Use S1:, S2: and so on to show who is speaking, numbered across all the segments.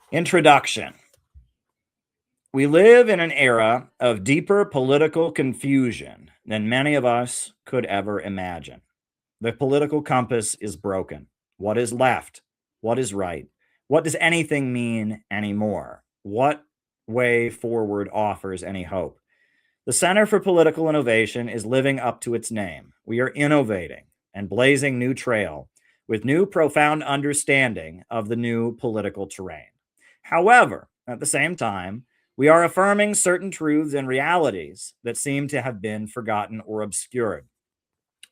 S1: Introduction. We live in an era of deeper political confusion than many of us could ever imagine. The political compass is broken. What is left? What is right? What does anything mean anymore? What way forward offers any hope? The Center for Political Innovation is living up to its name. We are innovating and blazing new trail with new profound understanding of the new political terrain. However, at the same time, we are affirming certain truths and realities that seem to have been forgotten or obscured.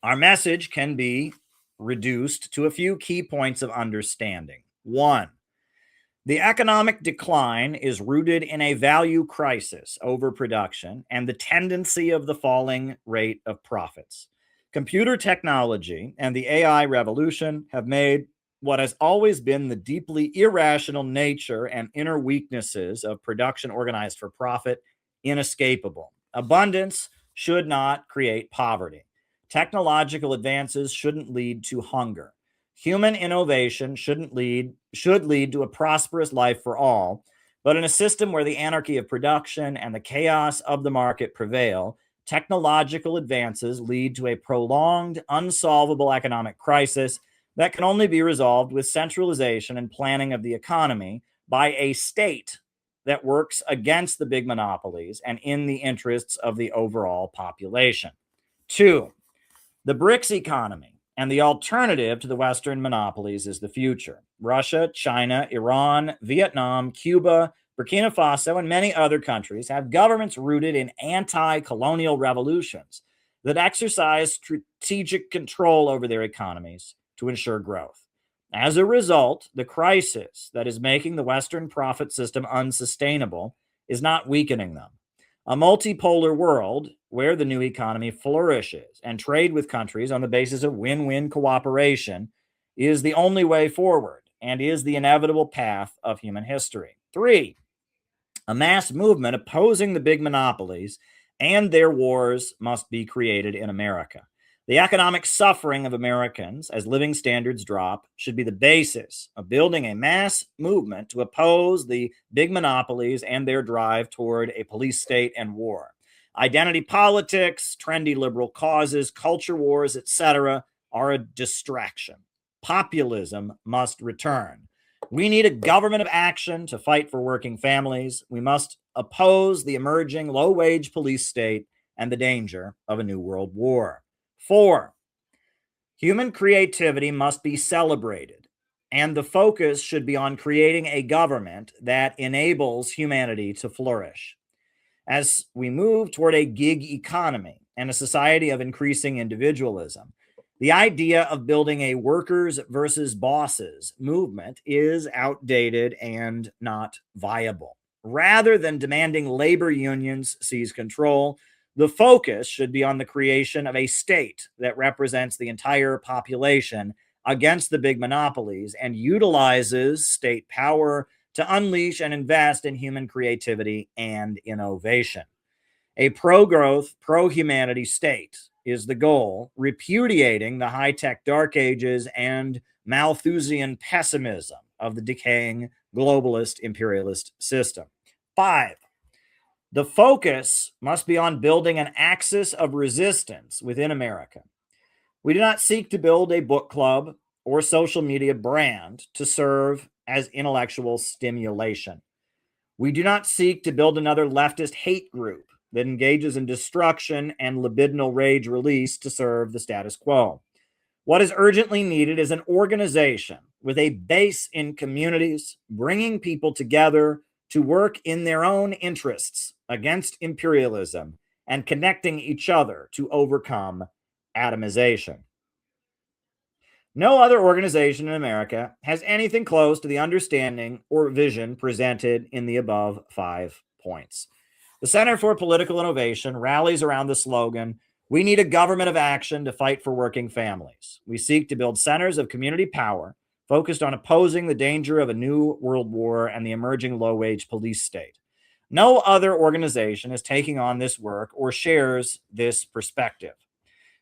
S1: Our message can be reduced to a few key points of understanding. One, the economic decline is rooted in a value crisis, overproduction, and the tendency of the falling rate of profits. Computer technology and the AI revolution have made what has always been the deeply irrational nature and inner weaknesses of production organized for profit inescapable. Abundance should not create poverty. Technological advances shouldn't lead to hunger. Human innovation should lead to a prosperous life for all, but in a system where the anarchy of production and the chaos of the market prevail, technological advances lead to a prolonged, unsolvable economic crisis that can only be resolved with centralization and planning of the economy by a state that works against the big monopolies and in the interests of the overall population. Two, the BRICS economy and the alternative to the Western monopolies is the future. Russia, China, Iran, Vietnam, Cuba, Burkina Faso, and many other countries have governments rooted in anti-colonial revolutions that exercise strategic control over their economies to ensure growth. As a result, the crisis that is making the Western profit system unsustainable is not weakening them. A multipolar world where the new economy flourishes and trade with countries on the basis of win-win cooperation is the only way forward and is the inevitable path of human history. Three, a mass movement opposing the big monopolies and their wars must be created in America. The economic suffering of Americans as living standards drop should be the basis of building a mass movement to oppose the big monopolies and their drive toward a police state and war. Identity politics, trendy liberal causes, culture wars, etc., are a distraction. Populism must return. We need a government of action to fight for working families. We must oppose the emerging low-wage police state and the danger of a new world war. Four, human creativity must be celebrated, and the focus should be on creating a government that enables humanity to flourish. As we move toward a gig economy and a society of increasing individualism, the idea of building a workers versus bosses movement is outdated and not viable. Rather than demanding labor unions seize control, the focus should be on the creation of a state that represents the entire population against the big monopolies and utilizes state power to unleash and invest in human creativity and innovation. A pro-growth, pro-humanity state is the goal, repudiating the high-tech dark ages and Malthusian pessimism of the decaying globalist imperialist system. Five, the focus must be on building an axis of resistance within America. We do not seek to build a book club or social media brand to serve as intellectual stimulation. We do not seek to build another leftist hate group that engages in destruction and libidinal rage release to serve the status quo. What is urgently needed is an organization with a base in communities, bringing people together to work in their own interests against imperialism and connecting each other to overcome atomization. No other organization in America has anything close to the understanding or vision presented in the above 5 points. The Center for Political Innovation rallies around the slogan, "We need a government of action to fight for working families." We seek to build centers of community power focused on opposing the danger of a new world war and the emerging low-wage police state. No other organization is taking on this work or shares this perspective.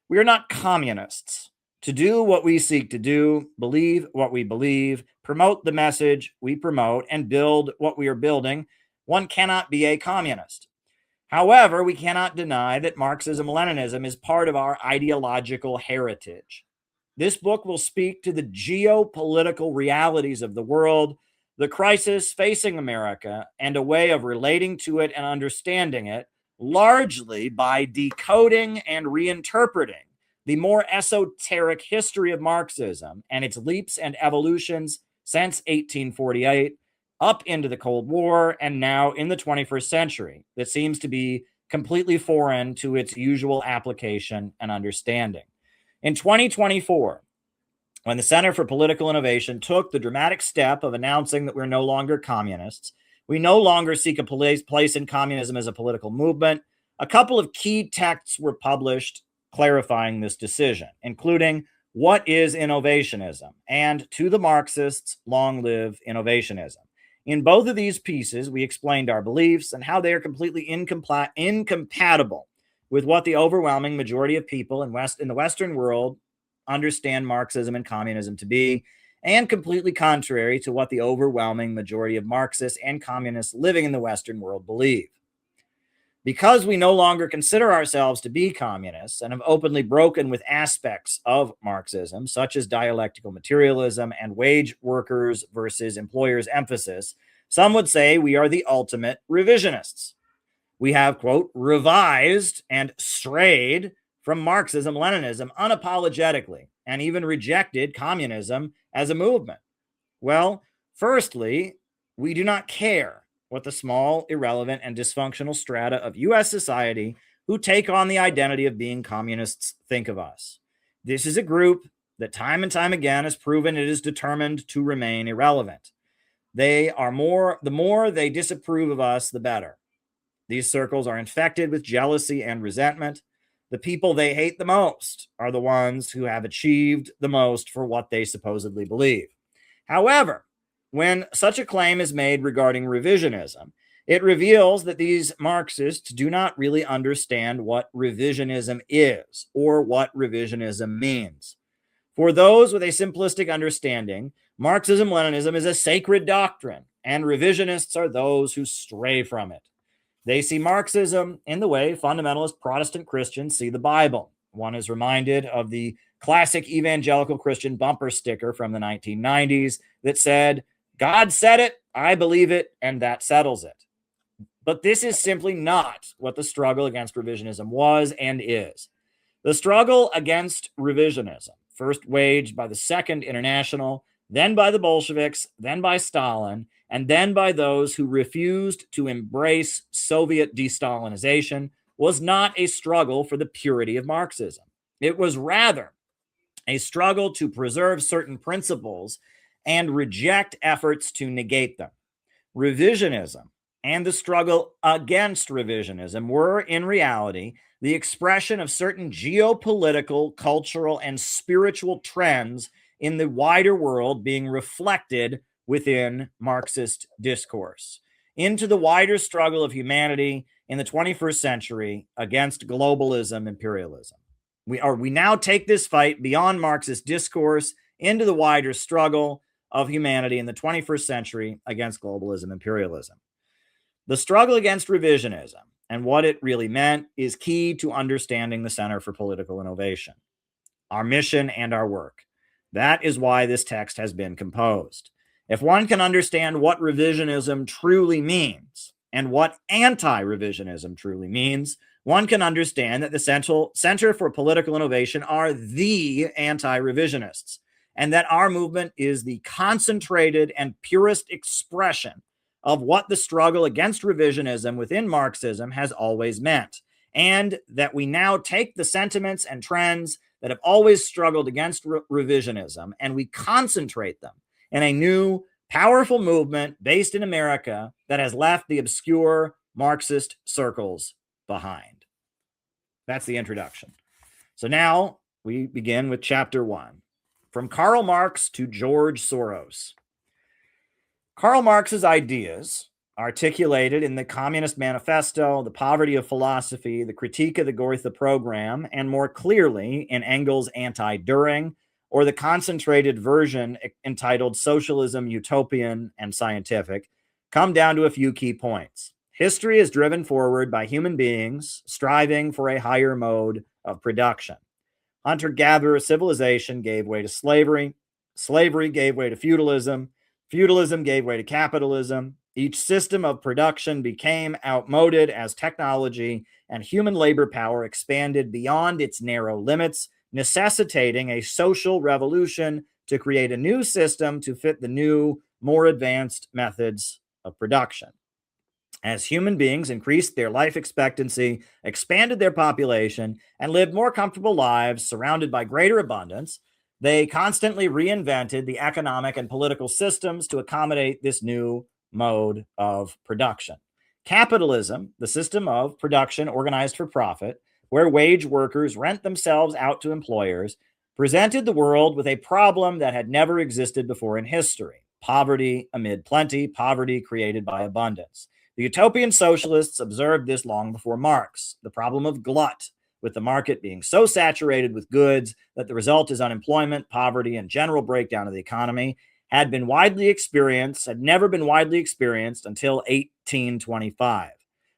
S1: We are not communists. To do what we seek to do, believe what we believe, promote the message we promote, and build what we are building, one cannot be a communist. However, we cannot deny that Marxism-Leninism is part of our ideological heritage. This book will speak to the geopolitical realities of the world, the crisis facing America, and a way of relating to it and understanding it, largely by decoding and reinterpreting the more esoteric history of Marxism and its leaps and evolutions since 1848, up into the Cold War, and now in the 21st century, that seems to be completely foreign to its usual application and understanding. In 2024, when the Center for Political Innovation took the dramatic step of announcing that we're no longer communists, we no longer seek a place in communism as a political movement, a couple of key texts were published clarifying this decision, including What is Innovationism? And To the Marxists, Long Live Innovationism. In both of these pieces, we explained our beliefs and how they are completely incompatible with what the overwhelming majority of people in the Western world understand Marxism and communism to be, and completely contrary to what the overwhelming majority of Marxists and communists living in the Western world believe. Because we no longer consider ourselves to be communists and have openly broken with aspects of Marxism, such as dialectical materialism and wage workers versus employers emphasis, some would say we are the ultimate revisionists. We have, quote, revised and strayed from Marxism-Leninism unapologetically and even rejected communism as a movement. Well, firstly, we do not care what the small, irrelevant, and dysfunctional strata of U.S. society who take on the identity of being communists think of us. This is a group that time and time again has proven it is determined to remain irrelevant. The more they disapprove of us, the better. These circles are infected with jealousy and resentment. The people they hate the most are the ones who have achieved the most for what they supposedly believe. However, when such a claim is made regarding revisionism, it reveals that these Marxists do not really understand what revisionism is or what revisionism means. For those with a simplistic understanding, Marxism-Leninism is a sacred doctrine, and revisionists are those who stray from it. They see Marxism in the way fundamentalist Protestant Christians see the Bible. One is reminded of the classic evangelical Christian bumper sticker from the 1990s that said, God said it, I believe it, and that settles it. But this is simply not what the struggle against revisionism was and is. The struggle against revisionism, first waged by the Second International, then by the Bolsheviks, then by Stalin, and then by those who refused to embrace Soviet de-Stalinization, was not a struggle for the purity of Marxism. It was rather a struggle to preserve certain principles and reject efforts to negate them. Revisionism and the struggle against revisionism were, in reality, the expression of certain geopolitical, cultural, and spiritual trends in the wider world being reflected within Marxist discourse into the wider struggle of humanity in the 21st century against globalism, imperialism. We now take this fight beyond Marxist discourse into the wider struggle of humanity in the 21st century against globalism, imperialism. The struggle against revisionism and what it really meant is key to understanding the Center for Political Innovation, our mission and our work. That is why this text has been composed. If one can understand what revisionism truly means and what anti-revisionism truly means, one can understand that the Center for Political Innovation are the anti-revisionists, and that our movement is the concentrated and purest expression of what the struggle against revisionism within Marxism has always meant, and that we now take the sentiments and trends that have always struggled against revisionism and we concentrate them in a new, powerful movement based in America that has left the obscure Marxist circles behind. That's the introduction. So now we begin with chapter 1. From Karl Marx to George Soros. Karl Marx's ideas articulated in the Communist Manifesto, the Poverty of Philosophy, the Critique of the Gotha Program, and more clearly in Engels' Anti-Düring, or the concentrated version entitled Socialism, Utopian, and Scientific, come down to a few key points. History is driven forward by human beings striving for a higher mode of production. Hunter-gatherer civilization gave way to slavery. Slavery gave way to feudalism. Feudalism gave way to capitalism. Each system of production became outmoded as technology and human labor power expanded beyond its narrow limits, necessitating a social revolution to create a new system to fit the new, more advanced methods of production. As human beings increased their life expectancy, expanded their population, and lived more comfortable lives surrounded by greater abundance, they constantly reinvented the economic and political systems to accommodate this new mode of production. Capitalism, the system of production organized for profit, where wage workers rent themselves out to employers, presented the world with a problem that had never existed before in history: poverty amid plenty, poverty created by abundance. The utopian socialists observed this long before Marx, the problem of glut, with the market being so saturated with goods that the result is unemployment, poverty, and general breakdown of the economy, had never been widely experienced until 1825.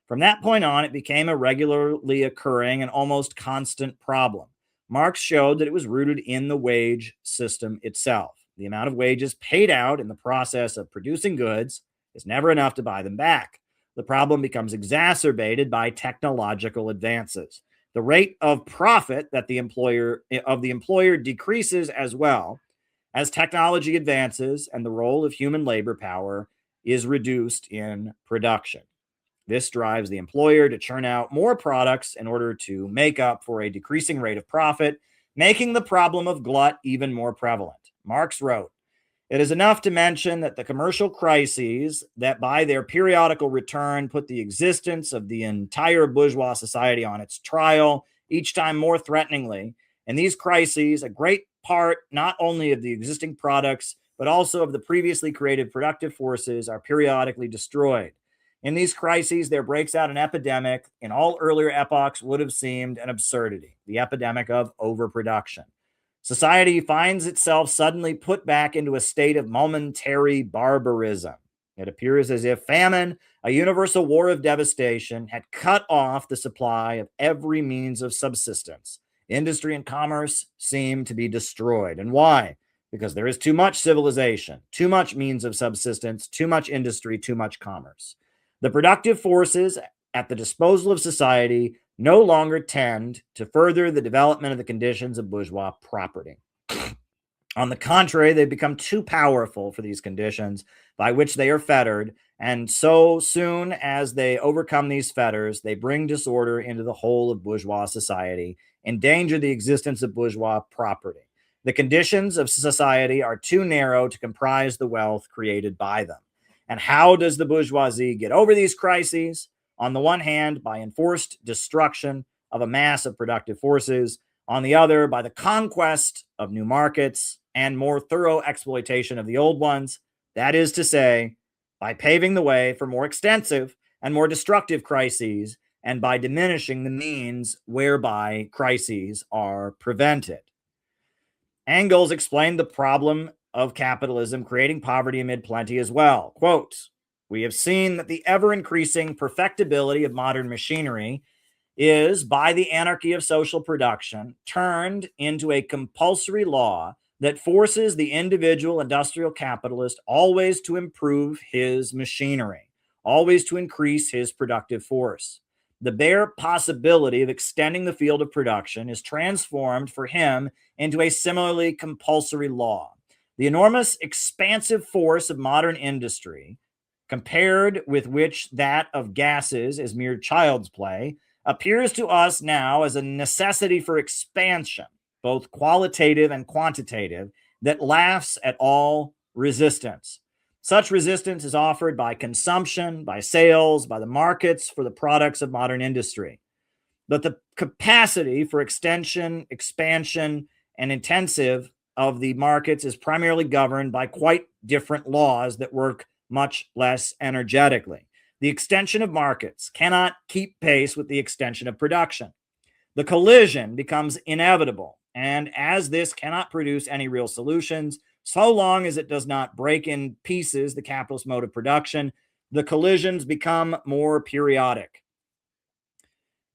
S1: From that point on, it became a regularly occurring and almost constant problem. Marx showed that it was rooted in the wage system itself. The amount of wages paid out in the process of producing goods is never enough to buy them back. The problem becomes exacerbated by technological advances. The rate of profit that the employer decreases as well as technology advances, and the role of human labor power is reduced in production. This drives the employer to churn out more products in order to make up for a decreasing rate of profit, making the problem of glut even more prevalent. Marx wrote, "It is enough to mention that the commercial crises that by their periodical return put the existence of the entire bourgeois society on its trial, each time more threateningly. In these crises, a great part not only of the existing products, but also of the previously created productive forces are periodically destroyed. In these crises, there breaks out an epidemic in all earlier epochs would have seemed an absurdity, the epidemic of overproduction. Society finds itself suddenly put back into a state of momentary barbarism. It appears as if famine, a universal war of devastation, had cut off the supply of every means of subsistence. Industry and commerce seem to be destroyed. And why? Because there is too much civilization, too much means of subsistence, too much industry, too much commerce. The productive forces at the disposal of society no longer tend to further the development of the conditions of bourgeois property. On the contrary, they become too powerful for these conditions by which they are fettered, and so soon as they overcome these fetters, they bring disorder into the whole of bourgeois society, endanger the existence of bourgeois property. The conditions of society are too narrow to comprise the wealth created by them. And how does the bourgeoisie get over these crises? On the one hand, by enforced destruction of a mass of productive forces. On the other, by the conquest of new markets and more thorough exploitation of the old ones. That is to say, by paving the way for more extensive and more destructive crises, and by diminishing the means whereby crises are prevented. Engels explained the problem of capitalism creating poverty amid plenty as well. Quote, "We have seen that the ever-increasing perfectibility of modern machinery is, by the anarchy of social production, turned into a compulsory law that forces the individual industrial capitalist always to improve his machinery, always to increase his productive force. The bare possibility of extending the field of production is transformed for him into a similarly compulsory law. The enormous expansive force of modern industry, compared with which that of gases is mere child's play, appears to us now as a necessity for expansion, both qualitative and quantitative, that laughs at all resistance. Such resistance is offered by consumption, by sales, by the markets for the products of modern industry. But the capacity for extension, expansion, and intensive of the markets is primarily governed by quite different laws that work much less energetically. The extension of markets cannot keep pace with the extension of production. The collision becomes inevitable, and as this cannot produce any real solutions, so long as it does not break in pieces the capitalist mode of production, the collisions become more periodic.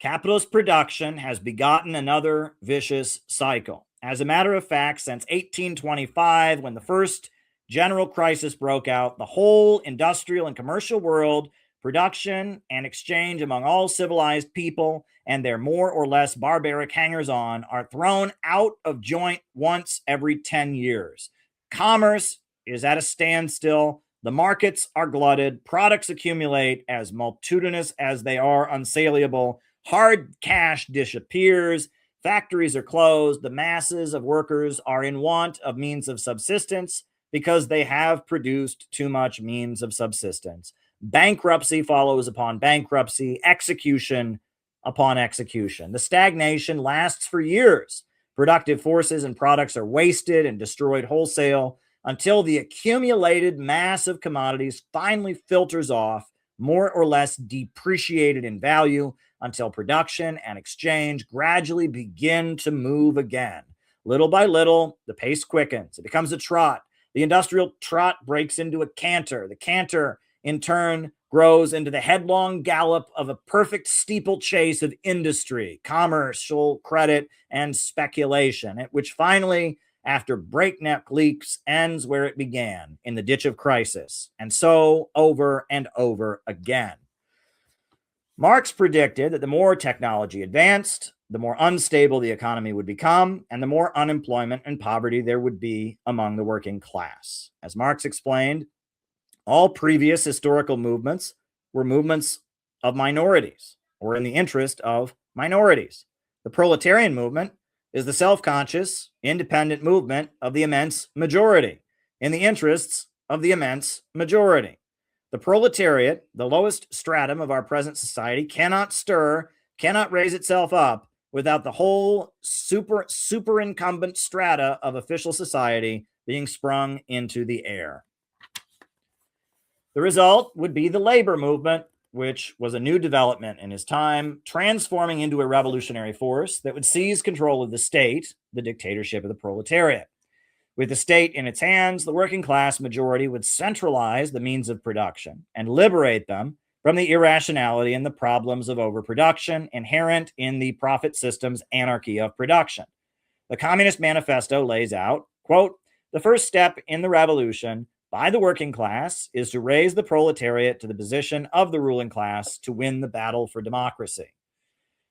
S1: Capitalist production has begotten another vicious cycle. As a matter of fact, since 1825, when the first general crisis broke out, the whole industrial and commercial world, production and exchange among all civilized people and their more or less barbaric hangers-on are thrown out of joint once every 10 years. Commerce is at a standstill. The markets are glutted. Products accumulate as multitudinous as they are unsaleable. Hard cash disappears. Factories are closed. The masses of workers are in want of means of subsistence because they have produced too much means of subsistence. Bankruptcy follows upon bankruptcy, execution upon execution. The stagnation lasts for years. Productive forces and products are wasted and destroyed wholesale until the accumulated mass of commodities finally filters off, more or less depreciated in value, until production and exchange gradually begin to move again. Little by little, the pace quickens. It becomes a trot. The industrial trot breaks into a canter. The canter, in turn, grows into the headlong gallop of a perfect steeplechase of industry, commercial credit, and speculation, which finally, after breakneck leaps, ends where it began, in the ditch of crisis, and so over and over again. Marx predicted that the more technology advanced, the more unstable the economy would become, and the more unemployment and poverty there would be among the working class. As Marx explained, all previous historical movements were movements of minorities, or in the interest of minorities. The proletarian movement is the self-conscious, independent movement of the immense majority, in the interests of the immense majority. The proletariat, the lowest stratum of our present society, cannot stir, cannot raise itself up without the whole superincumbent strata of official society being sprung into the air. The result would be the labor movement, which was a new development in his time, transforming into a revolutionary force that would seize control of the state, the dictatorship of the proletariat. With the state in its hands, the working class majority would centralize the means of production and liberate them from the irrationality and the problems of overproduction inherent in the profit system's anarchy of production. The Communist Manifesto lays out, quote, "The first step in the revolution by the working class is to raise the proletariat to the position of the ruling class to win the battle for democracy.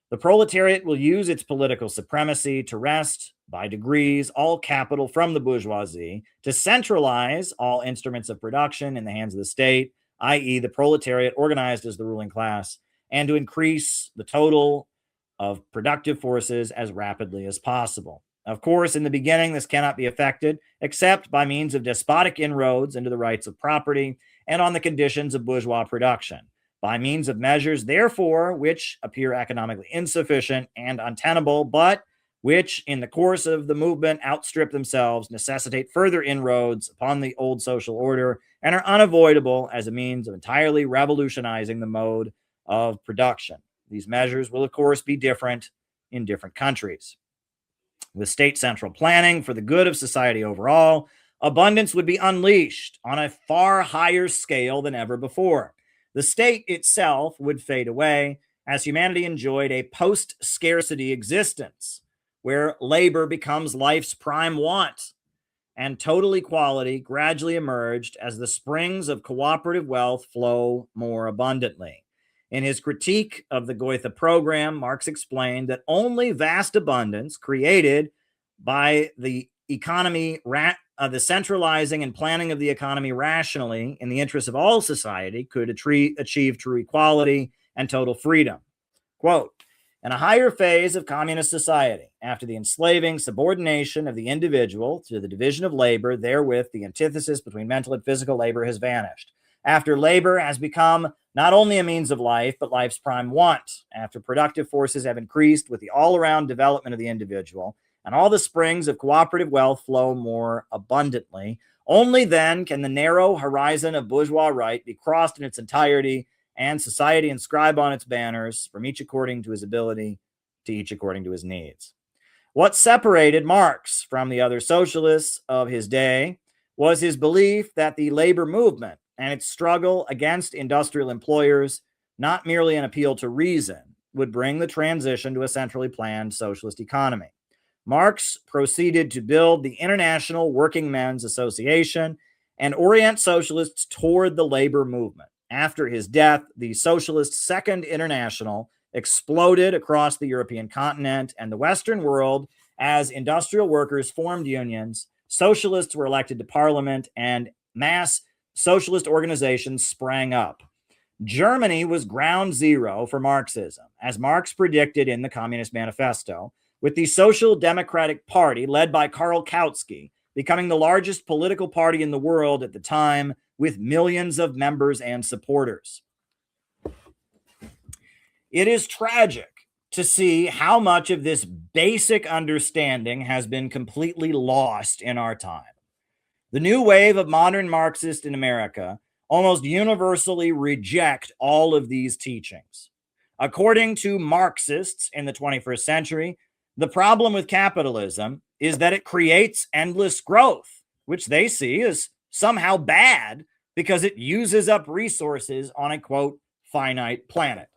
S1: The proletariat will use its political supremacy to wrest, by degrees, all capital from the bourgeoisie, to centralize all instruments of production in the hands of the state, i.e. the proletariat organized as the ruling class, and to increase the total of productive forces as rapidly as possible. Of course, in the beginning, this cannot be effected except by means of despotic inroads into the rights of property and on the conditions of bourgeois production, by means of measures, therefore, which appear economically insufficient and untenable, but which, in the course of the movement, outstrip themselves, necessitate further inroads upon the old social order, and are unavoidable as a means of entirely revolutionizing the mode of production. These measures will, of course, be different in different countries. With state central planning for the good of society overall, abundance would be unleashed on a far higher scale than ever before. The state itself would fade away as humanity enjoyed a post-scarcity existence where labor becomes life's prime want, and total equality gradually emerged as the springs of cooperative wealth flow more abundantly. In his critique of the Goethe program, Marx explained that only vast abundance created by the economy, the centralizing and planning of the economy rationally in the interest of all society could achieve true equality and total freedom. Quote, "In a higher phase of communist society, after the enslaving subordination of the individual to the division of labor, therewith the antithesis between mental and physical labor has vanished. After labor has become not only a means of life, but life's prime want, after productive forces have increased with the all-around development of the individual, and all the springs of cooperative wealth flow more abundantly, Only then can the narrow horizon of bourgeois right be crossed in its entirety and society inscribe on its banners, from each according to his ability, to each according to his needs. What separated Marx from the other socialists of his day was his belief that the labor movement and its struggle against industrial employers, not merely an appeal to reason, would bring the transition to a centrally planned socialist economy. Marx proceeded to build the International Working Men's Association and orient socialists toward the labor movement. After his death, the Socialist Second International exploded across the European continent and the Western world as industrial workers formed unions, socialists were elected to parliament, and mass socialist organizations sprang up. Germany was ground zero for Marxism, as Marx predicted in the Communist Manifesto, with the Social Democratic Party, led by Karl Kautsky, becoming the largest political party in the world at the time, with millions of members and supporters. It is tragic to see how much of this basic understanding has been completely lost in our time. The new wave of modern Marxists in America almost universally reject all of these teachings. According to Marxists in the 21st century, the problem with capitalism is that it creates endless growth, which they see as somehow bad because it uses up resources on a, quote, finite planet.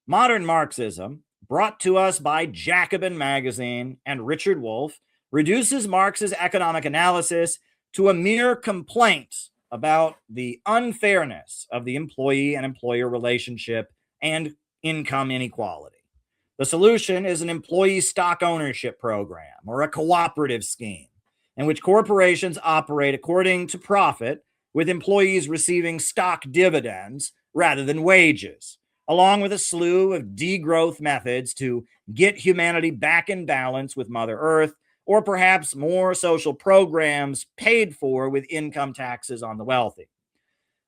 S1: Modern Marxism, brought to us by Jacobin magazine and Richard Wolff, reduces Marx's economic analysis to a mere complaint about the unfairness of the employee and employer relationship and income inequality. The solution is an employee stock ownership program or a cooperative scheme in which corporations operate according to profit, with employees receiving stock dividends rather than wages, along with a slew of degrowth methods to get humanity back in balance with Mother Earth, or perhaps more social programs paid for with income taxes on the wealthy.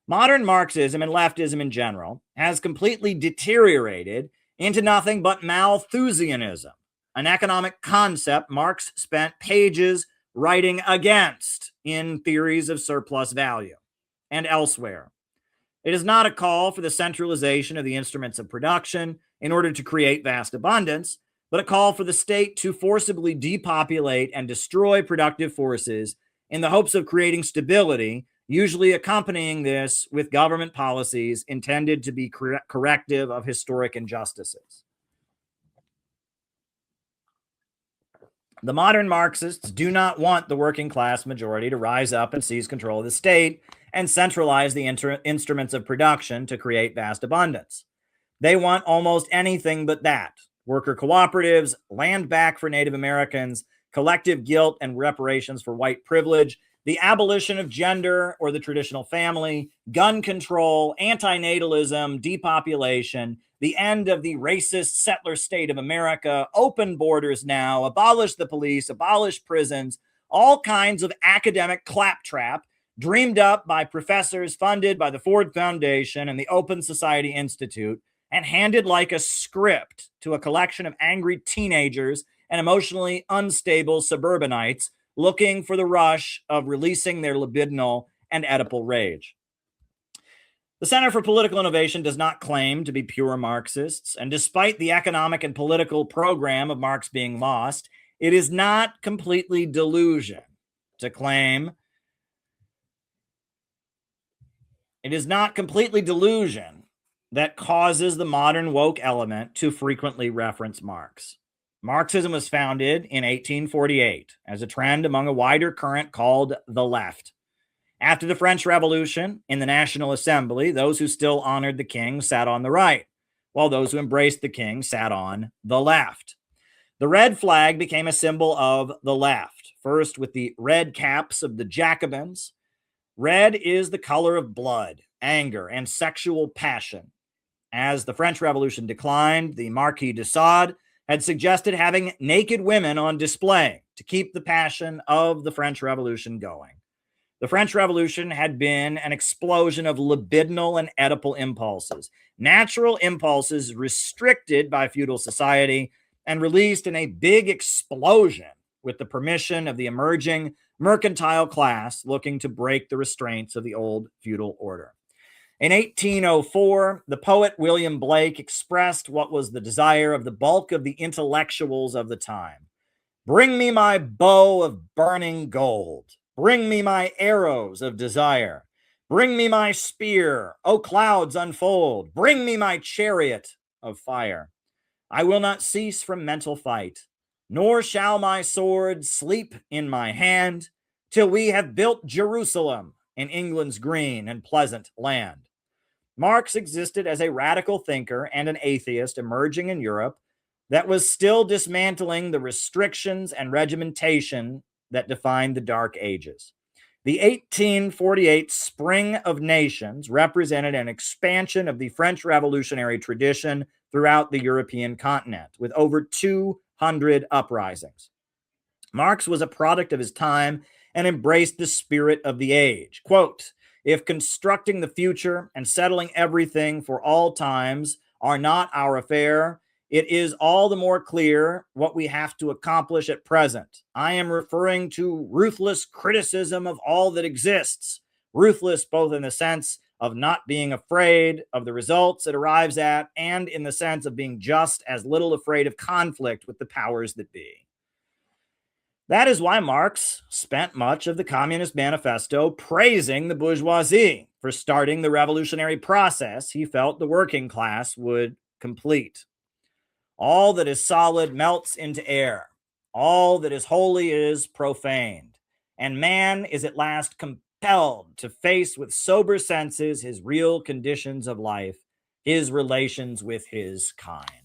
S1: Modern Marxism and leftism in general has completely deteriorated into nothing but Malthusianism, an economic concept Marx spent pages writing against in Theories of Surplus Value and elsewhere. It is not a call for the centralization of the instruments of production in order to create vast abundance, but a call for the state to forcibly depopulate and destroy productive forces in the hopes of creating stability, usually accompanying this with government policies intended to be corrective of historic injustices. The modern Marxists do not want the working class majority to rise up and seize control of the state and centralize the instruments of production to create vast abundance. They want almost anything but that. Worker cooperatives, land back for Native Americans, collective guilt and reparations for white privilege, the abolition of gender or the traditional family, gun control, antinatalism, depopulation, the end of the racist settler state of America, open borders now, abolish the police, abolish prisons, all kinds of academic claptrap dreamed up by professors funded by the Ford Foundation and the Open Society Institute and handed like a script to a collection of angry teenagers and emotionally unstable suburbanites looking for the rush of releasing their libidinal and Oedipal rage. The Center for Political Innovation does not claim to be pure Marxists, and despite the economic and political program of Marx being lost, it is not completely delusion to claim that causes the modern woke element to frequently reference Marx. Marxism was founded in 1848 as a trend among a wider current called the left. After the French Revolution, in the National Assembly, those who still honored the king sat on the right, while those who embraced the king sat on the left. The red flag became a symbol of the left, first with the red caps of the Jacobins. Red is the color of blood, anger, and sexual passion. As the French Revolution declined, the Marquis de Sade had suggested having naked women on display to keep the passion of the French Revolution going. The French Revolution had been an explosion of libidinal and Oedipal impulses, natural impulses restricted by feudal society and released in a big explosion with the permission of the emerging mercantile class looking to break the restraints of the old feudal order. In 1804, the poet William Blake expressed what was the desire of the bulk of the intellectuals of the time. Bring me my bow of burning gold. Bring me my arrows of desire. Bring me my spear, O clouds unfold. Bring me my chariot of fire. I will not cease from mental fight, nor shall my sword sleep in my hand till we have built Jerusalem in England's green and pleasant land. Marx existed as a radical thinker and an atheist emerging in Europe that was still dismantling the restrictions and regimentation that defined the Dark Ages. The 1848 Spring of Nations represented an expansion of the French revolutionary tradition throughout the European continent, with over 200 uprisings. Marx was a product of his time and embraced the spirit of the age. Quote, if constructing the future and settling everything for all times are not our affair, it is all the more clear what we have to accomplish at present. I am referring to ruthless criticism of all that exists, ruthless both in the sense of not being afraid of the results it arrives at and in the sense of being just as little afraid of conflict with the powers that be. That is why Marx spent much of the Communist Manifesto praising the bourgeoisie for starting the revolutionary process he felt the working class would complete. All that is solid melts into air. All that is holy is profaned. And man is at last compelled to face with sober senses his real conditions of life, his relations with his kind.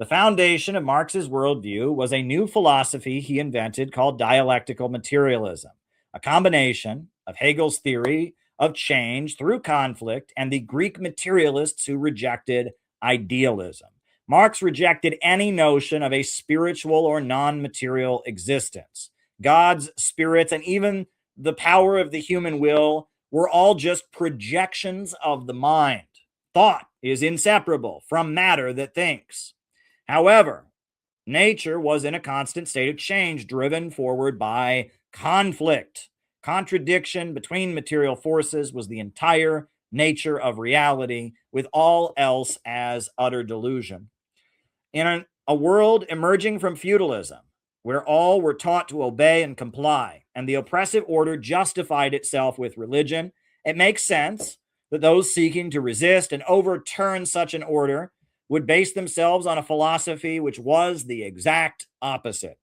S1: The foundation of Marx's worldview was a new philosophy he invented called dialectical materialism, a combination of Hegel's theory of change through conflict and the Greek materialists who rejected idealism. Marx rejected any notion of a spiritual or non-material existence. God's spirits and even the power of the human will were all just projections of the mind. Thought is inseparable from matter that thinks. However, nature was in a constant state of change, driven forward by conflict. Contradiction between material forces was the entire nature of reality, with all else as utter delusion. In a world emerging from feudalism, where all were taught to obey and comply, and the oppressive order justified itself with religion, it makes sense that those seeking to resist and overturn such an order would base themselves on a philosophy which was the exact opposite.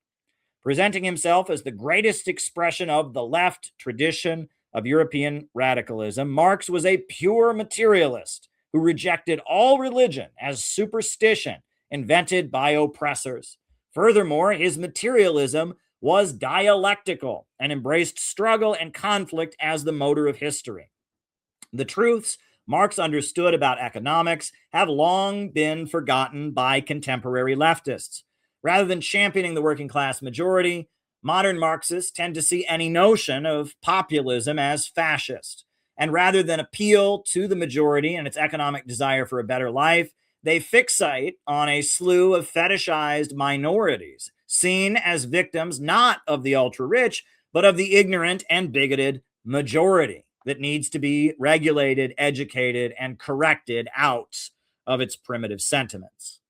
S1: Presenting himself as the greatest expression of the left tradition of European radicalism, Marx was a pure materialist who rejected all religion as superstition invented by oppressors. Furthermore, his materialism was dialectical and embraced struggle and conflict as the motor of history. The truths Marx understood about economics have long been forgotten by contemporary leftists. Rather than championing the working class majority, modern Marxists tend to see any notion of populism as fascist. And rather than appeal to the majority and its economic desire for a better life, they fixate on a slew of fetishized minorities, seen as victims not of the ultra-rich, but of the ignorant and bigoted majority that needs to be regulated, educated, and corrected out of its primitive sentiments.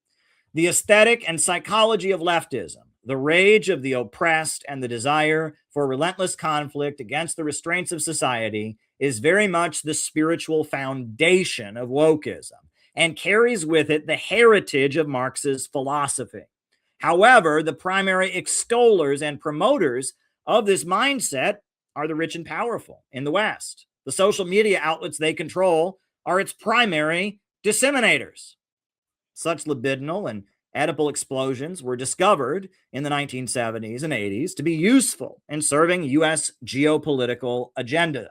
S1: The aesthetic and psychology of leftism, the rage of the oppressed, and the desire for relentless conflict against the restraints of society is very much the spiritual foundation of wokeism and carries with it the heritage of Marx's philosophy. However, the primary extollers and promoters of this mindset are the rich and powerful in the West. The social media outlets they control are its primary disseminators. Such libidinal and Oedipal explosions were discovered in the 1970s and 80s to be useful in serving the U.S. geopolitical agenda.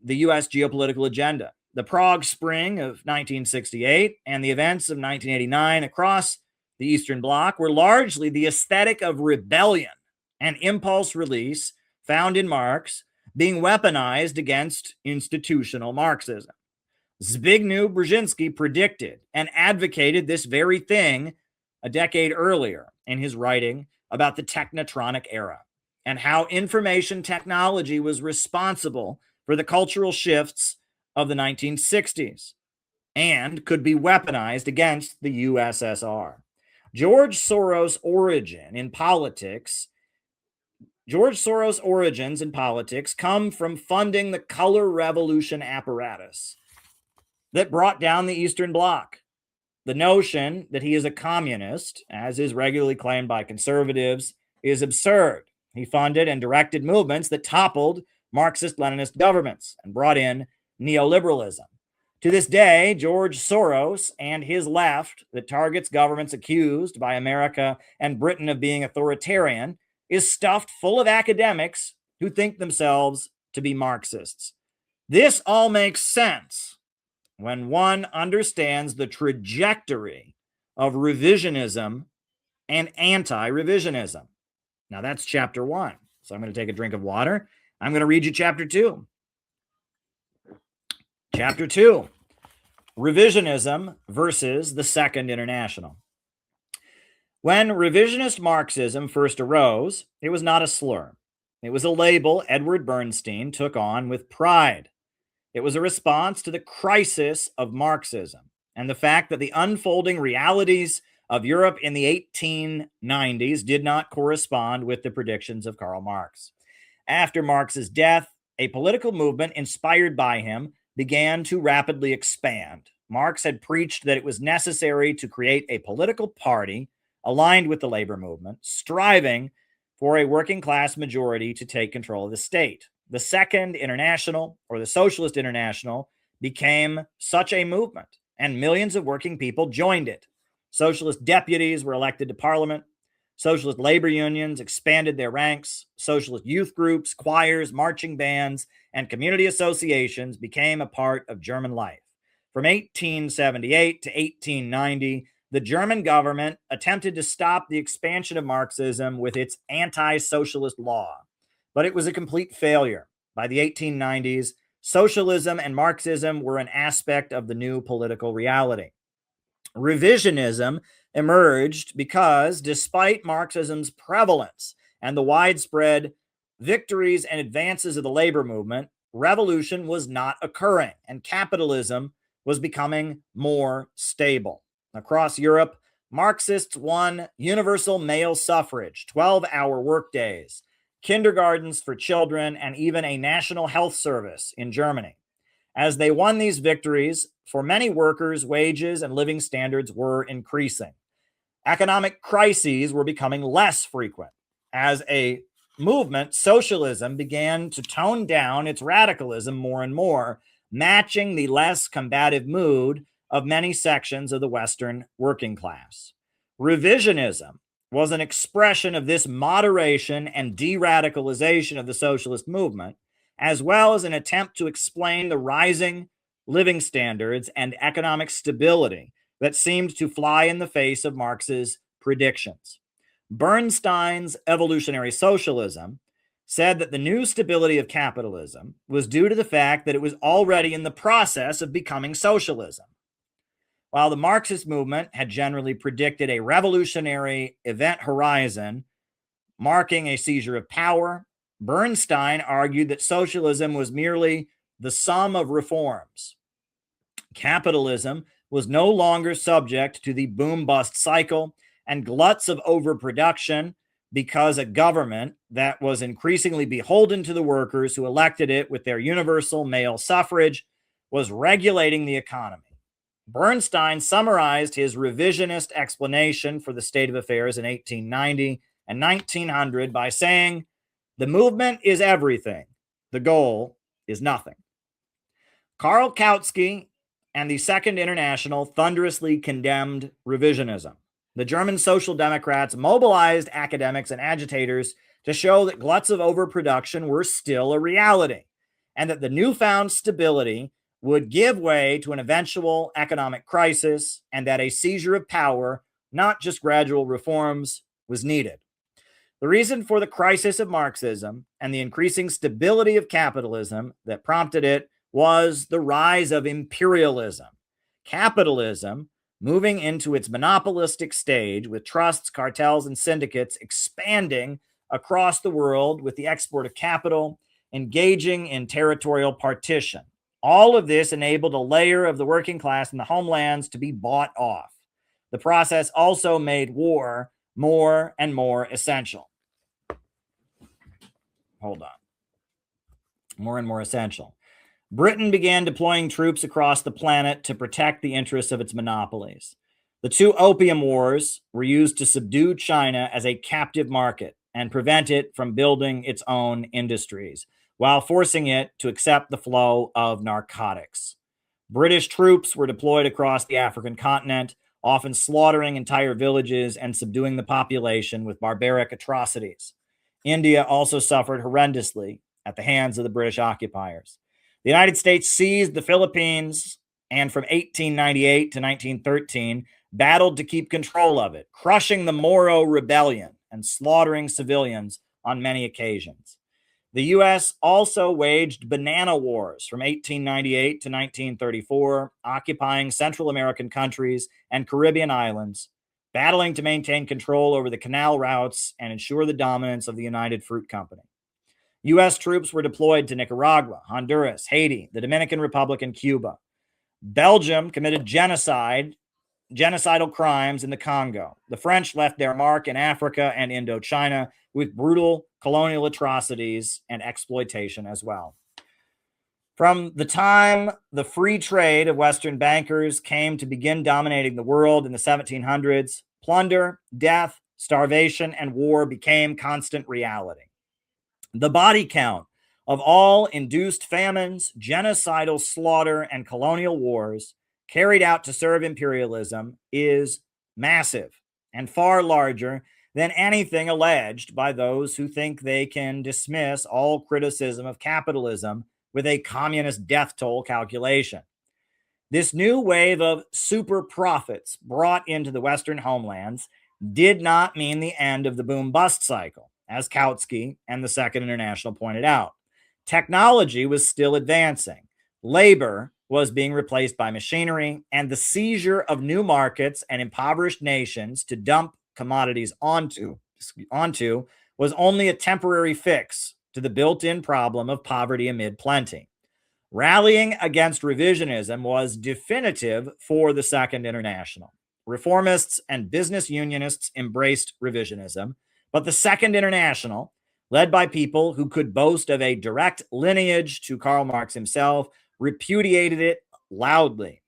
S1: The Prague Spring of 1968 and the events of 1989 across the Eastern Bloc were largely the aesthetic of rebellion and impulse release found in Marx being weaponized against institutional Marxism. Zbigniew Brzezinski predicted and advocated this very thing a decade earlier in his writing about the technotronic era. and how information technology was responsible for the cultural shifts of the 1960s and could be weaponized against the USSR. George Soros' origins in politics come from funding the color revolution apparatus that brought down the Eastern Bloc. The notion that he is a communist, as is regularly claimed by conservatives, is absurd. He funded and directed movements that toppled Marxist-Leninist governments and brought in neoliberalism. To this day, George Soros and his left, that targets governments accused by America and Britain of being authoritarian, is stuffed full of academics who think themselves to be Marxists. This all makes sense when one understands the trajectory of revisionism and anti-revisionism. Now that's chapter 1. So I'm going to take a drink of water. I'm going to read you chapter 2. Chapter 2, Revisionism versus the Second International. When revisionist Marxism first arose, it was not a slur. It was a label Edward Bernstein took on with pride. It was a response to the crisis of Marxism and the fact that the unfolding realities of Europe in the 1890s did not correspond with the predictions of Karl Marx. After Marx's death, a political movement inspired by him began to rapidly expand. Marx had preached that it was necessary to create a political party aligned with the labor movement, striving for a working class majority to take control of the state. The Second International, or the Socialist International, became such a movement, and millions of working people joined it. Socialist deputies were elected to parliament. Socialist labor unions expanded their ranks. Socialist youth groups, choirs, marching bands, and community associations became a part of German life. From 1878 to 1890, the German government attempted to stop the expansion of Marxism with its anti-socialist law, but it was a complete failure. By the 1890s, socialism and Marxism were an aspect of the new political reality. Revisionism emerged because, despite Marxism's prevalence and the widespread victories and advances of the labor movement, revolution was not occurring, and capitalism was becoming more stable. Across Europe, Marxists won universal male suffrage, 12-hour workdays, kindergartens for children, and even a national health service in Germany. As they won these victories, for many workers, wages and living standards were increasing. Economic crises were becoming less frequent. As a movement, socialism began to tone down its radicalism more and more, matching the less combative mood of many sections of the Western working class. Revisionism was an expression of this moderation and de-radicalization of the socialist movement, as well as an attempt to explain the rising living standards and economic stability that seemed to fly in the face of Marx's predictions. Bernstein's evolutionary socialism said that the new stability of capitalism was due to the fact that it was already in the process of becoming socialism. While the Marxist movement had generally predicted a revolutionary event horizon marking a seizure of power, Bernstein argued that socialism was merely the sum of reforms. Capitalism was no longer subject to the boom-bust cycle and gluts of overproduction because a government that was increasingly beholden to the workers who elected it with their universal male suffrage was regulating the economy. Bernstein summarized his revisionist explanation for the state of affairs in 1890 and 1900 by saying, "The movement is everything. The goal is nothing." Karl Kautsky and the Second International thunderously condemned revisionism. The German Social Democrats mobilized academics and agitators to show that gluts of overproduction were still a reality, and that the newfound stability would give way to an eventual economic crisis, and that a seizure of power, not just gradual reforms, was needed. The reason for the crisis of Marxism and the increasing stability of capitalism that prompted it was the rise of imperialism. Capitalism, moving into its monopolistic stage with trusts, cartels, and syndicates expanding across the world with the export of capital, engaging in territorial partition. All of this enabled a layer of the working class in the homelands to be bought off. The process also made war more and more essential. Hold on. More and more essential. Britain began deploying troops across the planet to protect the interests of its monopolies. The two opium wars were used to subdue China as a captive market and prevent it from building its own industries, while forcing it to accept the flow of narcotics. British troops were deployed across the African continent, often slaughtering entire villages and subduing the population with barbaric atrocities. India also suffered horrendously at the hands of the British occupiers. The United States seized the Philippines and from 1898 to 1913 battled to keep control of it, crushing the Moro rebellion and slaughtering civilians on many occasions. The U.S. also waged banana wars from 1898 to 1934, occupying Central American countries and Caribbean islands, battling to maintain control over the canal routes and ensure the dominance of the United Fruit Company. U.S. troops were deployed to Nicaragua, Honduras, Haiti, the Dominican Republic, and Cuba. Belgium committed genocidal crimes in the Congo. The French left their mark in Africa and Indochina with brutal colonial atrocities and exploitation as well. From the time the free trade of Western bankers came to begin dominating the world in the 1700s, plunder, death, starvation, and war became constant reality. The body count of all induced famines, genocidal slaughter, and colonial wars carried out to serve imperialism is massive and far larger than anything alleged by those who think they can dismiss all criticism of capitalism with a communist death toll calculation. This new wave of super profits brought into the Western homelands did not mean the end of the boom-bust cycle, as Kautsky and the Second International pointed out. Technology was still advancing. Labor was being replaced by machinery, and the seizure of new markets and impoverished nations to dump commodities onto was only a temporary fix to the built-in problem of poverty amid plenty. Rallying against revisionism was definitive for the Second International. Reformists and business unionists embraced revisionism, but the Second International, led by people who could boast of a direct lineage to Karl Marx himself, repudiated it loudly.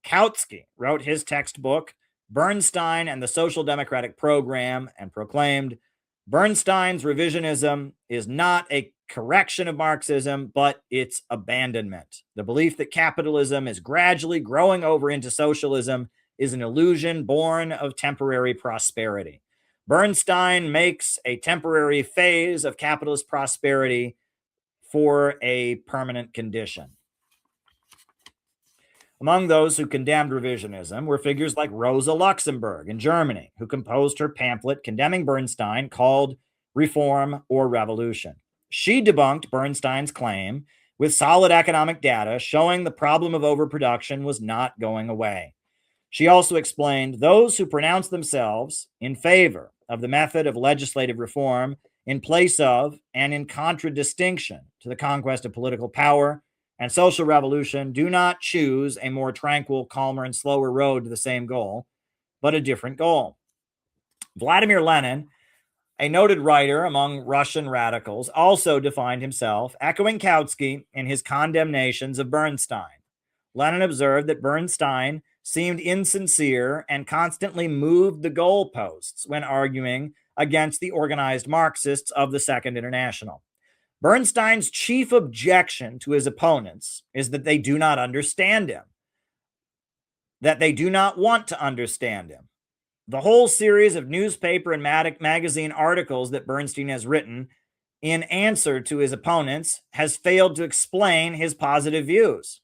S1: Kautsky wrote his textbook, Bernstein and the Social Democratic Program, and proclaimed, Bernstein's revisionism is not a correction of Marxism, but its abandonment. The belief that capitalism is gradually growing over into socialism is an illusion born of temporary prosperity. Bernstein makes a temporary phase of capitalist prosperity for a permanent condition. Among those who condemned revisionism were figures like Rosa Luxemburg in Germany, who composed her pamphlet condemning Bernstein called Reform or Revolution. She debunked Bernstein's claim with solid economic data showing the problem of overproduction was not going away. She also explained those who pronounce themselves in favor of the method of legislative reform in place of and in contradistinction to the conquest of political power and social revolution do not choose a more tranquil, calmer, and slower road to the same goal, but a different goal. Vladimir Lenin, a noted writer among Russian radicals, also defined himself, echoing Kautsky in his condemnations of Bernstein. Lenin observed that Bernstein seemed insincere and constantly moved the goalposts when arguing against the organized Marxists of the Second International. Bernstein's chief objection to his opponents is that they do not understand him, that they do not want to understand him. The whole series of newspaper and magazine articles that Bernstein has written in answer to his opponents has failed to explain his positive views.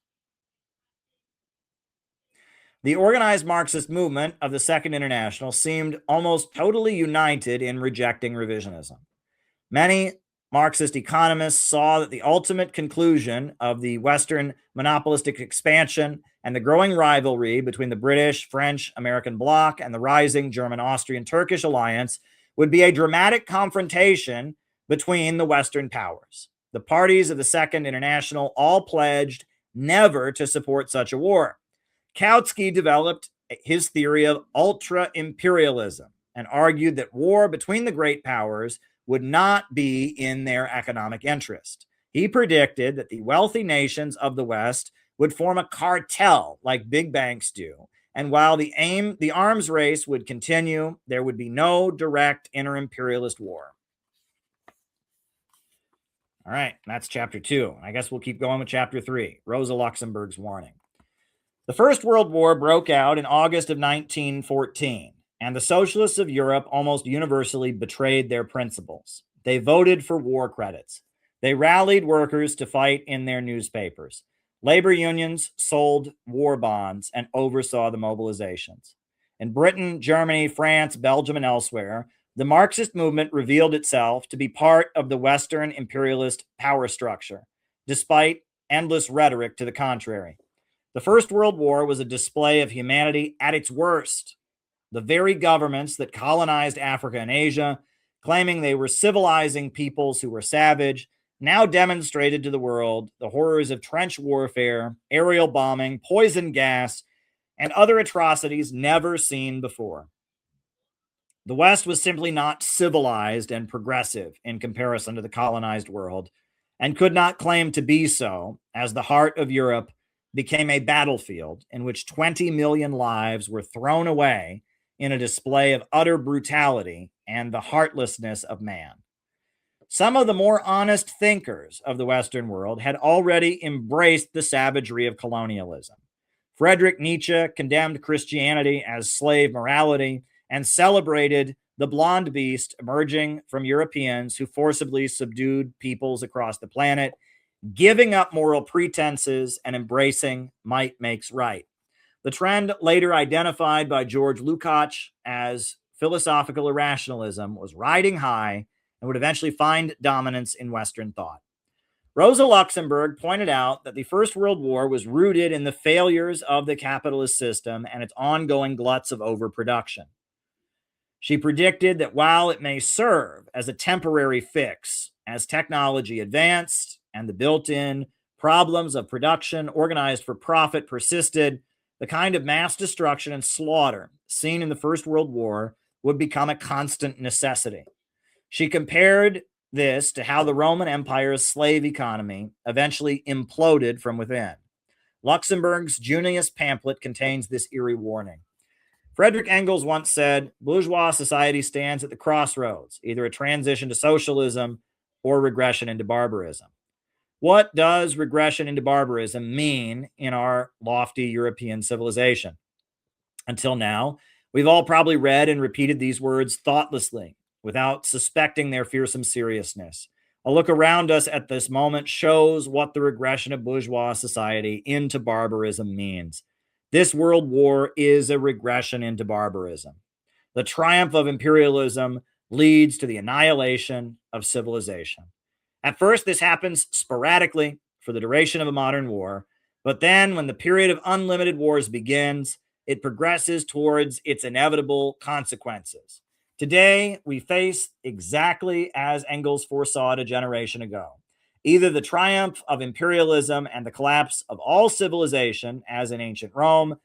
S1: The organized Marxist movement of the Second International seemed almost totally united in rejecting revisionism. Many Marxist economists saw that the ultimate conclusion of the Western monopolistic expansion and the growing rivalry between the British, French, American bloc and the rising German, Austrian, Turkish alliance would be a dramatic confrontation between the Western powers. The parties of the Second International all pledged never to support such a war. Kautsky developed his theory of ultra-imperialism and argued that war between the great powers would not be in their economic interest. He predicted that the wealthy nations of the West would form a cartel like big banks do, and while the arms race would continue, there would be no direct inter-imperialist war. All right, that's chapter 2. I guess we'll keep going with chapter 3, Rosa Luxemburg's warning. The First World War broke out in August of 1914, and the socialists of Europe almost universally betrayed their principles. They voted for war credits. They rallied workers to fight in their newspapers. Labor unions sold war bonds and oversaw the mobilizations. In Britain, Germany, France, Belgium, and elsewhere, the Marxist movement revealed itself to be part of the Western imperialist power structure, despite endless rhetoric to the contrary. The First World War was a display of humanity at its worst. The very governments that colonized Africa and Asia, claiming they were civilizing peoples who were savage, now demonstrated to the world the horrors of trench warfare, aerial bombing, poison gas, and other atrocities never seen before. The West was simply not civilized and progressive in comparison to the colonized world, and could not claim to be so, as the heart of Europe became a battlefield in which 20 million lives were thrown away in a display of utter brutality and the heartlessness of man. Some of the more honest thinkers of the Western world had already embraced the savagery of colonialism. Friedrich Nietzsche condemned Christianity as slave morality and celebrated the blonde beast emerging from Europeans who forcibly subdued peoples across the planet, giving up moral pretenses and embracing might makes right. The trend, later identified by George Lukács as philosophical irrationalism, was riding high and would eventually find dominance in Western thought. Rosa Luxemburg pointed out that the First World War was rooted in the failures of the capitalist system and its ongoing gluts of overproduction. She predicted that while it may serve as a temporary fix, as technology advanced and the built-in problems of production organized for profit persisted, the kind of mass destruction and slaughter seen in the First World War would become a constant necessity. She compared this to how the Roman Empire's slave economy eventually imploded from within. Luxemburg's Junius pamphlet contains this eerie warning. Friedrich Engels once said, bourgeois society stands at the crossroads, either a transition to socialism or regression into barbarism. What does regression into barbarism mean in our lofty European civilization? Until now, we've all probably read and repeated these words thoughtlessly, without suspecting their fearsome seriousness. A look around us at this moment shows what the regression of bourgeois society into barbarism means. This world war is a regression into barbarism. The triumph of imperialism leads to the annihilation of civilization. At first, this happens sporadically for the duration of a modern war, but then when the period of unlimited wars begins, it progresses towards its inevitable consequences. Today, we face exactly as Engels foresaw it a generation ago. Either the triumph of imperialism and the collapse of all civilization, as in ancient Rome,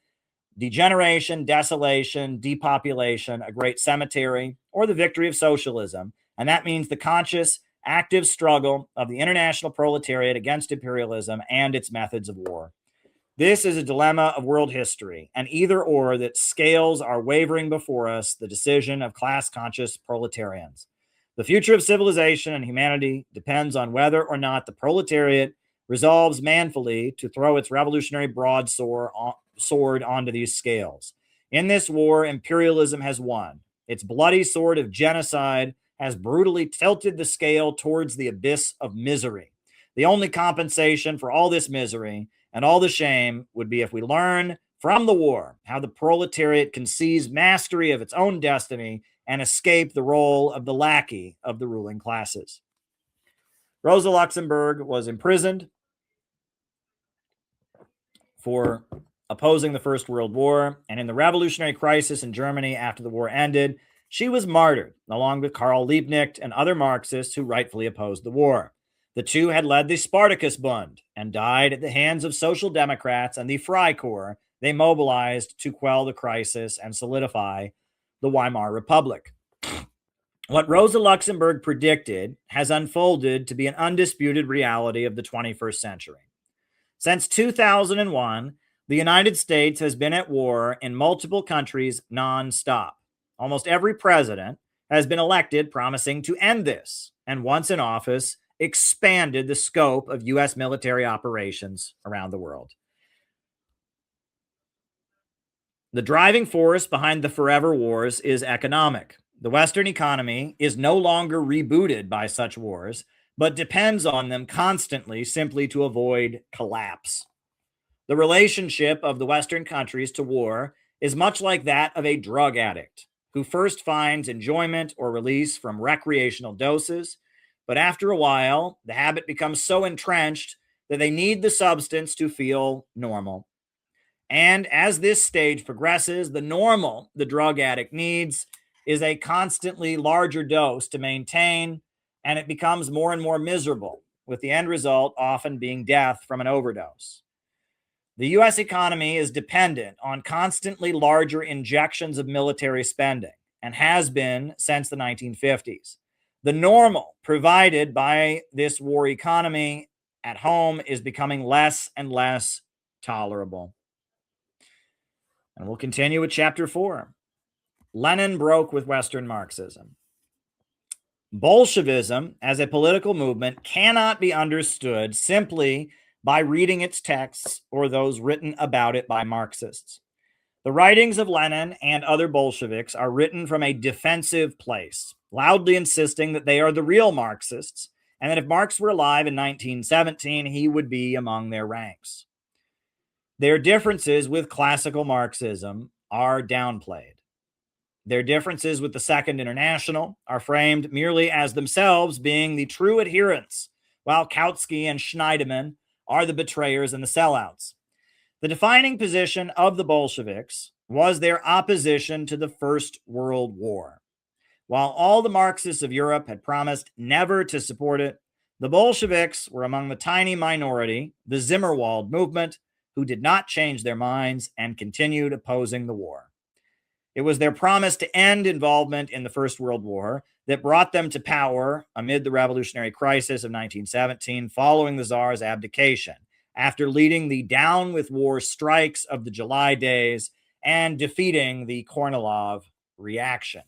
S1: degeneration, desolation, depopulation, a great cemetery, or the victory of socialism. And that means the conscious, active struggle of the international proletariat against imperialism and its methods of war. This is a dilemma of world history, an either or that scales are wavering before us, the decision of class-conscious proletarians. The future of civilization and humanity depends on whether or not the proletariat resolves manfully to throw its revolutionary broadsword onto these scales. In this war, imperialism has won. Its bloody sword of genocide has brutally tilted the scale towards the abyss of misery. The only compensation for all this misery and all the shame would be if we learn from the war how the proletariat can seize mastery of its own destiny and escape the role of the lackey of the ruling classes. Rosa Luxemburg was imprisoned for opposing the First World War, and in the revolutionary crisis in Germany after the war ended, She was martyred, along with Karl Liebknecht and other Marxists who rightfully opposed the war. The two had led the Spartacus Bund and died at the hands of Social Democrats and the Freikorps they mobilized to quell the crisis and solidify the Weimar Republic. What Rosa Luxemburg predicted has unfolded to be an undisputed reality of the 21st century. Since 2001, the United States has been at war in multiple countries nonstop. Almost every president has been elected promising to end this, and once in office, expanded the scope of U.S. military operations around the world. The driving force behind the forever wars is economic. The Western economy is no longer rebooted by such wars, but depends on them constantly simply to avoid collapse. The relationship of the Western countries to war is much like that of a drug addict who first finds enjoyment or release from recreational doses, but after a while, the habit becomes so entrenched that they need the substance to feel normal. And as this stage progresses, the normal the drug addict needs is a constantly larger dose to maintain, and it becomes more and more miserable, with the end result often being death from an overdose. The U.S. economy is dependent on constantly larger injections of military spending and has been since the 1950s. The normal provided by this war economy at home is becoming less and less tolerable. And we'll continue with chapter 4. Lenin broke with Western Marxism. Bolshevism as a political movement cannot be understood simply by reading its texts or those written about it by Marxists. The writings of Lenin and other Bolsheviks are written from a defensive place, loudly insisting that they are the real Marxists, and that if Marx were alive in 1917, he would be among their ranks. Their differences with classical Marxism are downplayed. Their differences with the Second International are framed merely as themselves being the true adherents, while Kautsky and Schneiderman are the betrayers and the sellouts. The defining position of the Bolsheviks was their opposition to the First World War. While all the Marxists of Europe had promised never to support it, the Bolsheviks were among the tiny minority, the Zimmerwald movement, who did not change their minds and continued opposing the war. It was their promise to end involvement in the First World War that brought them to power amid the revolutionary crisis of 1917 following the Tsar's abdication, after leading the down with war strikes of the July days and defeating the Kornilov reaction.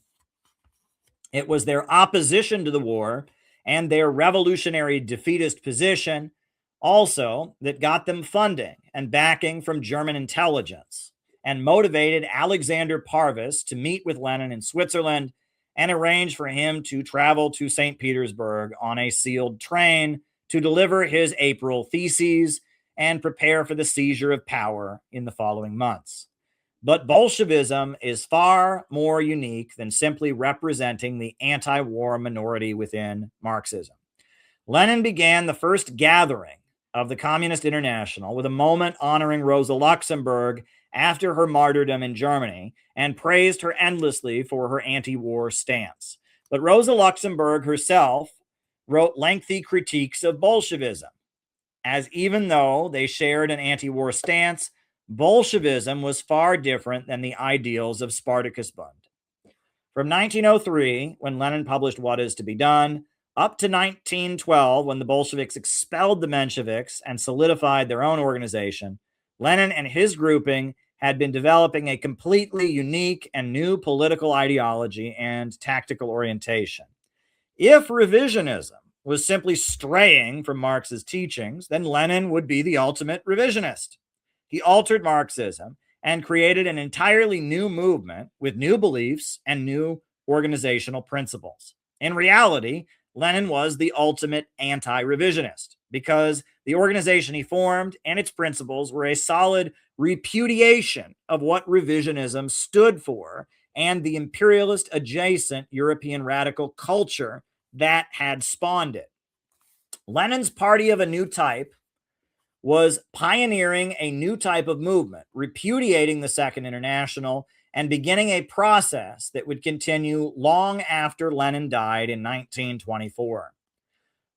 S1: It was their opposition to the war and their revolutionary defeatist position also that got them funding and backing from German intelligence and motivated Alexander Parvus to meet with Lenin in Switzerland and arrange for him to travel to St. Petersburg on a sealed train to deliver his April theses and prepare for the seizure of power in the following months. But Bolshevism is far more unique than simply representing the anti-war minority within Marxism. Lenin began the first gathering of the Communist International with a moment honoring Rosa Luxemburg after her martyrdom in Germany and praised her endlessly for her anti-war stance. But Rosa Luxemburg herself wrote lengthy critiques of Bolshevism, as even though they shared an anti-war stance, Bolshevism was far different than the ideals of Spartacus Bund. From 1903, when Lenin published What Is to Be Done, up to 1912, when the Bolsheviks expelled the Mensheviks and solidified their own organization, Lenin and his grouping had been developing a completely unique and new political ideology and tactical orientation. If revisionism was simply straying from Marx's teachings, then Lenin would be the ultimate revisionist. He altered Marxism and created an entirely new movement with new beliefs and new organizational principles. In reality, Lenin was the ultimate anti-revisionist because the organization he formed and its principles were a solid repudiation of what revisionism stood for and the imperialist adjacent European radical culture that had spawned it. Lenin's party of a new type was pioneering a new type of movement, repudiating the Second International and beginning a process that would continue long after Lenin died in 1924.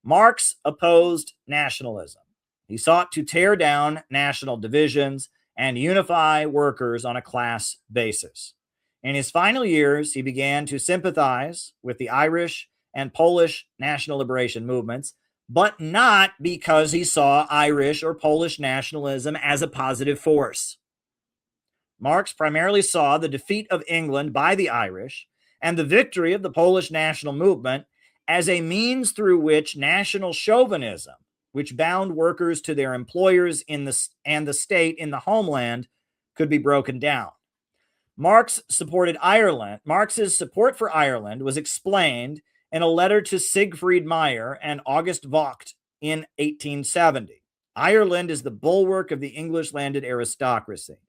S1: Marx opposed nationalism. He sought to tear down national divisions and unify workers on a class basis. In his final years, he began to sympathize with the Irish and Polish national liberation movements, but not because he saw Irish or Polish nationalism as a positive force. Marx primarily saw the defeat of England by the Irish and the victory of the Polish national movement as a means through which national chauvinism, which bound workers to their employers and the state in the homeland, could be broken down. Marx's support for Ireland was explained in a letter to Siegfried Meyer and August Vogt in 1870. Ireland is the bulwark of the English landed aristocracy.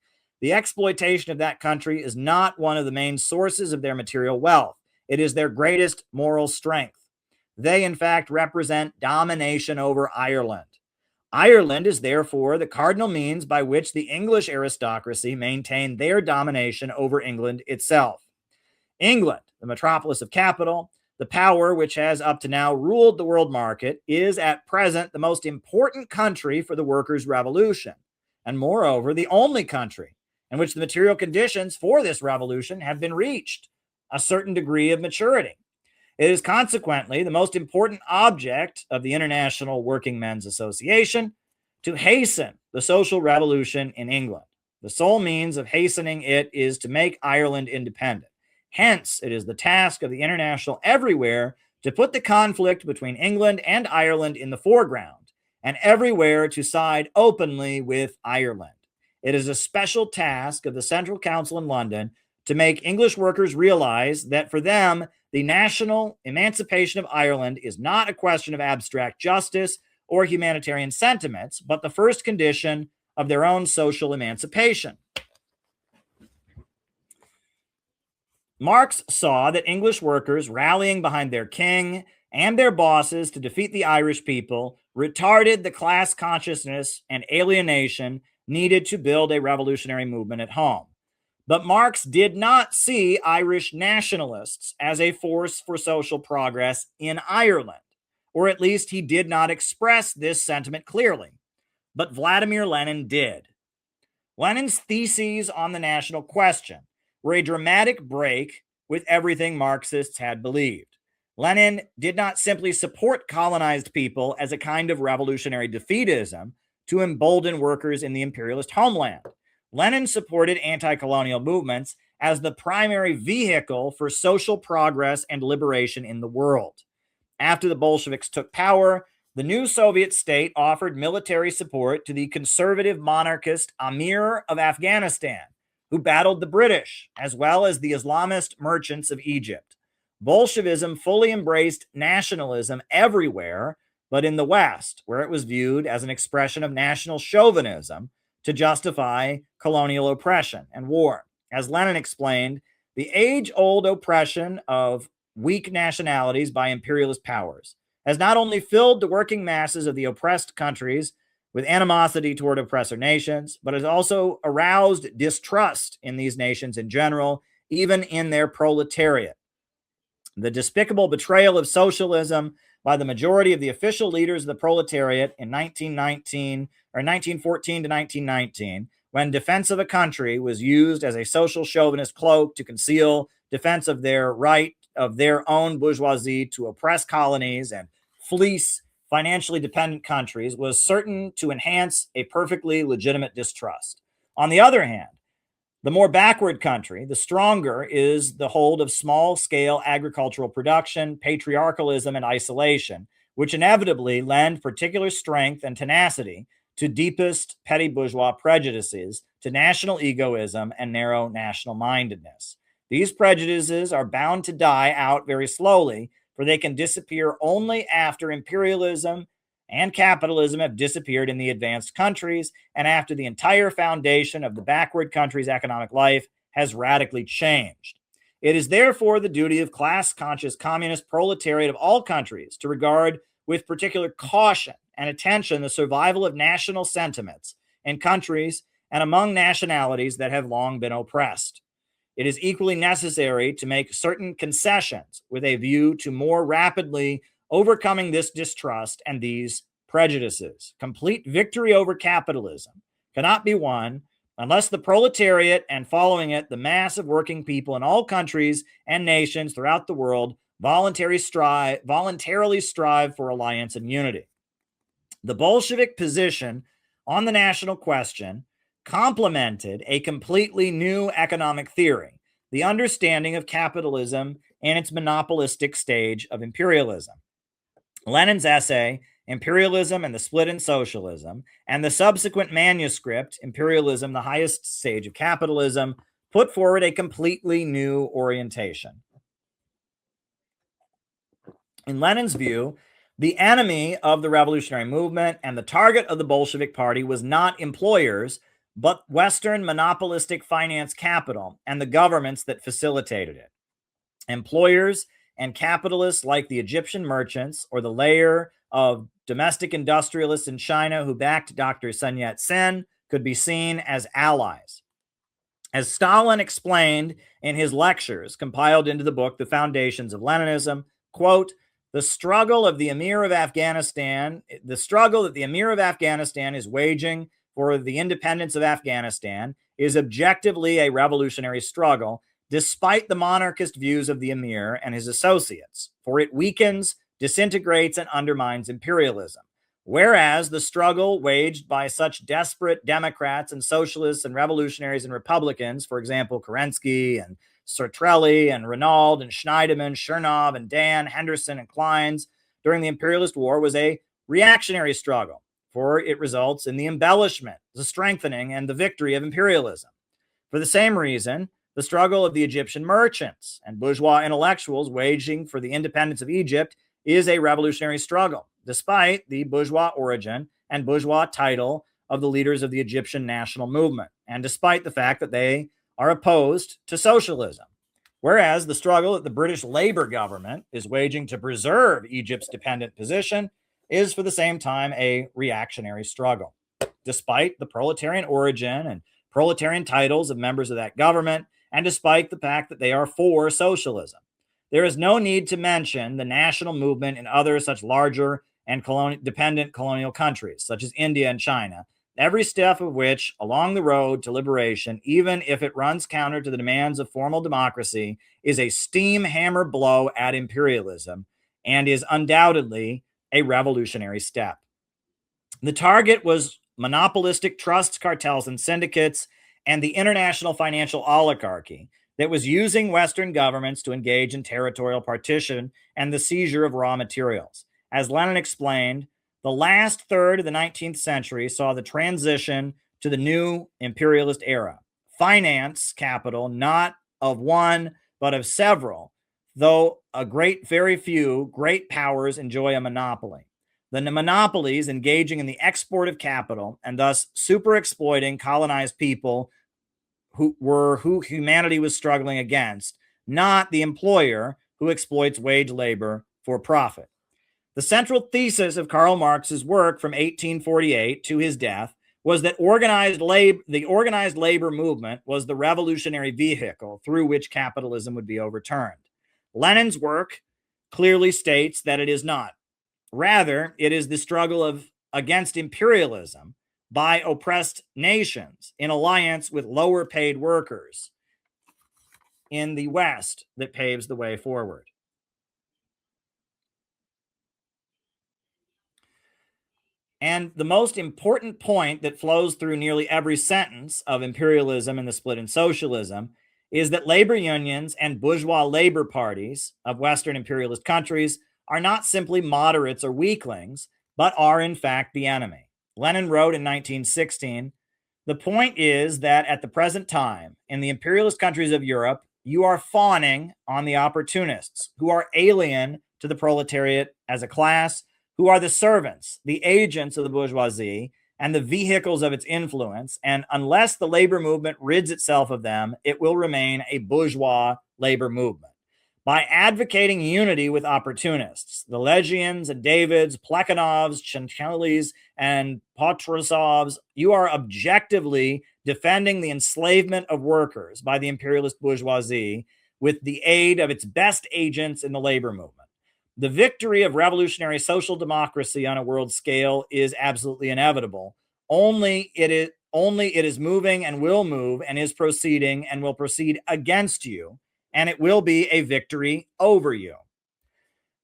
S1: The exploitation of that country is not one of the main sources of their material wealth. It is their greatest moral strength. They, in fact, represent domination over Ireland. Ireland is therefore the cardinal means by which the English aristocracy maintain their domination over England itself. England, the metropolis of capital, the power which has up to now ruled the world market, is at present the most important country for the workers' revolution, and moreover, the only country in which the material conditions for this revolution have been reached, a certain degree of maturity. It is consequently the most important object of the International Working Men's Association to hasten the social revolution in England. The sole means of hastening it is to make Ireland independent. Hence, it is the task of the International everywhere to put the conflict between England and Ireland in the foreground, and everywhere to side openly with Ireland. It is a special task of the Central Council in London to make English workers realize that for them, the national emancipation of Ireland is not a question of abstract justice or humanitarian sentiments, but the first condition of their own social emancipation. Marx saw that English workers rallying behind their king and their bosses to defeat the Irish people retarded the class consciousness and alienation needed to build a revolutionary movement at home. But Marx did not see Irish nationalists as a force for social progress in Ireland, or at least he did not express this sentiment clearly. But Vladimir Lenin did. Lenin's theses on the national question were a dramatic break with everything Marxists had believed. Lenin did not simply support colonized people as a kind of revolutionary defeatism to embolden workers in the imperialist homeland. Lenin supported anti-colonial movements as the primary vehicle for social progress and liberation in the world. After the Bolsheviks took power, the new Soviet state offered military support to the conservative monarchist Amir of Afghanistan, who battled the British, as well as the Islamist merchants of Egypt. Bolshevism fully embraced nationalism everywhere, but in the West, where it was viewed as an expression of national chauvinism to justify colonial oppression and war. As Lenin explained, the age-old oppression of weak nationalities by imperialist powers has not only filled the working masses of the oppressed countries with animosity toward oppressor nations, but has also aroused distrust in these nations in general, even in their proletariat. The despicable betrayal of socialism by the majority of the official leaders of the proletariat in 1914 to 1919, when defense of a country was used as a social chauvinist cloak to conceal defense of their right of their own bourgeoisie to oppress colonies and fleece financially dependent countries, was certain to enhance a perfectly legitimate distrust. On the other hand, the more backward country, the stronger is the hold of small-scale agricultural production, patriarchalism, and isolation, which inevitably lend particular strength and tenacity to deepest petty bourgeois prejudices, to national egoism and narrow national-mindedness. These prejudices are bound to die out very slowly, for they can disappear only after imperialism and capitalism have disappeared in the advanced countries, and after the entire foundation of the backward country's economic life has radically changed. It is therefore the duty of class-conscious communist proletariat of all countries to regard with particular caution and attention the survival of national sentiments in countries and among nationalities that have long been oppressed. It is equally necessary to make certain concessions with a view to more rapidly overcoming this distrust and these prejudices. Complete victory over capitalism cannot be won unless the proletariat and following it, the mass of working people in all countries and nations throughout the world voluntarily strive for alliance and unity. The Bolshevik position on the national question complemented a completely new economic theory, the understanding of capitalism and its monopolistic stage of imperialism. Lenin's essay, Imperialism and the Split in Socialism, and the subsequent manuscript, Imperialism, the Highest Stage of Capitalism, put forward a completely new orientation. In Lenin's view, the enemy of the revolutionary movement and the target of the Bolshevik Party was not employers, but Western monopolistic finance capital and the governments that facilitated it. Employers and capitalists like the Egyptian merchants or the layer of domestic industrialists in China who backed Dr. Sun Yat-sen could be seen as allies. As Stalin explained in his lectures compiled into the book, The Foundations of Leninism, quote, the struggle that the Emir of Afghanistan is waging for the independence of Afghanistan is objectively a revolutionary struggle, despite the monarchist views of the Emir and his associates, for it weakens, disintegrates, and undermines imperialism. Whereas the struggle waged by such desperate Democrats and socialists and revolutionaries and Republicans, for example, Kerensky and Sartrelli and Renaud and Schneiderman, Chernov and Dan, Henderson and Kleins during the imperialist war was a reactionary struggle, for it results in the embellishment, the strengthening, and the victory of imperialism. For the same reason, the struggle of the Egyptian merchants and bourgeois intellectuals waging for the independence of Egypt is a revolutionary struggle, despite the bourgeois origin and bourgeois title of the leaders of the Egyptian national movement, and despite the fact that they are opposed to socialism. Whereas the struggle that the British Labour government is waging to preserve Egypt's dependent position is for the same time a reactionary struggle, despite the proletarian origin and proletarian titles of members of that government, and despite the fact that they are for socialism. There is no need to mention the national movement in other such larger and dependent colonial countries, such as India and China, every step of which along the road to liberation, even if it runs counter to the demands of formal democracy, is a steam hammer blow at imperialism and is undoubtedly a revolutionary step. The target was monopolistic trusts, cartels, and syndicates, and the international financial oligarchy that was using Western governments to engage in territorial partition and the seizure of raw materials. As Lenin explained, the last third of the 19th century saw the transition to the new imperialist era. Finance capital, not of one, but of several, though very few great powers enjoy a monopoly. The monopolies engaging in the export of capital and thus super exploiting colonized people who humanity was struggling against, not the employer who exploits wage labor for profit. The central thesis of Karl Marx's work from 1848 to his death was that the organized labor movement was the revolutionary vehicle through which capitalism would be overturned. Lenin's work clearly states that it is not. Rather, it is the struggle against imperialism by oppressed nations in alliance with lower paid workers in the West that paves the way forward. And the most important point that flows through nearly every sentence of Imperialism and the Split in Socialism is that labor unions and bourgeois labor parties of Western imperialist countries are not simply moderates or weaklings, but are in fact the enemy. Lenin wrote in 1916, "The point is that at the present time, in the imperialist countries of Europe, you are fawning on the opportunists who are alien to the proletariat as a class, who are the servants, the agents of the bourgeoisie, and the vehicles of its influence, and unless the labor movement rids itself of them, it will remain a bourgeois labor movement. by advocating unity with opportunists, the Legians and Davids, Plekhanovs, Chantelis, and Potrasovs. You are objectively defending the enslavement of workers by the imperialist bourgeoisie with the aid of its best agents in the labor movement. The victory of revolutionary social democracy on a world scale is absolutely inevitable. Only it is moving and will move and is proceeding and will proceed against you, and it will be a victory over you.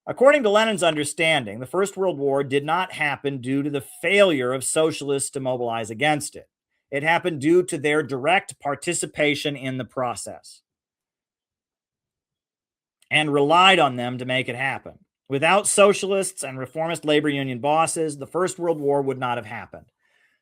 S1: According to Lenin's understanding, the First World War did not happen due to the failure of socialists to mobilize against it. It happened due to their direct participation in the process and relied on them to make it happen. Without socialists and reformist labor union bosses, the First World War would not have happened.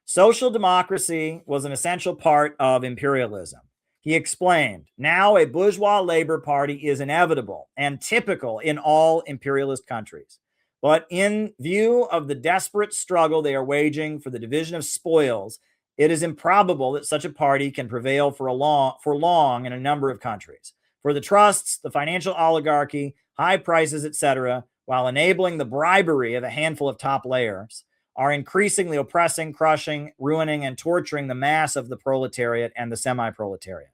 S1: Social democracy was an essential part of imperialism. He explained, now a bourgeois labor party is inevitable and typical in all imperialist countries. But in view of the desperate struggle they are waging for the division of spoils, it is improbable that such a party can prevail for long in a number of countries. For the trusts, the financial oligarchy, high prices, etc., while enabling the bribery of a handful of top layers, are increasingly oppressing, crushing, ruining, and torturing the mass of the proletariat and the semi-proletariat.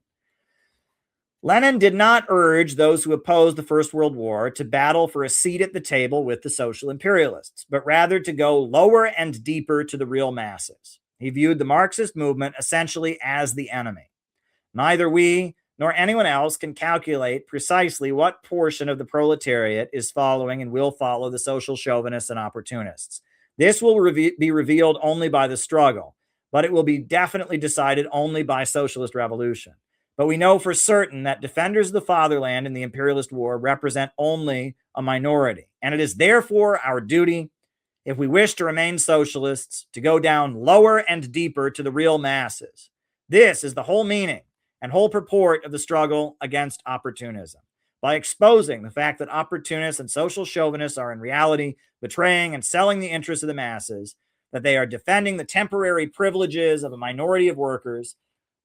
S1: Lenin did not urge those who opposed the First World War to battle for a seat at the table with the social imperialists, but rather to go lower and deeper to the real masses. He viewed the Marxist movement essentially as the enemy. Neither we nor anyone else can calculate precisely what portion of the proletariat is following and will follow the social chauvinists and opportunists. This will be revealed only by the struggle, but it will be definitely decided only by socialist revolution. But we know for certain that defenders of the fatherland in the imperialist war represent only a minority, and it is therefore our duty, if we wish to remain socialists, to go down lower and deeper to the real masses. This is the whole meaning and whole purport of the struggle against opportunism. By exposing the fact that opportunists and social chauvinists are in reality betraying and selling the interests of the masses, that they are defending the temporary privileges of a minority of workers,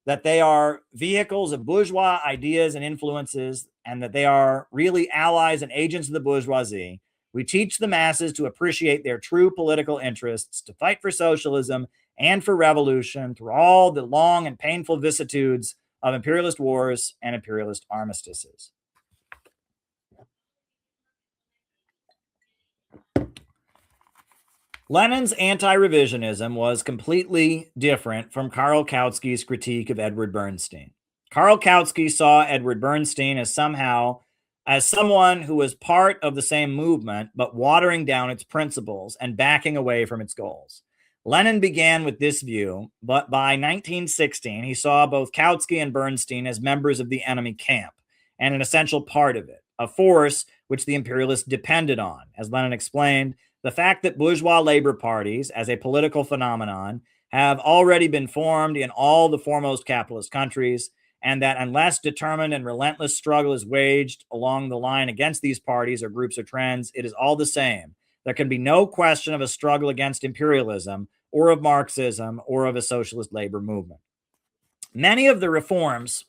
S1: that they are vehicles of bourgeois ideas and influences, and that they are really allies and agents of the bourgeoisie, we teach the masses to appreciate their true political interests, to fight for socialism and for revolution through all the long and painful vicissitudes of imperialist wars and imperialist armistices. Lenin's anti-revisionism was completely different from Karl Kautsky's critique of Edward Bernstein. Karl Kautsky saw Edward Bernstein as someone who was part of the same movement, but watering down its principles and backing away from its goals. Lenin began with this view, but by 1916, he saw both Kautsky and Bernstein as members of the enemy camp and an essential part of it, a force which the imperialists depended on. As Lenin explained, the fact that bourgeois labor parties, as a political phenomenon, have already been formed in all the foremost capitalist countries, and that unless determined and relentless struggle is waged along the line against these parties or groups or trends, it is all the same. There can be no question of a struggle against imperialism or of Marxism or of a socialist labor movement. Many of the reforms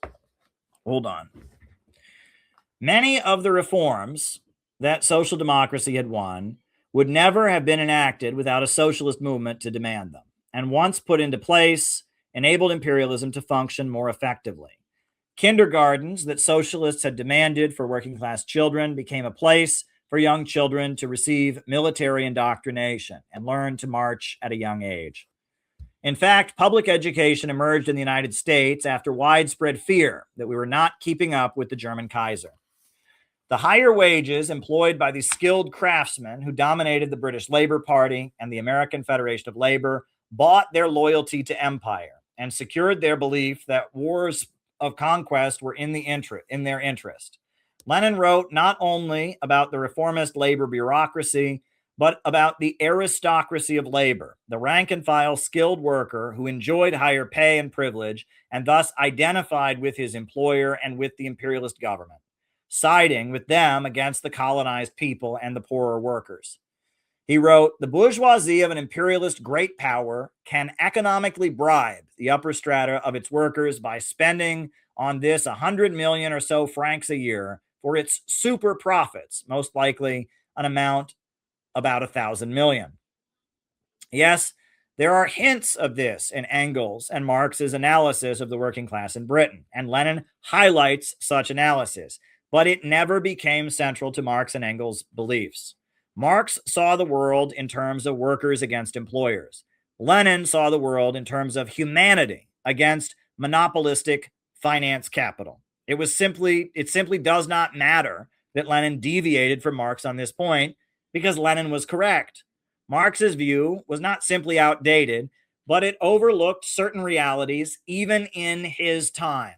S1: that social democracy had won would never have been enacted without a socialist movement to demand them, and once put into place, enabled imperialism to function more effectively. Kindergartens that socialists had demanded for working class children became a place for young children to receive military indoctrination and learn to march at a young age. In fact, public education emerged in the United States after widespread fear that we were not keeping up with the German Kaiser. The higher wages employed by the skilled craftsmen who dominated the British Labour Party and the American Federation of Labor bought their loyalty to empire and secured their belief that wars of conquest were in their interest. Lenin wrote not only about the reformist labor bureaucracy, but about the aristocracy of labor, the rank and file skilled worker who enjoyed higher pay and privilege and thus identified with his employer and with the imperialist government, siding with them against the colonized people and the poorer workers. He wrote, the bourgeoisie of an imperialist great power can economically bribe the upper strata of its workers by spending on this 100 million or so francs a year for its super profits, most likely an amount about 1,000 million. Yes, there are hints of this in Engels and Marx's analysis of the working class in Britain, and Lenin highlights such analysis, but it never became central to Marx and Engels' beliefs. Marx saw the world in terms of workers against employers. Lenin saw the world in terms of humanity against monopolistic finance capital. It simply does not matter that Lenin deviated from Marx on this point, because Lenin was correct. Marx's view was not simply outdated, but it overlooked certain realities even in his time.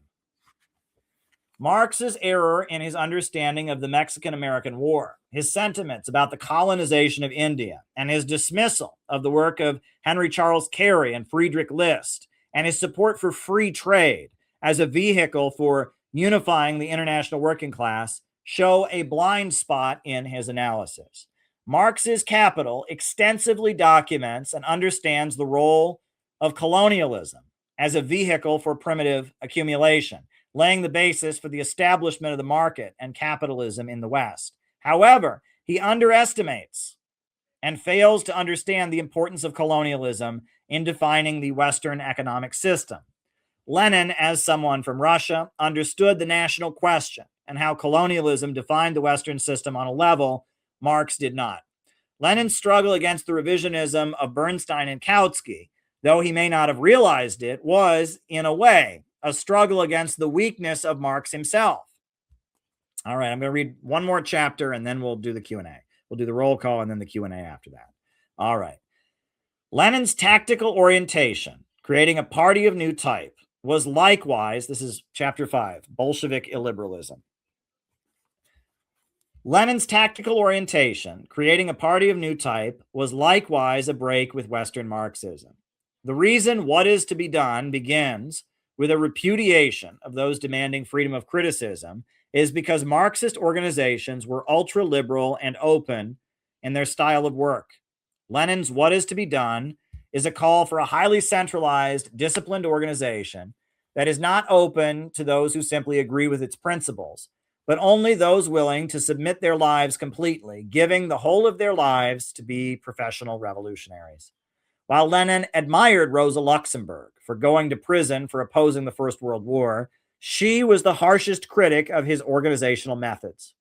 S1: Marx's error in his understanding of the Mexican-American War, his sentiments about the colonization of India, and his dismissal of the work of Henry Charles Carey and Friedrich List, and his support for free trade as a vehicle for unifying the international working class, show a blind spot in his analysis. Marx's Capital extensively documents and understands the role of colonialism as a vehicle for primitive accumulation, laying the basis for the establishment of the market and capitalism in the West. However, he underestimates and fails to understand the importance of colonialism in defining the Western economic system. Lenin, as someone from Russia, understood the national question and how colonialism defined the Western system on a level Marx did not. Lenin's struggle against the revisionism of Bernstein and Kautsky, though he may not have realized it, was, in a way, a struggle against the weakness of Marx himself. All right, I'm going to read one more chapter and then we'll do the Q&A. We'll do the roll call and then the Q&A after that. All right. Lenin's tactical orientation, creating a party of new type, was likewise, this is chapter 5, Bolshevik illiberalism. Lenin's tactical orientation, creating a party of new type, was likewise a break with Western Marxism. The reason what is to be done begins with a repudiation of those demanding freedom of criticism is because Marxist organizations were ultra-liberal and open in their style of work. Lenin's what is to be done is a call for a highly centralized, disciplined organization that is not open to those who simply agree with its principles, but only those willing to submit their lives completely, giving the whole of their lives to be professional revolutionaries. While Lenin admired Rosa Luxemburg for going to prison for opposing the First World War, she was the harshest critic of his organizational methods.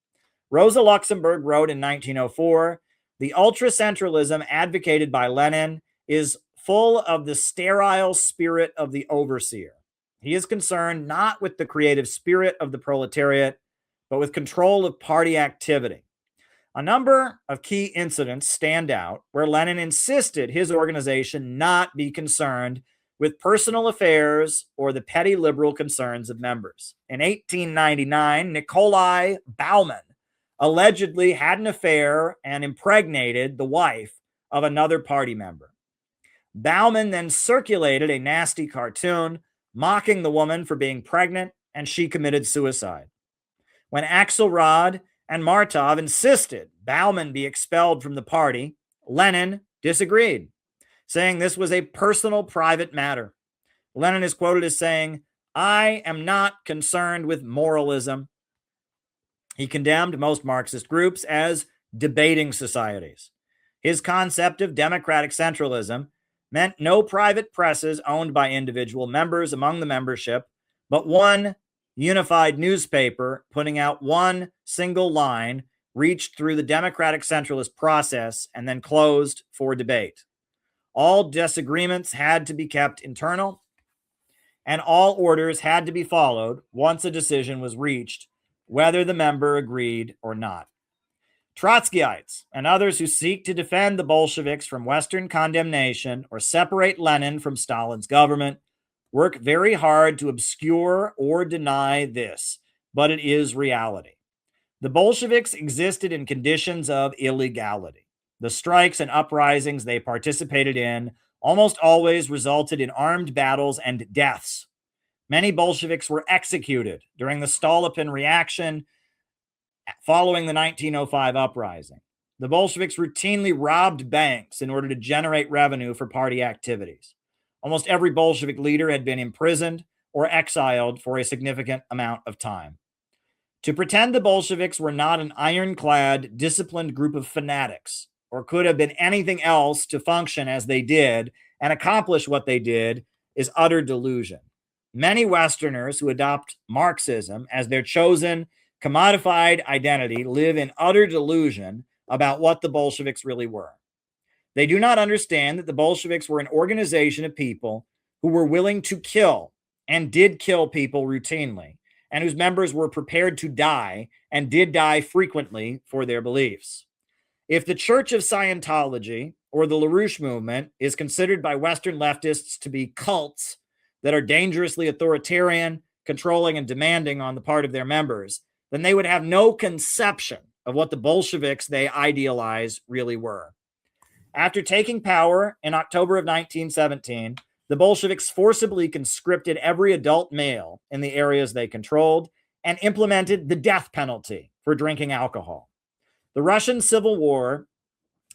S1: Rosa Luxemburg wrote in 1904, "The ultra-centralism advocated by Lenin is full of the sterile spirit of the overseer. He is concerned not with the creative spirit of the proletariat, but with control of party activity." A number of key incidents stand out where Lenin insisted his organization not be concerned with personal affairs or the petty liberal concerns of members. In 1899, Nikolai Baumann allegedly had an affair and impregnated the wife of another party member. Baumann then circulated a nasty cartoon mocking the woman for being pregnant, and she committed suicide. When Axelrod and Martov insisted Baumann be expelled from the party, Lenin disagreed, saying this was a personal, private matter. Lenin is quoted as saying, "I am not concerned with moralism." He condemned most Marxist groups as debating societies. His concept of democratic centralism meant no private presses owned by individual members among the membership, but one unified newspaper putting out one single line reached through the democratic centralist process and then closed for debate. All disagreements had to be kept internal, and all orders had to be followed once a decision was reached, whether the member agreed or not. Trotskyites and others who seek to defend the Bolsheviks from Western condemnation or separate Lenin from Stalin's government work very hard to obscure or deny this, but it is reality. The Bolsheviks existed in conditions of illegality. The strikes and uprisings they participated in almost always resulted in armed battles and deaths. Many Bolsheviks were executed during the Stolypin reaction following the 1905 uprising. The Bolsheviks routinely robbed banks in order to generate revenue for party activities. Almost every Bolshevik leader had been imprisoned or exiled for a significant amount of time. To pretend the Bolsheviks were not an ironclad, disciplined group of fanatics, or could have been anything else to function as they did and accomplish what they did, is utter delusion. Many Westerners who adopt Marxism as their chosen, commodified identity live in utter delusion about what the Bolsheviks really were. They do not understand that the Bolsheviks were an organization of people who were willing to kill and did kill people routinely, and whose members were prepared to die and did die frequently for their beliefs. If the Church of Scientology or the LaRouche movement is considered by Western leftists to be cults that are dangerously authoritarian, controlling, and demanding on the part of their members, then they would have no conception of what the Bolsheviks they idealize really were. After taking power in October of 1917, the Bolsheviks forcibly conscripted every adult male in the areas they controlled and implemented the death penalty for drinking alcohol. The Russian Civil War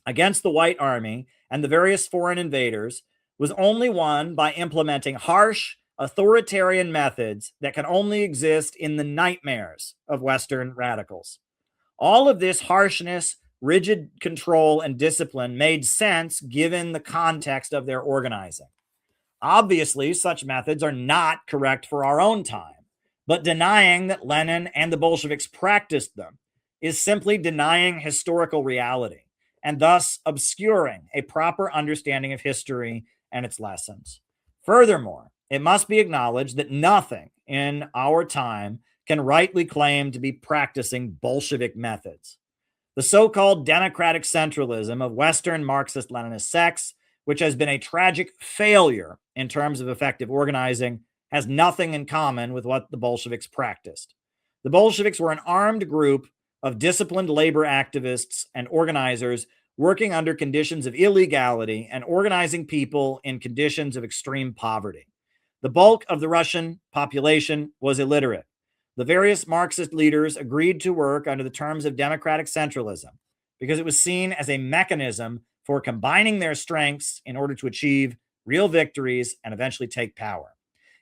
S1: against the White Army and the various foreign invaders was only won by implementing harsh, authoritarian methods that can only exist in the nightmares of Western radicals. All of this harshness, rigid control, and discipline made sense given the context of their organizing. Obviously, such methods are not correct for our own time, but denying that Lenin and the Bolsheviks practiced them is simply denying historical reality and thus obscuring a proper understanding of history and its lessons. Furthermore, it must be acknowledged that nothing in our time can rightly claim to be practicing Bolshevik methods. The so-called democratic centralism of Western Marxist-Leninist sects, which has been a tragic failure in terms of effective organizing, has nothing in common with what the Bolsheviks practiced. The Bolsheviks were an armed group of disciplined labor activists and organizers working under conditions of illegality and organizing people in conditions of extreme poverty. The bulk of the Russian population was illiterate. The various Marxist leaders agreed to work under the terms of democratic centralism because it was seen as a mechanism for combining their strengths in order to achieve real victories and eventually take power.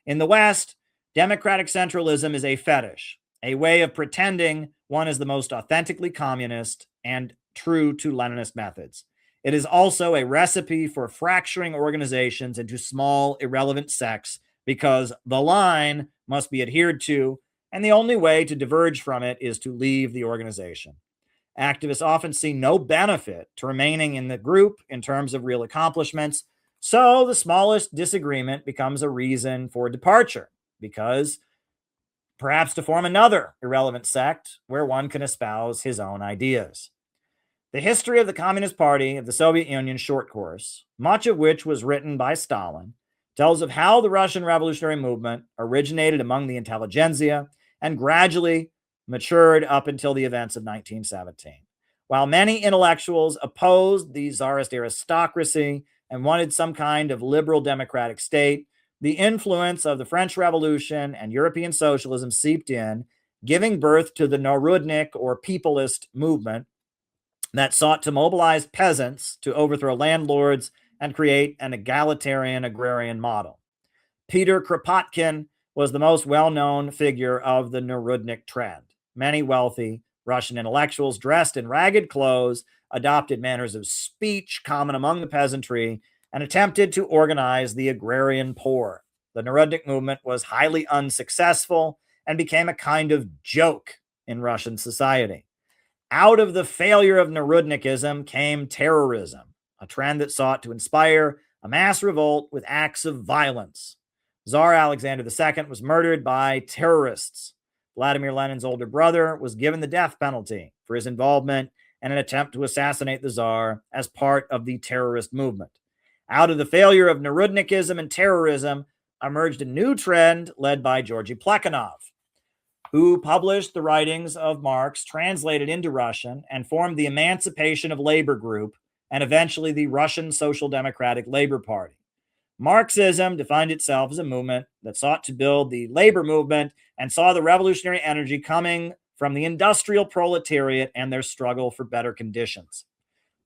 S1: In the West, democratic centralism is a fetish, a way of pretending one is the most authentically communist and true to Leninist methods. It is also a recipe for fracturing organizations into small, irrelevant sects because the line must be adhered to, and the only way to diverge from it is to leave the organization. Activists often see no benefit to remaining in the group in terms of real accomplishments, so the smallest disagreement becomes a reason for departure, because perhaps to form another irrelevant sect where one can espouse his own ideas. The history of the Communist Party of the Soviet Union short course, much of which was written by Stalin, tells of how the Russian revolutionary movement originated among the intelligentsia and gradually matured up until the events of 1917. While many intellectuals opposed the Tsarist aristocracy and wanted some kind of liberal democratic state, the influence of the French Revolution and European socialism seeped in, giving birth to the Narodnik or peopleist movement that sought to mobilize peasants to overthrow landlords and create an egalitarian agrarian model. Peter Kropotkin was the most well-known figure of the Narodnik trend. Many wealthy Russian intellectuals dressed in ragged clothes adopted manners of speech common among the peasantry and attempted to organize the agrarian poor. The Narodnik movement was highly unsuccessful and became a kind of joke in Russian society. Out of the failure of Narodnikism came terrorism, a trend that sought to inspire a mass revolt with acts of violence. Tsar Alexander II was murdered by terrorists. Vladimir Lenin's older brother was given the death penalty for his involvement in an attempt to assassinate the Tsar as part of the terrorist movement. Out of the failure of Narodnikism and terrorism emerged a new trend led by Georgy Plekhanov, who published the writings of Marx translated into Russian and formed the Emancipation of Labor Group and eventually the Russian Social Democratic Labor Party. Marxism defined itself as a movement that sought to build the labor movement and saw the revolutionary energy coming from the industrial proletariat and their struggle for better conditions.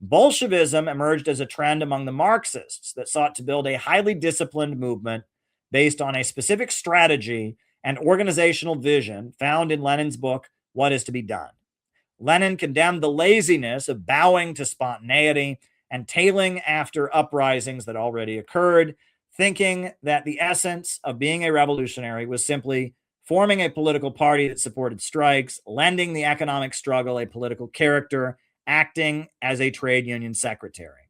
S1: Bolshevism emerged as a trend among the Marxists that sought to build a highly disciplined movement based on a specific strategy and organizational vision found in Lenin's book, what is to be done. Lenin condemned the laziness of bowing to spontaneity and tailing after uprisings that already occurred, thinking that the essence of being a revolutionary was simply forming a political party that supported strikes, lending the economic struggle a political character, acting as a trade union secretary.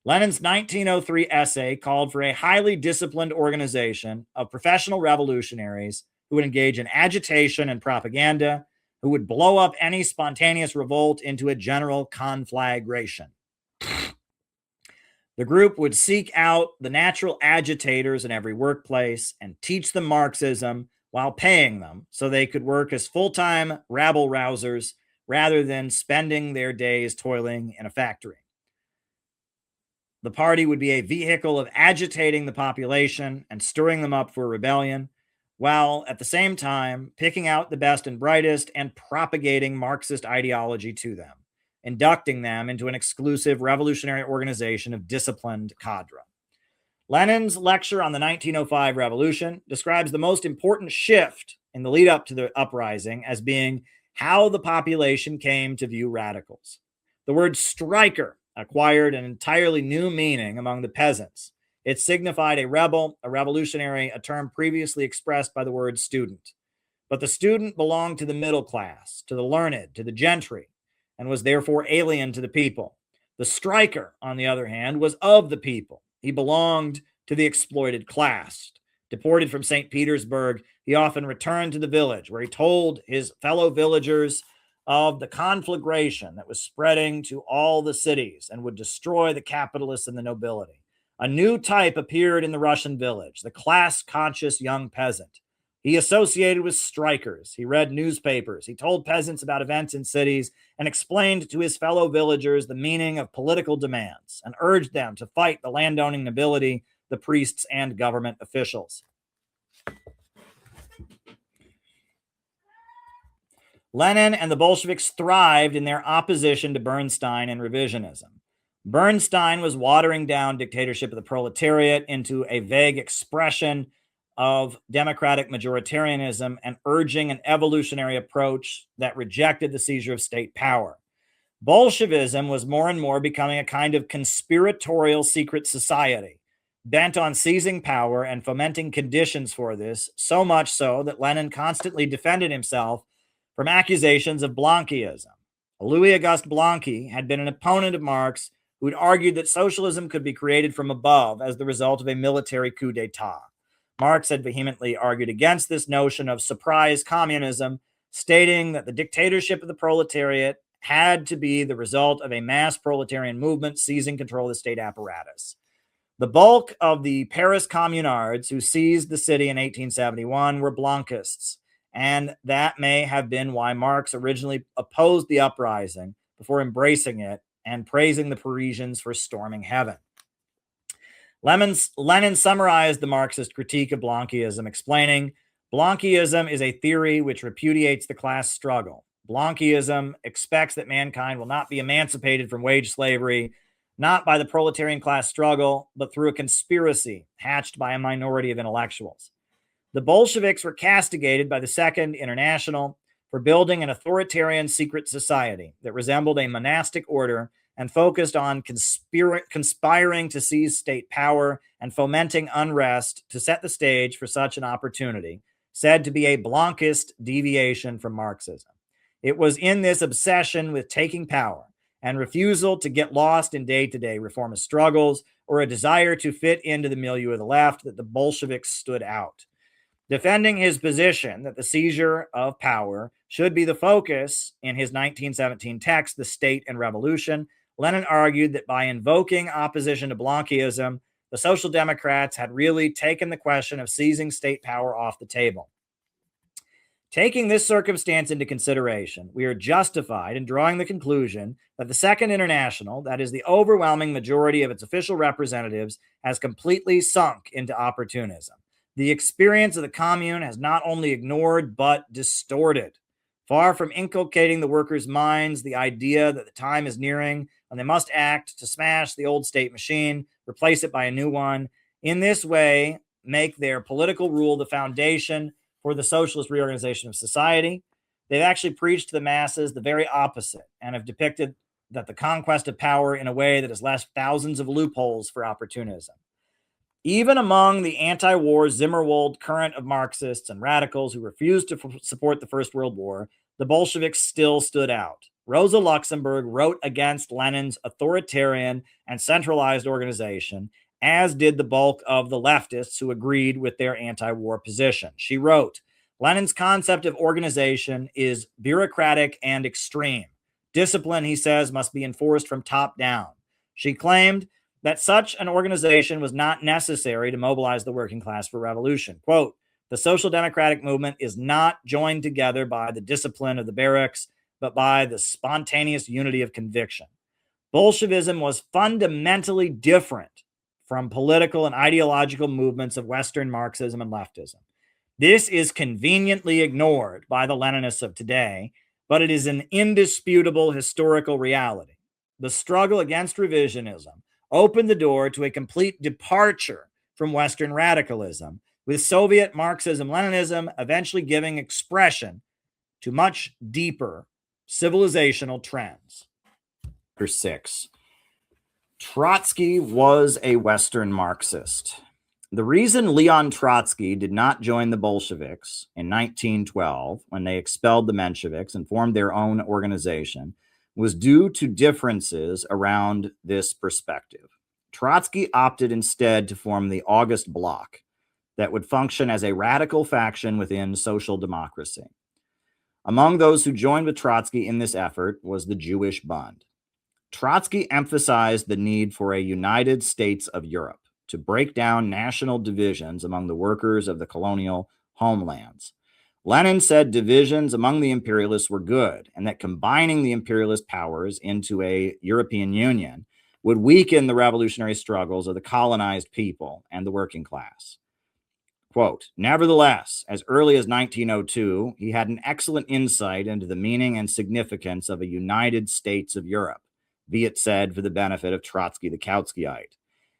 S1: Lenin's 1903 essay called for a highly disciplined organization of professional revolutionaries who would engage in agitation and propaganda, who would blow up any spontaneous revolt into a general conflagration. The group would seek out the natural agitators in every workplace and teach them Marxism while paying them so they could work as full-time rabble-rousers rather than spending their days toiling in a factory. The party would be a vehicle of agitating the population and stirring them up for rebellion, while at the same time picking out the best and brightest and propagating Marxist ideology to them, inducting them into an exclusive revolutionary organization of disciplined cadre. Lenin's lecture on the 1905 revolution describes the most important shift in the lead up to the uprising as being how the population came to view radicals. The word striker acquired an entirely new meaning among the peasants. It signified a rebel, a revolutionary, a term previously expressed by the word student. But the student belonged to the middle class, to the learned, to the gentry, and was therefore alien to the people. The striker, on the other hand, was of the people. He belonged to the exploited class. Deported from St. Petersburg, he often returned to the village, where he told his fellow villagers of the conflagration that was spreading to all the cities and would destroy the capitalists and the nobility. A new type appeared in the Russian village, the class-conscious young peasant. He associated with strikers. He read newspapers. He told peasants about events in cities and explained to his fellow villagers the meaning of political demands and urged them to fight the landowning nobility, the priests, and government officials. Lenin and the Bolsheviks thrived in their opposition to Bernstein and revisionism. Bernstein was watering down dictatorship of the proletariat into a vague expression of democratic majoritarianism and urging an evolutionary approach that rejected the seizure of state power. Bolshevism was more and more becoming a kind of conspiratorial secret society, bent on seizing power and fomenting conditions for this, so much so that Lenin constantly defended himself from accusations of Blanquism. Louis-Auguste Blanqui had been an opponent of Marx who had argued that socialism could be created from above as the result of a military coup d'etat. Marx had vehemently argued against this notion of surprise communism, stating that the dictatorship of the proletariat had to be the result of a mass proletarian movement seizing control of the state apparatus. The bulk of the Paris communards who seized the city in 1871 were Blanquists, and that may have been why Marx originally opposed the uprising before embracing it and praising the Parisians for storming heaven. Lenin summarized the Marxist critique of Blanquism, explaining, Blanquism is a theory which repudiates the class struggle. Blanquism expects that mankind will not be emancipated from wage slavery, not by the proletarian class struggle, but through a conspiracy hatched by a minority of intellectuals. The Bolsheviks were castigated by the Second International for building an authoritarian secret society that resembled a monastic order and focused on conspiring to seize state power and fomenting unrest to set the stage for such an opportunity, said to be a Blanquist deviation from Marxism. It was in this obsession with taking power and refusal to get lost in day-to-day reformist struggles or a desire to fit into the milieu of the left that the Bolsheviks stood out. Defending his position that the seizure of power should be the focus in his 1917 text, The State and Revolution, Lenin argued that by invoking opposition to Blanquism, the Social Democrats had really taken the question of seizing state power off the table. Taking this circumstance into consideration, we are justified in drawing the conclusion that the Second International, that is the overwhelming majority of its official representatives, has completely sunk into opportunism. The experience of the Commune has not only ignored, but distorted. Far from inculcating the workers' minds the idea that the time is nearing when they must act to smash the old state machine, replace it by a new one, in this way, make their political rule the foundation for the socialist reorganization of society, They've actually preached to the masses the very opposite and have depicted that the conquest of power in a way that has left thousands of loopholes for opportunism. Even among the anti-war Zimmerwald current of Marxists and radicals who refused to support the First World War, the Bolsheviks still stood out. Rosa Luxemburg wrote against Lenin's authoritarian and centralized organization, as did the bulk of the leftists who agreed with their anti-war position. She wrote, "Lenin's concept of organization is bureaucratic and extreme. Discipline, he says, must be enforced from top down." She claimed that such an organization was not necessary to mobilize the working class for revolution. Quote, "The social democratic movement is not joined together by the discipline of the barracks, but by the spontaneous unity of conviction." Bolshevism was fundamentally different from political and ideological movements of Western Marxism and leftism. This is conveniently ignored by the Leninists of today, but it is an indisputable historical reality. The struggle against revisionism opened the door to a complete departure from Western radicalism, with Soviet Marxism-Leninism eventually giving expression to much deeper civilizational trends. Chapter 6. Trotsky was a Western Marxist. The reason Leon Trotsky did not join the Bolsheviks in 1912, when they expelled the Mensheviks and formed their own organization, was due to differences around this perspective. Trotsky opted instead to form the August Bloc that would function as a radical faction within social democracy. Among those who joined with Trotsky in this effort was the Jewish Bund. Trotsky emphasized the need for a United States of Europe to break down national divisions among the workers of the colonial homelands. Lenin said divisions among the imperialists were good, and that combining the imperialist powers into a European Union would weaken the revolutionary struggles of the colonized people and the working class. Quote, "Nevertheless, as early as 1902, he had an excellent insight into the meaning and significance of a United States of Europe, be it said for the benefit of Trotsky the Kautskyite,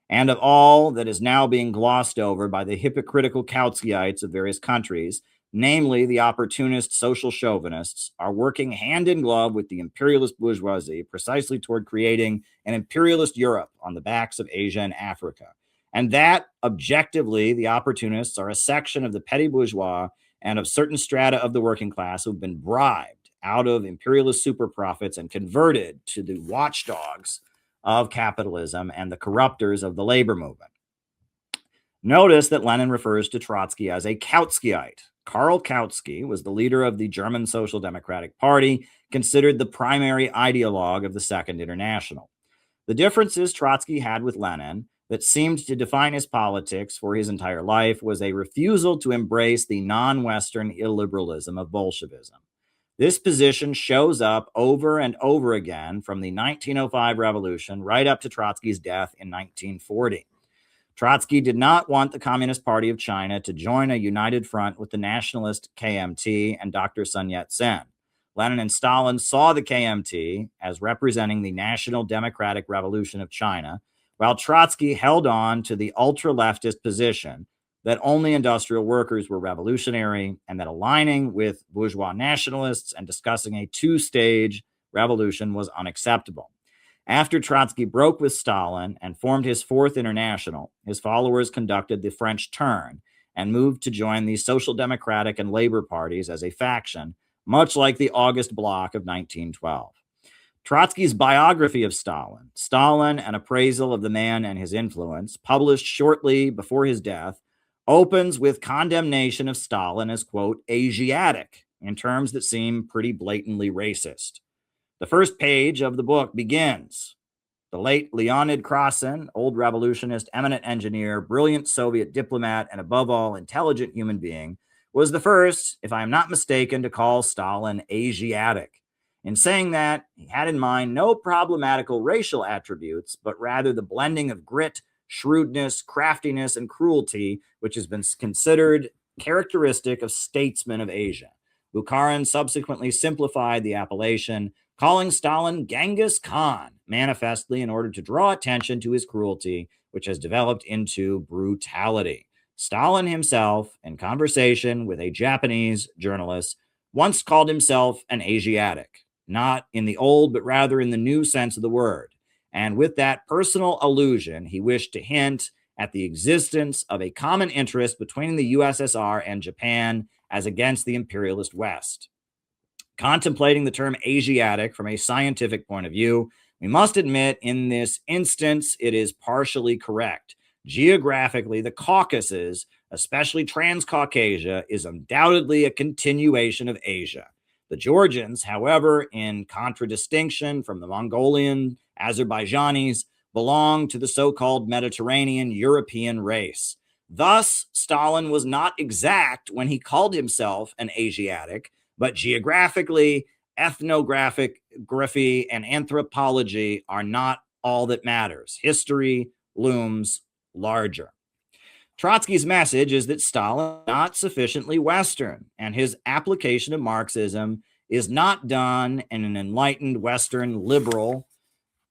S1: and of all that is now being glossed over by the hypocritical Kautskyites of various countries, namely the opportunist social chauvinists, are working hand in glove with the imperialist bourgeoisie precisely toward creating an imperialist Europe on the backs of Asia and Africa. And that, objectively, the opportunists are a section of the petty bourgeois and of certain strata of the working class who've been bribed out of imperialist super profits and converted to the watchdogs of capitalism and the corruptors of the labor movement." Notice that Lenin refers to Trotsky as a Kautskyite. Karl Kautsky was the leader of the German Social Democratic Party, considered the primary ideologue of the Second International. The differences Trotsky had with Lenin that seemed to define his politics for his entire life was a refusal to embrace the non-Western illiberalism of Bolshevism. This position shows up over and over again from the 1905 revolution right up to Trotsky's death in 1940. Trotsky did not want the Communist Party of China to join a united front with the nationalist KMT and Dr. Sun Yat-sen. Lenin and Stalin saw the KMT as representing the National Democratic Revolution of China, while Trotsky held on to the ultra-leftist position that only industrial workers were revolutionary and that aligning with bourgeois nationalists and discussing a two-stage revolution was unacceptable. After Trotsky broke with Stalin and formed his Fourth International, his followers conducted the French Turn and moved to join the Social Democratic and Labor parties as a faction, much like the August Bloc of 1912. Trotsky's biography of Stalin, Stalin, an appraisal of the man and his influence, published shortly before his death, opens with condemnation of Stalin as, quote, Asiatic, in terms that seem pretty blatantly racist. The first page of the book begins, "The late Leonid Krasin, old revolutionist, eminent engineer, brilliant Soviet diplomat, and above all, intelligent human being, was the first, if I am not mistaken, to call Stalin Asiatic. In saying that, he had in mind no problematical racial attributes, but rather the blending of grit, shrewdness, craftiness, and cruelty, which has been considered characteristic of statesmen of Asia." Bukharin subsequently simplified the appellation, calling Stalin Genghis Khan, manifestly in order to draw attention to his cruelty, which has developed into brutality. Stalin himself, in conversation with a Japanese journalist, once called himself an Asiatic, not in the old, but rather in the new sense of the word. And with that personal allusion, he wished to hint at the existence of a common interest between the USSR and Japan as against the imperialist West. Contemplating the term Asiatic from a scientific point of view, we must admit in this instance it is partially correct. Geographically, the Caucasus, especially Transcaucasia, is undoubtedly a continuation of Asia. The Georgians, however, in contradistinction from the Mongolian Azerbaijanis, belong to the so-called Mediterranean European race. Thus, Stalin was not exact when he called himself an Asiatic, but geographically, ethnography, and anthropology are not all that matters. History looms larger. Trotsky's message is that Stalin is not sufficiently Western, and his application of Marxism is not done in an enlightened Western liberal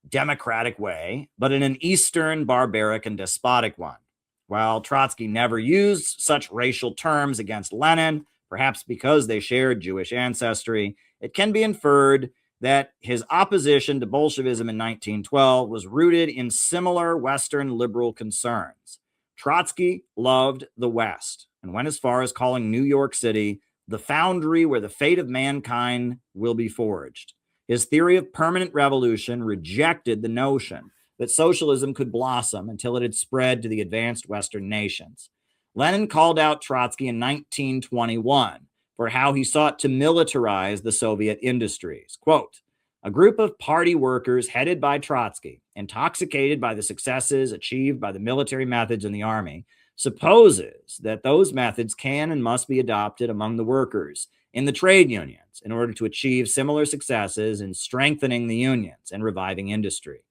S1: democratic way, but in an Eastern barbaric and despotic one. While Trotsky never used such racial terms against Lenin, perhaps because they shared Jewish ancestry, it can be inferred that his opposition to Bolshevism in 1912 was rooted in similar Western liberal concerns. Trotsky loved the West and went as far as calling New York City the foundry where the fate of mankind will be forged. His theory of permanent revolution rejected the notion that socialism could blossom until it had spread to the advanced Western nations. Lenin called out Trotsky in 1921 for how he sought to militarize the Soviet industries. Quote, "A group of party workers headed by Trotsky, intoxicated by the successes achieved by the military methods in the army, supposes that those methods can and must be adopted among the workers in the trade unions in order to achieve similar successes in strengthening the unions and reviving industry.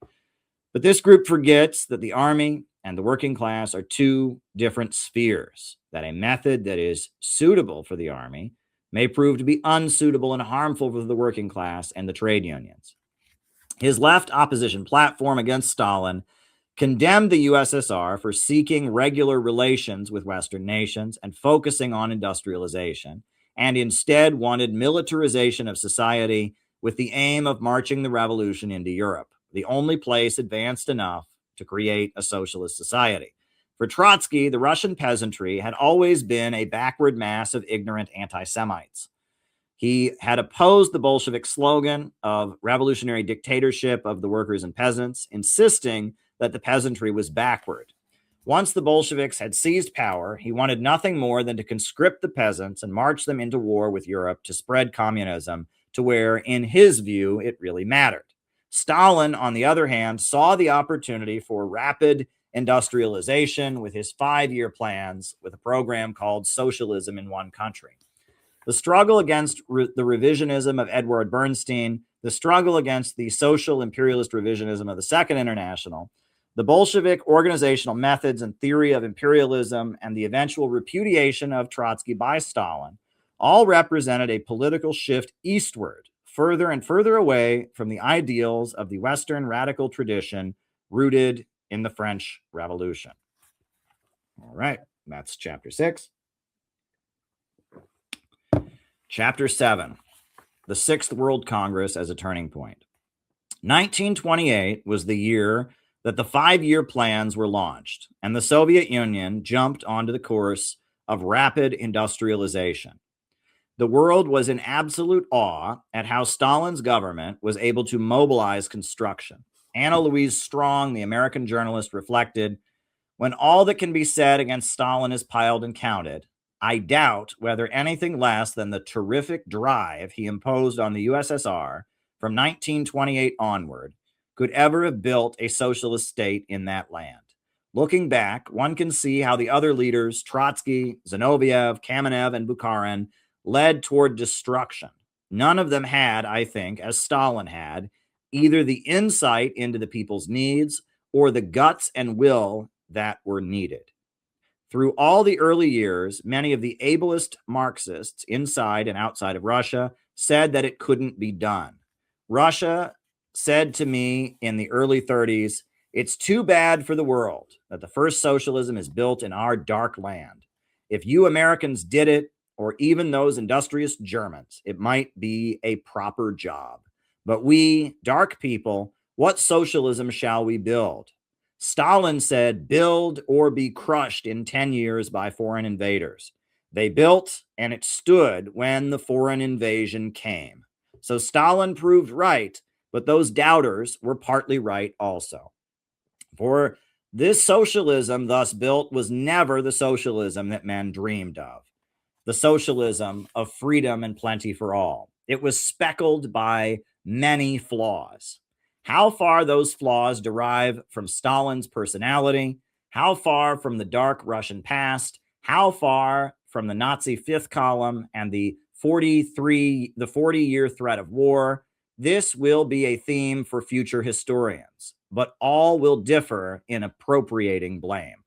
S1: But this group forgets that the army and the working class are two different spheres, that a method that is suitable for the army may prove to be unsuitable and harmful for the working class and the trade unions." His left opposition platform against Stalin condemned the USSR for seeking regular relations with Western nations and focusing on industrialization, and instead wanted militarization of society with the aim of marching the revolution into Europe, the only place advanced enough to create a socialist society. For Trotsky, the Russian peasantry had always been a backward mass of ignorant anti-Semites. He had opposed the Bolshevik slogan of revolutionary dictatorship of the workers and peasants, insisting that the peasantry was backward. Once the Bolsheviks had seized power, he wanted nothing more than to conscript the peasants and march them into war with Europe to spread communism to where, in his view, it really mattered. Stalin, on the other hand, saw the opportunity for rapid industrialization with his 5-year plans with a program called Socialism in One Country. The struggle against the revisionism of Edward Bernstein, the struggle against the social imperialist revisionism of the Second International, the Bolshevik organizational methods and theory of imperialism, and the eventual repudiation of Trotsky by Stalin all represented a political shift eastward, further and further away from the ideals of the Western radical tradition rooted in the French Revolution. All right, that's chapter 6. Chapter 7, the Sixth World Congress as a turning point. 1928 was the year that the 5-year plans were launched, and the Soviet Union jumped onto the course of rapid industrialization. The world was in absolute awe at how Stalin's government was able to mobilize construction. Anna Louise Strong, the American journalist, reflected, "When all that can be said against Stalin is piled and counted, I doubt whether anything less than the terrific drive he imposed on the USSR from 1928 onward could ever have built a socialist state in that land. Looking back, one can see how the other leaders, Trotsky, Zinoviev, Kamenev, and Bukharin, led toward destruction. None of them had, I think, as Stalin had, either the insight into the people's needs or the guts and will that were needed. Through all the early years, many of the ablest Marxists inside and outside of Russia said that it couldn't be done. Russia said to me in the early 30s, "It's too bad for the world that the first socialism is built in our dark land. If you Americans did it, or even those industrious Germans. It might be a proper job. But we, dark people, what socialism shall we build? Stalin said, build or be crushed in 10 years by foreign invaders. They built, and it stood when the foreign invasion came. So Stalin proved right, but those doubters were partly right also. For this socialism thus built was never the socialism that men dreamed of, the socialism of freedom and plenty for all. It was speckled by many flaws. How far those flaws derive from Stalin's personality, how far from the dark Russian past, how far from the Nazi fifth column and the 40-year threat of war, this will be a theme for future historians, but all will differ in appropriating blame.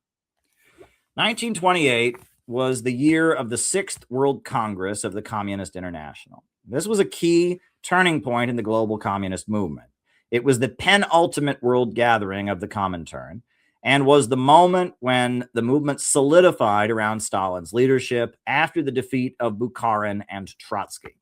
S1: 1928 was the year of the 6th World Congress of the Communist International. This was a key turning point in the global communist movement. It was the penultimate world gathering of the Comintern and was the moment when the movement solidified around Stalin's leadership after the defeat of Bukharin and Trotsky.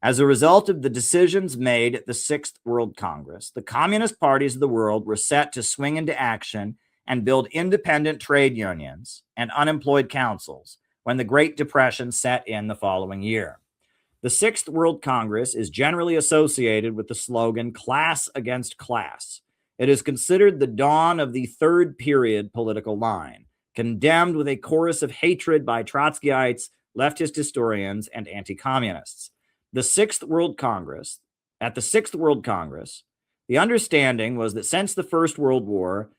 S1: As a result of the decisions made at the 6th World Congress, the communist parties of the world were set to swing into action and build independent trade unions and unemployed councils when the Great Depression set in the following year. The 6th World Congress is generally associated with the slogan class against class. It is considered the dawn of the third period political line, condemned with a chorus of hatred by Trotskyites, leftist historians, and anti-communists. At the 6th World Congress, the understanding was that since the First World War,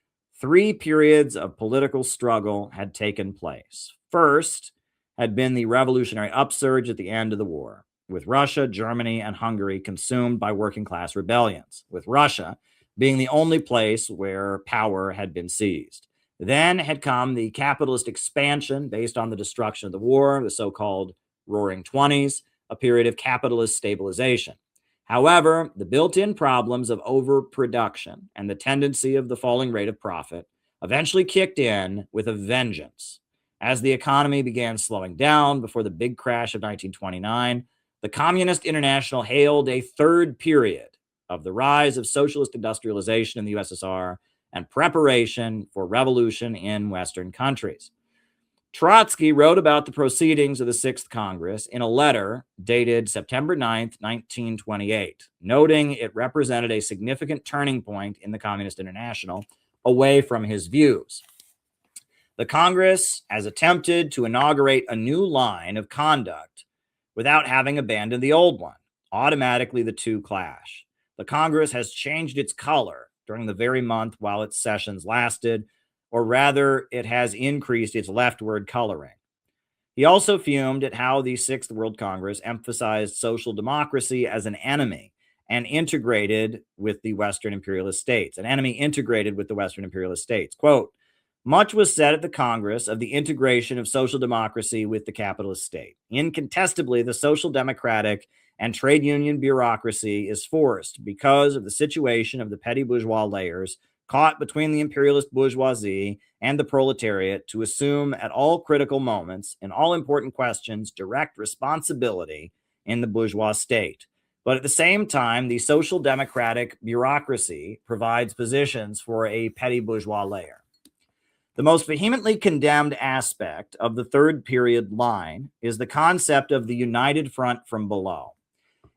S1: 3 periods of political struggle had taken place. First had been the revolutionary upsurge at the end of the war, with Russia, Germany, and Hungary consumed by working-class rebellions, with Russia being the only place where power had been seized. Then had come the capitalist expansion based on the destruction of the war, the so-called Roaring Twenties, a period of capitalist stabilization. However, the built-in problems of overproduction and the tendency of the falling rate of profit eventually kicked in with a vengeance. As the economy began slowing down before the big crash of 1929, the Communist International hailed a third period of the rise of socialist industrialization in the USSR and preparation for revolution in Western countries. Trotsky wrote about the proceedings of the 6th Congress in a letter dated September 9th, 1928, noting it represented a significant turning point in the Communist International away from his views. The Congress has attempted to inaugurate a new line of conduct without having abandoned the old one. Automatically, the two clash. The Congress has changed its color during the very month while its sessions lasted, or rather, it has increased its leftward coloring. He also fumed at how the 6th World Congress emphasized social democracy as an enemy and integrated with the Western imperialist states. Quote, much was said at the Congress of the integration of social democracy with the capitalist state. Incontestably, the social democratic and trade union bureaucracy is forced because of the situation of the petty bourgeois layers caught between the imperialist bourgeoisie and the proletariat to assume at all critical moments, in all important questions, direct responsibility in the bourgeois state. But at the same time, the social democratic bureaucracy provides positions for a petty bourgeois layer. The most vehemently condemned aspect of the third period line is the concept of the united front from below.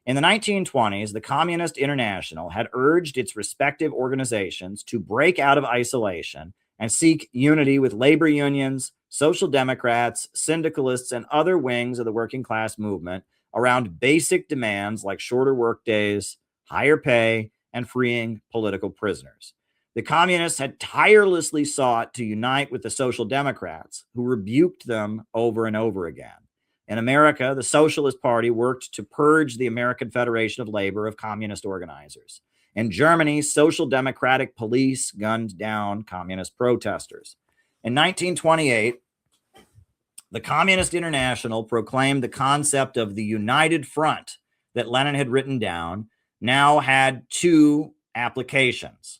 S1: In the 1920s, the Communist International had urged its respective organizations to break out of isolation and seek unity with labor unions, social democrats, syndicalists, and other wings of the working class movement around basic demands like shorter work days, higher pay, and freeing political prisoners. The communists had tirelessly sought to unite with the social democrats, who rebuked them over and over again. In America, the Socialist Party worked to purge the American Federation of Labor of communist organizers. In Germany, social democratic police gunned down communist protesters. In 1928, the Communist International proclaimed the concept of the united front that Lenin had written down now had two applications.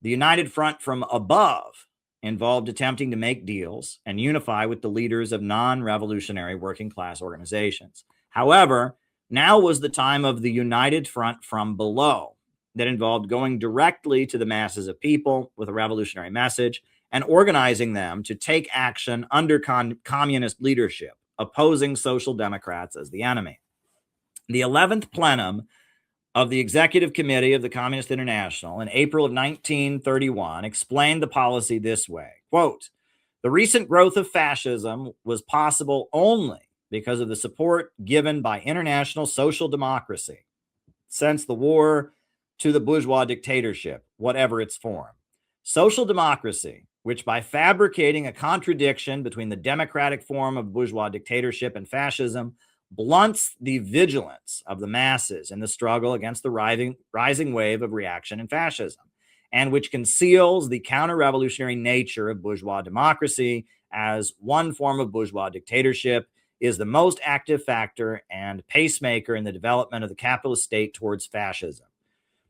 S1: The united front from above, involved attempting to make deals and unify with the leaders of non-revolutionary working class organizations. However, now was the time of the united front from below that involved going directly to the masses of people with a revolutionary message and organizing them to take action under communist leadership, opposing social democrats as the enemy. The 11th plenum of the Executive Committee of the Communist International in April of 1931 explained the policy this way, quote, "The recent growth of fascism was possible only because of the support given by international social democracy since the war to the bourgeois dictatorship, whatever its form. Social democracy, which by fabricating a contradiction between the democratic form of bourgeois dictatorship and fascism, blunts the vigilance of the masses in the struggle against the rising wave of reaction and fascism, and which conceals the counter-revolutionary nature of bourgeois democracy as one form of bourgeois dictatorship, is the most active factor and pacemaker in the development of the capitalist state towards fascism.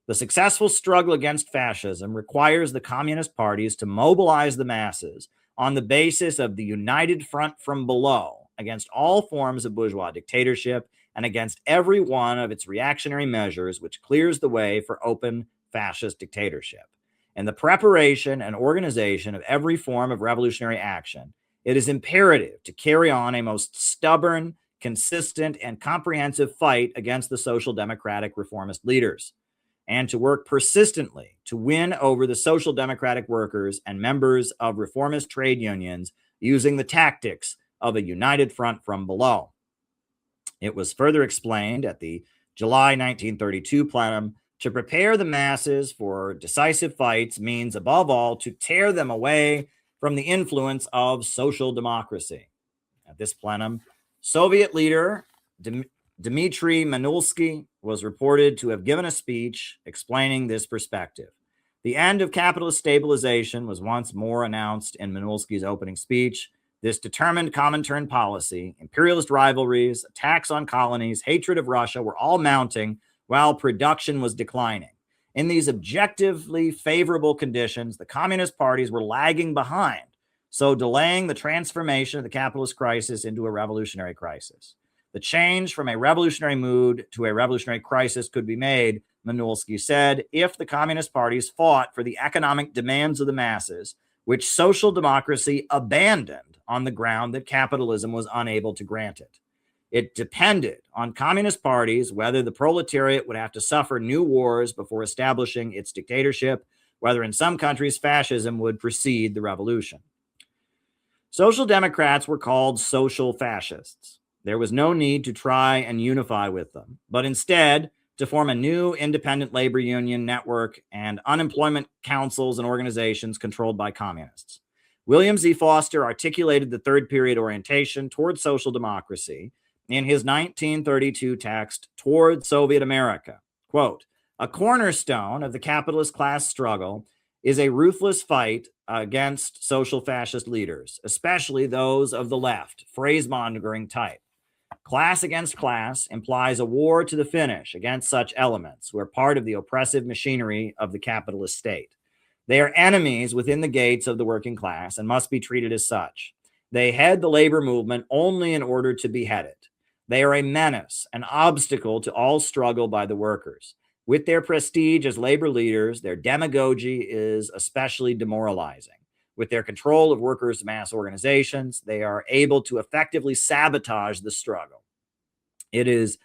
S1: The successful struggle against fascism requires the communist parties to mobilize the masses on the basis of the united front from below against all forms of bourgeois dictatorship and against every one of its reactionary measures which clears the way for open fascist dictatorship. In the preparation and organization of every form of revolutionary action, it is imperative to carry on a most stubborn, consistent, and comprehensive fight against the social democratic reformist leaders, and to work persistently to win over the social democratic workers and members of reformist trade unions using the tactics of a united front from below." It was further explained at the July 1932 plenum, to prepare the masses for decisive fights means above all to tear them away from the influence of social democracy. At this plenum, Soviet leader Dmitry Manulsky was reported to have given a speech explaining this perspective. The end of capitalist stabilization was once more announced in Manulsky's opening speech. This determined Comintern policy, imperialist rivalries, attacks on colonies, hatred of Russia were all mounting while production was declining. In these objectively favorable conditions, the communist parties were lagging behind, so delaying the transformation of the capitalist crisis into a revolutionary crisis. The change from a revolutionary mood to a revolutionary crisis could be made, Manulsky said, if the communist parties fought for the economic demands of the masses, which social democracy abandoned on the ground that capitalism was unable to grant it. It depended on communist parties whether the proletariat would have to suffer new wars before establishing its dictatorship, whether in some countries fascism would precede the revolution. Social democrats were called social fascists. There was no need to try and unify with them, but instead to form a new independent labor union network and unemployment councils and organizations controlled by communists. William Z. Foster articulated the third period orientation toward social democracy in his 1932 text, Toward Soviet America. Quote, "A cornerstone of the capitalist class struggle is a ruthless fight against social fascist leaders, especially those of the left, phrase-mongering type. Class against class implies a war to the finish against such elements who are part of the oppressive machinery of the capitalist state. They are enemies within the gates of the working class and must be treated as such. They head the labor movement only in order to behead it. They are a menace, an obstacle to all struggle by the workers. With their prestige as labor leaders, their demagogy is especially demoralizing. With their control of workers' mass organizations, they are able to effectively sabotage the struggle. It is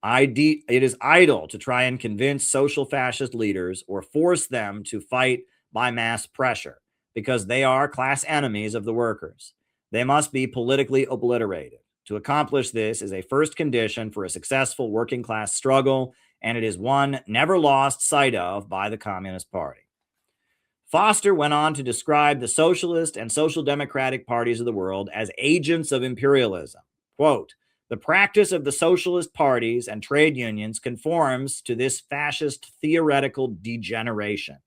S1: idle to try and convince social fascist leaders or force them to fight by mass pressure, because they are class enemies of the workers. They must be politically obliterated. To accomplish this is a first condition for a successful working class struggle, and it is one never lost sight of by the Communist Party." Foster went on to describe the socialist and social democratic parties of the world as agents of imperialism. Quote, "The practice of the socialist parties and trade unions conforms to this fascist theoretical degeneration.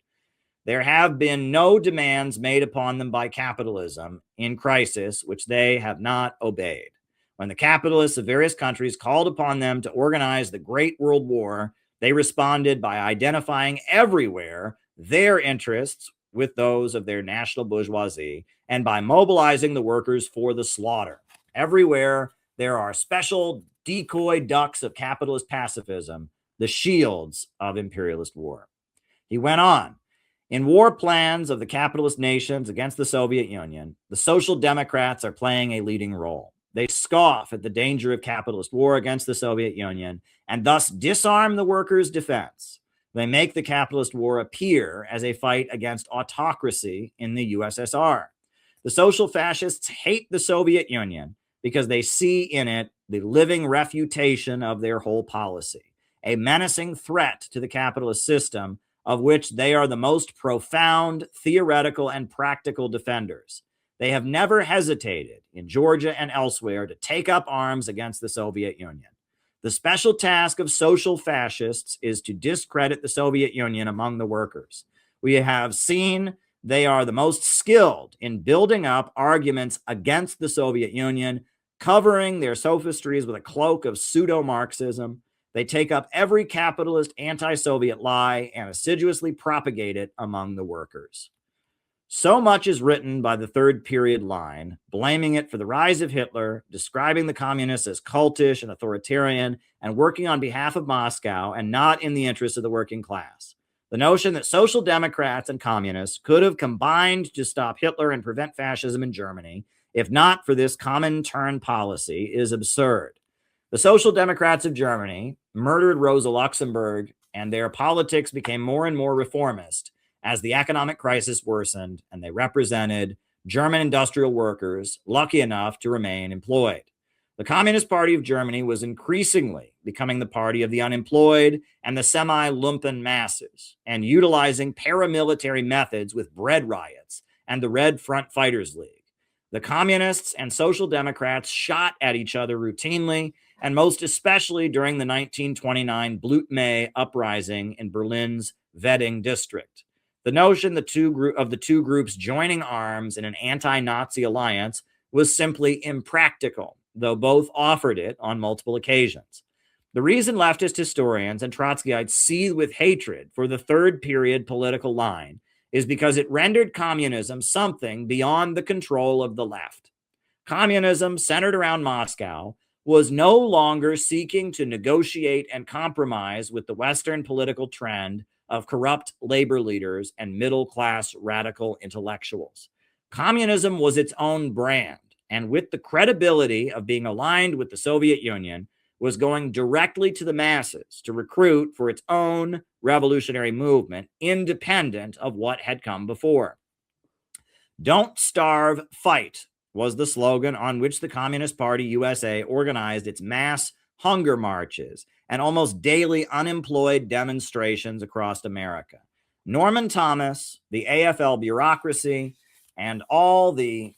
S1: There have been no demands made upon them by capitalism in crisis which they have not obeyed. When the capitalists of various countries called upon them to organize the Great World War, they responded by identifying everywhere their interests with those of their national bourgeoisie and by mobilizing the workers for the slaughter. Everywhere there are special decoy ducks of capitalist pacifism, the shields of imperialist war. He went on. In war plans of the capitalist nations against the Soviet Union, the Social Democrats are playing a leading role. They scoff at the danger of capitalist war against the Soviet Union and thus disarm the workers' defense. They make the capitalist war appear as a fight against autocracy in the USSR. The social fascists hate the Soviet Union because they see in it the living refutation of their whole policy, a menacing threat to the capitalist system of which they are the most profound theoretical and practical defenders. They have never hesitated in Georgia and elsewhere to take up arms against the Soviet Union. The special task of social fascists is to discredit the Soviet Union among the workers. We have seen they are the most skilled in building up arguments against the Soviet Union, covering their sophistries with a cloak of pseudo-Marxism. They take up every capitalist anti-Soviet lie and assiduously propagate it among the workers. So much is written by the third period line, blaming it for the rise of Hitler, describing the communists as cultish and authoritarian, and working on behalf of Moscow and not in the interests of the working class. The notion that social democrats and communists could have combined to stop Hitler and prevent fascism in Germany, if not for this Comintern policy, is absurd. The Social Democrats of Germany murdered Rosa Luxemburg, and their politics became more and more reformist as the economic crisis worsened, and they represented German industrial workers lucky enough to remain employed. The Communist Party of Germany was increasingly becoming the party of the unemployed and the semi-lumpen masses, and utilizing paramilitary methods with bread riots and the Red Front Fighters League. The communists and social democrats shot at each other routinely, and most especially during the 1929 Blut Mai uprising in Berlin's Wedding district. The notion of the two groups joining arms in an anti-Nazi alliance was simply impractical, though both offered it on multiple occasions. The reason leftist historians and Trotskyites seethe with hatred for the third period political line is because it rendered communism something beyond the control of the left. Communism, centered around Moscow, was no longer seeking to negotiate and compromise with the Western political trend of corrupt labor leaders and middle-class radical intellectuals. Communism was its own brand, and with the credibility of being aligned with the Soviet Union, was going directly to the masses to recruit for its own revolutionary movement, independent of what had come before. Don't starve, fight was the slogan on which the Communist Party USA organized its mass hunger marches and almost daily unemployed demonstrations across America. Norman Thomas, the AFL bureaucracy, and all the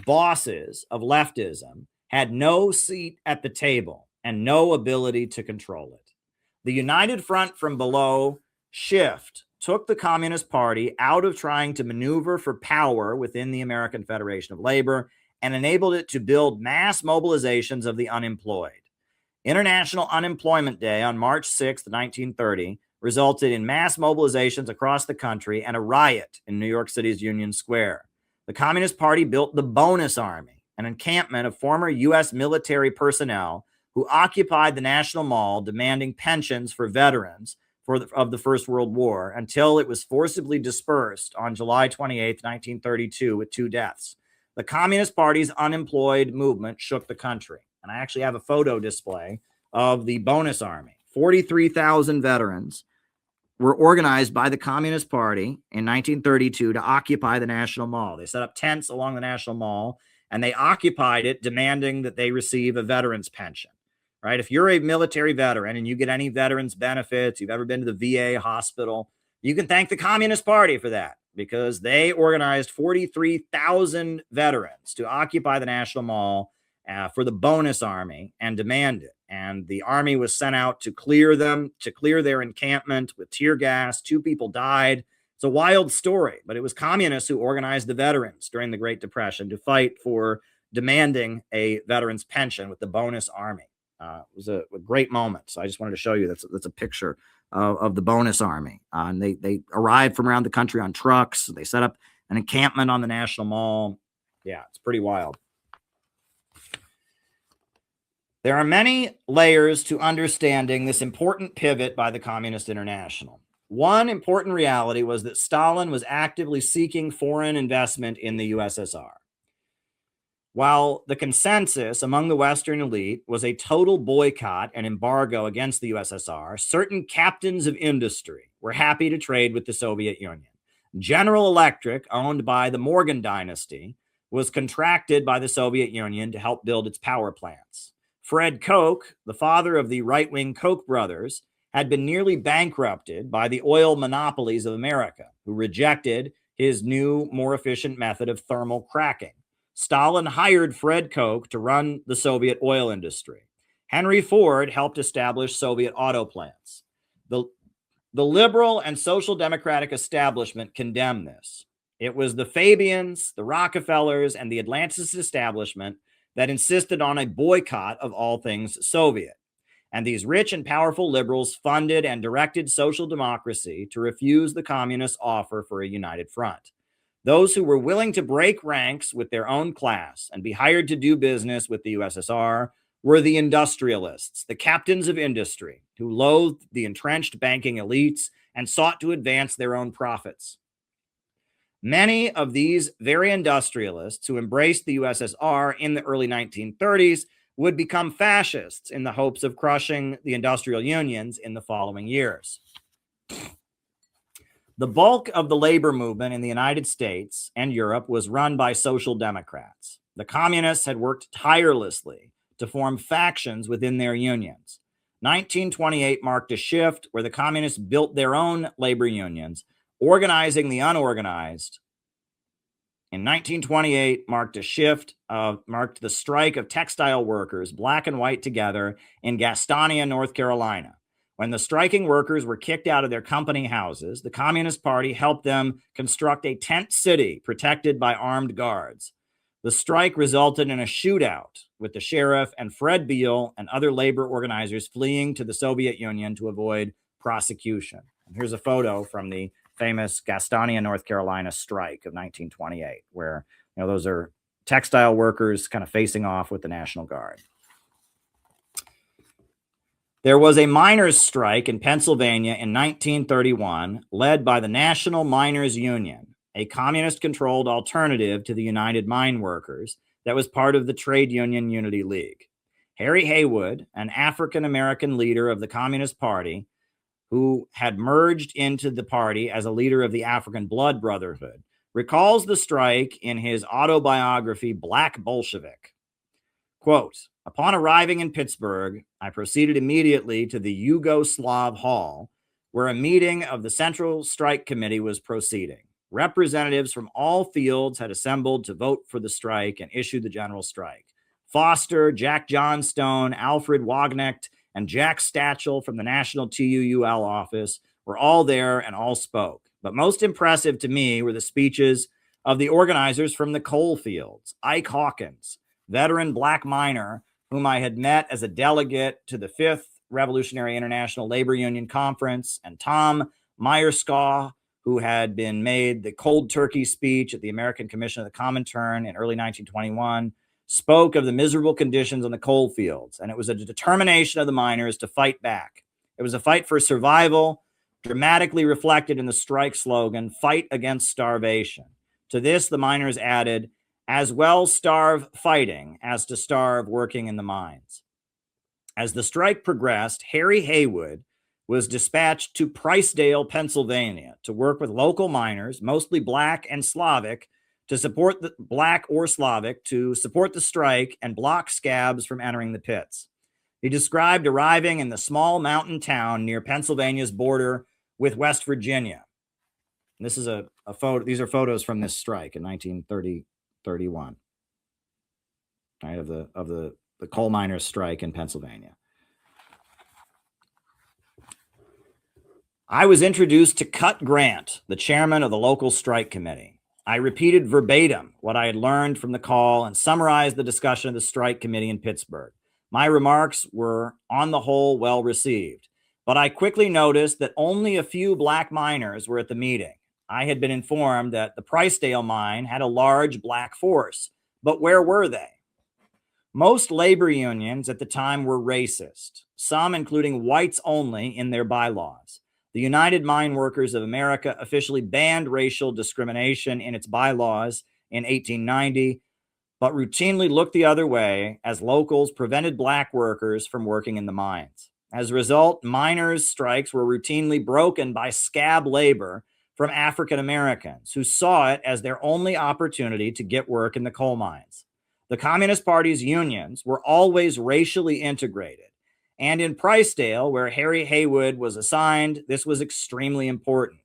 S1: bosses of leftism had no seat at the table and no ability to control it. The United Front from Below shift took the Communist Party out of trying to maneuver for power within the American Federation of Labor and enabled it to build mass mobilizations of the unemployed. International Unemployment Day on March 6, 1930, resulted in mass mobilizations across the country and a riot in New York City's Union Square. The Communist Party built the Bonus Army, an encampment of former U.S. military personnel who occupied the National Mall, demanding pensions for veterans of the First World War, until it was forcibly dispersed on July 28, 1932, with 2 deaths. The Communist Party's unemployed movement shook the country. And I actually have a photo display of the Bonus Army. 43,000 veterans were organized by the Communist Party in 1932 to occupy the National Mall. They set up tents along the National Mall, and they occupied it, demanding that they receive a veteran's pension. Right? If you're a military veteran and you get any veterans benefits, you've ever been to the VA hospital, you can thank the Communist Party for that, because they organized 43,000 veterans to occupy the National Mall for the Bonus Army and demand it. And the army was sent out to clear them, to clear their encampment with tear gas. 2 people died. It's a wild story, but it was communists who organized the veterans during the Great Depression to fight for demanding a veteran's pension with the Bonus Army. It was a great moment. So I just wanted to show you that's a picture of the bonus army. And they arrived from around the country on trucks. They set up an encampment on the National Mall. Yeah, it's pretty wild. There are many layers to understanding this important pivot by the Communist International. One important reality was that Stalin was actively seeking foreign investment in the USSR. While the consensus among the Western elite was a total boycott and embargo against the USSR, certain captains of industry were happy to trade with the Soviet Union. General Electric, owned by the Morgan dynasty, was contracted by the Soviet Union to help build its power plants. Fred Koch, the father of the right-wing Koch brothers, had been nearly bankrupted by the oil monopolies of America, who rejected his new, more efficient method of thermal cracking. Stalin hired Fred Koch to run the Soviet oil industry. Henry Ford helped establish Soviet auto plants. The liberal and social democratic establishment condemned this. It was the Fabians, the Rockefellers, and the Atlantis establishment that insisted on a boycott of all things Soviet. And these rich and powerful liberals funded and directed social democracy to refuse the communist offer for a united front. Those who were willing to break ranks with their own class and be hired to do business with the USSR were the industrialists, the captains of industry, who loathed the entrenched banking elites and sought to advance their own profits. Many of these very industrialists who embraced the USSR in the early 1930s would become fascists in the hopes of crushing the industrial unions in the following years. The bulk of the labor movement in the United States and Europe was run by social democrats. The communists had worked tirelessly to form factions within their unions. 1928 marked a shift where the communists built their own labor unions, organizing the unorganized. In 1928 marked the strike of textile workers, black and white together, in Gastonia, North Carolina. When the striking workers were kicked out of their company houses, the Communist Party helped them construct a tent city protected by armed guards. The strike resulted in a shootout, with the sheriff and Fred Beale and other labor organizers fleeing to the Soviet Union to avoid prosecution. And here's a photo from the famous Gastonia, North Carolina strike of 1928, where those are textile workers kind of facing off with the National Guard. There was a miners' strike in Pennsylvania in 1931, led by the National Miners Union, a communist-controlled alternative to the United Mine Workers that was part of the Trade Union Unity League. Harry Haywood, an African-American leader of the Communist Party, who had merged into the party as a leader of the African Blood Brotherhood, recalls the strike in his autobiography, Black Bolshevik. Quote, "Upon arriving in Pittsburgh, I proceeded immediately to the Yugoslav Hall, where a meeting of the Central Strike Committee was proceeding. Representatives from all fields had assembled to vote for the strike and issue the general strike. Foster, Jack Johnstone, Alfred Wagnecht, and Jack Stachel from the National TUUL office were all there and all spoke. But most impressive to me were the speeches of the organizers from the coal fields. Ike Hawkins, veteran black miner whom I had met as a delegate to the 5th Revolutionary International Labor Union Conference, and Tom Myerscough, who had been made the cold turkey speech at the American Commission of the Comintern in early 1921, spoke of the miserable conditions on the coal fields, and it was a determination of the miners to fight back. It was a fight for survival, dramatically reflected in the strike slogan, "Fight against starvation." To this, the miners added, "As well starve fighting as to starve working in the mines." As the strike progressed, Harry Haywood was dispatched to Pricedale, Pennsylvania, to work with local miners, mostly black and Slavic, to support the strike and block scabs from entering the pits. He described arriving in the small mountain town near Pennsylvania's border with West Virginia. And this is a photo. These are photos from this strike in 1931, right, of the coal miners' strike in Pennsylvania. I was introduced to Cut Grant, the chairman of the local strike committee. I repeated verbatim what I had learned from the call and summarized the discussion of the strike committee in Pittsburgh. My remarks were, on the whole, well received, but I quickly noticed that only a few black miners were at the meeting. I had been informed that the Pricedale mine had a large black force, but where were they? Most labor unions at the time were racist, some including whites only in their bylaws. The United Mine Workers of America officially banned racial discrimination in its bylaws in 1890, but routinely looked the other way as locals prevented black workers from working in the mines. As a result, miners' strikes were routinely broken by scab labor from African Americans who saw it as their only opportunity to get work in the coal mines. The Communist Party's unions were always racially integrated, and in Pricedale, where Harry Haywood was assigned, this was extremely important.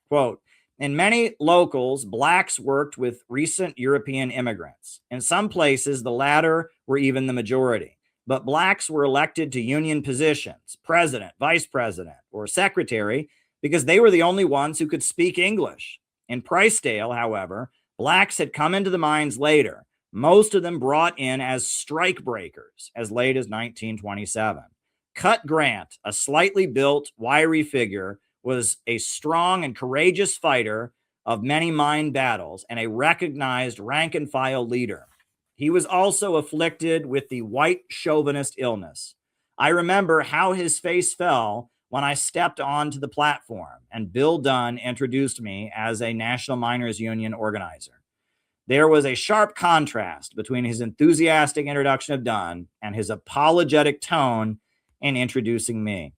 S1: Quote, in many locals, blacks worked with recent European immigrants. In some places, the latter were even the majority. But blacks were elected to union positions, president, vice president, or secretary, because they were the only ones who could speak English. In Pricedale, however, blacks had come into the mines later, most of them brought in as strike breakers as late as 1927. Cut Grant, a slightly built, wiry figure, was a strong and courageous fighter of many mine battles and a recognized rank and file leader. He was also afflicted with the white chauvinist illness. I remember how his face fell when I stepped onto the platform and Bill Dunn introduced me as a National Miners Union organizer. There was a sharp contrast between his enthusiastic introduction of Dunn and his apologetic tone in introducing me.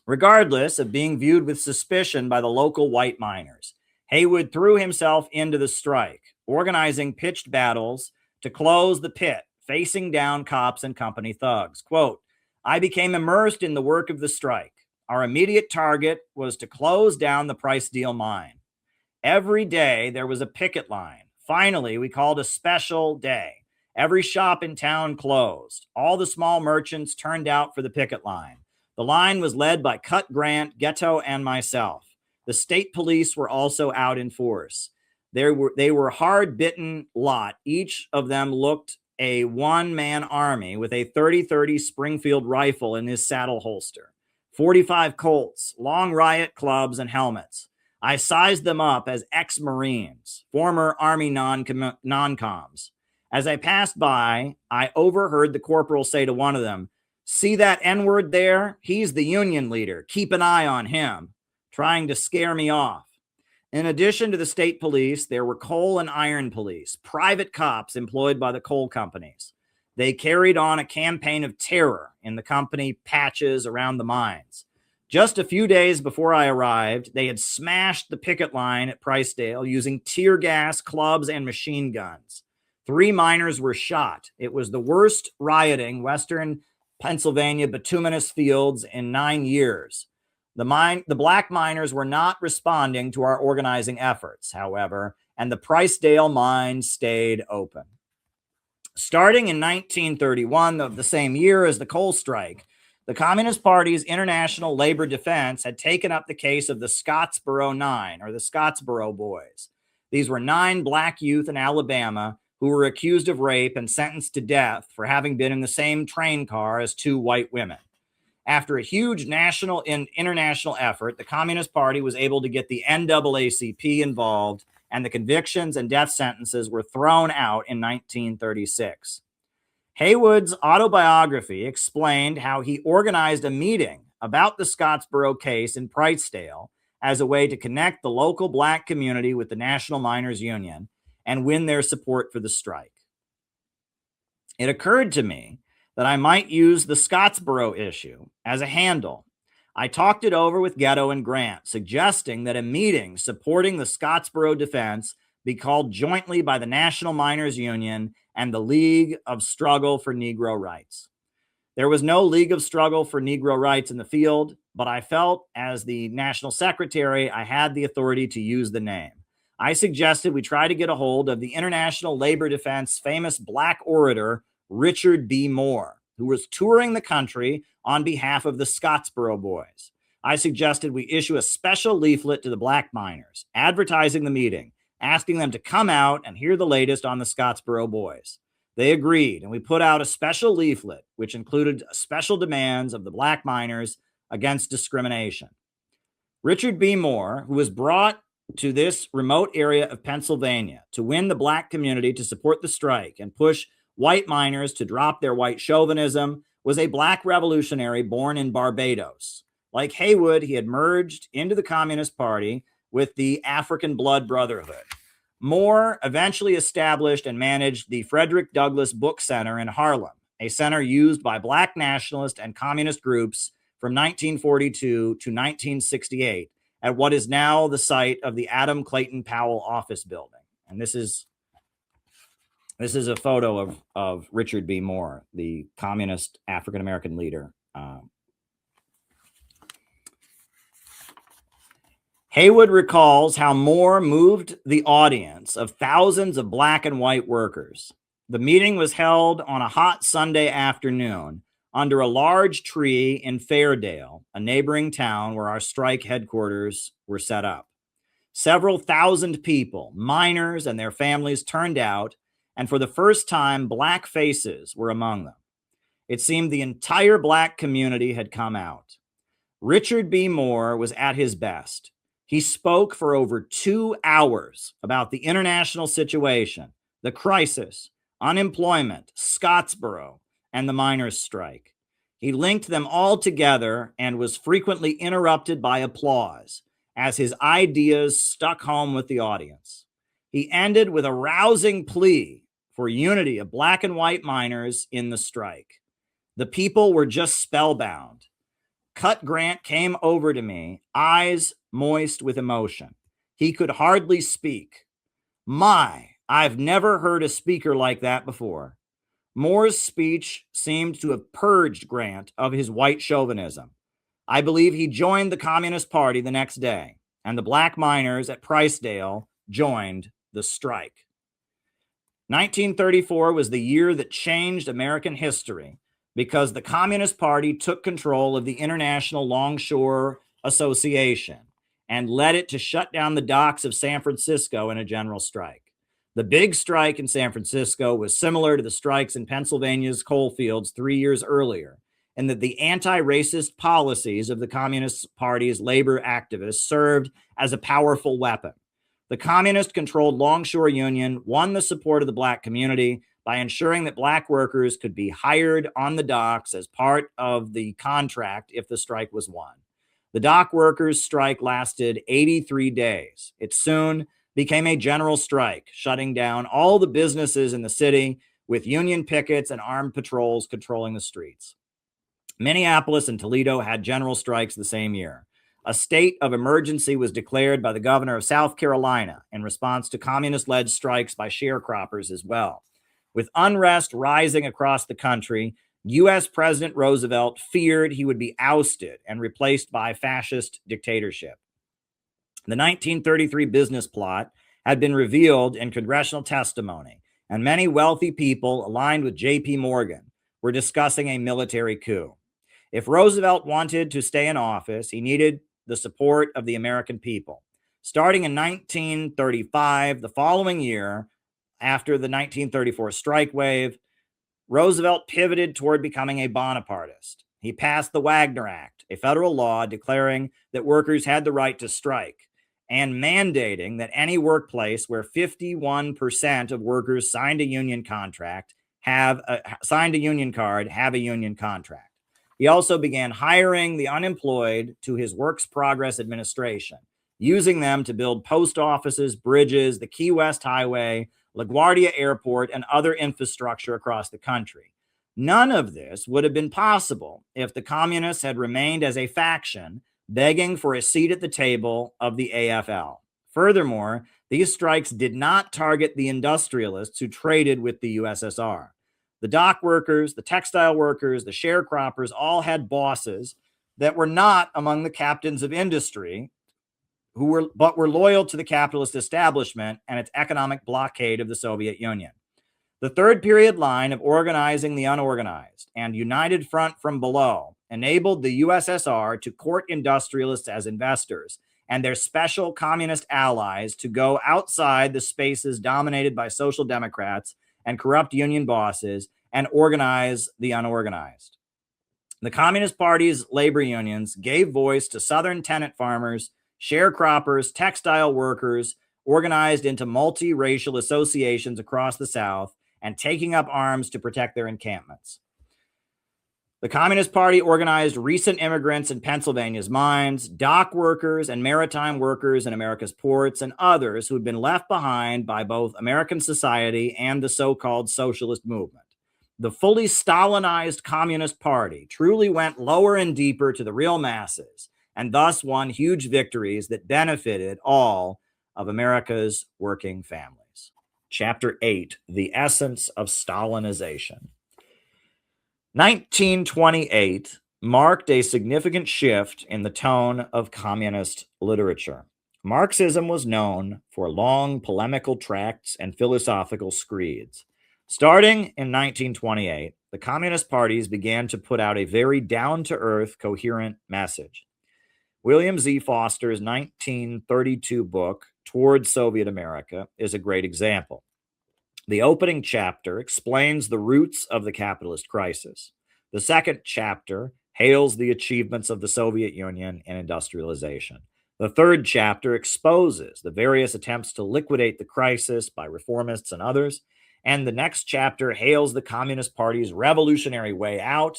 S1: Regardless of being viewed with suspicion by the local white miners, Haywood threw himself into the strike, organizing pitched battles to close the pit, facing down cops and company thugs. Quote, I became immersed in the work of the strike. Our immediate target was to close down the Pricedale mine. Every day there was a picket line. Finally, we called a special day. Every shop in town closed. All the small merchants turned out for the picket line. The line was led by Cut Grant, Ghetto, and myself. The state police were also out in force. They were hard-bitten lot. Each of them looked a one-man army with a 30-30 Springfield rifle in his saddle holster, 45 Colts, long riot clubs, and helmets. I sized them up as ex-Marines, former Army non-coms. As I passed by, I overheard the corporal say to one of them, see that N-word there? He's the union leader. Keep an eye on him, trying to scare me off. In addition to the state police, there were coal and iron police, private cops employed by the coal companies. They carried on a campaign of terror in the company patches around the mines. Just a few days before I arrived, they had smashed the picket line at Pricedale using tear gas, clubs, and machine guns. 3 miners were shot. It was the worst rioting Western Pennsylvania bituminous fields in 9 years. The black miners were not responding to our organizing efforts, however, and the Pricedale mine stayed open. Starting in 1931, the same year as the coal strike, the Communist Party's International Labor Defense had taken up the case of the Scottsboro Nine, or the Scottsboro Boys. These were 9 black youth in Alabama who were accused of rape and sentenced to death for having been in the same train car as 2 white women. After a huge national and international effort, the Communist Party was able to get the NAACP involved, and the convictions and death sentences were thrown out in 1936. Haywood's autobiography explained how he organized a meeting about the Scottsboro case in Pricedale as a way to connect the local black community with the National Miners Union and win their support for the strike. It occurred to me that I might use the Scottsboro issue as a handle. I talked it over with Ghetto and Grant, suggesting that a meeting supporting the Scottsboro defense be called jointly by the National Miners Union and the League of Struggle for Negro Rights. There was no League of Struggle for Negro Rights in the field, but I felt as the national secretary, I had the authority to use the name. I suggested we try to get a hold of the International Labor Defense famous black orator, Richard B. Moore, who was touring the country on behalf of the Scottsboro Boys. I suggested we issue a special leaflet to the black miners, advertising the meeting, asking them to come out and hear the latest on the Scottsboro Boys. They agreed, and we put out a special leaflet which included special demands of the black miners against discrimination. Richard B. Moore, who was brought to this remote area of Pennsylvania to win the black community to support the strike and push white miners to drop their white chauvinism, was a black revolutionary born in Barbados. Like Haywood, he had merged into the Communist Party with the African Blood Brotherhood. Moore eventually established and managed the Frederick Douglass Book Center in Harlem, a center used by black nationalist and communist groups from 1942 to 1968 at what is now the site of the Adam Clayton Powell office building. And this is a photo of Richard B. Moore, the communist African-American leader. Haywood recalls how Moore moved the audience of thousands of black and white workers. The meeting was held on a hot Sunday afternoon under a large tree in Fairdale, a neighboring town where our strike headquarters were set up. Several thousand people, miners and their families, turned out, and for the first time, black faces were among them. It seemed the entire black community had come out. Richard B. Moore was at his best. He spoke for over 2 hours about the international situation, the crisis, unemployment, Scottsboro, and the miners' strike. He linked them all together and was frequently interrupted by applause as his ideas stuck home with the audience. He ended with a rousing plea for unity of black and white miners in the strike. The people were just spellbound. Cut Grant came over to me, eyes moist with emotion. He could hardly speak. My, I've never heard a speaker like that before. Moore's speech seemed to have purged Grant of his white chauvinism. I believe he joined the Communist Party the next day, and the black miners at Pricedale joined the strike. 1934 was the year that changed American history because the Communist Party took control of the International Longshore Association and led it to shut down the docks of San Francisco in a general strike. The big strike in San Francisco was similar to the strikes in Pennsylvania's coal fields 3 years earlier, in that the anti-racist policies of the Communist Party's labor activists served as a powerful weapon. The communist-controlled Longshore Union won the support of the black community by ensuring that black workers could be hired on the docks as part of the contract if the strike was won. The dock workers' strike lasted 83 days. It soon became a general strike, shutting down all the businesses in the city with union pickets and armed patrols controlling the streets. Minneapolis and Toledo had general strikes the same year. A state of emergency was declared by the governor of South Carolina in response to communist-led strikes by sharecroppers as well. With unrest rising across the country, U.S. President Roosevelt feared he would be ousted and replaced by fascist dictatorship. The 1933 business plot had been revealed in congressional testimony, and many wealthy people aligned with J.P. Morgan were discussing a military coup. If Roosevelt wanted to stay in office, he needed the support of the American people. Starting in 1935, the following year, after the 1934 strike wave, Roosevelt pivoted toward becoming a Bonapartist. He passed the Wagner Act, a federal law declaring that workers had the right to strike, and mandating that any workplace where 51% of workers signed a union contract have a union contract. He also began hiring the unemployed to his Works Progress Administration, using them to build post offices, bridges, the Key West Highway, LaGuardia Airport, and other infrastructure across the country. None of this would have been possible if the communists had remained as a faction begging for a seat at the table of the AFL. Furthermore, these strikes did not target the industrialists who traded with the USSR. The dock workers, the textile workers, the sharecroppers all had bosses that were not among the captains of industry, but were loyal to the capitalist establishment and its economic blockade of the Soviet Union. The third period line of organizing the unorganized and united front from below enabled the USSR to court industrialists as investors and their special communist allies to go outside the spaces dominated by social democrats and corrupt union bosses and organize the unorganized. The Communist Party's labor unions gave voice to Southern tenant farmers, sharecroppers, textile workers, organized into multiracial associations across the South, and taking up arms to protect their encampments. The Communist Party organized recent immigrants in Pennsylvania's mines, dock workers and maritime workers in America's ports, and others who had been left behind by both American society and the so-called socialist movement. The fully Stalinized Communist Party truly went lower and deeper to the real masses, and thus won huge victories that benefited all of America's working families. Chapter 8, The Essence of Stalinization. 1928 marked a significant shift in the tone of communist literature. Marxism was known for long polemical tracts and philosophical screeds. Starting in 1928, the communist parties began to put out a very down-to-earth, coherent message. William Z. Foster's 1932 book, Towards Soviet America, is a great example. The opening chapter explains the roots of the capitalist crisis. The second chapter hails the achievements of the Soviet Union in industrialization. The third chapter exposes the various attempts to liquidate the crisis by reformists and others. And the next chapter hails the Communist Party's revolutionary way out.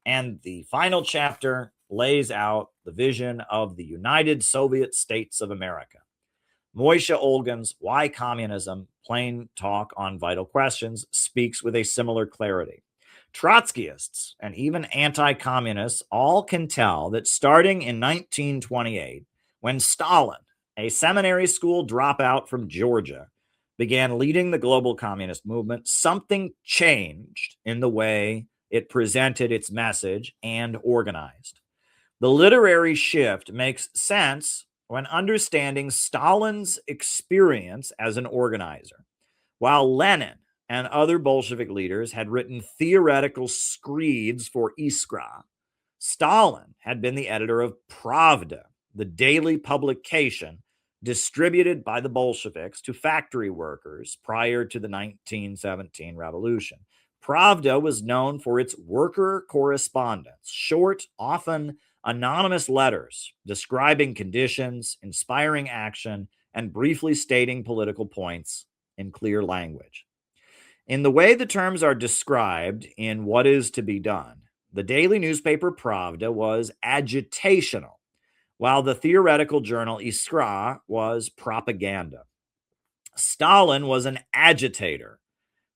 S1: And the final chapter lays out the vision of the United Soviet States of America. Moishe Olgin's Why Communism? Plain Talk on Vital Questions speaks with a similar clarity. Trotskyists and even anti-communists all can tell that starting in 1928, when Stalin, a seminary school dropout from Georgia, began leading the global communist movement, something changed in the way it presented its message and organized. The literary shift makes sense when understanding Stalin's experience as an organizer. While Lenin and other Bolshevik leaders had written theoretical screeds for Iskra, Stalin had been the editor of Pravda, the daily publication distributed by the Bolsheviks to factory workers prior to the 1917 revolution. Pravda was known for its worker correspondence, short, often anonymous letters describing conditions, inspiring action, and briefly stating political points in clear language. In the way the terms are described in What Is to Be Done, the daily newspaper Pravda was agitational, while the theoretical journal Iskra was propaganda. Stalin was an agitator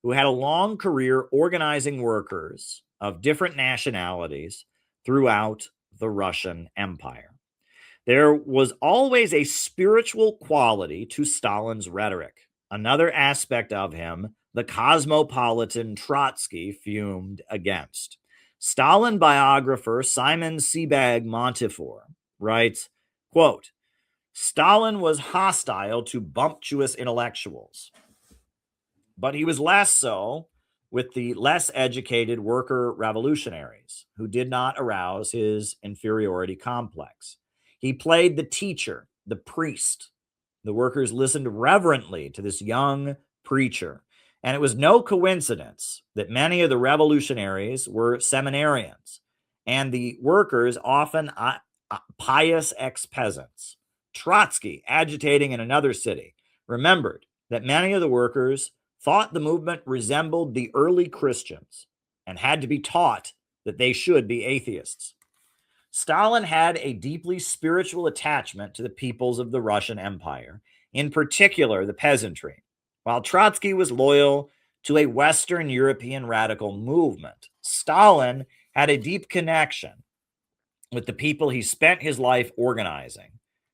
S1: who had a long career organizing workers of different nationalities throughout the Russian Empire. There was always a spiritual quality to Stalin's rhetoric. Another aspect of him, the cosmopolitan Trotsky fumed against. Stalin biographer Simon Sebag Montefiore writes, quote, Stalin was hostile to bumptious intellectuals, but he was less so with the less educated worker revolutionaries who did not arouse his inferiority complex. He played the teacher, the priest. The workers listened reverently to this young preacher, and it was no coincidence that many of the revolutionaries were seminarians, and the workers often pious ex-peasants. Trotsky, agitating in another city, remembered that many of the workers thought the movement resembled the early Christians and had to be taught that they should be atheists. Stalin had a deeply spiritual attachment to the peoples of the Russian Empire, in particular the peasantry, while Trotsky was loyal to a Western European radical movement. Stalin had a deep connection with the people he spent his life organizing,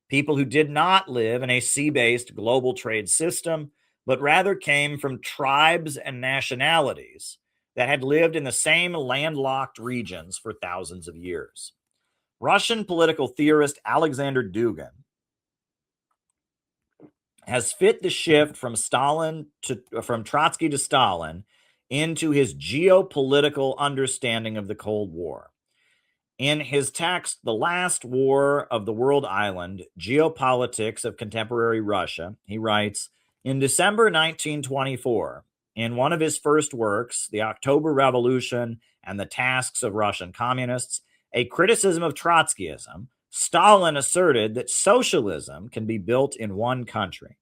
S1: people who did not live in a sea-based global trade system, but rather came from tribes and nationalities that had lived in the same landlocked regions for thousands of years. Russian political theorist Alexander Dugin has fit the shift from Trotsky to Stalin into his geopolitical understanding of the Cold War. In his text, The Last War of the World Island, Geopolitics of Contemporary Russia, he writes, in December 1924, in one of his first works, The October Revolution and the Tasks of Russian Communists, a criticism of Trotskyism, Stalin asserted that socialism can be built in one country.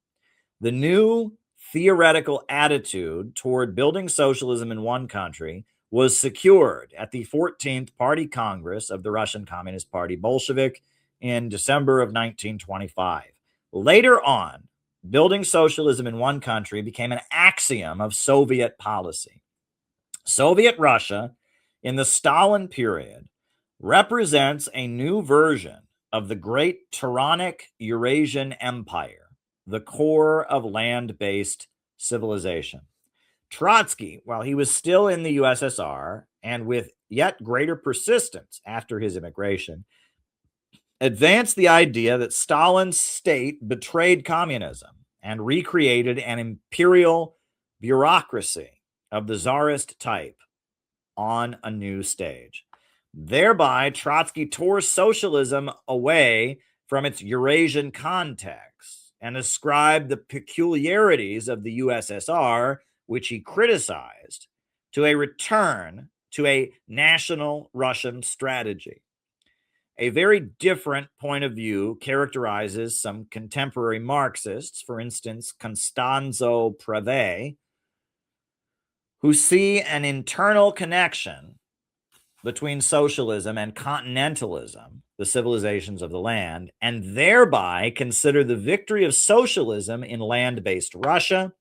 S1: The new theoretical attitude toward building socialism in one country was secured at the 14th Party Congress of the Russian Communist Party Bolshevik in December of 1925. Later on, building socialism in one country became an axiom of Soviet policy. Soviet Russia in the Stalin period represents a new version of the great tyrannic Eurasian Empire, the core of land-based civilization. Trotsky, while he was still in the USSR and with yet greater persistence after his immigration, advanced the idea that Stalin's state betrayed communism and recreated an imperial bureaucracy of the czarist type on a new stage. Thereby, Trotsky tore socialism away from its Eurasian context and ascribed the peculiarities of the USSR, which he criticized, to a return to a national Russian strategy. A very different point of view characterizes some contemporary Marxists, for instance, Constanzo Preve, who see an internal connection between socialism and continentalism, the civilizations of the land, and thereby consider the victory of socialism in land-based Russia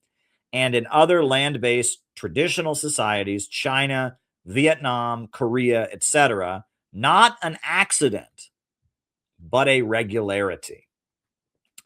S1: and in other land-based traditional societies, China, Vietnam, Korea, etc., not an accident, but a regularity.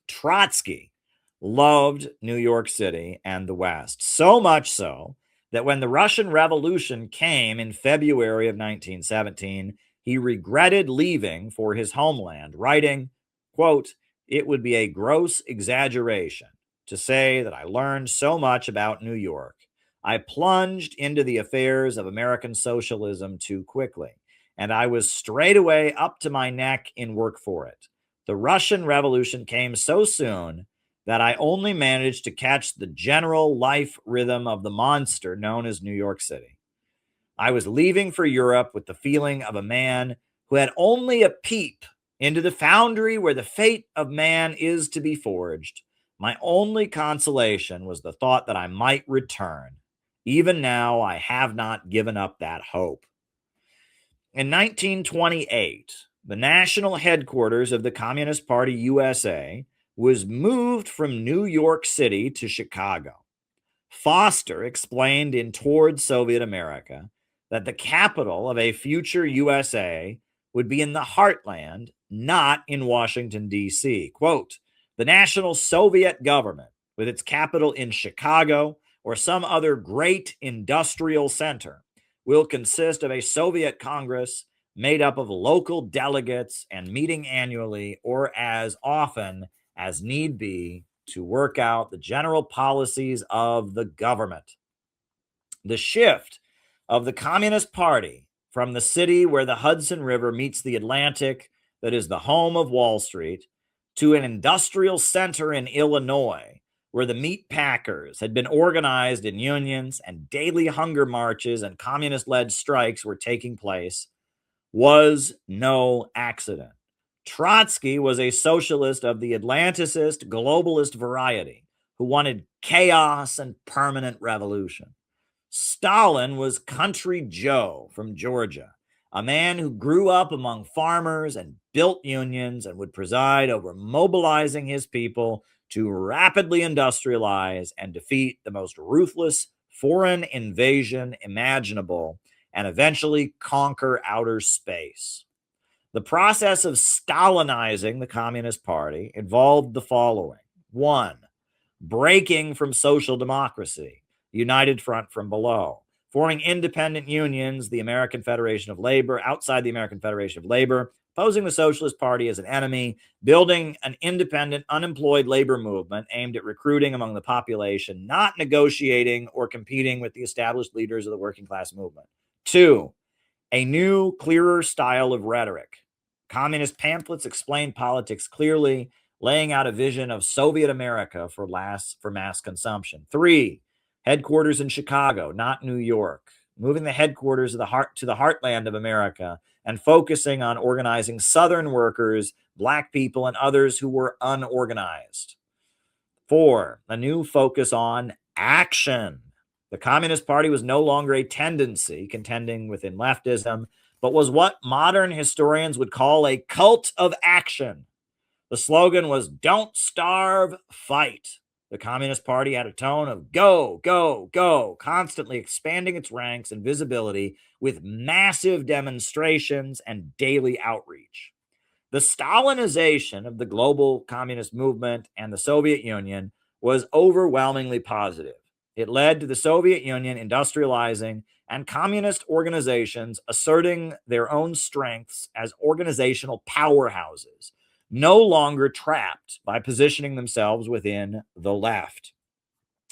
S1: Trotsky loved New York City and the West, so much so that when the Russian Revolution came in February of 1917, he regretted leaving for his homeland, writing, quote, "It would be a gross exaggeration to say that I learned so much about New York. I plunged into the affairs of American socialism too quickly, and I was straightway up to my neck in work for it. The Russian Revolution came so soon that I only managed to catch the general life rhythm of the monster known as New York City. I was leaving for Europe with the feeling of a man who had only a peep into the foundry where the fate of man is to be forged. My only consolation was the thought that I might return. Even now, I have not given up that hope." In 1928, the national headquarters of the Communist Party USA was moved from New York City to Chicago. Foster explained in Toward Soviet America that the capital of a future USA would be in the heartland, not in Washington, D.C. Quote, "The National Soviet government, with its capital in Chicago or some other great industrial center, will consist of a Soviet Congress made up of local delegates and meeting annually or as often as need be to work out the general policies of the government." The shift of the Communist Party from the city where the Hudson River meets the Atlantic, that is the home of Wall Street, to an industrial center in Illinois, where the meat packers had been organized in unions and daily hunger marches and communist-led strikes were taking place, was no accident. Trotsky was a socialist of the Atlanticist, globalist variety who wanted chaos and permanent revolution. Stalin was Country Joe from Georgia, a man who grew up among farmers and built unions and would preside over mobilizing his people to rapidly industrialize and defeat the most ruthless foreign invasion imaginable and eventually conquer outer space. The process of Stalinizing the Communist Party involved the following. 1. Breaking from social democracy, United Front from below, forming independent unions, the American Federation of Labor, outside the American Federation of Labor, opposing the Socialist Party as an enemy, building an independent, unemployed labor movement aimed at recruiting among the population, not negotiating or competing with the established leaders of the working class movement. 2. A new, clearer style of rhetoric. Communist pamphlets explained politics clearly, laying out a vision of Soviet America for mass consumption. 3. Headquarters in Chicago, not New York. Moving the headquarters of to the heartland of America and focusing on organizing Southern workers, Black people, and others who were unorganized. 4, a new focus on action. The Communist Party was no longer a tendency contending within leftism, but was what modern historians would call a cult of action. The slogan was, "Don't starve, fight." The Communist Party had a tone of go, go, go, constantly expanding its ranks and visibility with massive demonstrations and daily outreach. The Stalinization of the global communist movement and the Soviet Union was overwhelmingly positive. It led to the Soviet Union industrializing and communist organizations asserting their own strengths as organizational powerhouses, no longer trapped by positioning themselves within the left.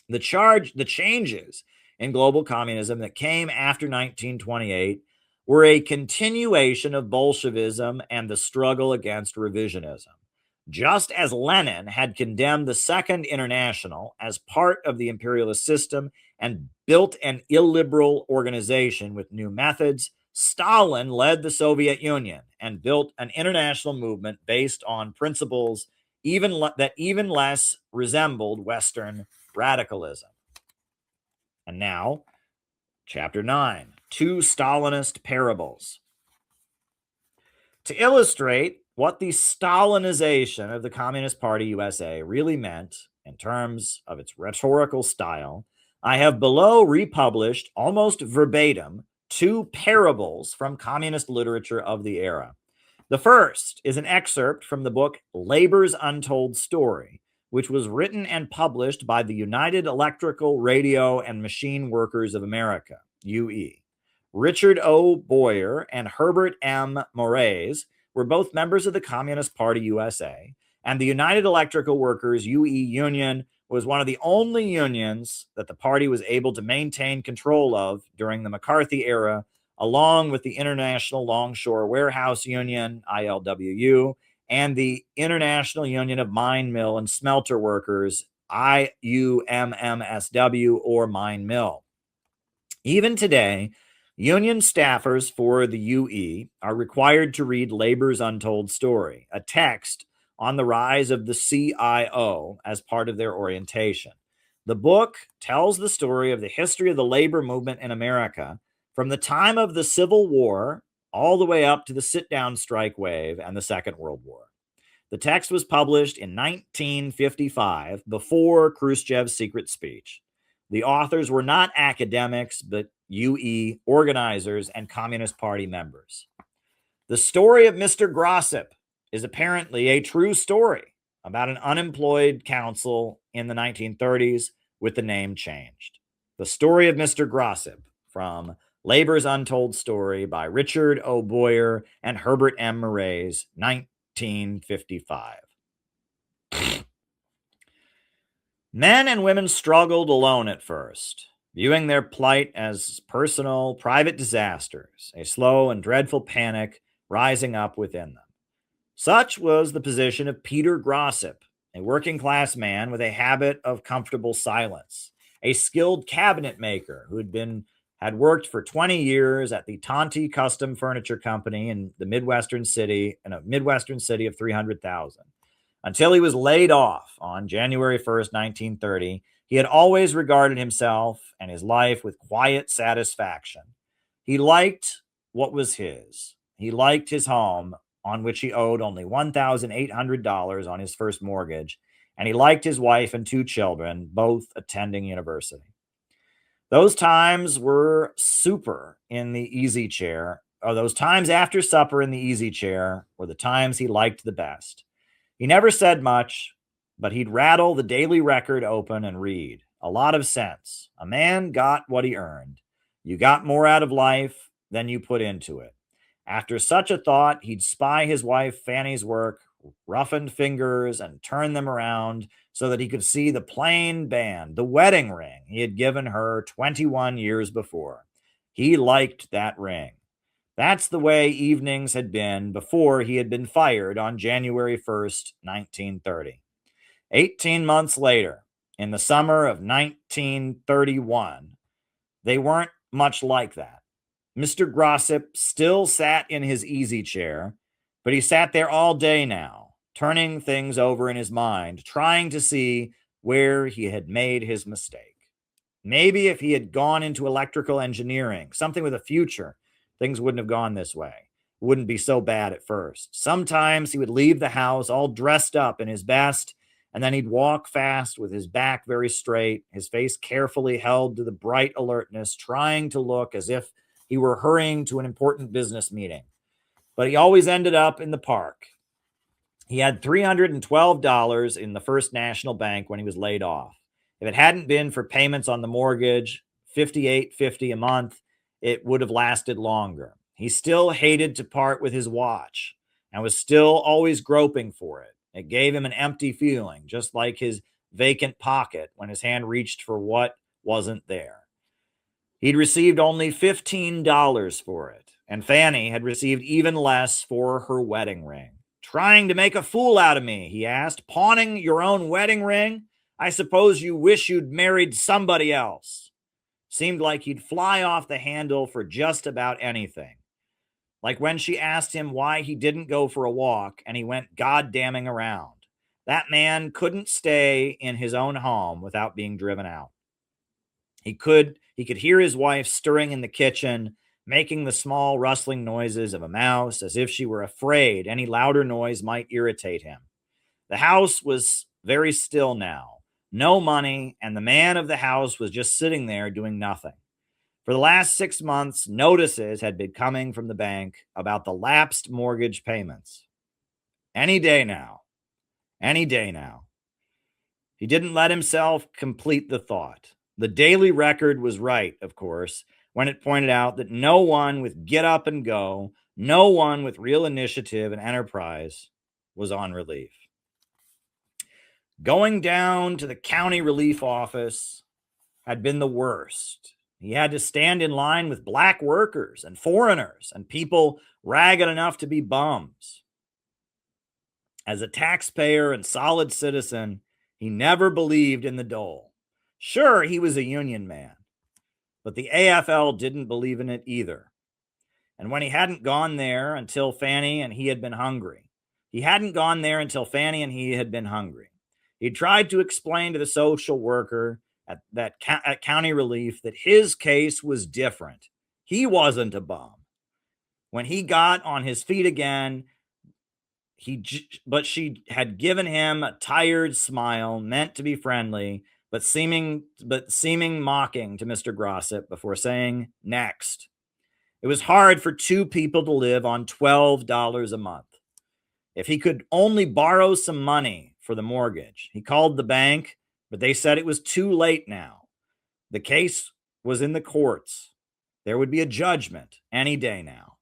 S1: The changes in global communism that came after 1928 were a continuation of Bolshevism and the struggle against revisionism. Just as Lenin had condemned the Second International as part of the imperialist system and built an illiberal organization with new methods, Stalin led the Soviet Union and built an international movement based on principles that even less resembled Western radicalism. And now, Chapter 9, 2 Stalinist Parables. To illustrate what the Stalinization of the Communist Party USA really meant in terms of its rhetorical style, I have below republished almost verbatim 2 parables from communist literature of the era. The first is an excerpt from the book Labor's Untold Story, which was written and published by the United Electrical, Radio, and Machine Workers of America, UE. Richard O. Boyer and Herbert M. Moraes were both members of the Communist Party USA, and the United Electrical Workers UE Union was one of the only unions that the party was able to maintain control of during the McCarthy era, along with the International Longshore Warehouse Union, ILWU, and the International Union of Mine, Mill, and Smelter Workers, IUMMSW, or Mine Mill. Even today, union staffers for the UE are required to read Labor's Untold Story, a text on the rise of the CIO as part of their orientation. The book tells the story of the history of the labor movement in America from the time of the Civil War all the way up to the sit-down strike wave and the Second World War. The text was published in 1955, before Khrushchev's secret speech. The authors were not academics, but UE organizers and Communist Party members. The story of Mr. Grossip is apparently a true story about an unemployed council in the 1930s with the name changed. The story of Mr. Grossip, from Labor's Untold Story by Richard O. Boyer and Herbert M. Moraes, 1955. Men and women struggled alone at first, viewing their plight as personal, private disasters, a slow and dreadful panic rising up within them. Such was the position of Peter Grossip, a working-class man with a habit of comfortable silence, a skilled cabinet maker who had worked for 20 years at the Tonti Custom Furniture Company in a Midwestern city of 300,000. Until he was laid off on January 1st, 1930, he had always regarded himself and his life with quiet satisfaction. He liked what was his. He liked his home, on which he owed only $1,800 on his first mortgage, and he liked his wife and 2 children, both attending university. Those times were super in the easy chair, or those times after supper in the easy chair were the times he liked the best. He never said much, but he'd rattle the daily record open and read. A lot of sense. A man got what he earned. You got more out of life than you put into it. After such a thought, he'd spy his wife Fanny's work, roughened fingers, and turn them around so that he could see the plain band, the wedding ring he had given her 21 years before. He liked that ring. That's the way evenings had been before he had been fired on January 1st, 1930. 18 months later, In the summer of 1931, they weren't much like that. Mr. Grossip still sat in his easy chair, but he sat there all day now, turning things over in his mind, trying to see where he had made his mistake. Maybe if he had gone into electrical engineering, something with a future, things wouldn't have gone this way. It wouldn't be so bad at first. Sometimes he would leave the house all dressed up in his best, and then he'd walk fast with his back very straight, his face carefully held to the bright alertness, trying to look as if he were hurrying to an important business meeting. But he always ended up in the park. He had $312 in the First National Bank when he was laid off. If it hadn't been for payments on the mortgage, $58.50 a month, it would have lasted longer. He still hated to part with his watch and was still always groping for it. It gave him an empty feeling, just like his vacant pocket when his hand reached for what wasn't there. He'd received only $15 for it, and Fanny had received even less for her wedding ring. "Trying to make a fool out of me?" he asked. "Pawning your own wedding ring? I suppose you wish you'd married somebody else." Seemed like he'd fly off the handle for just about anything. Like when she asked him why he didn't go for a walk and he went goddamming around. That man couldn't stay in his own home without being driven out. He could hear his wife stirring in the kitchen, making the small rustling noises of a mouse, as if she were afraid any louder noise might irritate him. The house was very still now. No money, and the man of the house was just sitting there doing nothing. For the last 6 months, notices had been coming from the bank about the lapsed mortgage payments. Any day now. Any day now. He didn't let himself complete the thought. The Daily Record was right, of course, when it pointed out that no one with get up and go, no one with real initiative and enterprise was on relief. Going down to the county relief office had been the worst. He had to stand in line with black workers and foreigners and people ragged enough to be bums. As a taxpayer and solid citizen, he never believed in the dole. Sure, he was a union man, but the AFL didn't believe in it either. And when he hadn't gone there until Fanny and he had been hungry, he'd tried to explain to the social worker at county relief that his case was different. He wasn't a bum. When he got on his feet again, she had given him a tired smile meant to be friendly, but seeming mocking to Mr. Grossip before saying, "Next." It was hard for two people to live on $12 a month. If he could only borrow some money for the mortgage, he called the bank, but they said it was too late now. The case was in the courts. There would be a judgment any day now.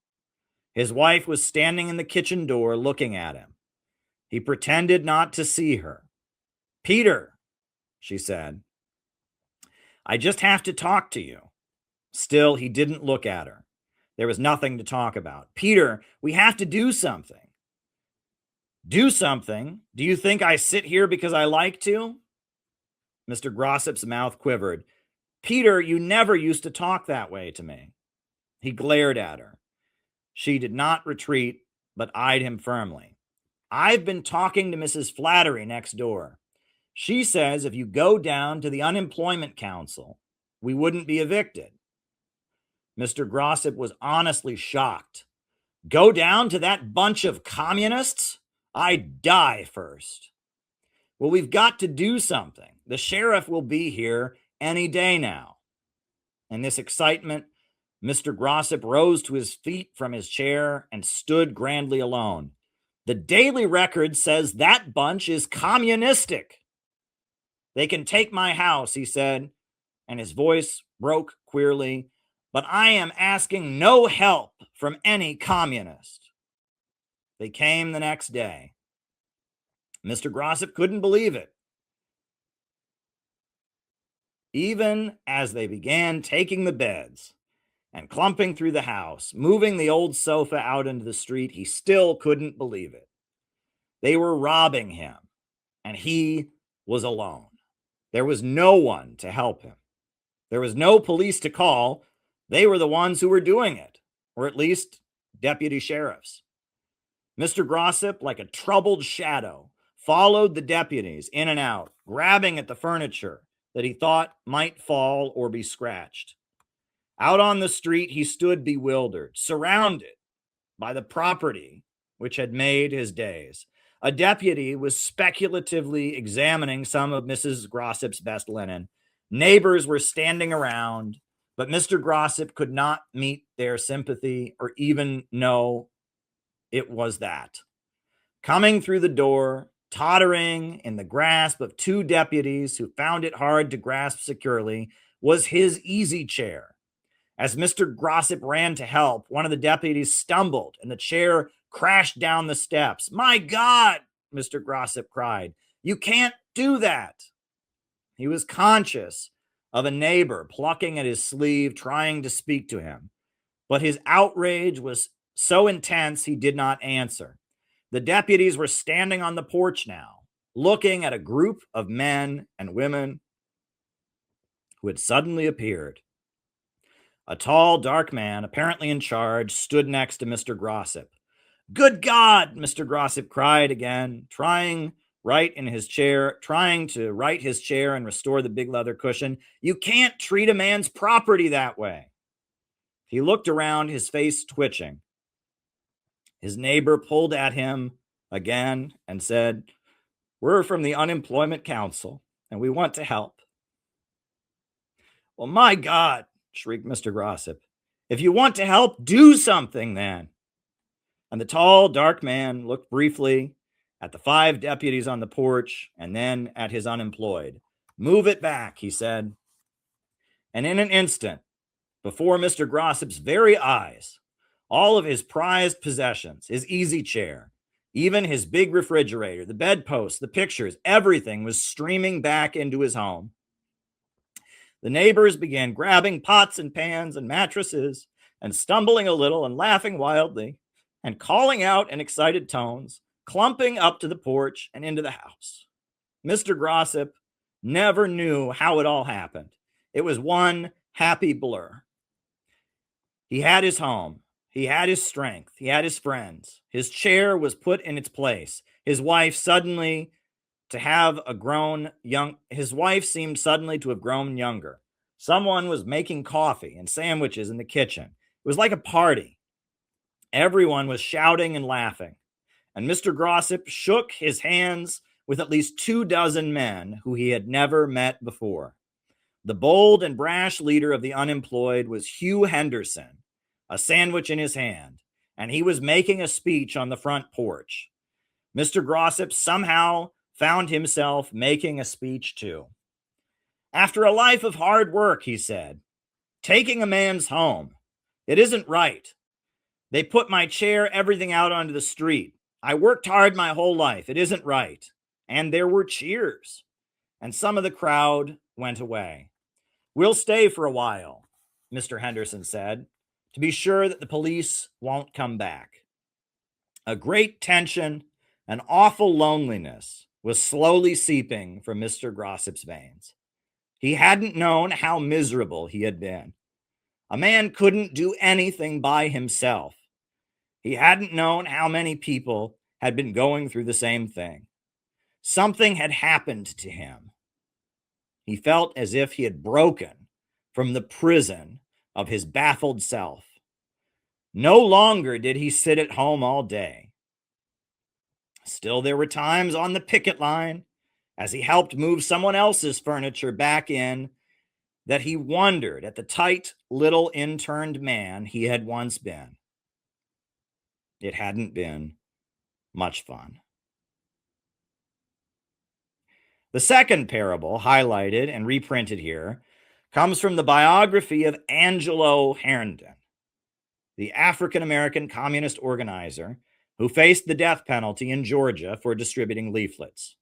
S1: His wife was standing in the kitchen door looking at him. He pretended not to see her. "Peter," she said, "I just have to talk to you." Still, he didn't look at her. There was nothing to talk about. "Peter, we have to do something." "Do something? Do you think I sit here because I like to?" Mr. Grossip's mouth quivered. "Peter, you never used to talk that way to me." He glared at her. She did not retreat, but eyed him firmly. "I've been talking to Mrs. Flattery next door. She says if you go down to the unemployment council, we wouldn't be evicted." Mr. Grossip was honestly shocked. "Go down to that bunch of communists? I'd die first." "Well, we've got to do something. The sheriff will be here any day now." In this excitement, Mr. Grossip rose to his feet from his chair and stood grandly alone. "The Daily Record says that bunch is communistic." "They can take my house," he said, and his voice broke queerly, "but I am asking no help from any communist." They came the next day. Mr. Grossip couldn't believe it. Even as they began taking the beds and clumping through the house, moving the old sofa out into the street, he still couldn't believe it. They were robbing him, and he was alone. There was no one to help him. There was no police to call. They were the ones who were doing it, or at least deputy sheriffs. Mr. Grossip, like a troubled shadow, followed the deputies in and out, grabbing at the furniture that he thought might fall or be scratched. Out on the street, he stood bewildered, surrounded by the property which had made his days. A deputy was speculatively examining some of Mrs. Grossip's best linen. Neighbors were standing around, but Mr. Grossip could not meet their sympathy or even know it was that. Coming through the door, tottering in the grasp of two deputies who found it hard to grasp securely, was his easy chair. As Mr. Grossip ran to help, one of the deputies stumbled and the chair crashed down the steps. "My God," Mr. Grossip cried, "you can't do that." He was conscious of a neighbor plucking at his sleeve, trying to speak to him, but his outrage was so intense he did not answer. The deputies were standing on the porch now, looking at a group of men and women who had suddenly appeared. A tall, dark man, apparently in charge, stood next to Mr. Grossip. "Good God," Mr. Grossip cried again, trying to right his chair and restore the big leather cushion. "You can't treat a man's property that way." He looked around, his face twitching. His neighbor pulled at him again and said, "We're from the Unemployment Council, and we want to help." "Well, my God," shrieked Mr. Grossip, "if you want to help, do something then." And the tall, dark man looked briefly at the 5 deputies on the porch and then at his unemployed. "Move it back," he said. And in an instant, before Mr. Grossip's very eyes, all of his prized possessions, his easy chair, even his big refrigerator, the bedpost, the pictures, everything was streaming back into his home. The neighbors began grabbing pots and pans and mattresses and stumbling a little and laughing wildly and calling out in excited tones, clumping up to the porch and into the house. Mr. Grossip never knew how it all happened. It was one happy blur. He had his home. He had his strength. He had his friends. His chair was put in its place. His wife seemed suddenly to have grown younger. Someone was making coffee and sandwiches in the kitchen. It was like a party. Everyone was shouting and laughing. And Mr. Grossip shook his hands with at least 24 men who he had never met before. The bold and brash leader of the unemployed was Hugh Henderson, a sandwich in his hand, and he was making a speech on the front porch. Mr. Grossip somehow found himself making a speech too. "After a life of hard work," he said, "taking a man's home, it isn't right. They put my chair, everything out onto the street. I worked hard my whole life. It isn't right." And there were cheers, and some of the crowd went away. "We'll stay for a while," Mr. Henderson said, "to be sure that the police won't come back." A great tension, an awful loneliness was slowly seeping from Mr. Grossip's veins. He hadn't known how miserable he had been. A man couldn't do anything by himself. He hadn't known how many people had been going through the same thing. Something had happened to him. He felt as if he had broken from the prison of his baffled self. No longer did he sit at home all day. Still, there were times on the picket line, as he helped move someone else's furniture back in, that he wondered at the tight little interned man he had once been. It hadn't been much fun. The second parable, highlighted and reprinted here, comes from the biography of Angelo Herndon, the African-American communist organizer who faced the death penalty in Georgia for distributing leaflets.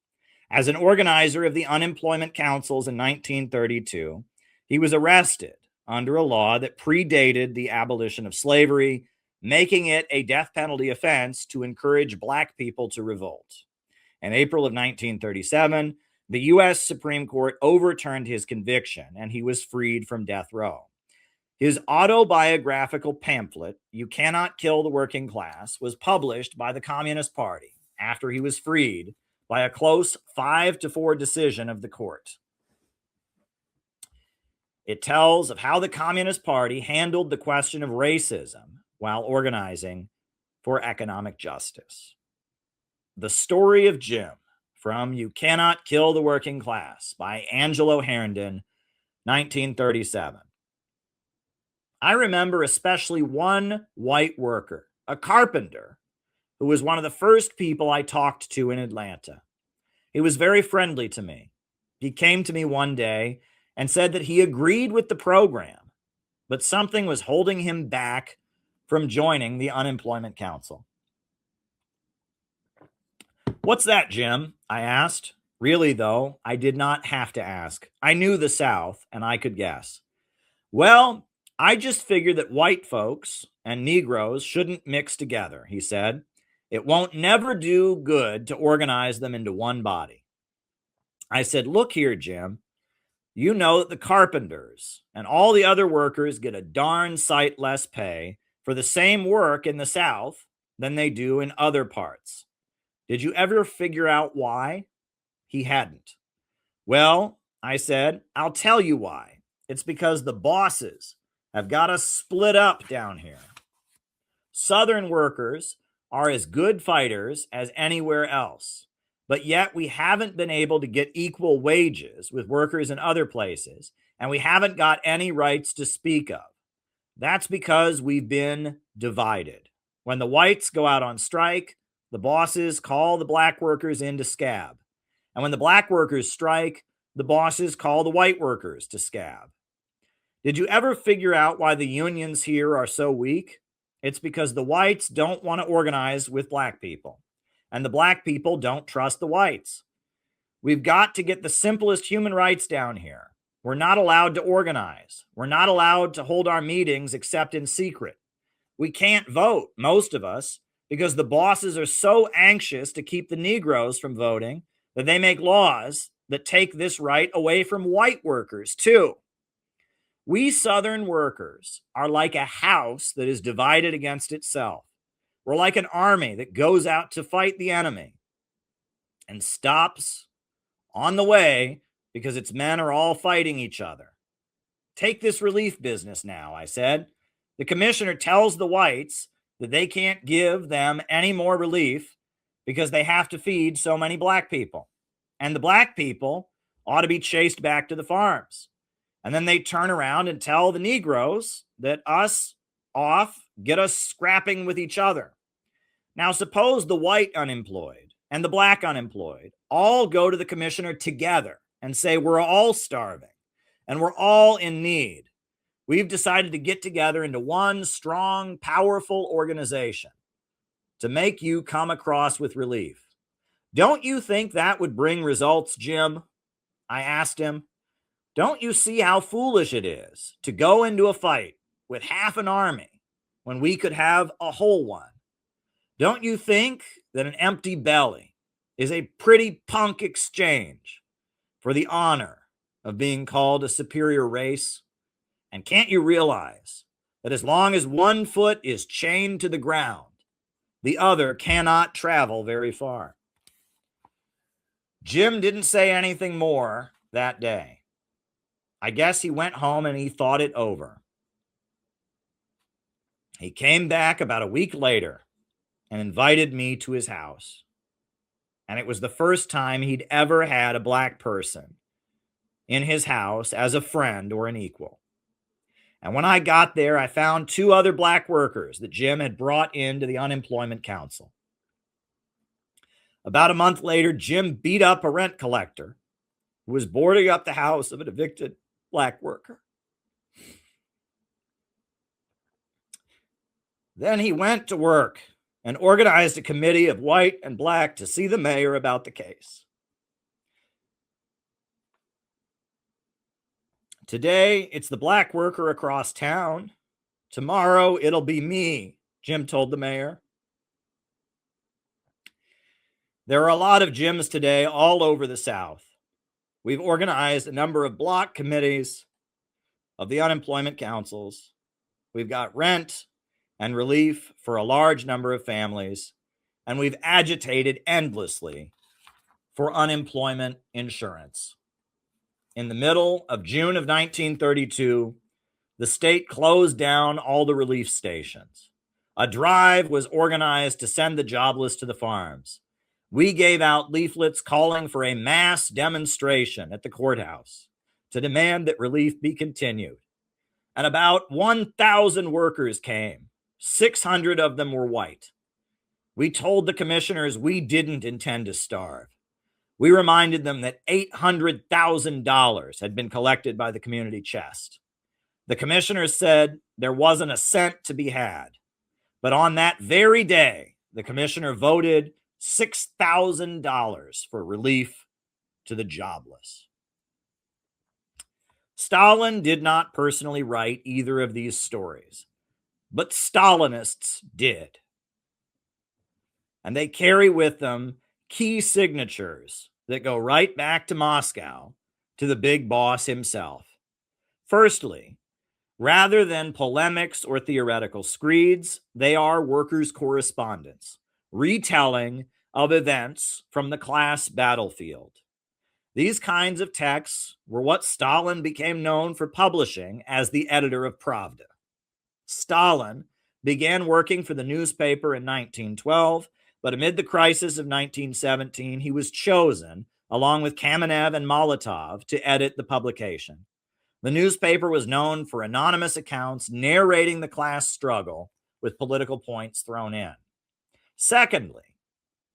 S1: As an organizer of the unemployment councils in 1932, he was arrested under a law that predated the abolition of slavery, making it a death penalty offense to encourage Black people to revolt. In April of 1937, The U.S. Supreme Court overturned his conviction, and he was freed from death row. His autobiographical pamphlet, You Cannot Kill the Working Class, was published by the Communist Party after he was freed by a close 5-4 decision of the court. It tells of how the Communist Party handled the question of racism while organizing for economic justice. The Story of Jim, from You Cannot Kill the Working Class by Angelo Herndon, 1937. I remember especially one white worker, a carpenter, who was one of the first people I talked to in Atlanta. He was very friendly to me. He came to me one day and said that he agreed with the program, but something was holding him back from joining the Unemployment Council. What's that, Jim? I asked. Really, though, I did not have to ask. I knew the South, and I could guess. Well, I just figured that white folks and Negroes shouldn't mix together, he said. It won't never do good to organize them into one body. I said, look here, Jim. You know that the carpenters and all the other workers get a darn sight less pay for the same work in the South than they do in other parts. Did you ever figure out why? He hadn't. Well, I said, I'll tell you why. It's because the bosses have got us split up down here. Southern workers are as good fighters as anywhere else, but yet we haven't been able to get equal wages with workers in other places, and we haven't got any rights to speak of. That's because we've been divided. When the whites go out on strike, the bosses call the black workers in to scab. And when the black workers strike, the bosses call the white workers to scab. Did you ever figure out why the unions here are so weak? It's because the whites don't want to organize with black people, and the black people don't trust the whites. We've got to get the simplest human rights down here. We're not allowed to organize. We're not allowed to hold our meetings except in secret. We can't vote, most of us, because the bosses are so anxious to keep the Negroes from voting that they make laws that take this right away from white workers, too. We Southern workers are like a house that is divided against itself. We're like an army that goes out to fight the enemy and stops on the way because its men are all fighting each other. Take this relief business now, I said. The commissioner tells the whites that they can't give them any more relief because they have to feed so many black people. And the black people ought to be chased back to the farms. And then they turn around and tell the Negroes that us off get us scrapping with each other. Now, suppose the white unemployed and the black unemployed all go to the commissioner together and say, we're all starving and we're all in need. We've decided to get together into one strong, powerful organization to make you come across with relief. Don't you think that would bring results, Jim? I asked him. Don't you see how foolish it is to go into a fight with half an army when we could have a whole one? Don't you think that an empty belly is a pretty punk exchange for the honor of being called a superior race? And can't you realize that as long as one foot is chained to the ground, the other cannot travel very far? Jim didn't say anything more that day. I guess he went home and he thought it over. He came back about a week later and invited me to his house. And it was the first time he'd ever had a black person in his house as a friend or an equal. And when I got there, I found 2 other black workers that Jim had brought into the Unemployment Council. About a month later, Jim beat up a rent collector who was boarding up the house of an evicted black worker. Then he went to work and organized a committee of white and black to see the mayor about the case. Today, it's the black worker across town. Tomorrow, it'll be me, Jim told the mayor. There are a lot of Jims today all over the South. We've organized a number of block committees of the unemployment councils. We've got rent and relief for a large number of families, and we've agitated endlessly for unemployment insurance. In the middle of June of 1932, the state closed down all the relief stations. A drive was organized to send the jobless to the farms. We gave out leaflets calling for a mass demonstration at the courthouse to demand that relief be continued. And about 1,000 workers came. 600 of them were white. We told the commissioners we didn't intend to starve. We reminded them that $800,000 had been collected by the community chest. The commissioners said there wasn't a cent to be had. But on that very day, the commissioner voted $6,000 for relief to the jobless. Stalin did not personally write either of these stories, but Stalinists did. And they carry with them key signatures that go right back to Moscow, to the big boss himself. Firstly, rather than polemics or theoretical screeds, they are workers' correspondence, retelling of events from the class battlefield. These kinds of texts were what Stalin became known for publishing as the editor of Pravda. Stalin began working for the newspaper in 1912, but amid the crisis of 1917, he was chosen, along with Kamenev and Molotov, to edit the publication. The newspaper was known for anonymous accounts narrating the class struggle with political points thrown in. Secondly,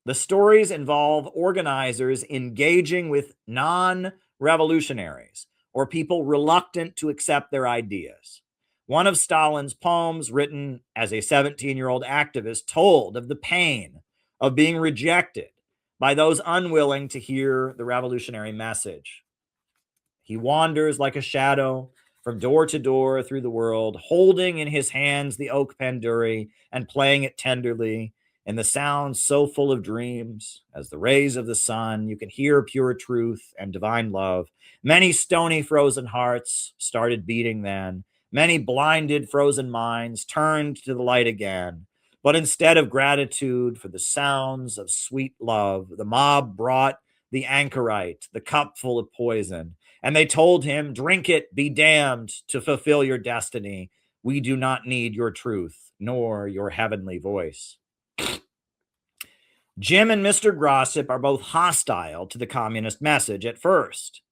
S1: the stories involve organizers engaging with non-revolutionaries or people reluctant to accept their ideas. One of Stalin's poems, written as a 17-year-old activist, told of the pain of being rejected by those unwilling to hear the revolutionary message. He wanders like a shadow from door to door through the world, holding in his hands the oak panduri and playing it tenderly. In the sounds so full of dreams, as the rays of the sun, you can hear pure truth and divine love. Many stony frozen hearts started beating then. Many blinded frozen minds turned to the light again. But instead of gratitude for the sounds of sweet love, the mob brought the anchorite, the cup full of poison. And they told him, drink it, be damned, to fulfill your destiny. We do not need your truth, nor your heavenly voice. Jim and Mr. Grossip are both hostile to the communist message at first,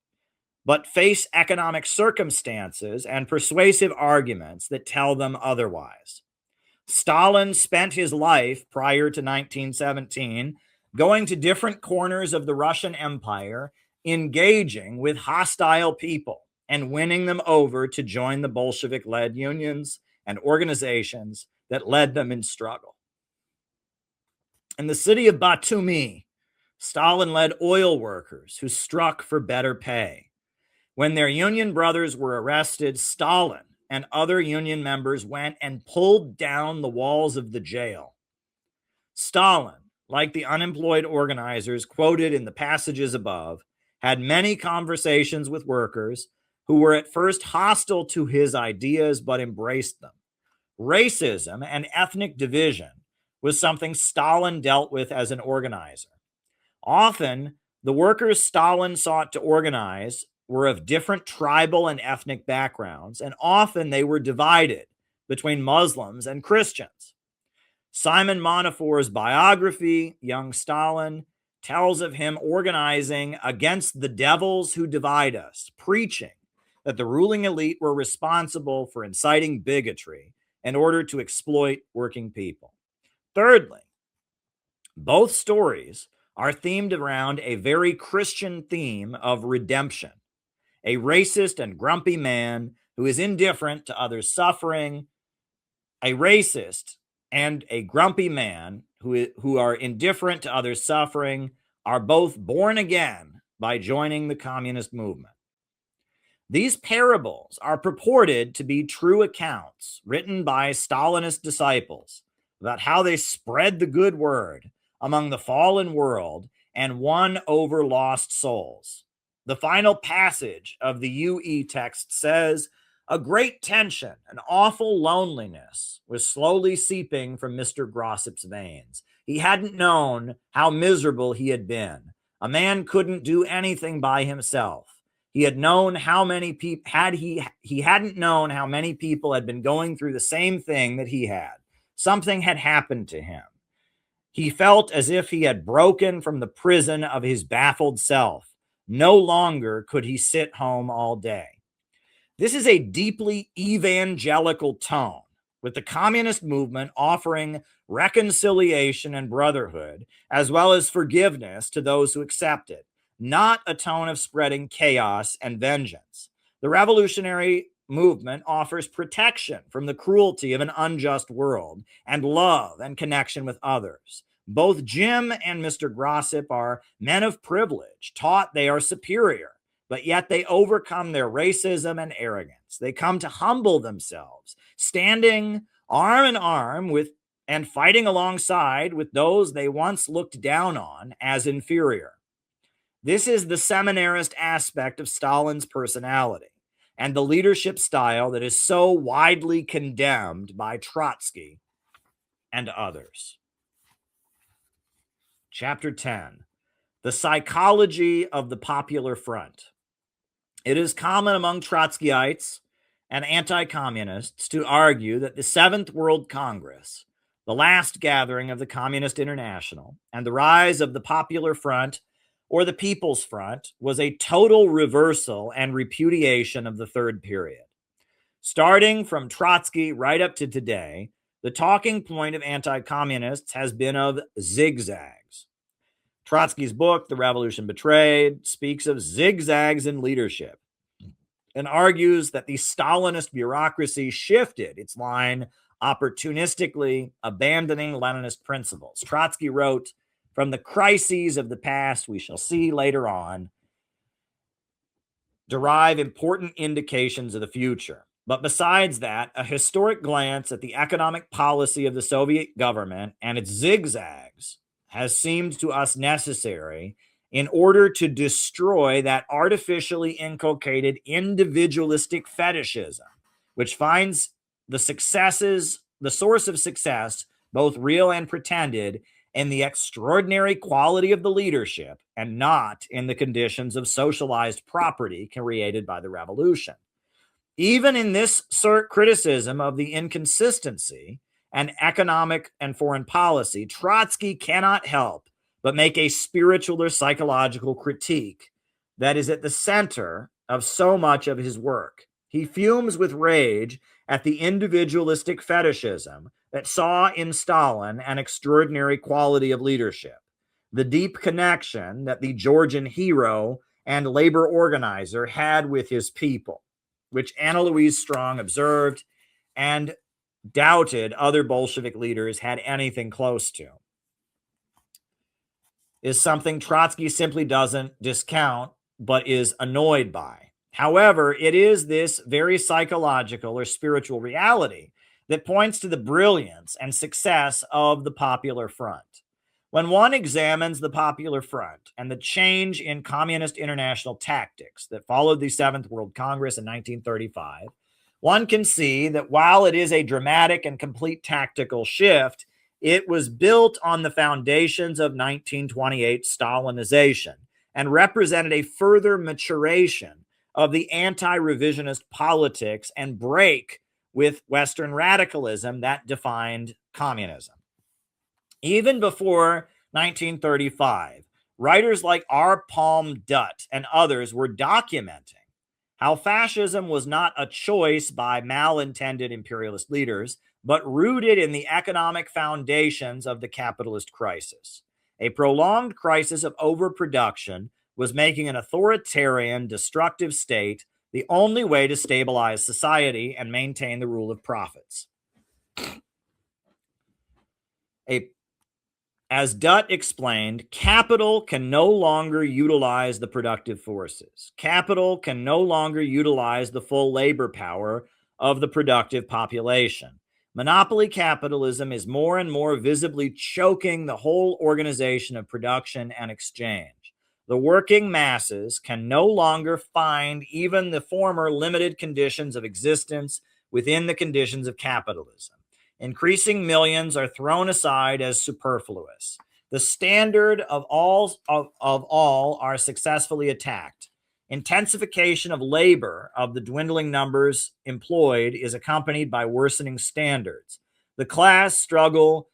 S1: but face economic circumstances and persuasive arguments that tell them otherwise. Stalin spent his life prior to 1917 going to different corners of the Russian Empire, engaging with hostile people and winning them over to join the Bolshevik-led unions and organizations that led them in struggle. In the city of Batumi, Stalin led oil workers who struck for better pay. When their union brothers were arrested, Stalin and other union members went and pulled down the walls of the jail. Stalin, like the unemployed organizers quoted in the passages above, had many conversations with workers who were at first hostile to his ideas but embraced them. Racism and ethnic division was something Stalin dealt with as an organizer. Often, the workers Stalin sought to organize were of different tribal and ethnic backgrounds, and often they were divided between Muslims and Christians. Simon Monteford's biography, Young Stalin, tells of him organizing against the devils who divide us, preaching that the ruling elite were responsible for inciting bigotry in order to exploit working people. Thirdly, both stories are themed around a very Christian theme of redemption. A racist and grumpy man who is indifferent to others' suffering, a racist and a grumpy man who are indifferent to others' suffering are both born again by joining the communist movement. These parables are purported to be true accounts written by Stalinist disciples about how they spread the good word among the fallen world and won over lost souls. The final passage of the UE text says, a great tension, an awful loneliness was slowly seeping from Mr. Grossip's veins. He hadn't known how miserable he had been. A man couldn't do anything by himself. He had known how many people he hadn't known how many people had been going through the same thing that he had. Something had happened to him. He felt as if he had broken from the prison of his baffled self. No longer could he sit home all day. This is a deeply evangelical tone, with the communist movement offering reconciliation and brotherhood, as well as forgiveness to those who accept it, not a tone of spreading chaos and vengeance. The revolutionary movement offers protection from the cruelty of an unjust world and love and connection with others. Both Jim and Mr. Grossip are men of privilege, taught they are superior, but yet they overcome their racism and arrogance. They come to humble themselves, standing arm in arm with and fighting alongside with those they once looked down on as inferior. This is the seminarist aspect of Stalin's personality and the leadership style that is so widely condemned by Trotsky and others. Chapter 10, the psychology of the Popular Front. It is common among Trotskyites and anti-communists to argue that the Seventh World Congress, the last gathering of the Communist International, and the rise of the Popular Front or the People's Front was a total reversal and repudiation of the Third Period. Starting from Trotsky right up to today, the talking point of anti-communists has been of zigzags. Trotsky's book, The Revolution Betrayed, speaks of zigzags in leadership and argues that the Stalinist bureaucracy shifted its line opportunistically, abandoning Leninist principles. Trotsky wrote, from the crises of the past, we shall see later on, derive important indications of the future. But besides that, a historic glance at the economic policy of the Soviet government and its zigzags has seemed to us necessary in order to destroy that artificially inculcated individualistic fetishism, which finds the source of success, both real and pretended, in the extraordinary quality of the leadership and not in the conditions of socialized property created by the revolution. Even in this criticism of the inconsistency and economic and foreign policy, Trotsky cannot help but make a spiritual or psychological critique that is at the center of so much of his work. He fumes with rage at the individualistic fetishism that saw in Stalin an extraordinary quality of leadership, the deep connection that the Georgian hero and labor organizer had with his people, which Anna Louise Strong observed and doubted other Bolshevik leaders had anything close to, is something Trotsky simply doesn't discount, but is annoyed by. However, it is this very psychological or spiritual reality that points to the brilliance and success of the Popular Front. When one examines the Popular Front and the change in communist international tactics that followed the Seventh World Congress in 1935, one can see that while it is a dramatic and complete tactical shift, it was built on the foundations of 1928 Stalinization and represented a further maturation of the anti-revisionist politics and break with Western radicalism that defined communism. Even before 1935, writers like R. Palm Dutt and others were documenting how fascism was not a choice by malintended imperialist leaders, but rooted in the economic foundations of the capitalist crisis. A prolonged crisis of overproduction was making an authoritarian, destructive state the only way to stabilize society and maintain the rule of profits. As Dutt explained, capital can no longer utilize the productive forces. Capital can no longer utilize the full labor power of the productive population. Monopoly capitalism is more and more visibly choking the whole organization of production and exchange. The working masses can no longer find even the former limited conditions of existence within the conditions of capitalism. Increasing millions are thrown aside as superfluous. The standard of all are successfully attacked. Intensification of labor of the dwindling numbers employed is accompanied by worsening standards. The class struggle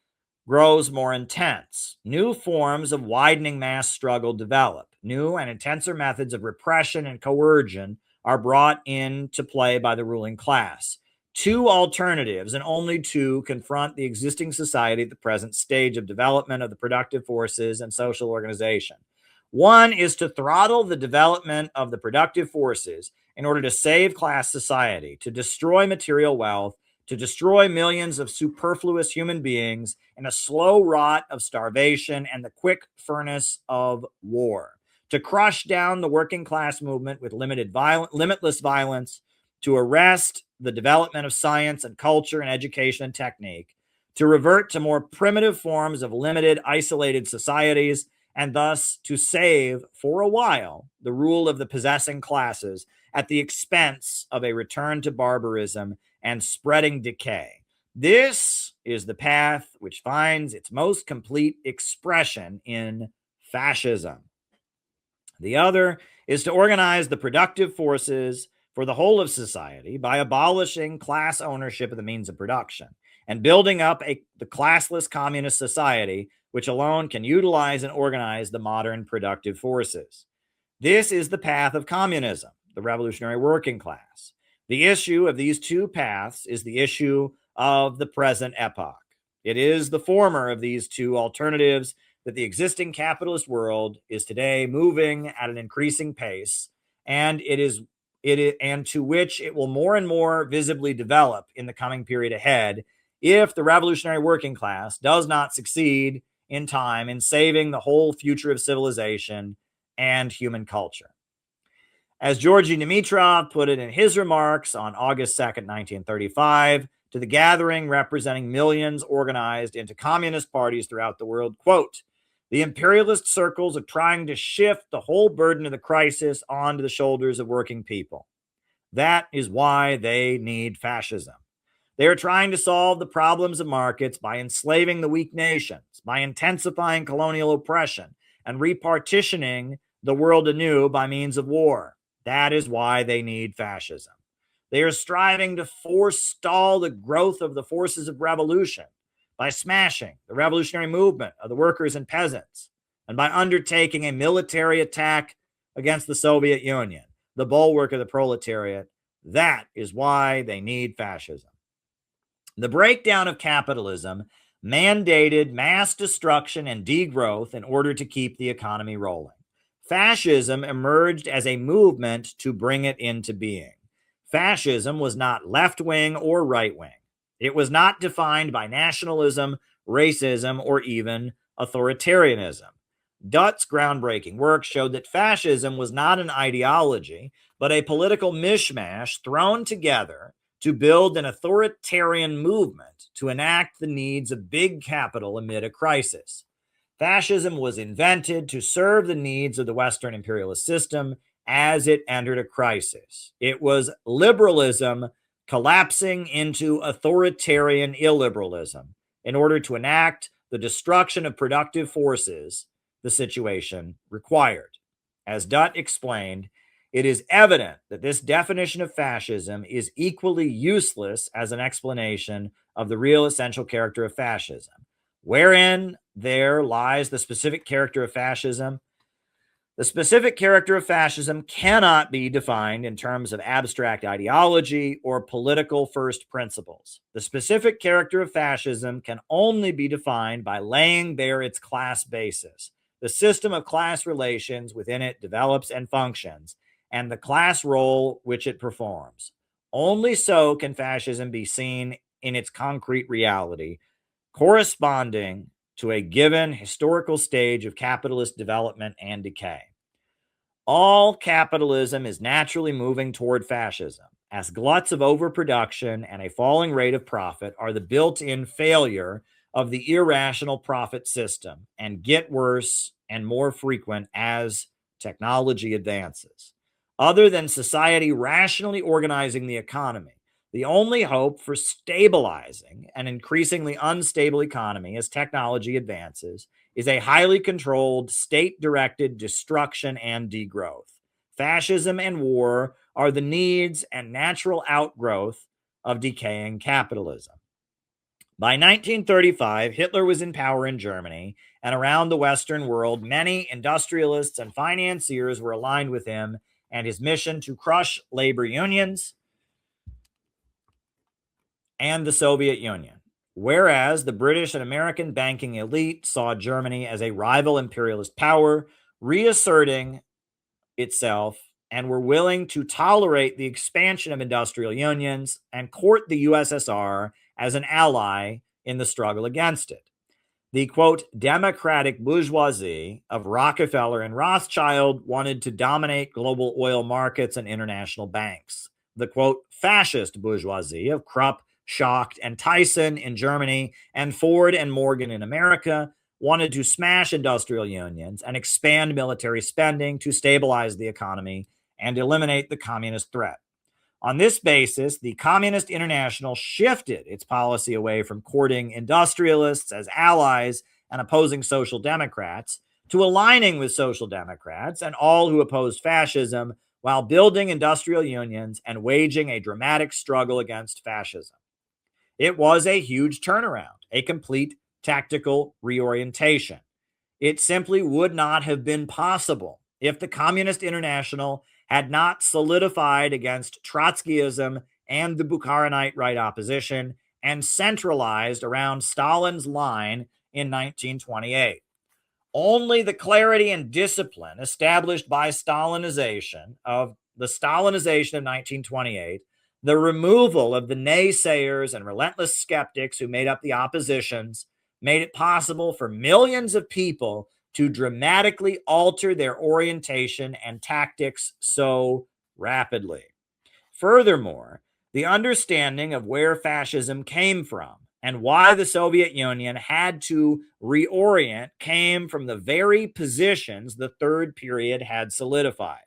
S1: grows more intense. New forms of widening mass struggle develop. New and intenser methods of repression and coercion are brought into play by the ruling class. Two alternatives, and only two, confront the existing society at the present stage of development of the productive forces and social organization. One is to throttle the development of the productive forces in order to save class society, to destroy material wealth, to destroy millions of superfluous human beings in a slow rot of starvation and the quick furnace of war, to crush down the working class movement with limitless violence, to arrest the development of science and culture and education and technique, to revert to more primitive forms of limited, isolated societies, and thus to save, for a while, the rule of the possessing classes at the expense of a return to barbarism and spreading decay. This is the path which finds its most complete expression in fascism. The other is to organize the productive forces for the whole of society by abolishing class ownership of the means of production and building up the classless communist society which alone can utilize and organize the modern productive forces. This is the path of communism, the revolutionary working class. The issue of these two paths is the issue of the present epoch. It is the former of these two alternatives that the existing capitalist world is today moving at an increasing pace, and and to which it will more and more visibly develop in the coming period ahead if the revolutionary working class does not succeed in time in saving the whole future of civilization and human culture. As Georgy Dimitrov put it in his remarks on August 2nd, 1935, to the gathering representing millions organized into communist parties throughout the world, quote, "The imperialist circles are trying to shift the whole burden of the crisis onto the shoulders of working people. That is why they need fascism. They are trying to solve the problems of markets by enslaving the weak nations, by intensifying colonial oppression, and repartitioning the world anew by means of war. That is why they need fascism. They are striving to forestall the growth of the forces of revolution by smashing the revolutionary movement of the workers and peasants, and by undertaking a military attack against the Soviet Union, the bulwark of the proletariat. That is why they need fascism." The breakdown of capitalism mandated mass destruction and degrowth in order to keep the economy rolling. Fascism emerged as a movement to bring it into being. Fascism was not left-wing or right-wing. It was not defined by nationalism, racism, or even authoritarianism. Dutt's groundbreaking work showed that fascism was not an ideology, but a political mishmash thrown together to build an authoritarian movement to enact the needs of big capital amid a crisis. Fascism was invented to serve the needs of the Western imperialist system as it entered a crisis. It was liberalism collapsing into authoritarian illiberalism in order to enact the destruction of productive forces the situation required. As Dutt explained, it is evident that this definition of fascism is equally useless as an explanation of the real essential character of fascism. Wherein there lies the specific character of fascism? The specific character of fascism cannot be defined in terms of abstract ideology or political first principles. The specific character of fascism can only be defined by laying bare its class basis. The system of class relations within it develops and functions, and the class role which it performs. Only so can fascism be seen in its concrete reality, corresponding to a given historical stage of capitalist development and decay. All capitalism is naturally moving toward fascism, as gluts of overproduction and a falling rate of profit are the built-in failure of the irrational profit system and get worse and more frequent as technology advances. Other than society rationally organizing the economy, the only hope for stabilizing an increasingly unstable economy as technology advances is a highly controlled, state-directed destruction and degrowth. Fascism and war are the needs and natural outgrowth of decaying capitalism. By 1935, Hitler was in power in Germany, and around the Western world, many industrialists and financiers were aligned with him and his mission to crush labor unions and the Soviet Union. Whereas the British and American banking elite saw Germany as a rival imperialist power, reasserting itself, and were willing to tolerate the expansion of industrial unions and court the USSR as an ally in the struggle against it. The, quote, democratic bourgeoisie of Rockefeller and Rothschild wanted to dominate global oil markets and international banks. The, quote, fascist bourgeoisie of Krupp, Schacht, and Tyson in Germany and Ford and Morgan in America wanted to smash industrial unions and expand military spending to stabilize the economy and eliminate the communist threat. On this basis, the Communist International shifted its policy away from courting industrialists as allies and opposing social democrats to aligning with social democrats and all who opposed fascism while building industrial unions and waging a dramatic struggle against fascism. It was a huge turnaround, a complete tactical reorientation. It simply would not have been possible if the Communist International had not solidified against Trotskyism and the Bukharinite right opposition and centralized around Stalin's line in 1928. Only the clarity and discipline established by Stalinization of 1928, the removal of the naysayers and relentless skeptics who made up the oppositions, made it possible for millions of people to dramatically alter their orientation and tactics so rapidly. Furthermore, the understanding of where fascism came from and why the Soviet Union had to reorient came from the very positions the third period had solidified,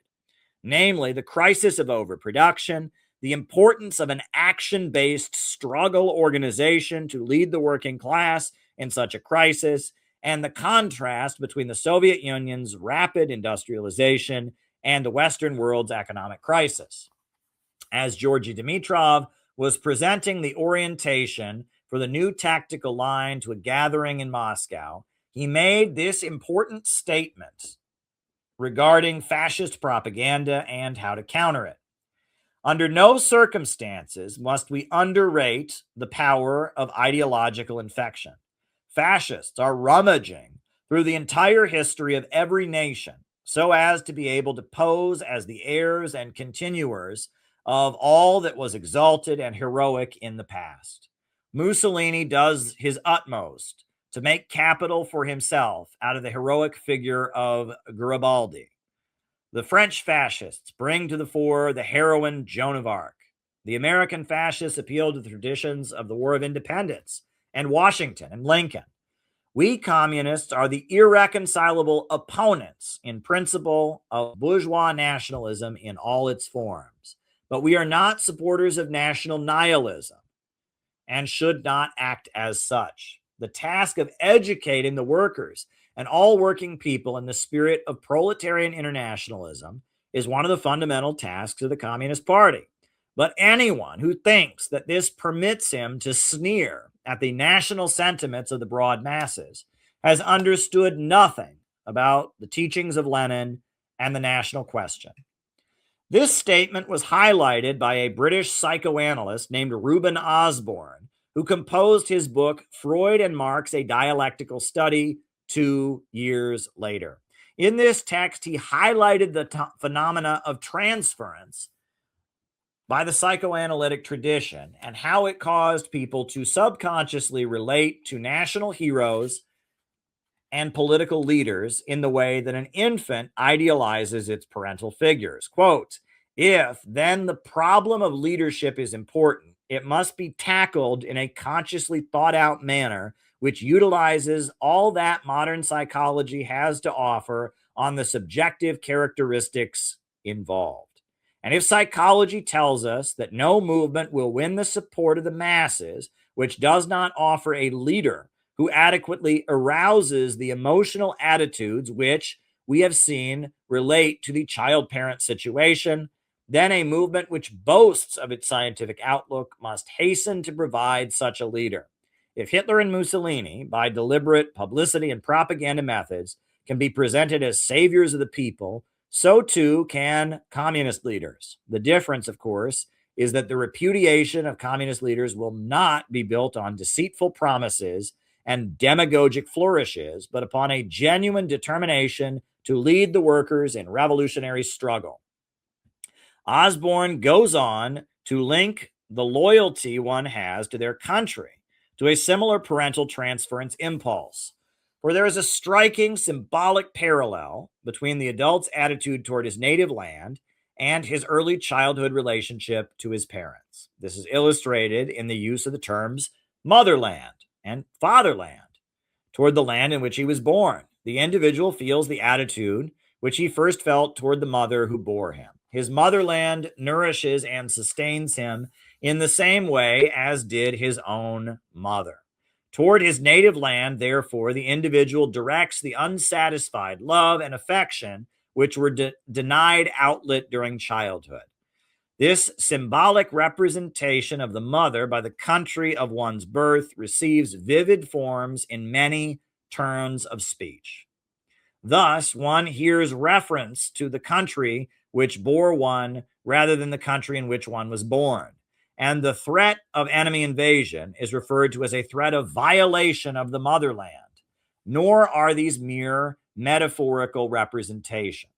S1: namely the crisis of overproduction, the importance of an action-based struggle organization to lead the working class in such a crisis, and the contrast between the Soviet Union's rapid industrialization and the Western world's economic crisis. As Georgy Dimitrov was presenting the orientation for the new tactical line to a gathering in Moscow, he made this important statement regarding fascist propaganda and how to counter it. Under no circumstances must we underrate the power of ideological infection. Fascists are rummaging through the entire history of every nation so as to be able to pose as the heirs and continuers of all that was exalted and heroic in the past. Mussolini does his utmost to make capital for himself out of the heroic figure of Garibaldi. The French fascists bring to the fore the heroine Joan of Arc. The American fascists appeal to the traditions of the War of Independence and Washington and Lincoln. We communists are the irreconcilable opponents in principle of bourgeois nationalism in all its forms. But we are not supporters of national nihilism and should not act as such. The task of educating the workers and all working people in the spirit of proletarian internationalism is one of the fundamental tasks of the Communist Party. But anyone who thinks that this permits him to sneer at the national sentiments of the broad masses has understood nothing about the teachings of Lenin and the national question. This statement was highlighted by a British psychoanalyst named Reuben Osborne, who composed his book, Freud and Marx, A Dialectical Study, 2 years later. In this text, he highlighted the phenomena of transference by the psychoanalytic tradition and how it caused people to subconsciously relate to national heroes and political leaders in the way that an infant idealizes its parental figures. Quote, if then the problem of leadership is important, it must be tackled in a consciously thought out manner which utilizes all that modern psychology has to offer on the subjective characteristics involved. And if psychology tells us that no movement will win the support of the masses, which does not offer a leader who adequately arouses the emotional attitudes which we have seen relate to the child-parent situation, then a movement which boasts of its scientific outlook must hasten to provide such a leader. If Hitler and Mussolini, by deliberate publicity and propaganda methods, can be presented as saviors of the people, so too can communist leaders. The difference, of course, is that the repudiation of communist leaders will not be built on deceitful promises and demagogic flourishes, but upon a genuine determination to lead the workers in revolutionary struggle. Osborne goes on to link the loyalty one has to their country to a similar parental transference impulse. For there is a striking symbolic parallel between the adult's attitude toward his native land and his early childhood relationship to his parents. This is illustrated in the use of the terms motherland and fatherland toward the land in which he was born. The individual feels the attitude which he first felt toward the mother who bore him. His motherland nourishes and sustains him in the same way as did his own mother. Toward his native land, therefore, the individual directs the unsatisfied love and affection which were denied outlet during childhood. This symbolic representation of the mother by the country of one's birth receives vivid forms in many turns of speech. Thus, one hears reference to the country which bore one rather than the country in which one was born. And the threat of enemy invasion is referred to as a threat of violation of the motherland. Nor are these mere metaphorical representations.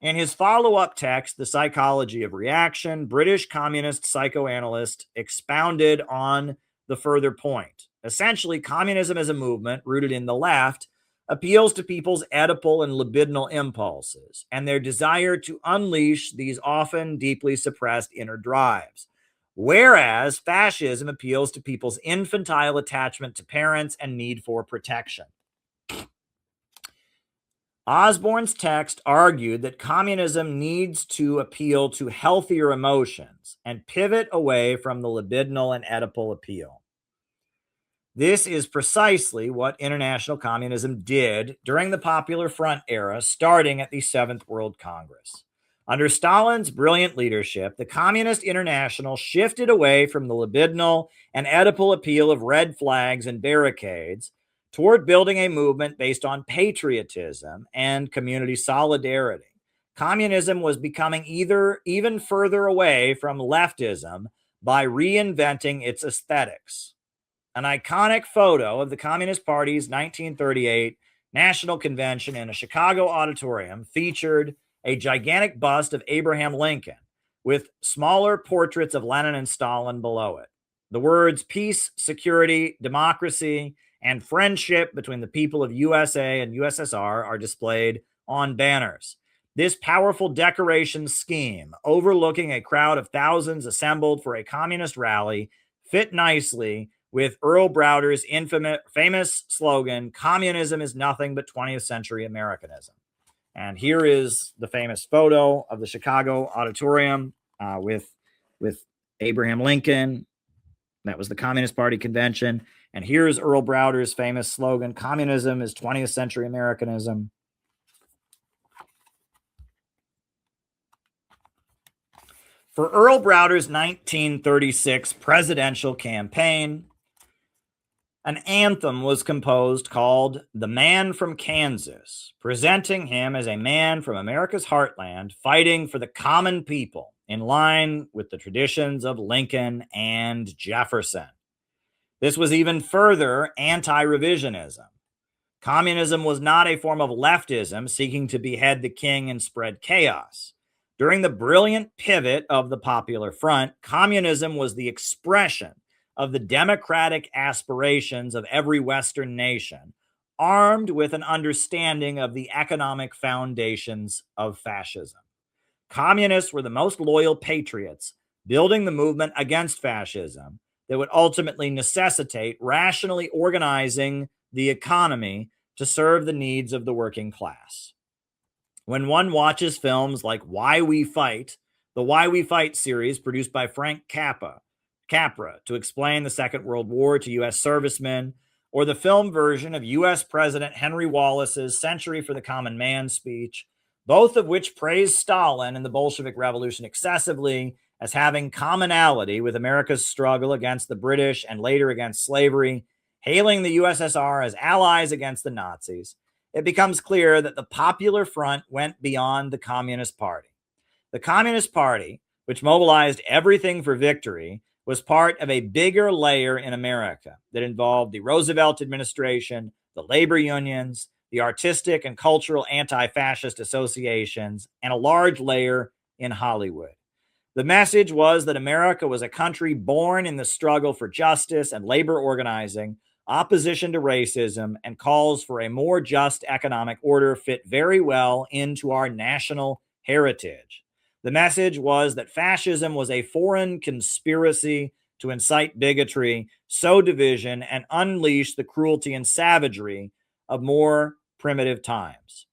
S1: In his follow-up text, The Psychology of Reaction, British communist psychoanalyst expounded on the further point. Essentially, communism as a movement rooted in the left appeals to people's Oedipal and libidinal impulses and their desire to unleash these often deeply suppressed inner drives. Whereas fascism appeals to people's infantile attachment to parents and need for protection. Osborne's text argued that communism needs to appeal to healthier emotions and pivot away from the libidinal and Oedipal appeal. This is precisely what international communism did during the Popular Front era, starting at the Seventh World Congress. Under Stalin's brilliant leadership, the Communist International shifted away from the libidinal and Oedipal appeal of red flags and barricades toward building a movement based on patriotism and community solidarity. Communism was becoming even further away from leftism by reinventing its aesthetics. An iconic photo of the Communist Party's 1938 National Convention in a Chicago auditorium featured a gigantic bust of Abraham Lincoln with smaller portraits of Lenin and Stalin below it. The words peace, security, democracy, and friendship between the people of USA and USSR are displayed on banners. This powerful decoration scheme, overlooking a crowd of thousands assembled for a communist rally, fit nicely with Earl Browder's famous slogan, "Communism is nothing but 20th century Americanism." And here is the famous photo of the Chicago auditorium with Abraham Lincoln. That was the Communist Party convention. And here's Earl Browder's famous slogan, "Communism is 20th century Americanism." For Earl Browder's 1936 presidential campaign, an anthem was composed called "The Man from Kansas," presenting him as a man from America's heartland fighting for the common people in line with the traditions of Lincoln and Jefferson. This was even further anti-revisionism. Communism was not a form of leftism seeking to behead the king and spread chaos. During the brilliant pivot of the Popular Front, communism was the expression of the democratic aspirations of every Western nation, armed with an understanding of the economic foundations of fascism. Communists were the most loyal patriots, building the movement against fascism that would ultimately necessitate rationally organizing the economy to serve the needs of the working class. When one watches films like Why We Fight, the Why We Fight series produced by Frank Capra to explain the Second World War to U.S. servicemen, or the film version of U.S. President Henry Wallace's Century for the Common Man speech, both of which praise Stalin and the Bolshevik Revolution excessively as having commonality with America's struggle against the British and later against slavery, hailing the USSR as allies against the Nazis, it becomes clear that the Popular Front went beyond the Communist Party. The Communist Party, which mobilized everything for victory, was part of a bigger layer in America that involved the Roosevelt administration, the labor unions, the artistic and cultural anti-fascist associations, and a large layer in Hollywood. The message was that America was a country born in the struggle for justice and labor organizing, opposition to racism, and calls for a more just economic order fit very well into our national heritage. The message was that fascism was a foreign conspiracy to incite bigotry, sow division, and unleash the cruelty and savagery of more primitive times.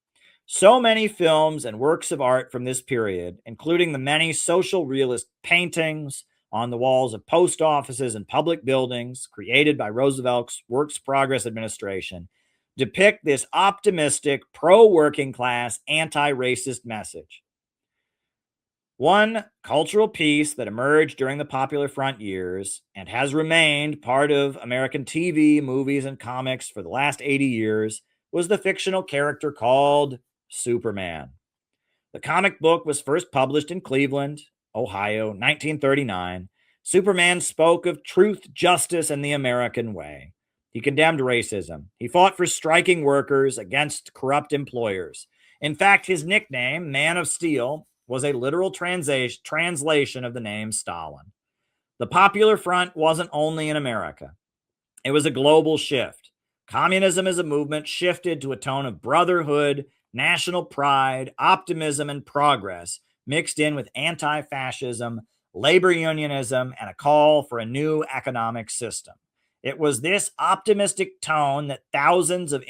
S1: So many films and works of art from this period, including the many social realist paintings on the walls of post offices and public buildings created by Roosevelt's Works Progress administration, depict this optimistic, pro-working class, anti-racist message. One cultural piece that emerged during the Popular Front years and has remained part of American TV, movies, and comics for the last 80 years was the fictional character called Superman. The comic book was first published in Cleveland, Ohio, 1939. Superman spoke of truth, justice, and the American way. He condemned racism. He fought for striking workers against corrupt employers. In fact, his nickname, Man of Steel, was a literal translation of the name Stalin. The Popular Front wasn't only in America. It was a global shift. Communism as a movement shifted to a tone of brotherhood, national pride, optimism, and progress, mixed in with anti-fascism, labor unionism, and a call for a new economic system. It was with this optimistic tone that thousands of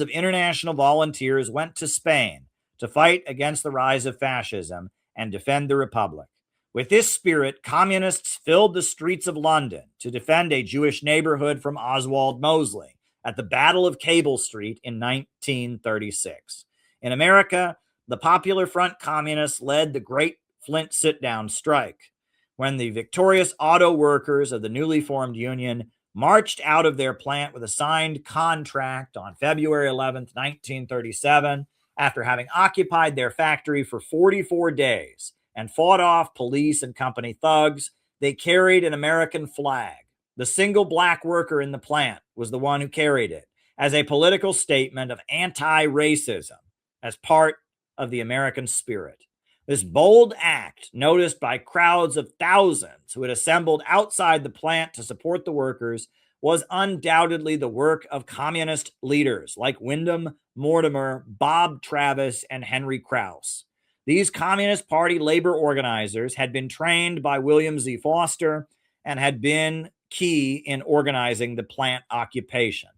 S1: international volunteers went to Spain to fight against the rise of fascism and defend the Republic. With this spirit, communists filled the streets of London to defend a Jewish neighborhood from Oswald Mosley at the Battle of Cable Street in 1936. In America, the Popular Front communists led the Great Flint Sit-Down Strike, when the victorious auto workers of the newly formed union marched out of their plant with a signed contract on February 11th, 1937, after having occupied their factory for 44 days and fought off police and company thugs. They carried an American flag. The single black worker in the plant was the one who carried it as a political statement of anti-racism, as part of the American spirit. This bold act, noticed by crowds of thousands who had assembled outside the plant to support the workers, was undoubtedly the work of communist leaders like Wyndham Mortimer, Bob Travis, and Henry Krause. These Communist Party labor organizers had been trained by William Z. Foster and had been key in organizing the plant occupation.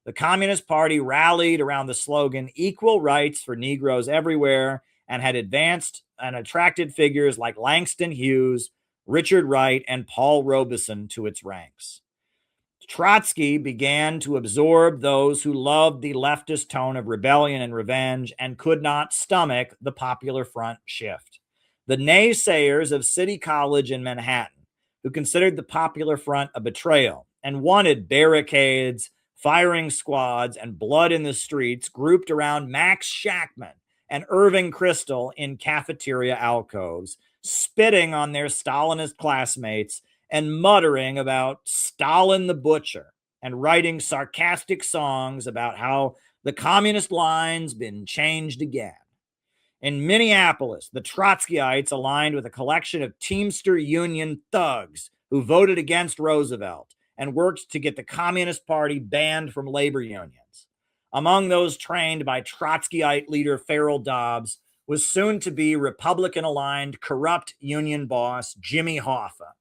S1: The Communist Party rallied around the slogan, "Equal rights for Negroes everywhere," and had advanced and attracted figures like Langston Hughes, Richard Wright, and Paul Robeson to its ranks. Trotsky began to absorb those who loved the leftist tone of rebellion and revenge and could not stomach the Popular Front shift. The naysayers of City College in Manhattan, who considered the Popular Front a betrayal and wanted barricades, firing squads, and blood in the streets, grouped around Max Shachtman and Irving Kristol in cafeteria alcoves, spitting on their Stalinist classmates and muttering about Stalin the Butcher and writing sarcastic songs about how the communist line's been changed again. In Minneapolis, the Trotskyites aligned with a collection of Teamster Union thugs who voted against Roosevelt and worked to get the Communist Party banned from labor unions. Among those trained by Trotskyite leader Farrell Dobbs was soon-to-be Republican-aligned corrupt union boss Jimmy Hoffa.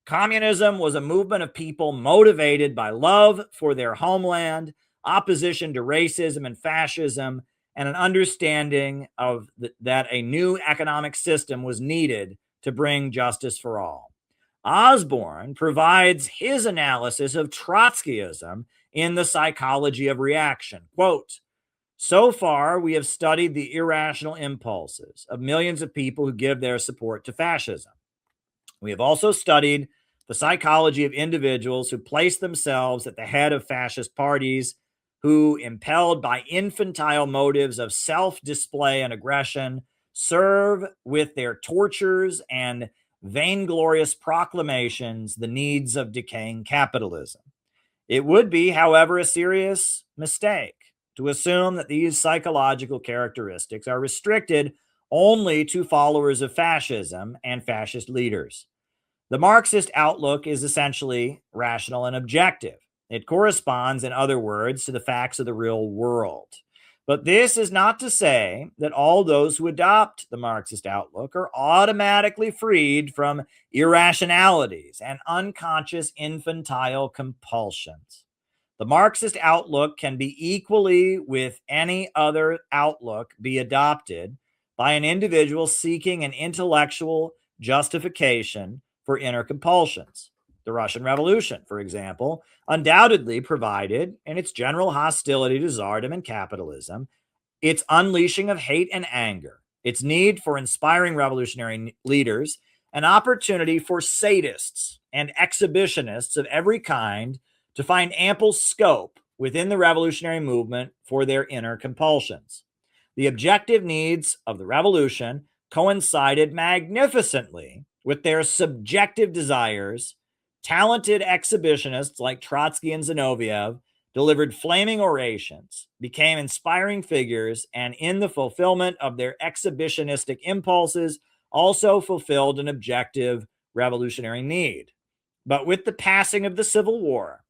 S1: Communism was a movement of people motivated by love for their homeland, opposition to racism and fascism, and an understanding of that a new economic system was needed to bring justice for all. Osborne provides his analysis of Trotskyism in The Psychology of Reaction. Quote, "So far, we have studied the irrational impulses of millions of people who give their support to fascism. We have also studied the psychology of individuals who place themselves at the head of fascist parties, who, impelled by infantile motives of self-display and aggression, serve with their tortures and vainglorious proclamations the needs of decaying capitalism. It would be, however, a serious mistake to assume that these psychological characteristics are restricted only to followers of fascism and fascist leaders. The Marxist outlook is essentially rational and objective. It corresponds, in other words, to the facts of the real world. But this is not to say that all those who adopt the Marxist outlook are automatically freed from irrationalities and unconscious infantile compulsions. The Marxist outlook can be equally with any other outlook be adopted by an individual seeking an intellectual justification for inner compulsions. The Russian Revolution, for example, undoubtedly provided, in its general hostility to czardom and capitalism, its unleashing of hate and anger, its need for inspiring revolutionary leaders, an opportunity for sadists and exhibitionists of every kind to find ample scope within the revolutionary movement for their inner compulsions. The objective needs of the revolution coincided magnificently with their subjective desires. Talented exhibitionists like Trotsky and Zinoviev delivered flaming orations, became inspiring figures, and in the fulfillment of their exhibitionistic impulses, also fulfilled an objective revolutionary need. But with the passing of the Civil War,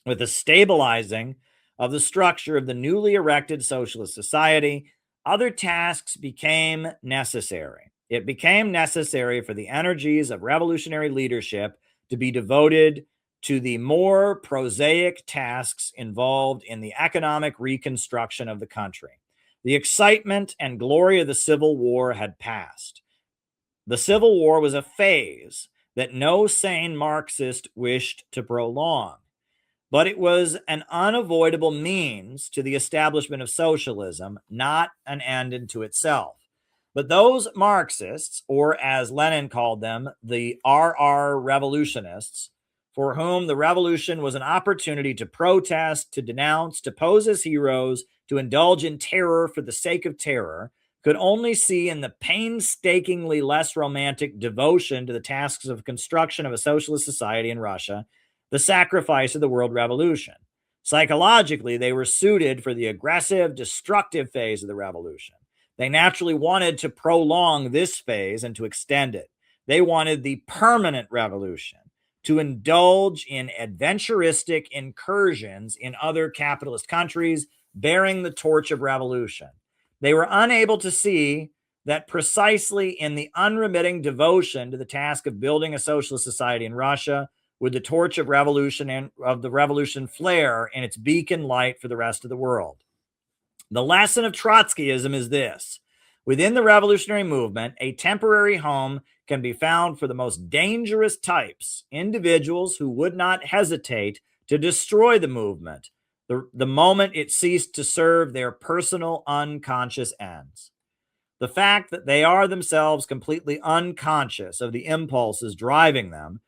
S1: with the stabilizing of the structure of the newly erected socialist society, other tasks became necessary. It became necessary for the energies of revolutionary leadership to be devoted to the more prosaic tasks involved in the economic reconstruction of the country. The excitement and glory of the Civil War had passed. The Civil War was a phase that no sane Marxist wished to prolong, but it was an unavoidable means to the establishment of socialism, not an end unto itself. But those Marxists, or as Lenin called them, the RR revolutionists, for whom the revolution was an opportunity to protest, to denounce, to pose as heroes, to indulge in terror for the sake of terror, could only see in the painstakingly less romantic devotion to the tasks of construction of a socialist society in Russia the sacrifice of the world revolution. Psychologically, they were suited for the aggressive, destructive phase of the revolution. They naturally wanted to prolong this phase and to extend it. They wanted the permanent revolution, to indulge in adventuristic incursions in other capitalist countries, bearing the torch of revolution. They were unable to see that precisely in the unremitting devotion to the task of building a socialist society in Russia, would the torch of revolution and of the revolution flare in its beacon light for the rest of the world. The lesson of Trotskyism is this: within the revolutionary movement, a temporary home can be found for the most dangerous types, individuals who would not hesitate to destroy the movement the moment it ceased to serve their personal unconscious ends. The fact that they are themselves completely unconscious of the impulses driving them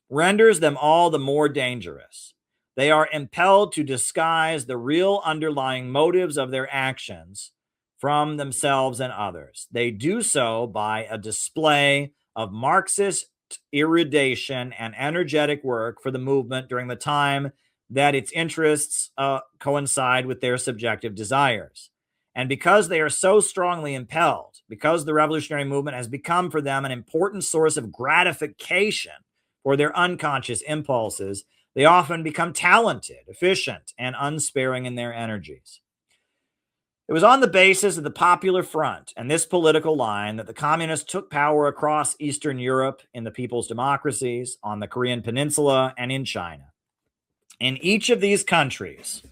S1: renders them all the more dangerous. They are impelled to disguise the real underlying motives of their actions from themselves and others. They do so by a display of Marxist erudition and energetic work for the movement during the time that its interests coincide with their subjective desires. And because they are so strongly impelled, because the revolutionary movement has become for them an important source of gratification for their unconscious impulses, they often become talented, efficient, and unsparing in their energies. It was on the basis of the Popular Front and this political line that the communists took power across Eastern Europe in the people's democracies, on the Korean Peninsula, and in China. In each of these countries,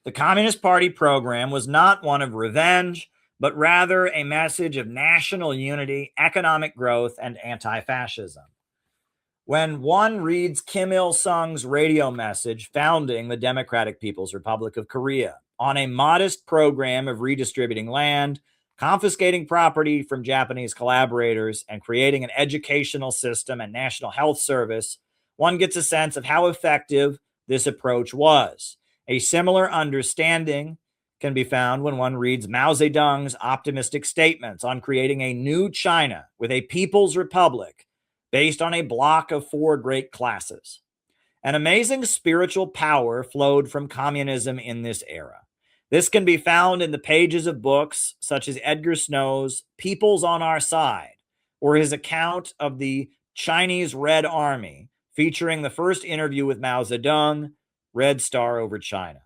S1: The Communist Party program was not one of revenge, but rather a message of national unity, economic growth, and anti-fascism. When one reads Kim Il-sung's radio message founding the Democratic People's Republic of Korea on a modest program of redistributing land, confiscating property from Japanese collaborators, and creating an educational system and national health service, one gets a sense of how effective this approach was. A similar understanding can be found when one reads Mao Zedong's optimistic statements on creating a new China with a people's republic based on a block of four great classes. An amazing spiritual power flowed from communism in this era. This can be found in the pages of books such as Edgar Snow's People's on Our Side, or his account of the Chinese Red Army, featuring the first interview with Mao Zedong, Red Star over China.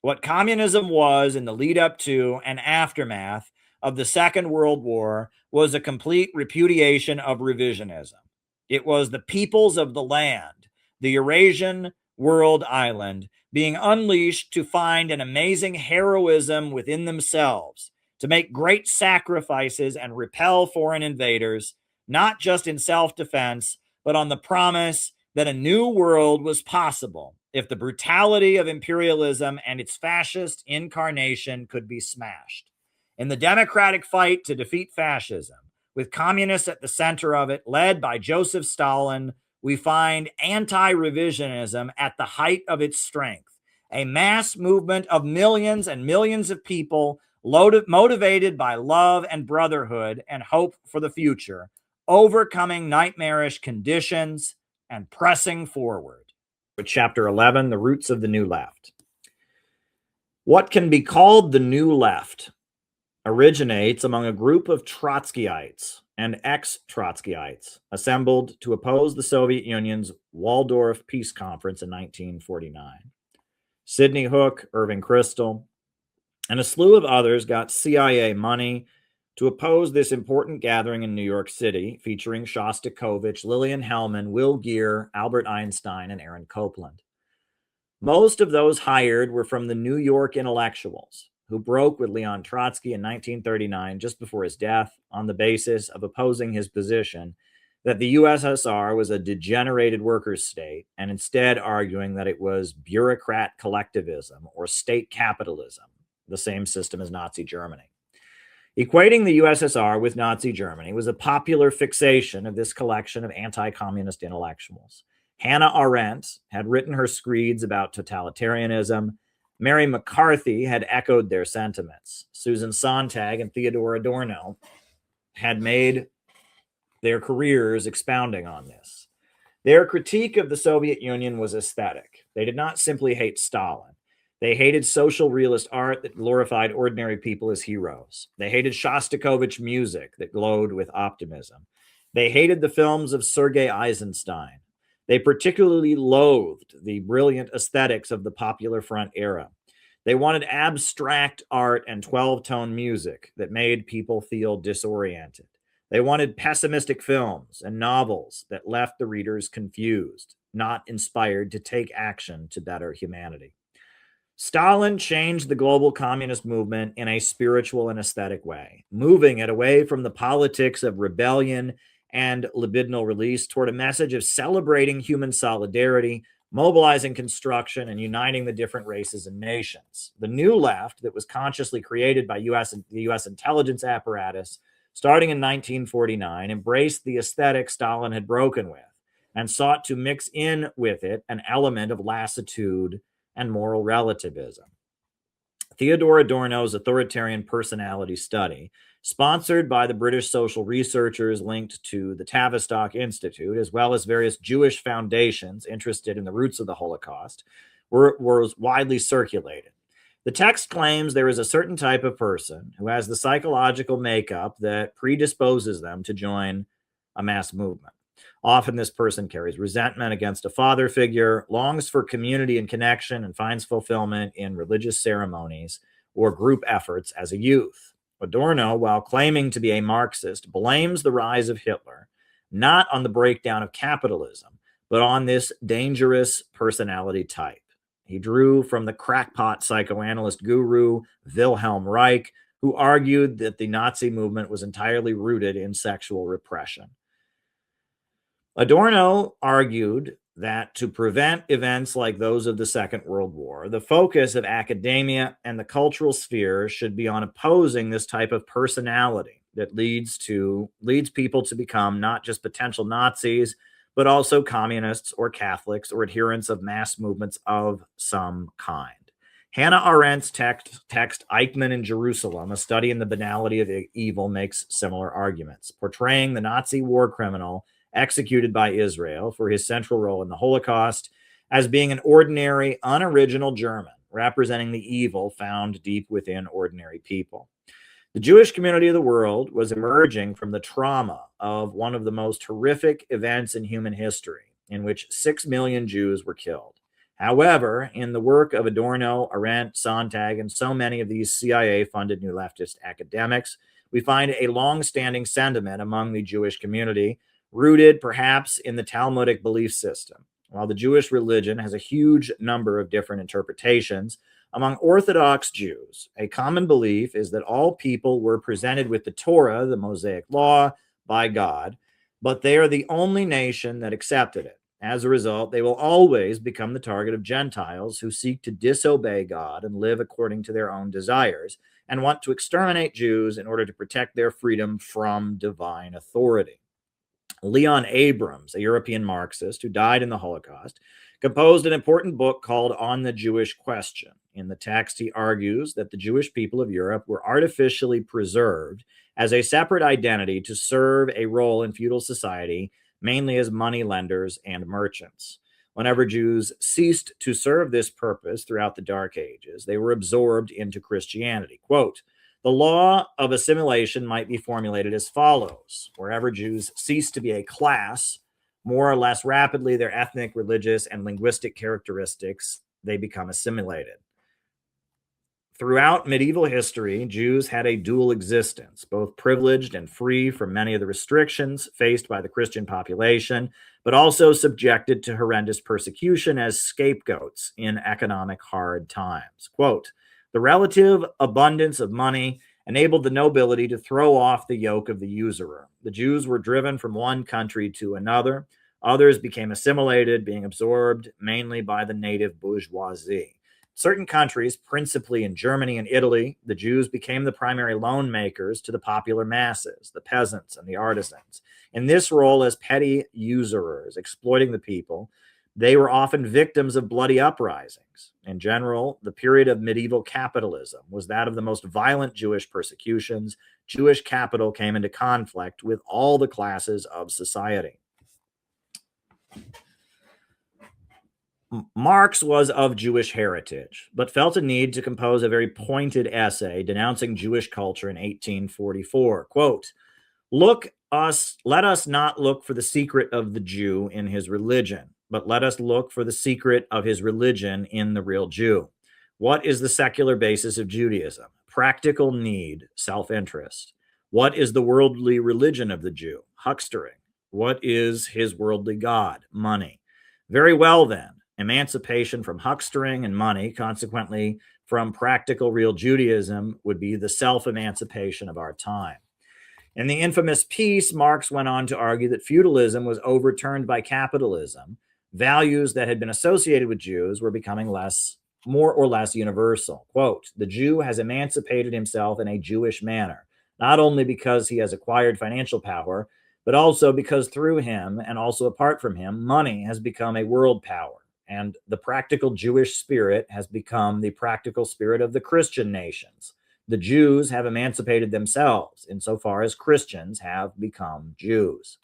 S1: What communism was in the lead up to and aftermath of the Second World War was a complete repudiation of revisionism. It was the peoples of the land, the Eurasian world island, being unleashed to find an amazing heroism within themselves, to make great sacrifices and repel foreign invaders, not just in self-defense, but on the promise that a new world was possible if the brutality of imperialism and its fascist incarnation could be smashed. In the democratic fight to defeat fascism, with communists at the center of it, led by Joseph Stalin, we find anti-revisionism at the height of its strength, a mass movement of millions and millions of people motivated by love and brotherhood and hope for the future, overcoming nightmarish conditions and pressing forward. Chapter 11, The Roots of the New Left. What can be called the New Left originates among a group of Trotskyites and ex-Trotskyites assembled to oppose the Soviet Union's Waldorf Peace Conference in 1949. Sidney Hook, Irving Kristol, and a slew of others got CIA money to oppose this important gathering in New York City, featuring Shostakovich, Lillian Hellman, Will Geer, Albert Einstein, and Aaron Copland. Most of those hired were from the New York intellectuals, who broke with Leon Trotsky in 1939, just before his death, on the basis of opposing his position that the USSR was a degenerated workers' state, and instead arguing that it was bureaucrat collectivism or state capitalism, the same system as Nazi Germany. Equating the USSR with Nazi Germany was a popular fixation of this collection of anti-communist intellectuals. Hannah Arendt had written her screeds about totalitarianism. Mary McCarthy had echoed their sentiments. Susan Sontag and Theodor Adorno had made their careers expounding on this. Their critique of the Soviet Union was aesthetic. They did not simply hate Stalin. They hated social realist art that glorified ordinary people as heroes. They hated Shostakovich music that glowed with optimism. They hated the films of Sergei Eisenstein. They particularly loathed the brilliant aesthetics of the Popular Front era. They wanted abstract art and 12-tone music that made people feel disoriented. They wanted pessimistic films and novels that left the readers confused, not inspired to take action to better humanity. Stalin changed the global communist movement in a spiritual and aesthetic way, moving it away from the politics of rebellion and libidinal release toward a message of celebrating human solidarity, mobilizing construction, and uniting the different races and nations. The New Left that was consciously created by the U.S. intelligence apparatus starting in 1949 embraced the aesthetic Stalin had broken with and sought to mix in with it an element of lassitude and moral relativism. Theodor Adorno's authoritarian personality study, sponsored by the British social researchers linked to the Tavistock Institute, as well as various Jewish foundations interested in the roots of the Holocaust, was widely circulated. The text claims there is a certain type of person who has the psychological makeup that predisposes them to join a mass movement. Often this person carries resentment against a father figure, longs for community and connection, and finds fulfillment in religious ceremonies or group efforts as a youth. Adorno, while claiming to be a Marxist, blames the rise of Hitler not on the breakdown of capitalism, but on this dangerous personality type. He drew from the crackpot psychoanalyst guru Wilhelm Reich, who argued that the Nazi movement was entirely rooted in sexual repression. Adorno argued that to prevent events like those of the Second World War, the focus of academia and the cultural sphere should be on opposing this type of personality that leads people to become not just potential Nazis, but also communists or Catholics or adherents of mass movements of some kind. Hannah Arendt's text Eichmann in Jerusalem, a study in the banality of evil, makes similar arguments, portraying the Nazi war criminal executed by Israel for his central role in the Holocaust as being an ordinary, unoriginal German, representing the evil found deep within ordinary people. The Jewish community of the world was emerging from the trauma of one of the most horrific events in human history, in which 6 million Jews were killed. However, in the work of Adorno, Arendt, Sontag, and so many of these CIA-funded new leftist academics, we find a long-standing sentiment among the Jewish community, rooted perhaps in the Talmudic belief system. While the Jewish religion has a huge number of different interpretations, among Orthodox Jews, a common belief is that all people were presented with the Torah, the Mosaic law, by God, but they are the only nation that accepted it. As a result, they will always become the target of Gentiles who seek to disobey God and live according to their own desires and want to exterminate Jews in order to protect their freedom from divine authority. Leon Abrams, a European Marxist who died in the Holocaust, composed an important book called On the Jewish Question. In the text, he argues that the Jewish people of Europe were artificially preserved as a separate identity to serve a role in feudal society, mainly as money lenders and merchants. Whenever Jews ceased to serve this purpose throughout the Dark Ages, they were absorbed into Christianity. Quote, the law of assimilation might be formulated as follows. Wherever Jews cease to be a class, more or less rapidly their ethnic, religious, and linguistic characteristics, they become assimilated. Throughout medieval history, Jews had a dual existence, both privileged and free from many of the restrictions faced by the Christian population, but also subjected to horrendous persecution as scapegoats in economic hard times. Quote, the relative abundance of money enabled the nobility to throw off the yoke of the usurer. The Jews were driven from one country to another. Others became assimilated, being absorbed mainly by the native bourgeoisie. Certain countries, principally in Germany and Italy, the Jews became the primary loan makers to the popular masses, the peasants and the artisans. In this role as petty usurers, exploiting the people, they were often victims of bloody uprisings. In general, the period of medieval capitalism was that of the most violent Jewish persecutions. Jewish capital came into conflict with all the classes of society. Marx was of Jewish heritage, but felt a need to compose a very pointed essay denouncing Jewish culture in 1844. Quote, let us not look for the secret of the Jew in his religion, but let us look for the secret of his religion in the real Jew. What is the secular basis of Judaism? Practical need, self-interest. What is the worldly religion of the Jew? Huckstering. What is his worldly god? Money. Very well then. Emancipation from huckstering and money, consequently from practical real Judaism, would be the self-emancipation of our time. In the infamous piece, Marx went on to argue that feudalism was overturned by capitalism. Values that had been associated with Jews were becoming more or less universal. Quote, the Jew has emancipated himself in a Jewish manner, not only because he has acquired financial power, but also because through him, and also apart from him, money has become a world power. And the practical Jewish spirit has become the practical spirit of the Christian nations. The Jews have emancipated themselves insofar as Christians have become Jews.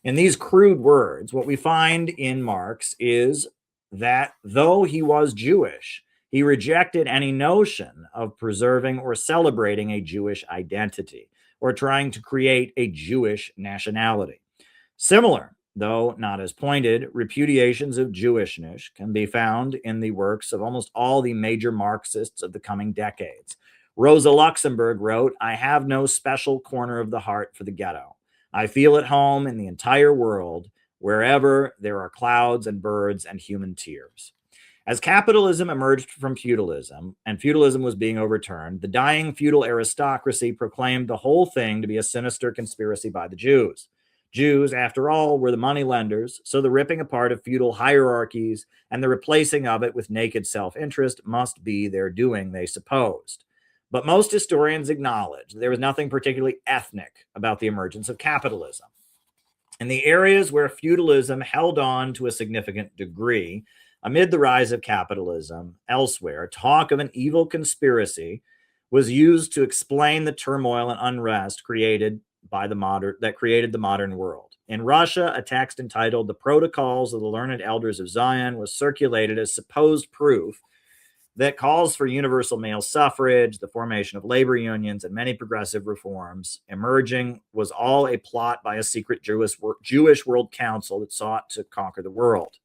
S1: In these crude words, what we find in Marx is that though he was Jewish, he rejected any notion of preserving or celebrating a Jewish identity or trying to create a Jewish nationality. Similar, though not as pointed, repudiations of Jewishness can be found in the works of almost all the major Marxists of the coming decades. Rosa Luxemburg wrote, I have no special corner of the heart for the ghetto. I feel at home in the entire world, wherever there are clouds and birds and human tears. As capitalism emerged from feudalism and feudalism was being overturned, the dying feudal aristocracy proclaimed the whole thing to be a sinister conspiracy by the Jews. Jews, after all, were the moneylenders, so the ripping apart of feudal hierarchies and the replacing of it with naked self-interest must be their doing, they supposed. But most historians acknowledge there was nothing particularly ethnic about the emergence of capitalism. In the areas where feudalism held on to a significant degree, amid the rise of capitalism elsewhere, talk of an evil conspiracy was used to explain the turmoil and unrest created the modern world. In Russia, a text entitled The Protocols of the Learned Elders of Zion was circulated as supposed proof that calls for universal male suffrage, the formation of labor unions, and many progressive reforms emerging was all a plot by a secret Jewish World Council that sought to conquer the world.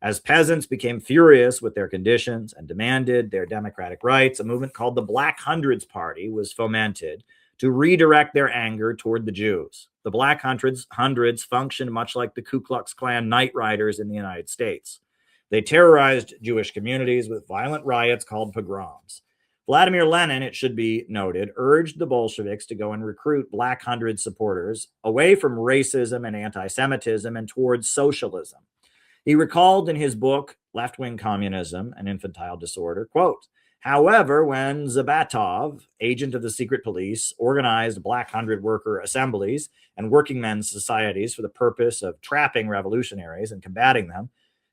S1: As peasants became furious with their conditions and demanded their democratic rights, a movement called the Black Hundreds Party was fomented to redirect their anger toward the Jews. The Black Hundreds functioned much like the Ku Klux Klan Night Riders in the United States. They terrorized Jewish communities with violent riots called pogroms. Vladimir Lenin, it should be noted, urged the Bolsheviks to go and recruit Black Hundreds supporters away from racism and anti-Semitism and towards socialism. He recalled in his book, Left-Wing Communism, An Infantile Disorder, quote, however, when Zabatov, agent of the secret police, organized Black Hundred worker assemblies and working men's societies for the purpose of trapping revolutionaries and combating them,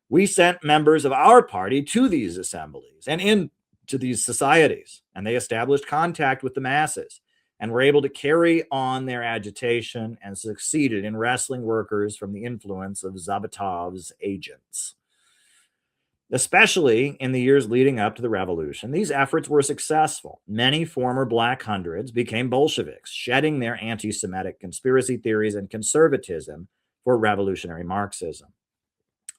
S1: we sent members of our party to these assemblies and into these societies, and they established contact with the masses and were able to carry on their agitation and succeeded in wresting workers from the influence of Zabatov's agents. Especially in the years leading up to the revolution, these efforts were successful. Many former Black Hundreds became Bolsheviks, shedding their anti-Semitic conspiracy theories and conservatism for revolutionary Marxism.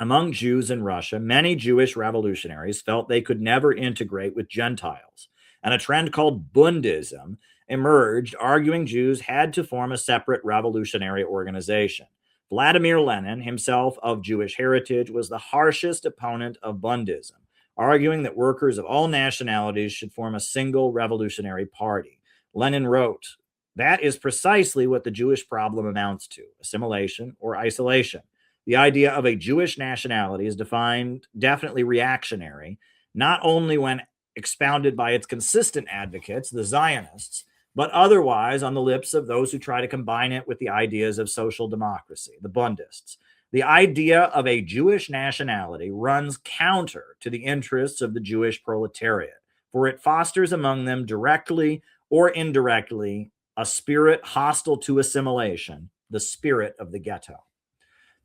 S1: Among Jews in Russia, many Jewish revolutionaries felt they could never integrate with Gentiles, and a trend called Bundism emerged, arguing Jews had to form a separate revolutionary organization. Vladimir Lenin, himself of Jewish heritage, was the harshest opponent of Bundism, arguing that workers of all nationalities should form a single revolutionary party. Lenin wrote, that is precisely what the Jewish problem amounts to, assimilation or isolation. The idea of a Jewish nationality is definitely reactionary, not only when expounded by its consistent advocates, the Zionists, but otherwise on the lips of those who try to combine it with the ideas of social democracy, the Bundists. The idea of a Jewish nationality runs counter to the interests of the Jewish proletariat, for it fosters among them directly or indirectly a spirit hostile to assimilation, the spirit of the ghetto.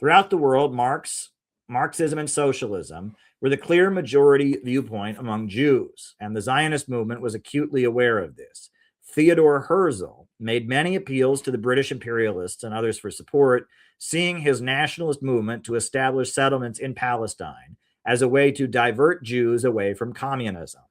S1: Throughout the world, Marxism and socialism were the clear majority viewpoint among Jews, and the Zionist movement was acutely aware of this. Theodor Herzl made many appeals to the British imperialists and others for support, seeing his nationalist movement to establish settlements in Palestine as a way to divert Jews away from communism.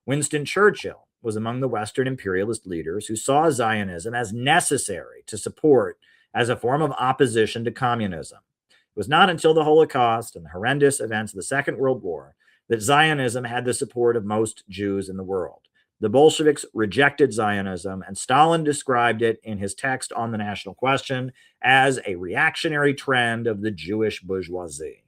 S1: Winston Churchill was among the Western imperialist leaders who saw Zionism as necessary to support as a form of opposition to communism. It was not until the Holocaust and the horrendous events of the Second World War that Zionism had the support of most Jews in the world. The Bolsheviks rejected Zionism, and Stalin described it in his text on the national question as a reactionary trend of the Jewish bourgeoisie.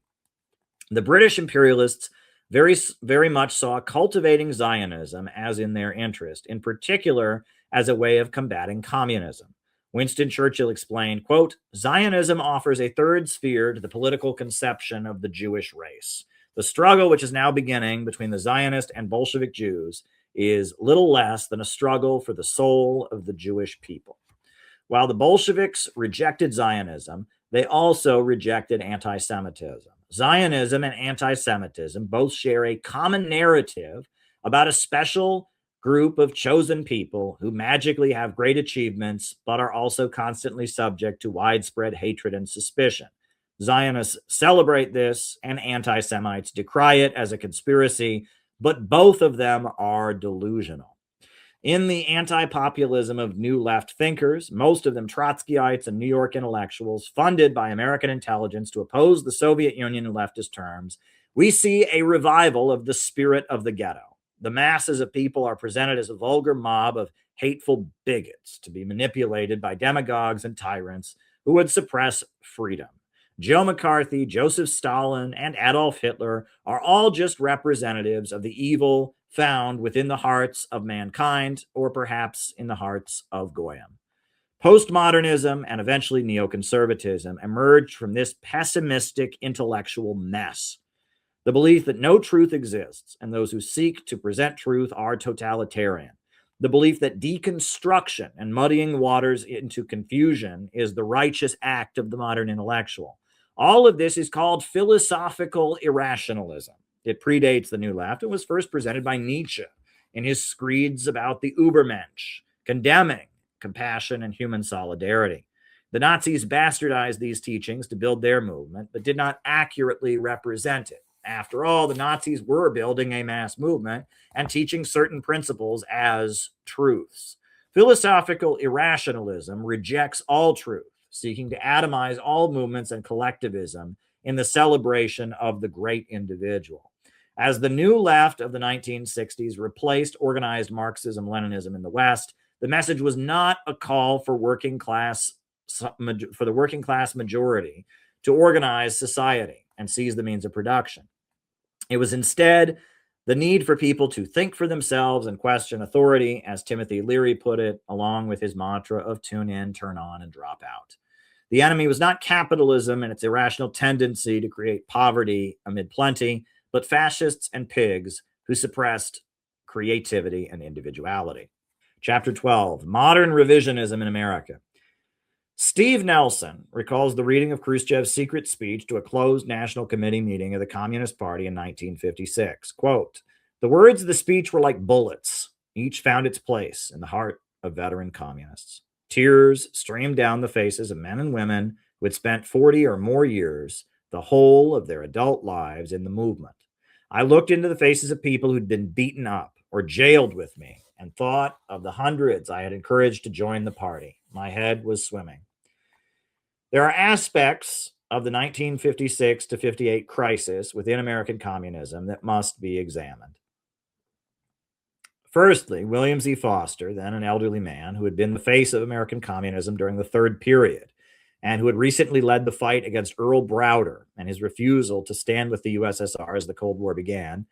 S1: The British imperialists very much saw cultivating Zionism as in their interest, in particular as a way of combating communism. Winston Churchill explained, quote, Zionism offers a third sphere to the political conception of the Jewish race. The struggle which is now beginning between the Zionist and Bolshevik Jews is little less than a struggle for the soul of the Jewish people. While the Bolsheviks rejected Zionism, they also rejected anti-Semitism. Zionism and anti-Semitism both share a common narrative about a special group of chosen people who magically have great achievements, but are also constantly subject to widespread hatred and suspicion. Zionists celebrate this, and anti-Semites decry it as a conspiracy, but both of them are delusional. In the anti-populism of new left thinkers, most of them Trotskyites and New York intellectuals funded by American intelligence to oppose the Soviet Union in leftist terms, We see a revival of the spirit of the ghetto. The masses of people are presented as a vulgar mob of hateful bigots to be manipulated by demagogues and tyrants who would suppress freedom. Joe McCarthy, Joseph Stalin, and Adolf Hitler are all just representatives of the evil found within the hearts of mankind, or perhaps in the hearts of Goyim. Postmodernism and eventually neoconservatism emerged from this pessimistic intellectual mess. The belief that no truth exists and those who seek to present truth are totalitarian. The belief that deconstruction and muddying waters into confusion is the righteous act of the modern intellectual. All of this is called philosophical irrationalism. It predates the New Left and was first presented by Nietzsche in his screeds about the Übermensch, condemning compassion and human solidarity. The Nazis bastardized these teachings to build their movement, but did not accurately represent it. After all, the Nazis were building a mass movement and teaching certain principles as truths. Philosophical irrationalism rejects all truth, seeking to atomize all movements and collectivism in the celebration of the great individual. As the New Left of the 1960s replaced organized Marxism-Leninism in the West, the message was not a call for the working class majority to organize society and seize the means of production. It was instead the need for people to think for themselves and question authority, as Timothy Leary put it, along with his mantra of tune in, turn on, and drop out. The enemy was not capitalism and its irrational tendency to create poverty amid plenty, but fascists and pigs who suppressed creativity and individuality. Chapter 12, Modern Revisionism in America. Steve Nelson recalls the reading of Khrushchev's secret speech to a closed National Committee meeting of the Communist Party in 1956. Quote, "The words of the speech were like bullets. Each found its place in the heart of veteran communists. Tears streamed down the faces of men and women who had spent 40 or more years, the whole of their adult lives, in the movement. I looked into the faces of people who'd been beaten up or jailed with me and thought of the hundreds I had encouraged to join the party. My head was swimming." There are aspects of the 1956 to 58 crisis within American communism that must be examined. Firstly, William Z. Foster, then an elderly man who had been the face of American communism during the Third Period and who had recently led the fight against Earl Browder and his refusal to stand with the USSR as the Cold War began,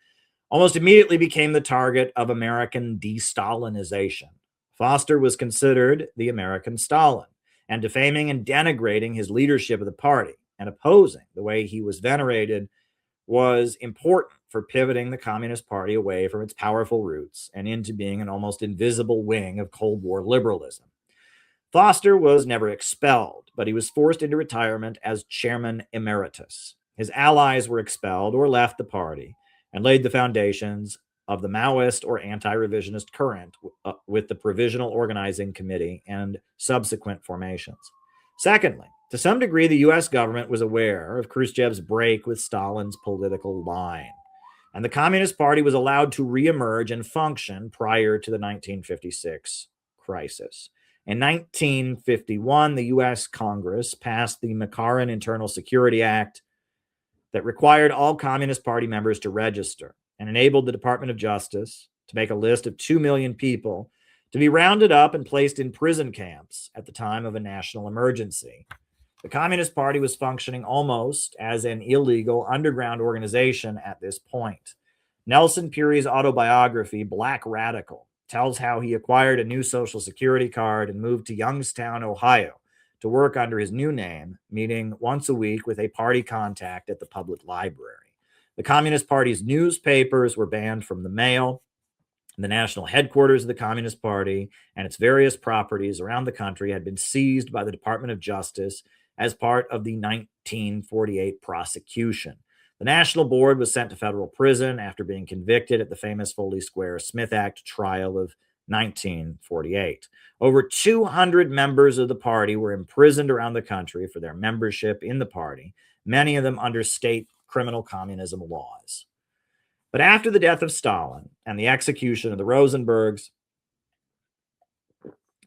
S1: almost immediately became the target of American de-Stalinization. Foster was considered the American Stalin, and defaming and denigrating his leadership of the party and opposing the way he was venerated was important for pivoting the Communist Party away from its powerful roots and into being an almost invisible wing of Cold War liberalism. Foster was never expelled, but he was forced into retirement as chairman emeritus. His allies were expelled or left the party and laid the foundations of the Maoist or anti-revisionist current with the Provisional Organizing Committee and subsequent formations. Secondly, to some degree, the U.S. government was aware of Khrushchev's break with Stalin's political line, and the Communist Party was allowed to reemerge and function prior to the 1956 crisis. In 1951, the U.S. Congress passed the McCarran Internal Security Act that required all Communist Party members to register and enabled the Department of Justice to make a list of 2 million people to be rounded up and placed in prison camps at the time of a national emergency. The Communist Party was functioning almost as an illegal underground organization at this point. Nelson Puri's autobiography, Black Radical, tells how he acquired a new Social Security card and moved to Youngstown, Ohio, to work under his new name, meeting once a week with a party contact at the public library. The Communist Party's newspapers were banned from the mail. The national headquarters of the Communist Party and its various properties around the country had been seized by the Department of Justice as part of the 1948 prosecution. The National Board was sent to federal prison after being convicted at the famous Foley Square Smith Act trial of 1948. Over 200 members of the party were imprisoned around the country for their membership in the party, many of them under state criminal communism laws. But after the death of Stalin and the execution of the Rosenbergs,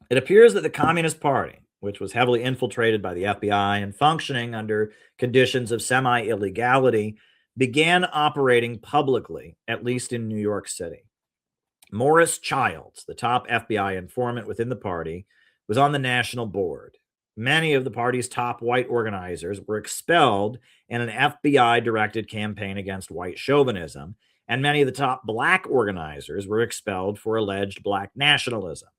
S1: it appears that the Communist Party, which was heavily infiltrated by the FBI and functioning under conditions of semi-illegality, began operating publicly, at least in New York City. Morris Childs, the top FBI informant within the party, was on the national board. Many of the party's top white organizers were expelled in an FBI-directed campaign against white chauvinism, and many of the top black organizers were expelled for alleged black nationalism.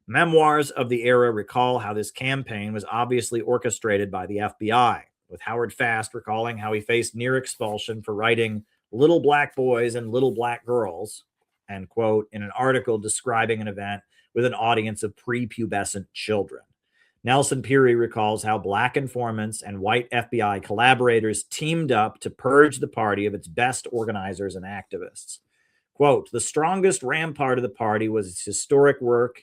S1: Memoirs of the era recall how this campaign was obviously orchestrated by the FBI, with Howard Fast recalling how he faced near expulsion for writing "little black boys and little black girls," end quote, in an article describing an event with an audience of prepubescent children. Nelson Peary recalls how black informants and white FBI collaborators teamed up to purge the party of its best organizers and activists. Quote, "The strongest rampart of the party was its historic work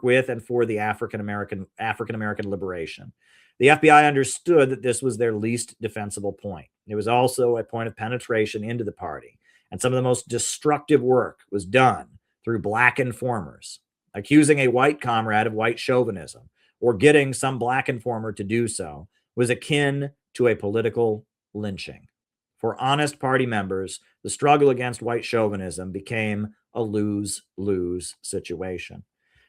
S1: with and for the African American liberation. The FBI understood that this was their least defensible point. It was also a point of penetration into the party, and some of the most destructive work was done through black informers. Accusing a white comrade of white chauvinism or getting some black informer to do so was akin to a political lynching. For honest party members, the struggle against white chauvinism became a lose-lose situation."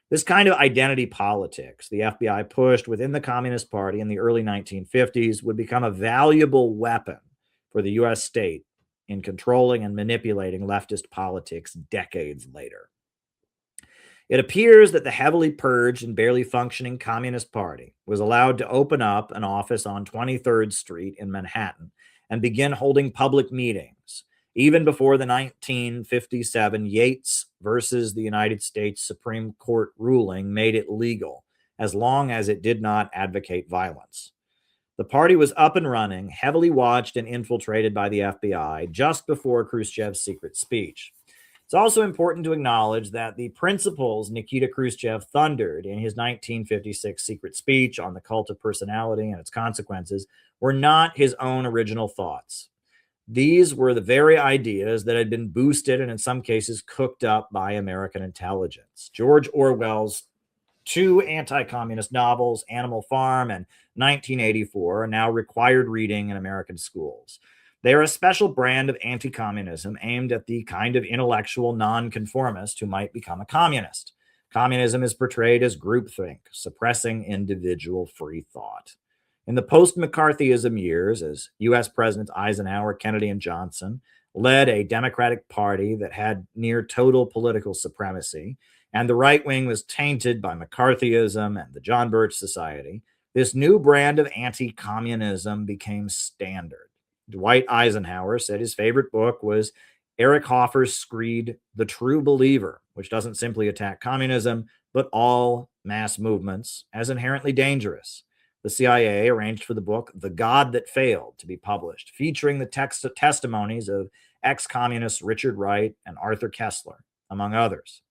S1: This kind of identity politics the FBI pushed within the Communist Party in the early 1950s would become a valuable weapon for the U.S. state in controlling and manipulating leftist politics decades later. It appears that the heavily purged and barely functioning Communist Party was allowed to open up an office on 23rd Street in Manhattan and begin holding public meetings, even before the 1957 Yates versus the United States Supreme Court ruling made it legal, as long as it did not advocate violence. The party was up and running, heavily watched and infiltrated by the FBI just before Khrushchev's secret speech. It's also important to acknowledge that the principles Nikita Khrushchev thundered in his 1956 secret speech on the cult of personality and its consequences were not his own original thoughts. These were the very ideas that had been boosted and in some cases cooked up by American intelligence. George Orwell's two anti-communist novels, Animal Farm and 1984, are now required reading in American schools. They are a special brand of anti-communism aimed at the kind of intellectual nonconformist who might become a communist. Communism is portrayed as groupthink, suppressing individual free thought. In the post-McCarthyism years, as U.S. Presidents Eisenhower, Kennedy, and Johnson led a Democratic Party that had near total political supremacy, and the right wing was tainted by McCarthyism and the John Birch Society, this new brand of anti-communism became standard. Dwight Eisenhower said his favorite book was Eric Hoffer's screed, The True Believer, which doesn't simply attack communism, but all mass movements as inherently dangerous. The CIA arranged for the book The God That Failed to be published, featuring the testimonies of ex-communists Richard Wright and Arthur Kessler, among others.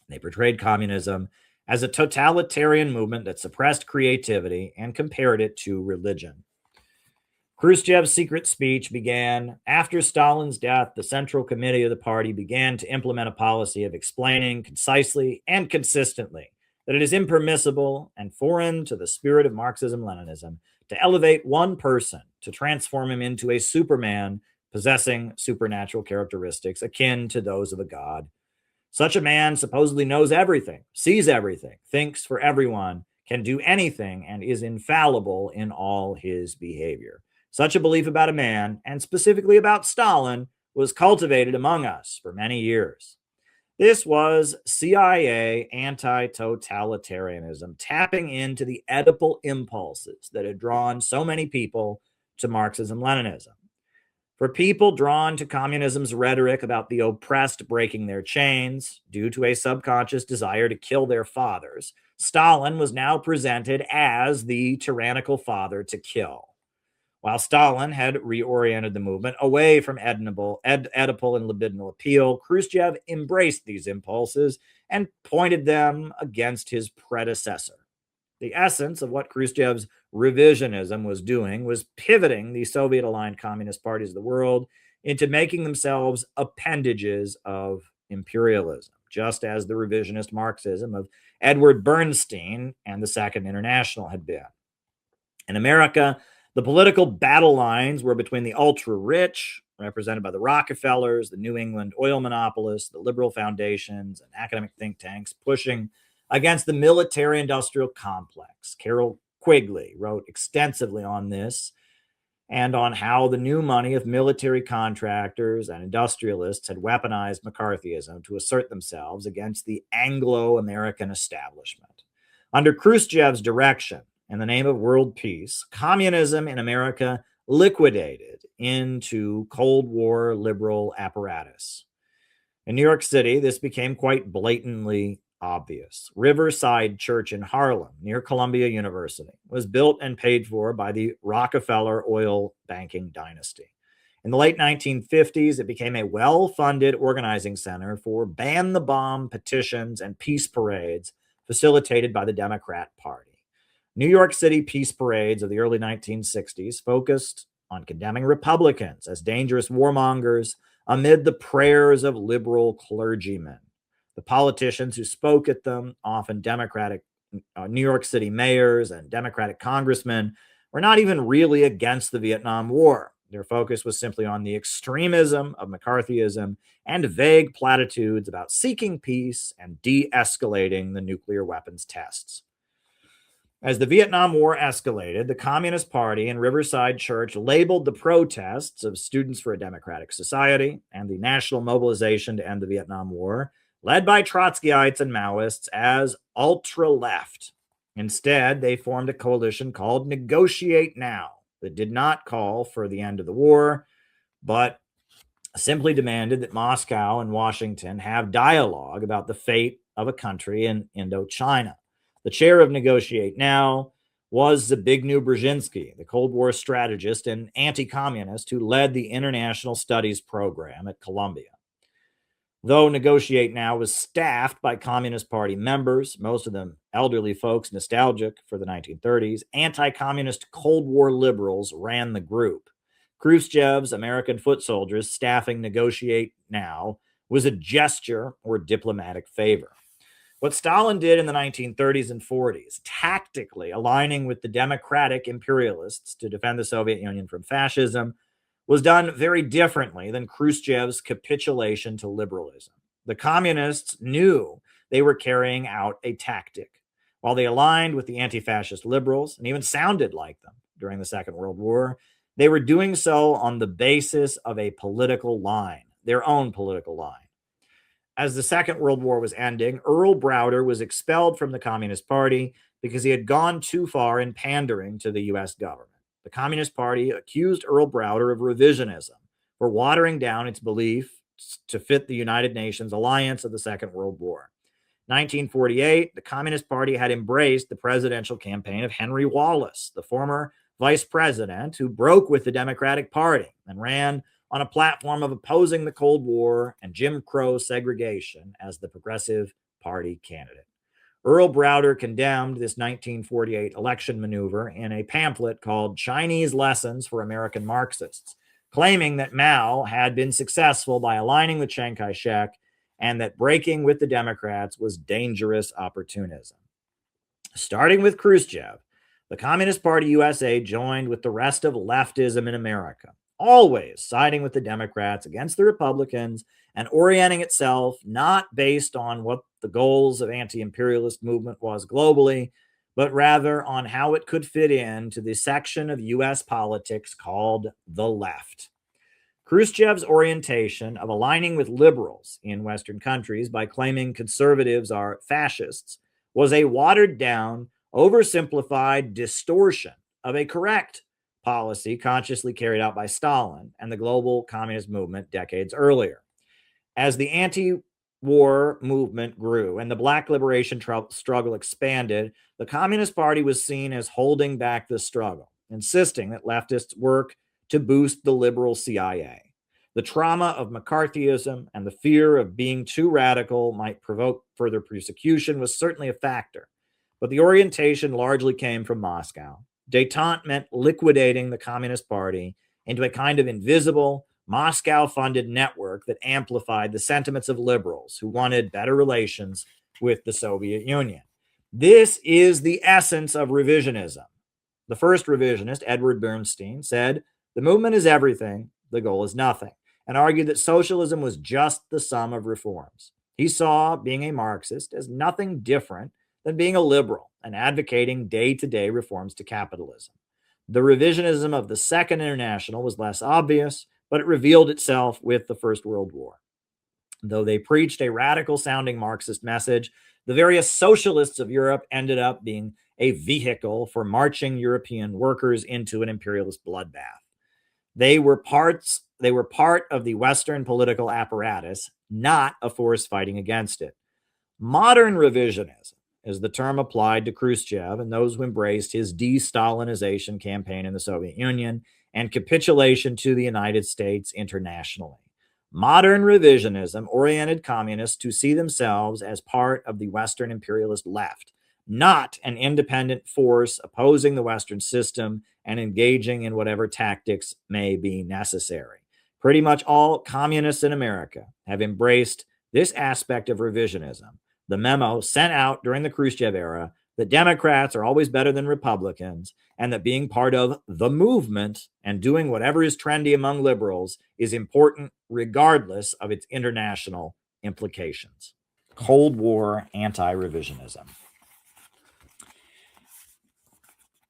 S1: They portrayed communism as a totalitarian movement that suppressed creativity and compared it to religion. Khrushchev's secret speech began after Stalin's death. The Central Committee of the party began to implement a policy of explaining concisely and consistently that it is impermissible and foreign to the spirit of Marxism-Leninism to elevate one person, to transform him into a superman possessing supernatural characteristics akin to those of a god. Such a man supposedly knows everything, sees everything, thinks for everyone, can do anything, and is infallible in all his behavior. Such a belief about a man, and specifically about Stalin, was cultivated among us for many years. This was CIA anti-totalitarianism, tapping into the Oedipal impulses that had drawn so many people to Marxism-Leninism. For people drawn to communism's rhetoric about the oppressed breaking their chains due to a subconscious desire to kill their fathers, Stalin was now presented as the tyrannical father to kill. While Stalin had reoriented the movement away from Oedipal and libidinal appeal, Khrushchev embraced these impulses and pointed them against his predecessor. The essence of what Khrushchev's revisionism was doing was pivoting the Soviet-aligned communist parties of the world into making themselves appendages of imperialism, just as the revisionist Marxism of Edward Bernstein and the Second International had been. In America, The political battle lines were between the ultra-rich, represented by the Rockefellers, the New England oil monopolists, the liberal foundations, and academic think tanks pushing against the military-industrial complex. Carol Quigley wrote extensively on this and on how the new money of military contractors and industrialists had weaponized McCarthyism to assert themselves against the Anglo-American establishment. Under Khrushchev's direction, in the name of world peace, communism in America liquidated into Cold War liberal apparatus. In New York City, this became quite blatantly obvious. Riverside Church in Harlem, near Columbia University, was built and paid for by the Rockefeller oil banking dynasty. In the late 1950s, it became a well-funded organizing center for ban the bomb petitions and peace parades facilitated by the Democrat Party. New York City peace parades of the early 1960s focused on condemning Republicans as dangerous warmongers amid the prayers of liberal clergymen. The politicians who spoke at them, often Democratic New York City mayors and Democratic congressmen, were not even really against the Vietnam War. Their focus was simply on the extremism of McCarthyism and vague platitudes about seeking peace and de-escalating the nuclear weapons tests. As the Vietnam War escalated, the Communist Party and Riverside Church labeled the protests of Students for a Democratic Society and the national mobilization to end the Vietnam War, led by Trotskyites and Maoists, as ultra-left. Instead, they formed a coalition called Negotiate Now that did not call for the end of the war, but simply demanded that Moscow and Washington have dialogue about the fate of a country in Indochina. The chair of Negotiate Now was Zbigniew Brzezinski, the Cold War strategist and anti-communist who led the International Studies program at Columbia. Though Negotiate Now was staffed by Communist Party members, most of them elderly folks nostalgic for the 1930s, anti-communist Cold War liberals ran the group. Khrushchev's American foot soldiers staffing Negotiate Now was a gesture or diplomatic favor. What Stalin did in the 1930s and 40s, tactically aligning with the democratic imperialists to defend the Soviet Union from fascism, was done very differently than Khrushchev's capitulation to liberalism. The communists knew they were carrying out a tactic. While they aligned with the anti-fascist liberals and even sounded like them during the Second World War, they were doing so on the basis of a political line, their own political line. As the Second World War was ending, Earl Browder was expelled from the Communist Party because he had gone too far in pandering to the U.S. government. The Communist Party accused Earl Browder of revisionism for watering down its belief to fit the United Nations alliance of the Second World War. 1948, the Communist Party had embraced the presidential campaign of Henry Wallace, the former vice president who broke with the Democratic Party and ran on a platform of opposing the Cold War and Jim Crow segregation as the Progressive Party candidate. Earl Browder condemned this 1948 election maneuver in a pamphlet called Chinese Lessons for American Marxists, claiming that Mao had been successful by aligning with Chiang Kai-shek and that breaking with the Democrats was dangerous opportunism. Starting with Khrushchev, the Communist Party USA joined with the rest of leftism in America, always siding with the Democrats against the Republicans and orienting itself not based on what the goals of anti-imperialist movement was globally, but rather on how it could fit into the section of U.S. politics called the left. Khrushchev's orientation of aligning with liberals in Western countries by claiming conservatives are fascists was a watered-down, oversimplified distortion of a correct policy consciously carried out by Stalin and the global communist movement decades earlier. As the anti-war movement grew and the Black liberation struggle expanded, the Communist Party was seen as holding back the struggle, insisting that leftists work to boost the liberal CIA. The trauma of McCarthyism and the fear of being too radical might provoke further persecution was certainly a factor, but the orientation largely came from Moscow. Détente meant liquidating the Communist Party into a kind of invisible, Moscow-funded network that amplified the sentiments of liberals who wanted better relations with the Soviet Union. This is the essence of revisionism. The first revisionist, Edward Bernstein, said, "The movement is everything, the goal is nothing," and argued that socialism was just the sum of reforms. He saw being a Marxist as nothing different than being a liberal and advocating day-to-day reforms to capitalism. The revisionism of the Second International was less obvious, but it revealed itself with the First World War. Though they preached a radical-sounding Marxist message, the various socialists of Europe ended up being a vehicle for marching European workers into an imperialist bloodbath. They were part of the Western political apparatus, not a force fighting against it. Modern revisionism is the term applied to Khrushchev and those who embraced his de-Stalinization campaign in the Soviet Union and capitulation to the United States internationally. Modern revisionism oriented communists to see themselves as part of the Western imperialist left, not an independent force opposing the Western system and engaging in whatever tactics may be necessary. Pretty much all communists in America have embraced this aspect of revisionism. The memo sent out during the Khrushchev era that Democrats are always better than Republicans, and that being part of the movement and doing whatever is trendy among liberals is important regardless of its international implications. Cold War anti-revisionism.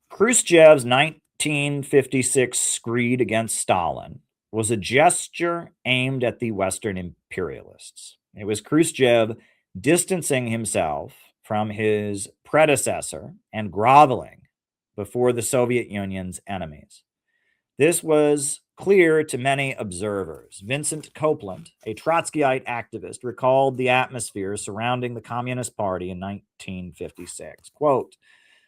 S1: Khrushchev's 1956 screed against Stalin was a gesture aimed at the Western imperialists. It was Khrushchev distancing himself from his predecessor and groveling before the Soviet Union's enemies. This was clear to many observers. Vincent Copeland, a Trotskyite activist, recalled the atmosphere surrounding the Communist Party in 1956. Quote,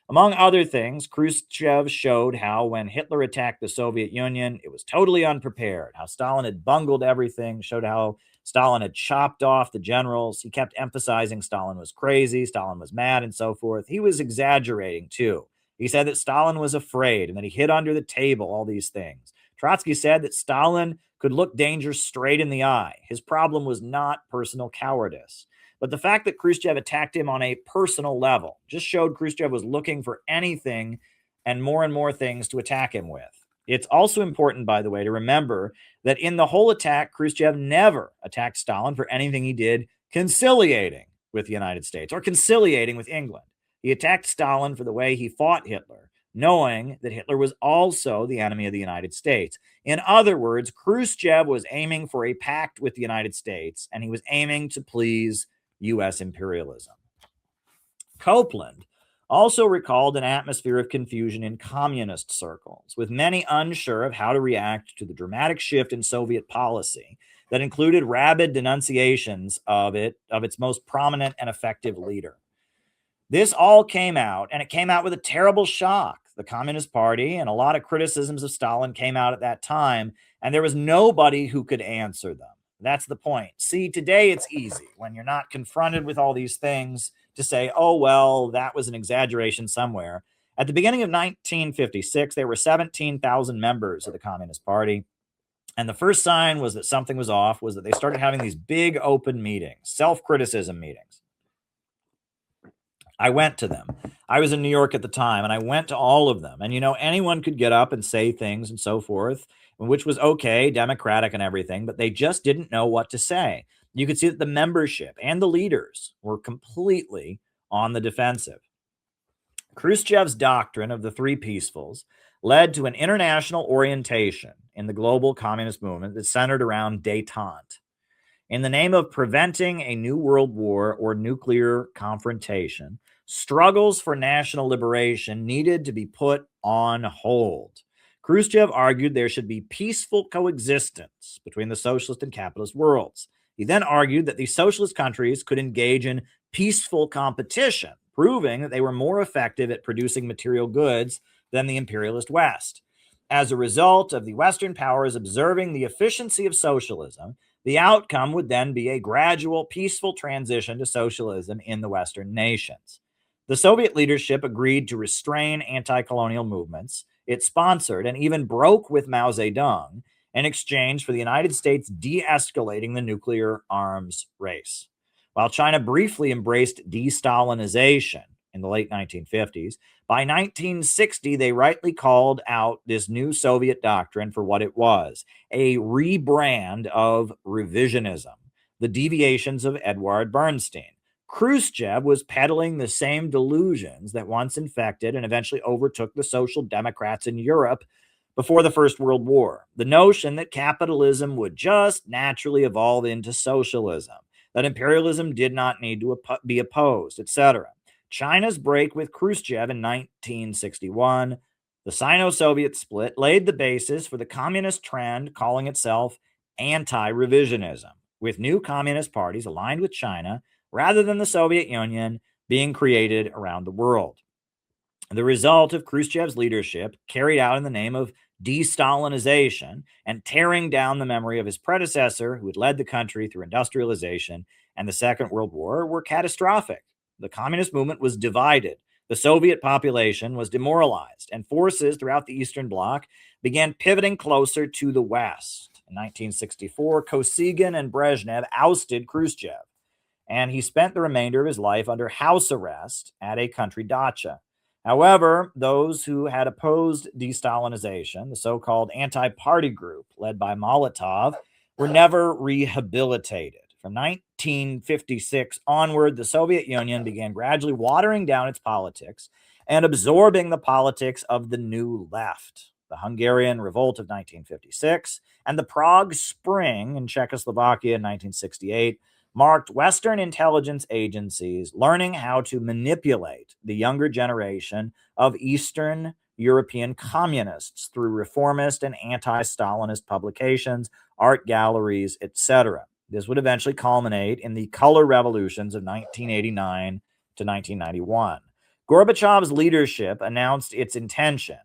S1: "Among other things, Khrushchev showed how when Hitler attacked the Soviet Union, it was totally unprepared, how Stalin had bungled everything, showed how Stalin had chopped off the generals. He kept emphasizing Stalin was crazy, Stalin was mad, and so forth. He was exaggerating, too. He said that Stalin was afraid and that he hid under the table, all these things. Trotsky said that Stalin could look danger straight in the eye. His problem was not personal cowardice. But the fact that Khrushchev attacked him on a personal level just showed Khrushchev was looking for anything and more things to attack him with. It's also important, by the way, to remember that in the whole attack, Khrushchev never attacked Stalin for anything he did conciliating with the United States or conciliating with England. He attacked Stalin for the way he fought Hitler, knowing that Hitler was also the enemy of the United States. In other words, Khrushchev was aiming for a pact with the United States, and he was aiming to please U.S. imperialism. Copeland also recalled an atmosphere of confusion in communist circles, with many unsure of how to react to the dramatic shift in Soviet policy that included rabid denunciations of its most prominent and effective leader. This all came out, and it came out with a terrible shock. The Communist Party and a lot of criticisms of Stalin came out at that time, and there was nobody who could answer them. That's the point. See, today it's easy when you're not confronted with all these things to say, oh, well, that was an exaggeration somewhere. At the beginning of 1956, there were 17,000 members of the Communist Party. And the first sign was that something was off was that they started having these big open meetings, self-criticism meetings. I went to them. I was in New York at the time, and I went to all of them. And, anyone could get up and say things and so forth, which was okay, democratic and everything, but they just didn't know what to say. You could see that the membership and the leaders were completely on the defensive. Khrushchev's doctrine of the three peacefuls led to an international orientation in the global communist movement that centered around détente. In the name of preventing a new world war or nuclear confrontation, struggles for national liberation needed to be put on hold. Khrushchev argued there should be peaceful coexistence between the socialist and capitalist worlds. He then argued that the socialist countries could engage in peaceful competition, proving that they were more effective at producing material goods than the imperialist West. As a result of the Western powers observing the efficiency of socialism, the outcome would then be a gradual, peaceful transition to socialism in the Western nations. The Soviet leadership agreed to restrain anti-colonial movements. It sponsored and even broke with Mao Zedong in exchange for the United States de-escalating the nuclear arms race. While China briefly embraced de-Stalinization, in the late 1950s. By 1960, they rightly called out this new Soviet doctrine for what it was, a rebrand of revisionism, the deviations of Edward Bernstein. Khrushchev was peddling the same delusions that once infected and eventually overtook the social democrats in Europe before the First World War. The notion that capitalism would just naturally evolve into socialism, that imperialism did not need to be opposed, etc. China's break with Khrushchev in 1961, the Sino-Soviet split, laid the basis for the communist trend calling itself anti-revisionism, with new communist parties aligned with China rather than the Soviet Union being created around the world. The result of Khrushchev's leadership, carried out in the name of de-Stalinization and tearing down the memory of his predecessor who had led the country through industrialization and the Second World War, were catastrophic. The communist movement was divided. The Soviet population was demoralized, and forces throughout the Eastern Bloc began pivoting closer to the West. In 1964, Kosygin and Brezhnev ousted Khrushchev, and he spent the remainder of his life under house arrest at a country dacha. However, those who had opposed de-Stalinization, the so-called anti-party group led by Molotov, were never rehabilitated. From 1956 onward, the Soviet Union began gradually watering down its politics and absorbing the politics of the New Left. The Hungarian Revolt of 1956 and the Prague Spring in Czechoslovakia in 1968 marked Western intelligence agencies learning how to manipulate the younger generation of Eastern European communists through reformist and anti-Stalinist publications, art galleries, etc. This would eventually culminate in the color revolutions of 1989 to 1991. Gorbachev's leadership announced its intention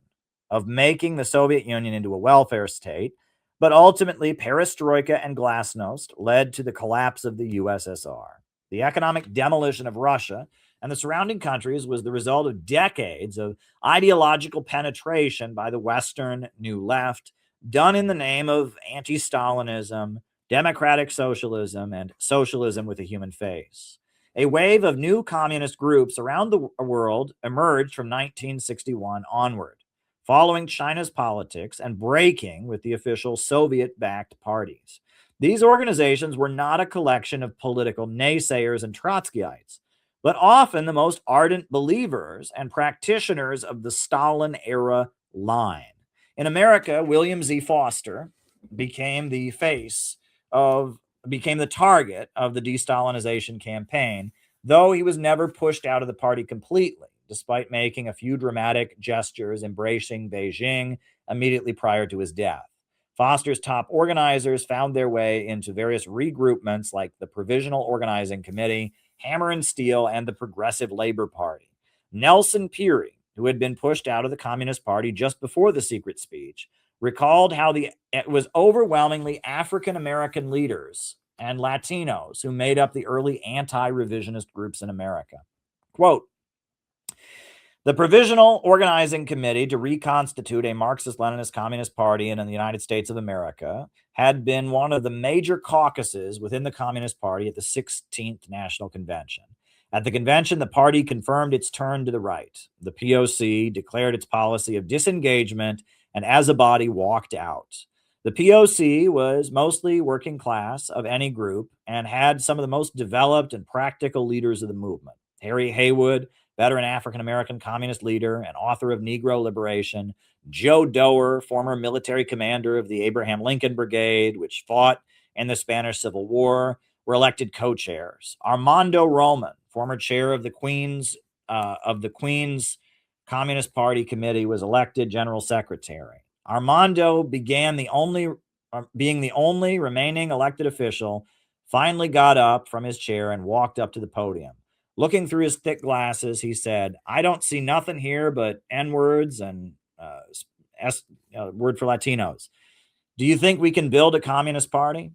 S1: of making the Soviet Union into a welfare state, but ultimately, perestroika and glasnost led to the collapse of the USSR. The economic demolition of Russia and the surrounding countries was the result of decades of ideological penetration by the Western New Left, done in the name of anti-Stalinism, democratic socialism, and socialism with a human face. A wave of new communist groups around the world emerged from 1961 onward, following China's politics and breaking with the official Soviet-backed parties. These organizations were not a collection of political naysayers and Trotskyites, but often the most ardent believers and practitioners of the Stalin-era line. In America, William Z. Foster became the target of the de-Stalinization campaign, though he was never pushed out of the party completely, despite making a few dramatic gestures embracing Beijing immediately prior to his death. Foster's top organizers found their way into various regroupments like the Provisional Organizing Committee, Hammer and Steel, and the Progressive Labor Party. Nelson Peary, who had been pushed out of the Communist Party just before the secret speech, recalled how it was overwhelmingly African-American leaders and Latinos who made up the early anti-revisionist groups in America. Quote, "The Provisional Organizing Committee to reconstitute a Marxist-Leninist Communist Party in the United States of America had been one of the major caucuses within the Communist Party at the 16th National Convention. At the convention, the party confirmed its turn to the right. The POC declared its policy of disengagement and as a body walked out. The POC was mostly working class of any group and had some of the most developed and practical leaders of the movement. Harry Haywood, veteran African-American communist leader and author of Negro Liberation; Joe Doer, former military commander of the Abraham Lincoln Brigade, which fought in the Spanish Civil War, were elected co-chairs. Armando Roman, former chair of the Queens Communist Party Committee, was elected general secretary. Armando being the only remaining elected official, finally got up from his chair and walked up to the podium. Looking through his thick glasses, he said, "I don't see nothing here but N-words and word for Latinos. Do you think we can build a communist party?"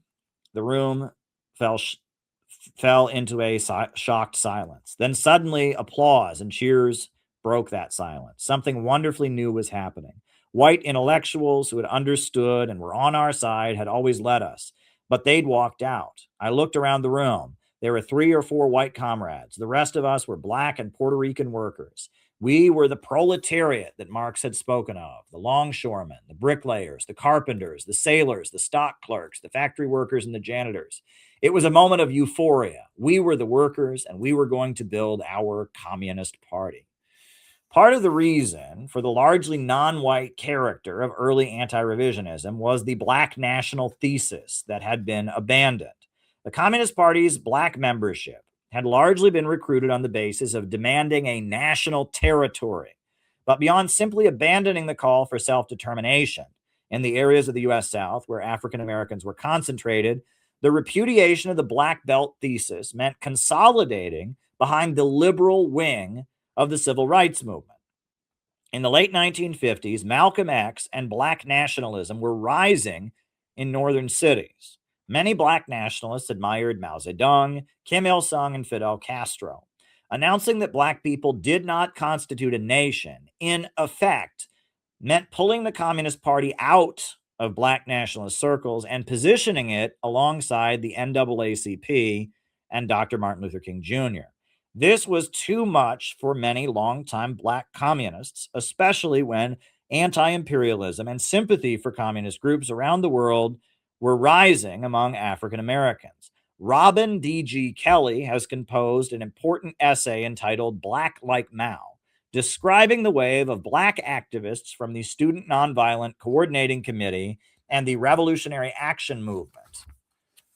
S1: The room fell into a shocked silence. Then suddenly applause and cheers broke that silence. Something wonderfully new was happening. White intellectuals who had understood and were on our side had always led us, but they'd walked out. I looked around the room. There were 3 or 4 white comrades. The rest of us were black and Puerto Rican workers. We were the proletariat that Marx had spoken of, the longshoremen, the bricklayers, the carpenters, the sailors, the stock clerks, the factory workers, and the janitors. It was a moment of euphoria. We were the workers, and we were going to build our Communist Party. Part of the reason for the largely non-white character of early anti-revisionism was the black national thesis that had been abandoned. The Communist Party's black membership had largely been recruited on the basis of demanding a national territory. But beyond simply abandoning the call for self-determination in the areas of the U.S. South where African Americans were concentrated, the repudiation of the Black Belt thesis meant consolidating behind the liberal wing of the civil rights movement. In the late 1950s, Malcolm X and black nationalism were rising in northern cities. Many black nationalists admired Mao Zedong, Kim Il-sung, and Fidel Castro. Announcing that black people did not constitute a nation, in effect, meant pulling the Communist Party out of black nationalist circles and positioning it alongside the NAACP and Dr. Martin Luther King Jr. This was too much for many longtime black communists, especially when anti-imperialism and sympathy for communist groups around the world were rising among African Americans. Robin D.G. Kelly has composed an important essay entitled Black Like Mao, describing the wave of black activists from the Student Nonviolent Coordinating Committee and the Revolutionary Action Movement,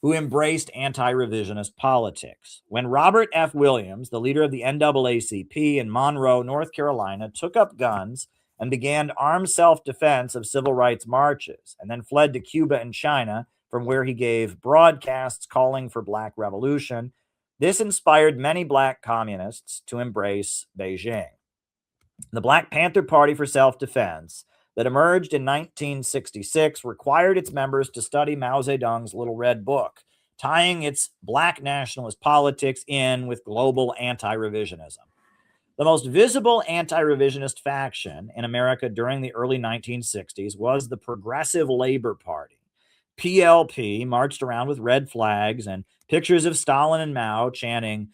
S1: who embraced anti-revisionist politics. When Robert F. Williams, the leader of the NAACP in Monroe, North Carolina, took up guns and began armed self-defense of civil rights marches, and then fled to Cuba and China, from where he gave broadcasts calling for black revolution, this inspired many black communists to embrace Beijing. The Black Panther Party for Self-Defense that emerged in 1966 required its members to study Mao Zedong's Little Red Book, tying its black nationalist politics in with global anti-revisionism. The most visible anti-revisionist faction in America during the early 1960s was the Progressive Labor Party. PLP marched around with red flags and pictures of Stalin and Mao chanting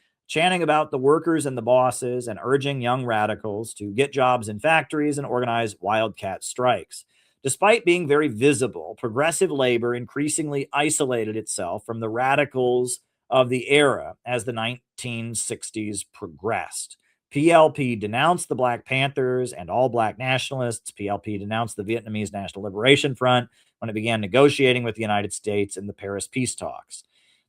S1: about the workers and the bosses and urging young radicals to get jobs in factories and organize wildcat strikes. Despite being very visible, progressive labor increasingly isolated itself from the radicals of the era as the 1960s progressed. PLP denounced the Black Panthers and all black nationalists. PLP denounced the Vietnamese National Liberation Front when it began negotiating with the United States in the Paris peace talks.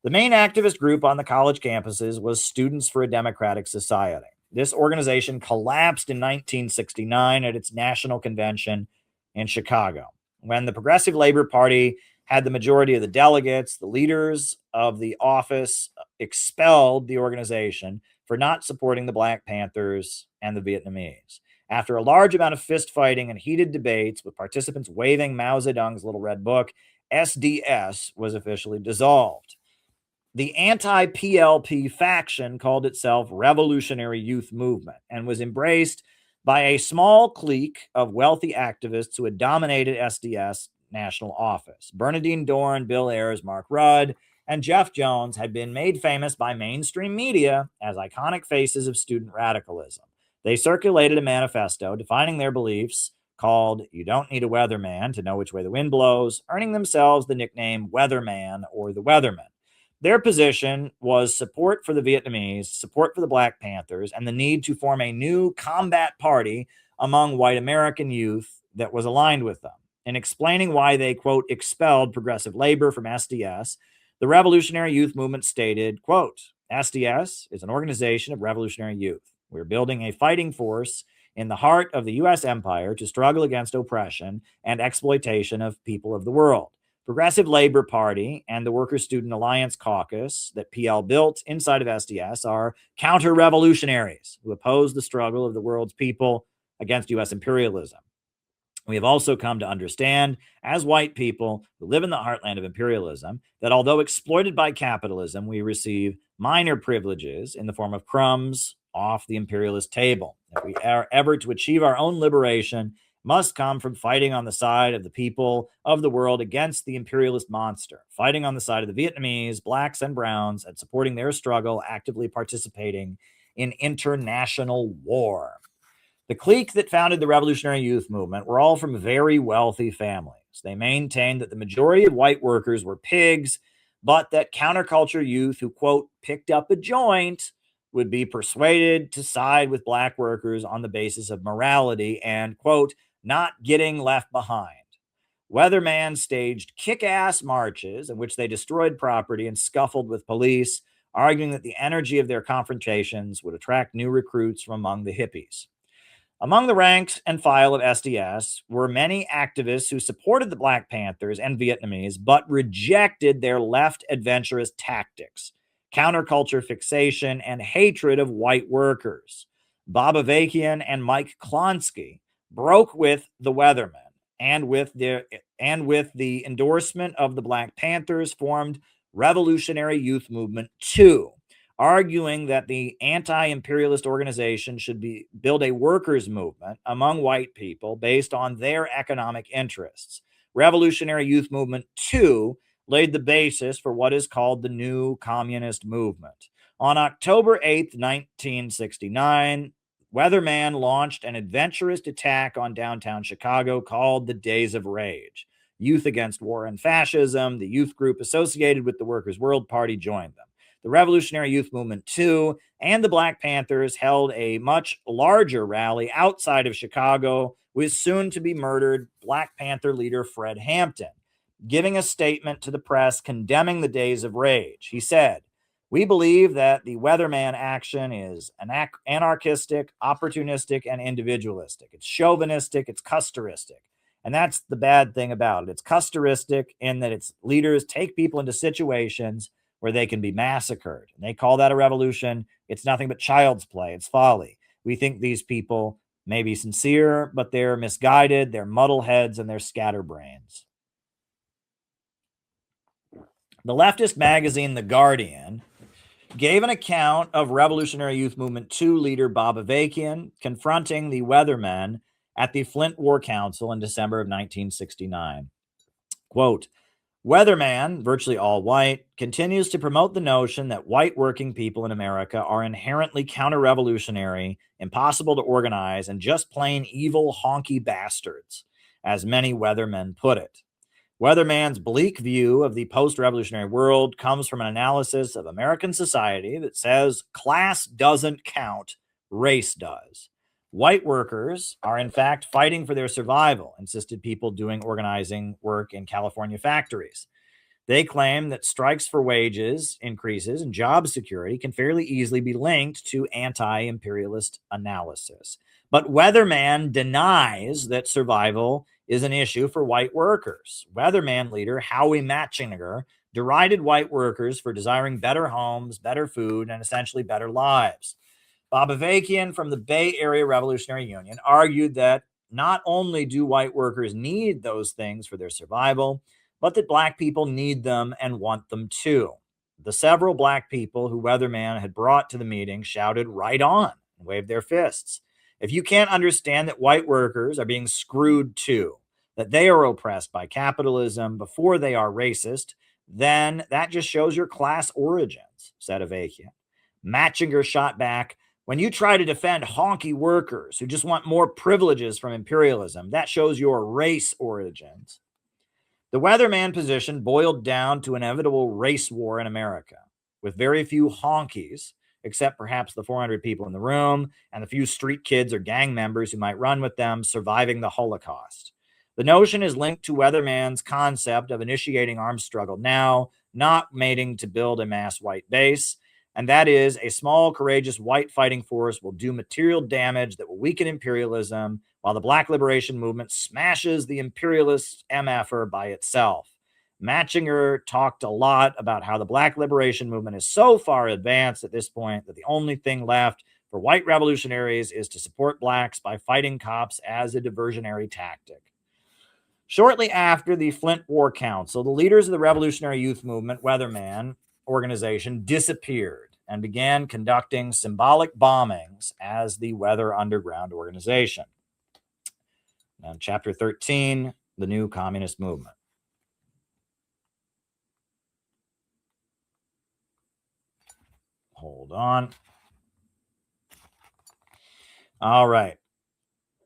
S1: The main activist group on the college campuses was Students for a Democratic Society. This organization collapsed in 1969 at its national convention in Chicago. When the Progressive Labor Party had the majority of the delegates, the leaders of the office expelled the organization for not supporting the Black Panthers and the Vietnamese. After a large amount of fist fighting and heated debates with participants waving Mao Zedong's Little Red Book, SDS was officially dissolved. The anti-PLP faction called itself Revolutionary Youth Movement and was embraced by a small clique of wealthy activists who had dominated SDS national office. Bernardine Dohrn, Bill Ayers, Mark Rudd, and Jeff Jones had been made famous by mainstream media as iconic faces of student radicalism. They circulated a manifesto defining their beliefs called "You Don't Need a Weatherman to Know Which Way the Wind Blows," earning themselves the nickname Weatherman or the Weathermen. Their position was support for the Vietnamese, support for the Black Panthers, and the need to form a new combat party among white American youth that was aligned with them. In explaining why they, quote, expelled progressive labor from SDS, the Revolutionary Youth Movement stated, quote, SDS is an organization of revolutionary youth. We're building a fighting force in the heart of the U.S. empire to struggle against oppression and exploitation of people of the world. Progressive Labor Party and the Workers' Student Alliance Caucus that PL built inside of SDS are counter-revolutionaries who oppose the struggle of the world's people against U.S. imperialism. We have also come to understand, as white people who live in the heartland of imperialism, that although exploited by capitalism, we receive minor privileges in the form of crumbs off the imperialist table. If we are ever to achieve our own liberation must come from fighting on the side of the people of the world against the imperialist monster, fighting on the side of the Vietnamese, blacks, and browns, and supporting their struggle, actively participating in international war. The clique that founded the Revolutionary Youth Movement were all from very wealthy families. They maintained that the majority of white workers were pigs, but that counterculture youth who, quote, picked up a joint would be persuaded to side with black workers on the basis of morality and, quote, not getting left behind. Weatherman staged kick-ass marches in which they destroyed property and scuffled with police, arguing that the energy of their confrontations would attract new recruits from among the hippies. Among the ranks and file of SDS were many activists who supported the Black Panthers and Vietnamese, but rejected their left adventurous tactics, counterculture fixation, and hatred of white workers. Bob Avakian and Mike Klonsky broke with the Weathermen, and with the endorsement of the Black Panthers, formed Revolutionary Youth Movement 2, arguing that the anti-imperialist organization should build a workers' movement among white people based on their economic interests. Revolutionary Youth Movement 2 laid the basis for what is called the New Communist Movement. On October 8th, 1969, Weatherman launched an adventurous attack on downtown Chicago called the Days of Rage. Youth Against War and Fascism, the youth group associated with the Workers' World Party, joined them. The Revolutionary Youth Movement 2 and the Black Panthers held a much larger rally outside of Chicago with soon-to-be-murdered Black Panther leader Fred Hampton, giving a statement to the press condemning the Days of Rage. He said, "We believe that the Weatherman action is anarchistic, opportunistic, and individualistic. It's chauvinistic, it's custoristic. And that's the bad thing about it. It's custoristic in that its leaders take people into situations where they can be massacred. And they call that a revolution. It's nothing but child's play. It's folly. We think these people may be sincere, but they're misguided, they're muddleheads, and they're scatterbrains." The leftist magazine The Guardian gave an account of Revolutionary Youth Movement 2 leader Bob Avakian confronting the Weathermen at the Flint War Council in December of 1969. Quote, "Weatherman, virtually all white, continues to promote the notion that white working people in America are inherently counter-revolutionary, impossible to organize, and just plain evil honky bastards, as many Weathermen put it. Weatherman's bleak view of the post-revolutionary world comes from an analysis of American society that says class doesn't count, race does. White workers are, in fact, fighting for their survival," insisted people doing organizing work in California factories. They claim that strikes for wages increases and job security can fairly easily be linked to anti-imperialist analysis. But Weatherman denies that survival is an issue for white workers. Weatherman leader Howie Matchinger derided white workers for desiring better homes, better food, and essentially better lives. Bob Avakian from the Bay Area Revolutionary Union argued that not only do white workers need those things for their survival, but that black people need them and want them too. The several black people who Weatherman had brought to the meeting shouted "right on" and waved their fists. If you can't understand that white workers are being screwed too, that they are oppressed by capitalism before they are racist, then that just shows your class origins, said Avakian. Matchinger shot back, "When you try to defend honky workers who just want more privileges from imperialism, that shows your race origins." The Weatherman position boiled down to inevitable race war in America, with very few honkies, except perhaps the 400 people in the room and the few street kids or gang members who might run with them, surviving the Holocaust. The notion is linked to Weatherman's concept of initiating armed struggle now, not waiting to build a mass white base, and that is a small, courageous white fighting force will do material damage that will weaken imperialism, while the Black Liberation Movement smashes the imperialist MFer by itself. Matchinger talked a lot about how the Black Liberation Movement is so far advanced at this point that the only thing left for white revolutionaries is to support blacks by fighting cops as a diversionary tactic. Shortly after the Flint War Council, the leaders of the Revolutionary Youth Movement, Weatherman organization, disappeared and began conducting symbolic bombings as the Weather Underground organization. And chapter 13, the new communist movement. Hold on. All right.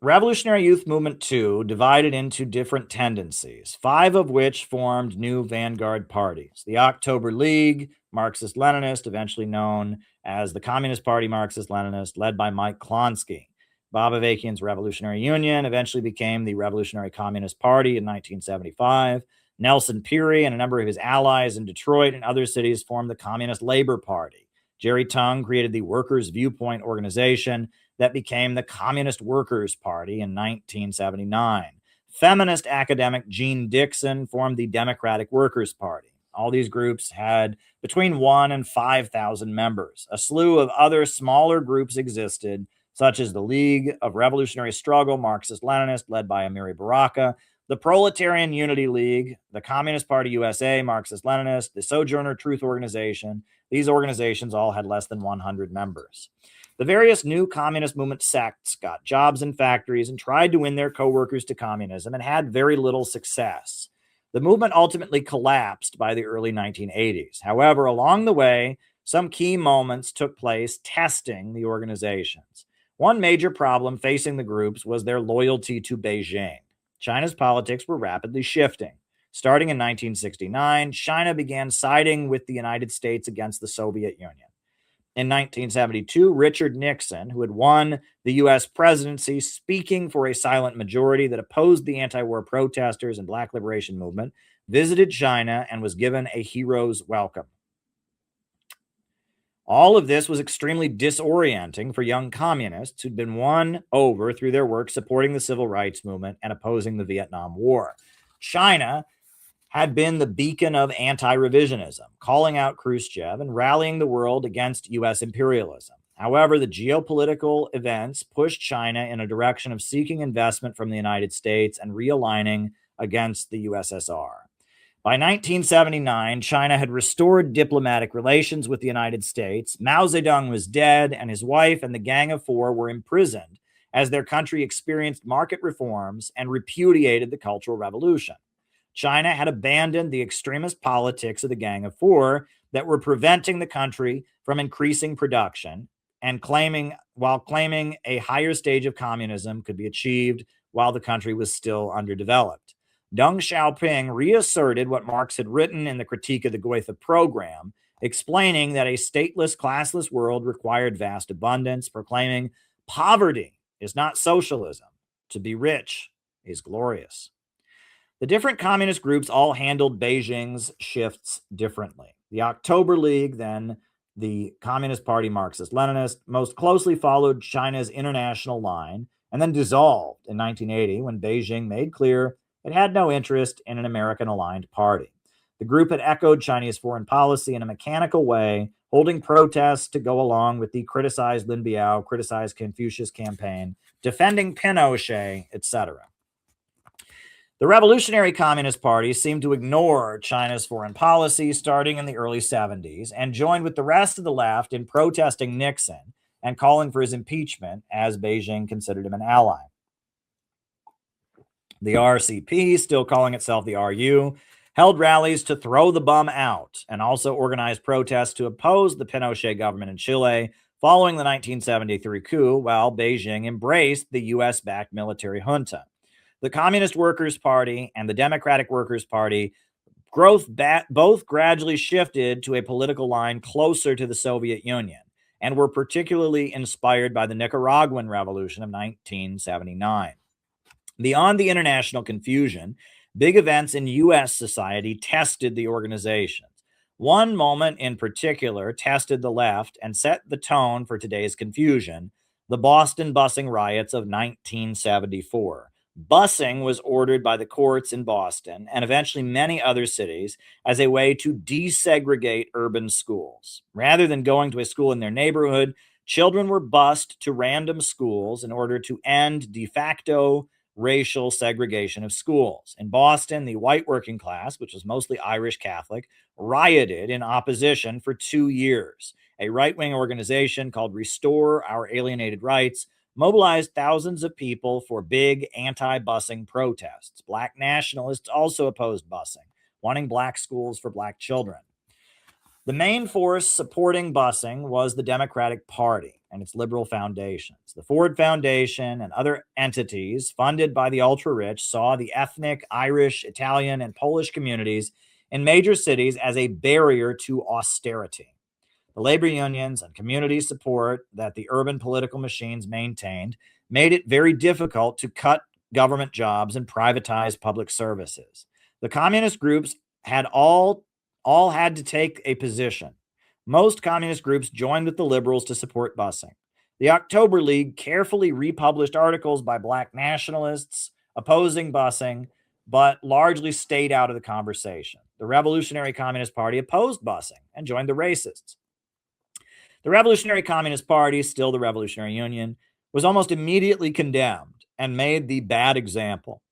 S1: Revolutionary Youth Movement 2 divided into different tendencies, 5 of which formed new vanguard parties. The October League, Marxist-Leninist, eventually known as the Communist Party Marxist-Leninist, led by Mike Klonsky. Bob Avakian's Revolutionary Union eventually became the Revolutionary Communist Party in 1975. Nelson Peary and a number of his allies in Detroit and other cities formed the Communist Labor Party. Jerry Tung created the Workers' Viewpoint organization that became the Communist Workers' Party in 1979. Feminist academic Jean Dixon formed the Democratic Workers' Party. All these groups had between 1,000 and 5,000 members. A slew of other smaller groups existed, such as the League of Revolutionary Struggle, Marxist-Leninist, led by Amiri Baraka, the Proletarian Unity League, the Communist Party USA, Marxist-Leninist, the Sojourner Truth Organization. These organizations all had less than 100 members. The various new communist movement sects got jobs in factories and tried to win their co-workers to communism and had very little success. The movement ultimately collapsed by the early 1980s. However, along the way, some key moments took place testing the organizations. One major problem facing the groups was their loyalty to Beijing. China's politics were rapidly shifting. Starting in 1969, China began siding with the United States against the Soviet Union. In 1972, Richard Nixon, who had won the U.S. presidency, speaking for a silent majority that opposed the anti-war protesters and Black liberation movement, visited China and was given a hero's welcome. All of this was extremely disorienting for young communists who'd been won over through their work supporting the civil rights movement and opposing the Vietnam War. China had been the beacon of anti-revisionism, calling out Khrushchev and rallying the world against U.S. imperialism. However, the geopolitical events pushed China in a direction of seeking investment from the United States and realigning against the USSR. By 1979, China had restored diplomatic relations with the United States. Mao Zedong was dead, and his wife and the Gang of Four were imprisoned as their country experienced market reforms and repudiated the Cultural Revolution. China had abandoned the extremist politics of the Gang of Four that were preventing the country from increasing production and claiming a higher stage of communism could be achieved while the country was still underdeveloped. Deng Xiaoping reasserted what Marx had written in the Critique of the Goethe Program, explaining that a stateless, classless world required vast abundance, proclaiming poverty is not socialism. To be rich is glorious. The different communist groups all handled Beijing's shifts differently. The October League, then the Communist Party Marxist-Leninist, most closely followed China's international line and then dissolved in 1980 when Beijing made clear it had no interest in an American-aligned party. The group had echoed Chinese foreign policy in a mechanical way, holding protests to go along with the criticized Lin Biao, criticized Confucius campaign, defending Pinochet, etc. The Revolutionary Communist Party seemed to ignore China's foreign policy starting in the early 70s and joined with the rest of the left in protesting Nixon and calling for his impeachment as Beijing considered him an ally. The RCP, still calling itself the RU, held rallies to throw the bum out and also organized protests to oppose the Pinochet government in Chile following the 1973 coup, while Beijing embraced the US-backed military junta. The Communist Workers' Party and the Democratic Workers' Party both gradually shifted to a political line closer to the Soviet Union and were particularly inspired by the Nicaraguan Revolution of 1979. Beyond the international confusion, big events in U.S. society tested the organizations. One moment in particular tested the left and set the tone for today's confusion: the Boston busing riots of 1974. Busing was ordered by the courts in Boston and eventually many other cities as a way to desegregate urban schools. Rather than going to a school in their neighborhood, children were bused to random schools in order to end de facto racial segregation of schools. In Boston, the white working class, which was mostly Irish Catholic, rioted in opposition for 2 years. A right-wing organization called Restore Our Alienated Rights mobilized thousands of people for big anti-busing protests. Black nationalists also opposed busing, wanting black schools for black children. The main force supporting busing was the Democratic Party and its liberal foundations. The Ford Foundation and other entities funded by the ultra-rich saw the ethnic Irish, Italian, and Polish communities in major cities as a barrier to austerity. The labor unions and community support that the urban political machines maintained made it very difficult to cut government jobs and privatize public services. The communist groups had all had to take a position. Most communist groups joined with the liberals to support busing. The October League carefully republished articles by black nationalists opposing busing, but largely stayed out of the conversation. The Revolutionary Communist Party opposed busing and joined the racists. The Revolutionary Communist Party, still the Revolutionary Union, was almost immediately condemned and made the bad example.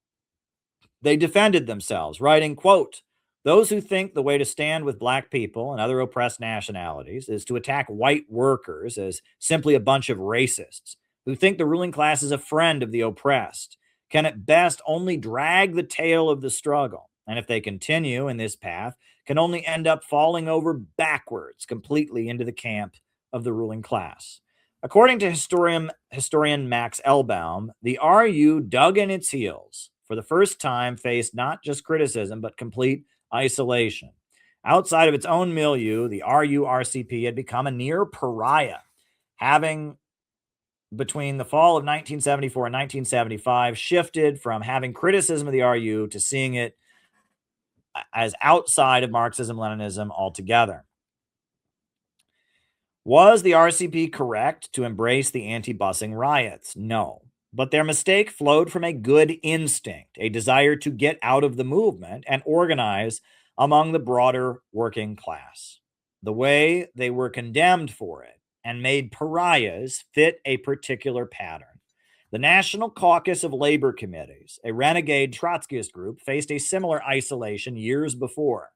S1: They defended themselves, writing, quote, "Those who think the way to stand with black people and other oppressed nationalities is to attack white workers as simply a bunch of racists, who think the ruling class is a friend of the oppressed, can at best only drag the tail of the struggle, and if they continue in this path, can only end up falling over backwards completely into the camp of the ruling class." According to historian Max Elbaum, the RU dug in its heels, for the first time faced not just criticism, but complete isolation. Outside of its own milieu, the RU-RCP had become a near pariah, having, between the fall of 1974 and 1975, shifted from having criticism of the RU to seeing it as outside of Marxism-Leninism altogether. Was the RCP correct to embrace the anti-busing riots? No. But their mistake flowed from a good instinct, a desire to get out of the movement and organize among the broader working class. The way they were condemned for it and made pariahs fit a particular pattern. The National Caucus of Labor Committees, a renegade Trotskyist group, faced a similar isolation years before.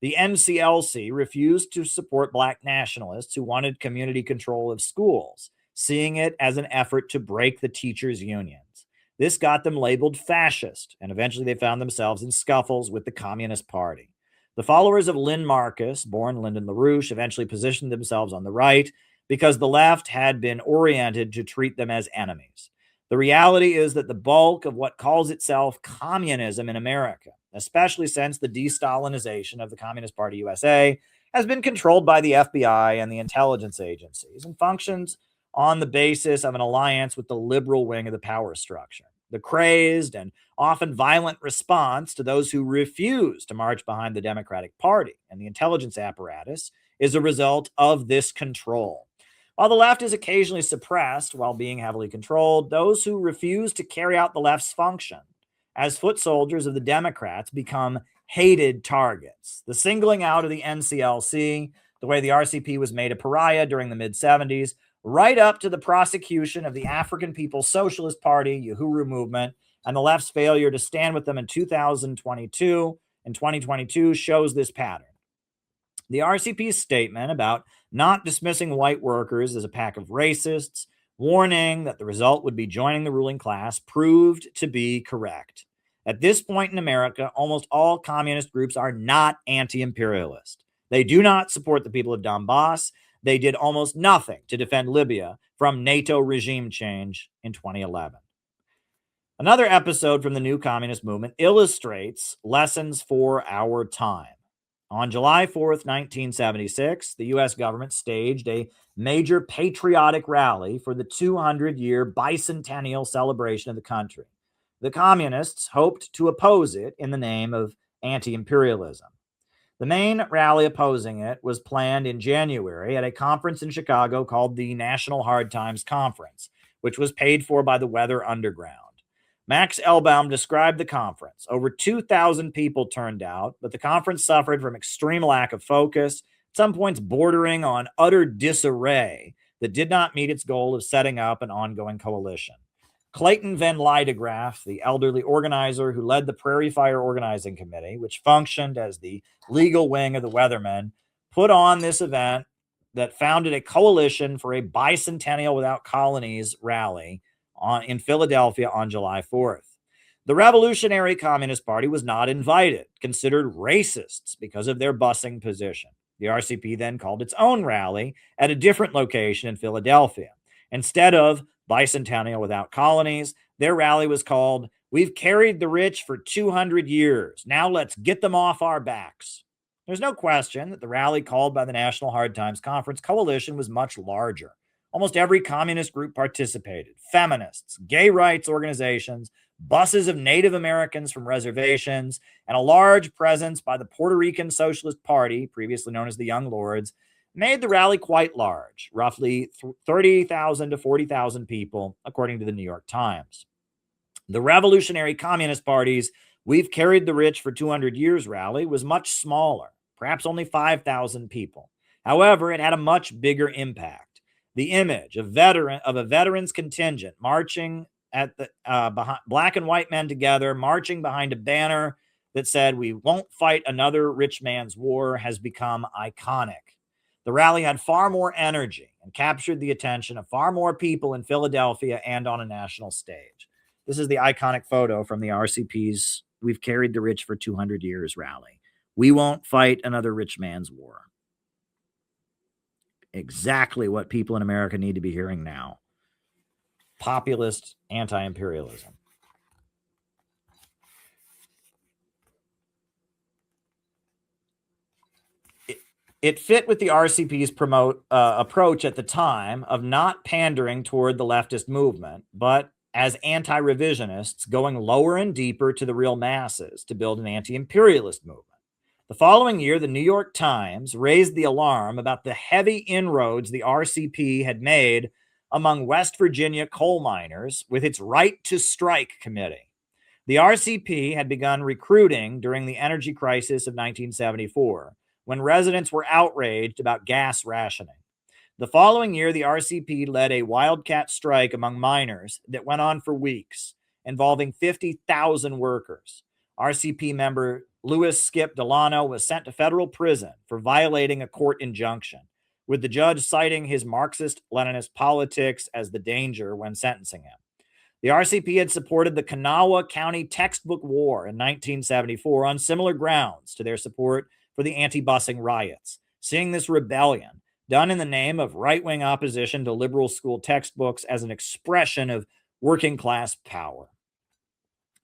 S1: The NCLC refused to support black nationalists who wanted community control of schools, seeing it as an effort to break the teachers' unions. This got them labeled fascist, and eventually they found themselves in scuffles with the Communist Party. The followers of Lynn Marcus, born Lyndon LaRouche, eventually positioned themselves on the right because the left had been oriented to treat them as enemies. The reality is that the bulk of what calls itself communism in America, especially since the de-Stalinization of the Communist Party USA, has been controlled by the FBI and the intelligence agencies and functions on the basis of an alliance with the liberal wing of the power structure. The crazed and often violent response to those who refuse to march behind the Democratic Party and the intelligence apparatus is a result of this control. While the left is occasionally suppressed while being heavily controlled, those who refuse to carry out the left's function as foot soldiers of the Democrats become hated targets. The singling out of the NCLC, the way the RCP was made a pariah during the mid-70s, right up to the prosecution of the African People's Socialist Party, Uhuru movement, and the left's failure to stand with them in 2022 and 2022 shows this pattern. The RCP's statement about not dismissing white workers as a pack of racists, warning that the result would be joining the ruling class, proved to be correct. At this point in America, almost all communist groups are not anti-imperialist. They do not support the people of Donbass. They did almost nothing to defend Libya from NATO regime change in 2011. Another episode from the New Communist Movement illustrates lessons for our time. On July 4th, 1976, the U.S. government staged a major patriotic rally for the 200-year bicentennial celebration of the country. The communists hoped to oppose it in the name of anti-imperialism. The main rally opposing it was planned in January at a conference in Chicago called the National Hard Times Conference, which was paid for by the Weather Underground. Max Elbaum described the conference. Over 2,000 people turned out, but the conference suffered from extreme lack of focus, at some points bordering on utter disarray that did not meet its goal of setting up an ongoing coalition. Clayton Van Lydegraaf, the elderly organizer who led the Prairie Fire Organizing Committee, which functioned as the legal wing of the Weathermen, put on this event that founded a coalition for a bicentennial without colonies rally in Philadelphia on July 4th. The Revolutionary Communist Party was not invited, considered racists because of their busing position. The RCP then called its own rally at a different location in Philadelphia. Instead of bicentennial without colonies, their rally was called "We've Carried the Rich for 200 Years. Now let's get them off our backs." There's no question that the rally called by the National Hard Times Conference coalition was much larger. Almost every communist group participated: feminists, gay rights organizations, buses of Native Americans from reservations, and a large presence by the Puerto Rican Socialist Party, previously known as the Young Lords, made the rally quite large, roughly 30,000 to 40,000 people, according to the New York Times. The Revolutionary Communist Party's "We've Carried the Rich for 200 Years" rally was much smaller, perhaps only 5,000 people. However, it had a much bigger impact. The image of a veterans contingent marching at the black and white men together, marching behind a banner that said "We won't fight another rich man's war" has become iconic. The rally had far more energy and captured the attention of far more people in Philadelphia and on a national stage. This is the iconic photo from the RCP's "We've Carried the Rich for 200 Years" rally. We won't fight another rich man's war. Exactly what people in America need to be hearing now. Populist anti-imperialism. It fit with the RCP's approach at the time of not pandering toward the leftist movement, but as anti-revisionists going lower and deeper to the real masses to build an anti-imperialist movement. The following year, the New York Times raised the alarm about the heavy inroads the RCP had made among West Virginia coal miners with its Right to Strike Committee. The RCP had begun recruiting during the energy crisis of 1974, when residents were outraged about gas rationing. The following year, the RCP led a wildcat strike among miners that went on for weeks, involving 50,000 workers. RCP member Louis Skip Delano was sent to federal prison for violating a court injunction, with the judge citing his Marxist-Leninist politics as the danger when sentencing him. The RCP had supported the Kanawha County textbook war in 1974 on similar grounds to their support for the anti-busing riots, seeing this rebellion done in the name of right-wing opposition to liberal school textbooks as an expression of working-class power.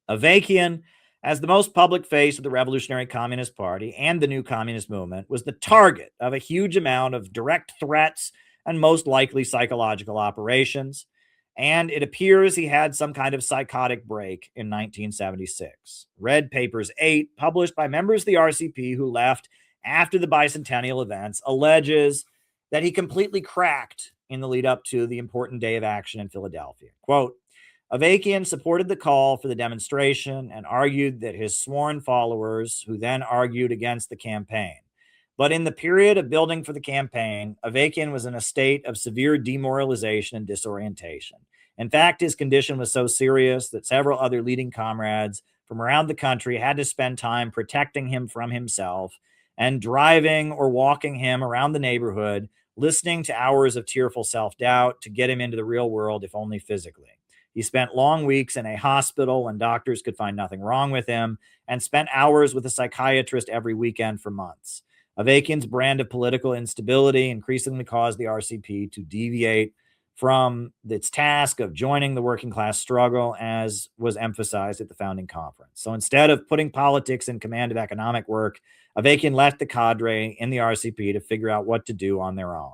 S1: Avakian, as the most public face of the Revolutionary Communist Party and the new communist movement, was the target of a huge amount of direct threats and most likely psychological operations, and it appears he had some kind of psychotic break in 1976. Red Papers 8, published by members of the RCP who left after the bicentennial events, alleges that he completely cracked in the lead up to the important day of action in Philadelphia. Quote, Avakian supported the call for the demonstration and argued that his sworn followers, who then argued against the campaign. But in the period of building for the campaign, Avakian was in a state of severe demoralization and disorientation. In fact, his condition was so serious that several other leading comrades from around the country had to spend time protecting him from himself and driving or walking him around the neighborhood, listening to hours of tearful self-doubt to get him into the real world, if only physically. He spent long weeks in a hospital when doctors could find nothing wrong with him, and spent hours with a psychiatrist every weekend for months. Avakian's brand of political instability increasingly caused the RCP to deviate from its task of joining the working class struggle, as was emphasized at the founding conference. So instead of putting politics in command of economic work, Avakian left the cadre in the RCP to figure out what to do on their own.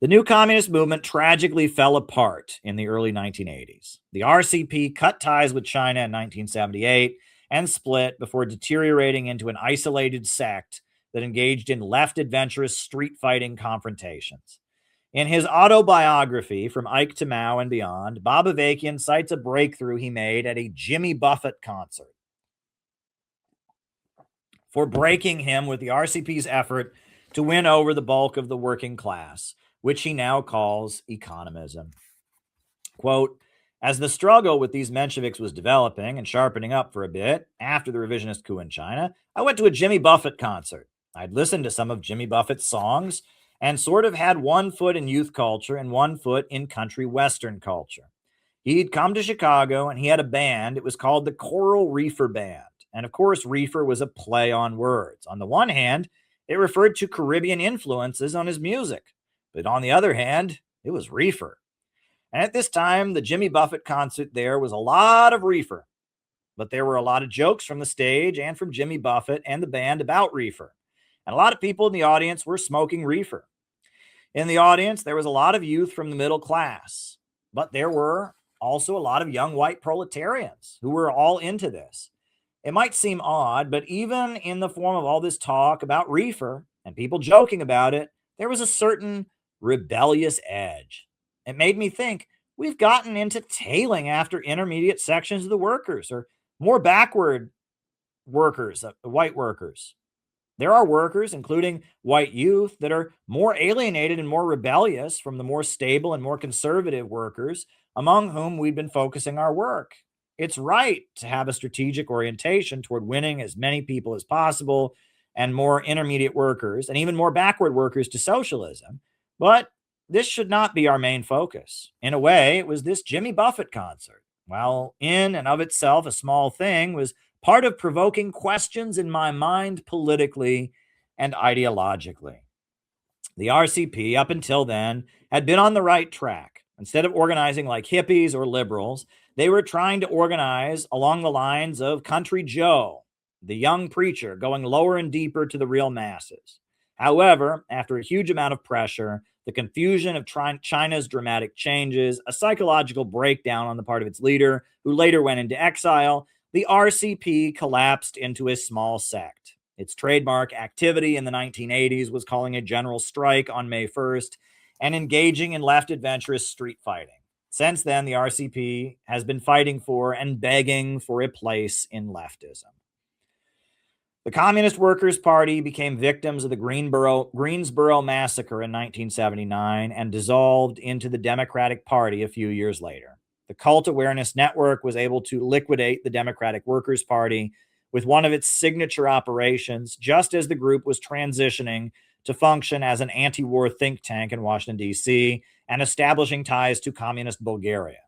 S1: The new communist movement tragically fell apart in the early 1980s. The RCP cut ties with China in 1978 and split before deteriorating into an isolated sect that engaged in left adventurous street fighting confrontations. In his autobiography, From Ike to Mao and Beyond, Bob Avakian cites a breakthrough he made at a Jimmy Buffett concert for breaking him with the RCP's effort to win over the bulk of the working class, which he now calls economism. Quote, as the struggle with these Mensheviks was developing and sharpening up for a bit after the revisionist coup in China, I went to a Jimmy Buffett concert. I'd listened to some of Jimmy Buffett's songs, and sort of had one foot in youth culture and one foot in country Western culture. He'd come to Chicago and he had a band. It was called the Coral Reefer Band. And of course, reefer was a play on words. On the one hand, it referred to Caribbean influences on his music. But on the other hand, it was reefer. And at this time, the Jimmy Buffett concert there was a lot of reefer. But there were a lot of jokes from the stage and from Jimmy Buffett and the band about reefer. And a lot of people in the audience were smoking reefer. In the audience, there was a lot of youth from the middle class. But there were also a lot of young white proletarians who were all into this. It might seem odd, but even in the form of all this talk about reefer and people joking about it, there was a certain rebellious edge. It made me think we've gotten into tailing after intermediate sections of the workers, or more backward workers, white workers. There are workers, including white youth, that are more alienated and more rebellious from the more stable and more conservative workers among whom we've been focusing our work. It's right to have a strategic orientation toward winning as many people as possible and more intermediate workers and even more backward workers to socialism. But this should not be our main focus. In a way, it was this Jimmy Buffett concert, while in and of itself a small thing, was part of provoking questions in my mind politically and ideologically. The RCP, up until then, had been on the right track. Instead of organizing like hippies or liberals, they were trying to organize along the lines of Country Joe, the young preacher, going lower and deeper to the real masses. However, after a huge amount of pressure, the confusion of China's dramatic changes, a psychological breakdown on the part of its leader, who later went into exile, the RCP collapsed into a small sect. Its trademark activity in the 1980s was calling a general strike on May 1st and engaging in left adventurous street fighting. Since then, the RCP has been fighting for and begging for a place in leftism. The Communist Workers' Party became victims of the Greensboro Massacre in 1979 and dissolved into the Democratic Party a few years later. The Cult Awareness Network was able to liquidate the Democratic Workers' Party with one of its signature operations, just as the group was transitioning to function as an anti-war think tank in Washington, D.C., and establishing ties to communist Bulgaria.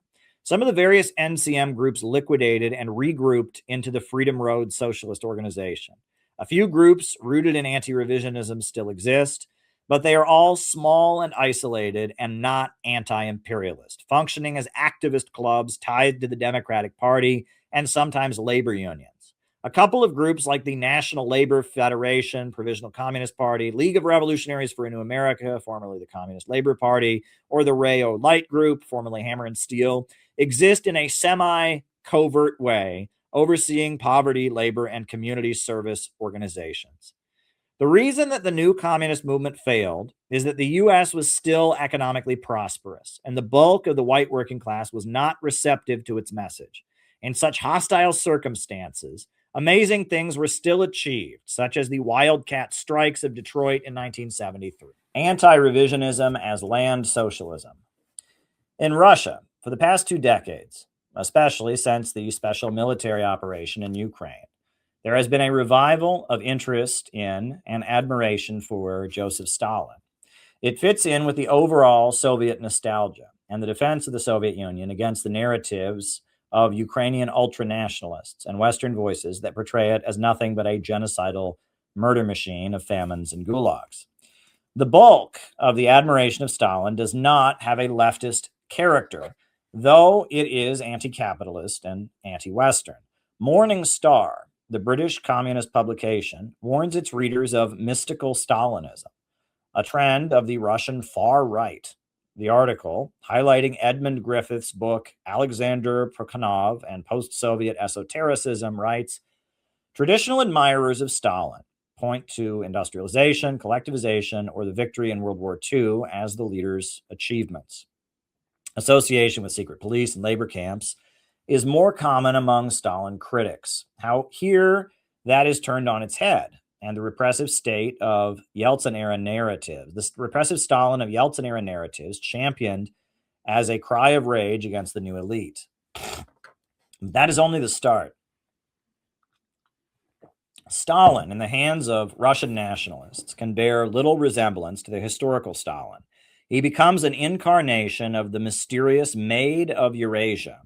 S1: Some of the various NCM groups liquidated and regrouped into the Freedom Road Socialist Organization. A few groups rooted in anti-revisionism still exist, but they are all small and isolated and not anti-imperialist, functioning as activist clubs tied to the Democratic Party and sometimes labor unions. A couple of groups like the National Labor Federation, Provisional Communist Party, League of Revolutionaries for a New America, formerly the Communist Labor Party, or the Rayo Light Group, formerly Hammer and Steel, exist in a semi-covert way, overseeing poverty, labor, and community service organizations. The reason that the new communist movement failed is that the U.S. was still economically prosperous, and the bulk of the white working class was not receptive to its message. In such hostile circumstances, amazing things were still achieved, such as the wildcat strikes of Detroit in 1973. Anti-revisionism as land socialism. In Russia, for the past 2 decades, especially since the special military operation in Ukraine, there has been a revival of interest in and admiration for Joseph Stalin. It fits in with the overall Soviet nostalgia and the defense of the Soviet Union against the narratives of Ukrainian ultranationalists and Western voices that portray it as nothing but a genocidal murder machine of famines and gulags. The bulk of the admiration of Stalin does not have a leftist character, though it is anti-capitalist and anti-Western. Morning Star, the British communist publication, warns its readers of mystical Stalinism, a trend of the Russian far right. The article, highlighting Edmund Griffith's book Alexander Prokhanov and Post-Soviet Esotericism, writes, traditional admirers of Stalin point to industrialization, collectivization, or the victory in World War II as the leader's achievements. Association with secret police and labor camps is more common among Stalin critics. How here that is turned on its head, and the repressive state of Yeltsin-era narratives, the repressive Stalin of Yeltsin-era narratives championed as a cry of rage against the new elite. That is only the start. Stalin, in the hands of Russian nationalists, can bear little resemblance to the historical Stalin. He becomes an incarnation of the mysterious Maid of Eurasia,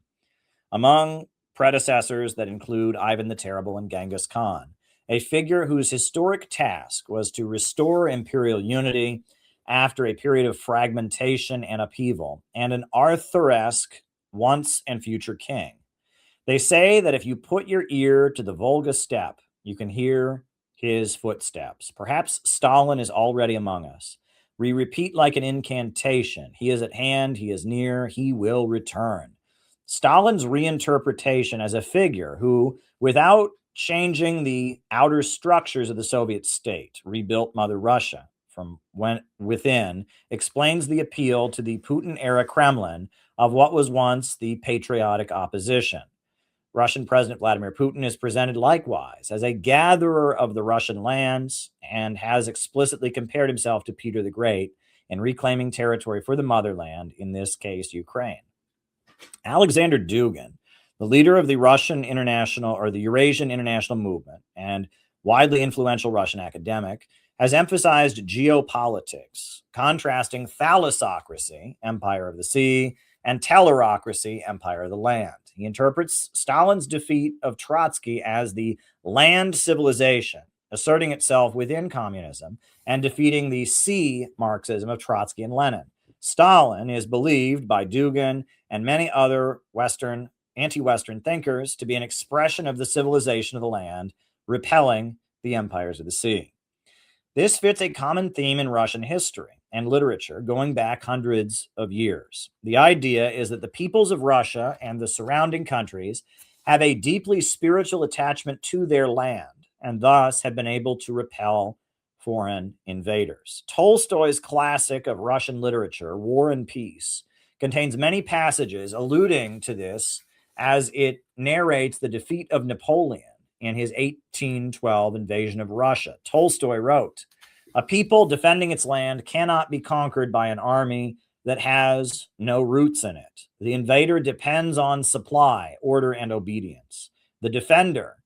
S1: among predecessors that include Ivan the Terrible and Genghis Khan, a figure whose historic task was to restore imperial unity after a period of fragmentation and upheaval, and an Arthur-esque once and future king. They say that if you put your ear to the Volga steppe, you can hear his footsteps. Perhaps Stalin is already among us. We repeat like an incantation. He is at hand, he is near, he will return. Stalin's reinterpretation as a figure who, without changing the outer structures of the Soviet state, rebuilt Mother Russia from within, explains the appeal to the Putin-era Kremlin of what was once the patriotic opposition. Russian President Vladimir Putin is presented likewise as a gatherer of the Russian lands and has explicitly compared himself to Peter the Great in reclaiming territory for the motherland, in this case, Ukraine. Alexander Dugin, the leader of the Russian International or the Eurasian International Movement and widely influential Russian academic, has emphasized geopolitics, contrasting thalassocracy, empire of the sea, and tellerocracy, empire of the land. He interprets Stalin's defeat of Trotsky as the land civilization, asserting itself within communism and defeating the sea Marxism of Trotsky and Lenin. Stalin is believed by Dugin and many other anti-Western thinkers to be an expression of the civilization of the land, repelling the empires of the sea. This fits a common theme in Russian history and literature going back hundreds of years. The idea is that the peoples of Russia and the surrounding countries have a deeply spiritual attachment to their land and thus have been able to repel foreign invaders. Tolstoy's classic of Russian literature, War and Peace, contains many passages alluding to this as it narrates the defeat of Napoleon in his 1812 invasion of Russia. Tolstoy wrote, "A people defending its land cannot be conquered by an army that has no roots in it. The invader depends on supply, order, and obedience. The defender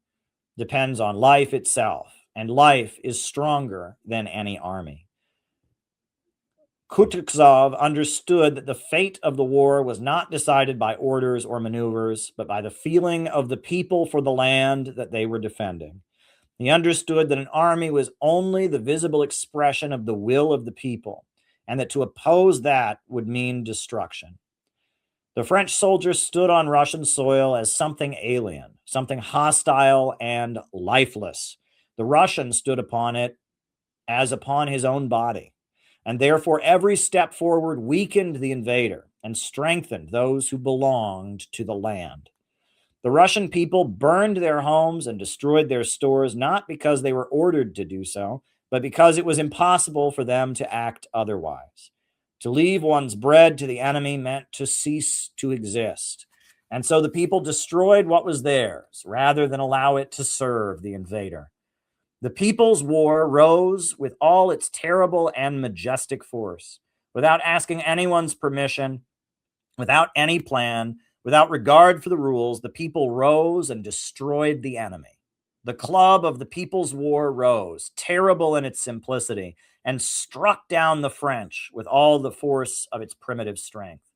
S1: depends on life itself, and life is stronger than any army." Kutuzov understood that the fate of the war was not decided by orders or maneuvers, but by the feeling of the people for the land that they were defending. He understood that an army was only the visible expression of the will of the people, and that to oppose that would mean destruction. The French soldiers stood on Russian soil as something alien, something hostile and lifeless. The Russian stood upon it as upon his own body. And therefore, every step forward weakened the invader and strengthened those who belonged to the land. The Russian people burned their homes and destroyed their stores, not because they were ordered to do so, but because it was impossible for them to act otherwise. To leave one's bread to the enemy meant to cease to exist. And so the people destroyed what was theirs rather than allow it to serve the invader. The People's War rose with all its terrible and majestic force, without asking anyone's permission, without any plan, without regard for the rules. The people rose and destroyed the enemy. The club of the People's War rose, terrible in its simplicity, and struck down the French with all the force of its primitive strength.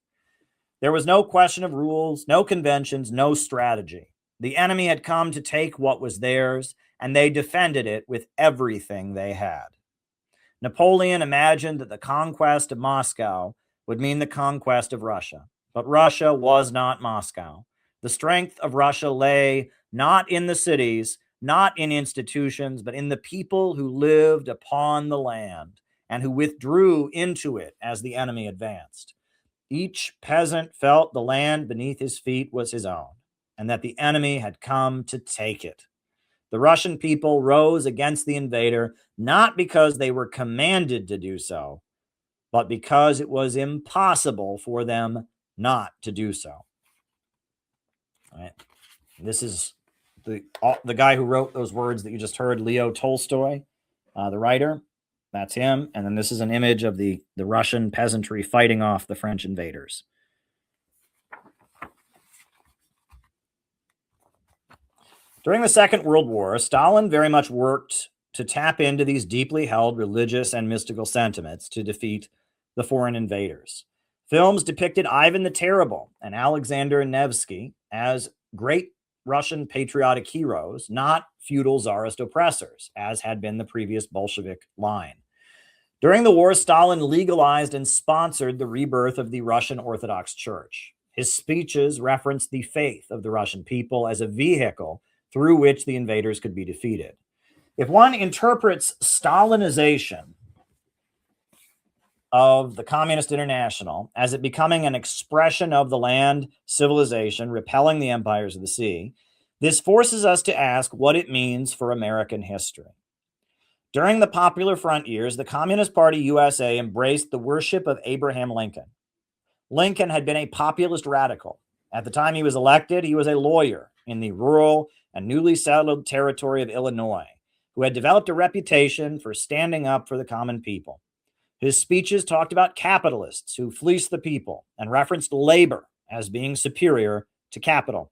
S1: There was no question of rules, no conventions, no strategy. The enemy had come to take what was theirs, and they defended it with everything they had. Napoleon imagined that the conquest of Moscow would mean the conquest of Russia, but Russia was not Moscow. The strength of Russia lay not in the cities, not in institutions, but in the people who lived upon the land and who withdrew into it as the enemy advanced. Each peasant felt the land beneath his feet was his own, and that the enemy had come to take it. The Russian people rose against the invader, not because they were commanded to do so, but because it was impossible for them not to do so. All right. This is the guy who wrote those words that you just heard, Leo Tolstoy, the writer. That's him. And then this is an image of the Russian peasantry fighting off the French invaders. During the Second World War, Stalin very much worked to tap into these deeply held religious and mystical sentiments to defeat the foreign invaders. Films depicted Ivan the Terrible and Alexander Nevsky as great Russian patriotic heroes, not feudal czarist oppressors, as had been the previous Bolshevik line. During the war, Stalin legalized and sponsored the rebirth of the Russian Orthodox Church. His speeches referenced the faith of the Russian people as a vehicle through which the invaders could be defeated. If one interprets Stalinization of the Communist International as it becoming an expression of the land civilization repelling the empires of the sea, this forces us to ask what it means for American history. During the Popular Front years, the Communist Party USA embraced the worship of Abraham Lincoln. Lincoln had been a populist radical. At the time he was elected, he was a lawyer in the rural and newly settled territory of Illinois, who had developed a reputation for standing up for the common people. His speeches talked about capitalists who fleece the people and referenced labor as being superior to capital.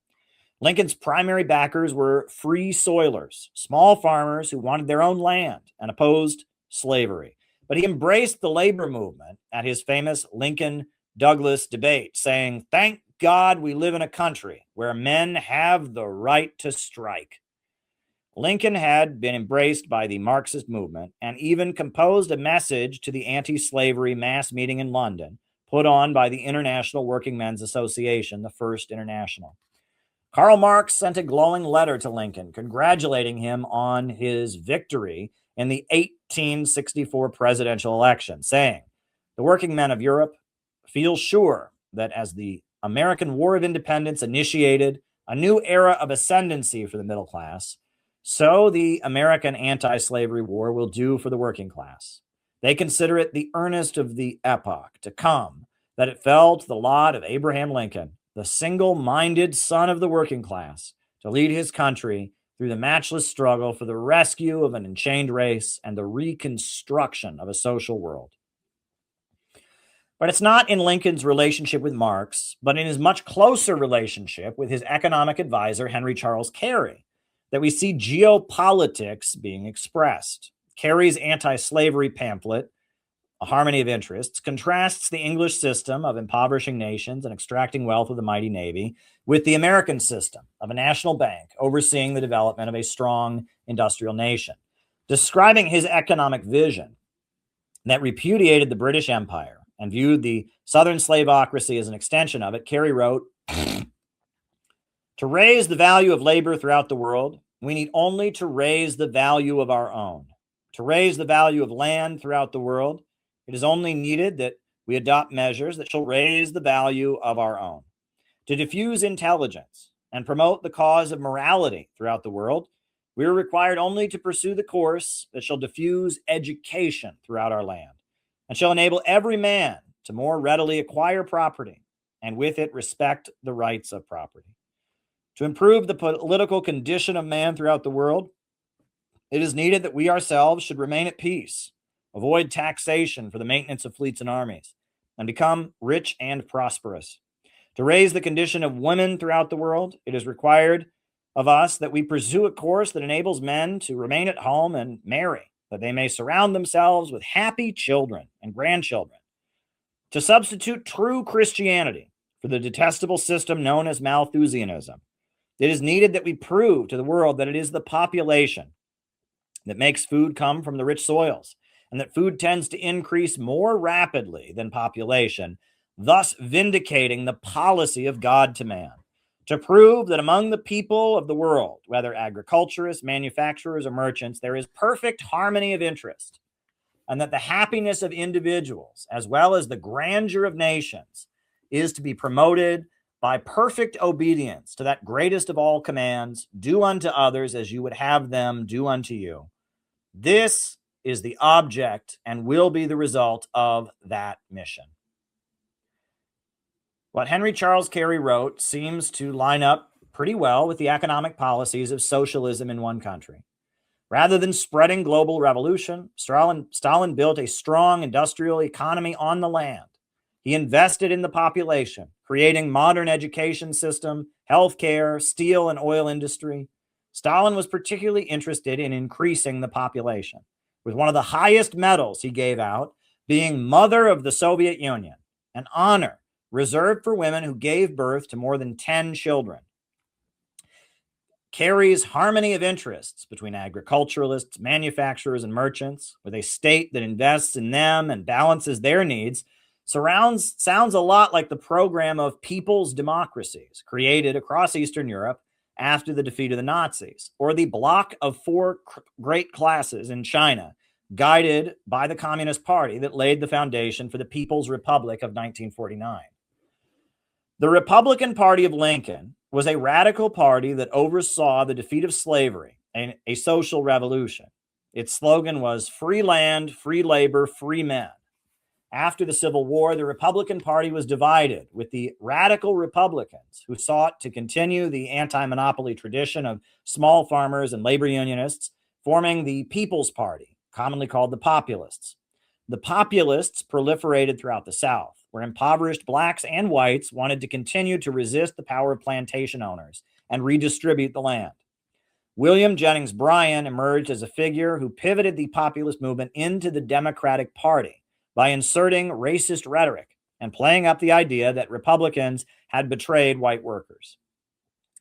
S1: Lincoln's primary backers were free soilers, small farmers who wanted their own land and opposed slavery. But he embraced the labor movement at his famous Lincoln-Douglas debate, saying, "Thank God we live in a country where men have the right to strike." Lincoln had been embraced by the Marxist movement and even composed a message to the anti-slavery mass meeting in London, put on by the International Working Men's Association, the First International. Karl Marx sent a glowing letter to Lincoln, congratulating him on his victory in the 1864 presidential election, saying, "The working men of Europe feel sure that as the American War of Independence initiated a new era of ascendancy for the middle class, so the American anti-slavery war will do for the working class. They consider it the earnest of the epoch to come that it fell to the lot of Abraham Lincoln, the single-minded son of the working class, to lead his country through the matchless struggle for the rescue of an enchained race and the reconstruction of a social world." But it's not in Lincoln's relationship with Marx, but in his much closer relationship with his economic advisor, Henry Charles Carey, that we see geopolitics being expressed. Carey's anti-slavery pamphlet, A Harmony of Interests, contrasts the English system of impoverishing nations and extracting wealth with the mighty navy with the American system of a national bank overseeing the development of a strong industrial nation. Describing his economic vision that repudiated the British Empire and viewed the Southern slaveocracy as an extension of it, Carey wrote, "To raise the value of labor throughout the world, we need only to raise the value of our own. To raise the value of land throughout the world, it is only needed that we adopt measures that shall raise the value of our own. To diffuse intelligence and promote the cause of morality throughout the world, we are required only to pursue the course that shall diffuse education throughout our land, and shall enable every man to more readily acquire property, and with it respect the rights of property. To improve the political condition of man throughout the world, it is needed that we ourselves should remain at peace, avoid taxation for the maintenance of fleets and armies, and become rich and prosperous. To raise the condition of women throughout the world, it is required of us that we pursue a course that enables men to remain at home and marry, that they may surround themselves with happy children and grandchildren. To substitute true Christianity for the detestable system known as Malthusianism, it is needed that we prove to the world that it is the population that makes food come from the rich soils, and that food tends to increase more rapidly than population, thus vindicating the policy of God to man. To prove that among the people of the world, whether agriculturists, manufacturers, or merchants, there is perfect harmony of interest, and that the happiness of individuals, as well as the grandeur of nations, is to be promoted by perfect obedience to that greatest of all commands, do unto others as you would have them do unto you. This is the object and will be the result of that mission. What Henry Charles Carey wrote seems to line up pretty well with the economic policies of socialism in one country. Rather than spreading global revolution, Stalin built a strong industrial economy on the land. He invested in the population, creating modern education system, healthcare, steel and oil industry. Stalin was particularly interested in increasing the population, with one of the highest medals he gave out being Mother of the Soviet Union, an honor reserved for women who gave birth to more than 10 children. Carries harmony of interests between agriculturalists, manufacturers, and merchants, with a state that invests in them and balances their needs, sounds a lot like the program of people's democracies created across Eastern Europe after the defeat of the Nazis, or the bloc of four great classes in China, guided by the Communist Party that laid the foundation for the People's Republic of 1949. The Republican Party of Lincoln was a radical party that oversaw the defeat of slavery and a social revolution. Its slogan was free land, free labor, free men. After the Civil War, the Republican Party was divided, with the radical Republicans who sought to continue the anti-monopoly tradition of small farmers and labor unionists, forming the People's Party, commonly called the Populists. The Populists proliferated throughout the South, where impoverished blacks and whites wanted to continue to resist the power of plantation owners and redistribute the land. William Jennings Bryan emerged as a figure who pivoted the populist movement into the Democratic Party by inserting racist rhetoric and playing up the idea that Republicans had betrayed white workers.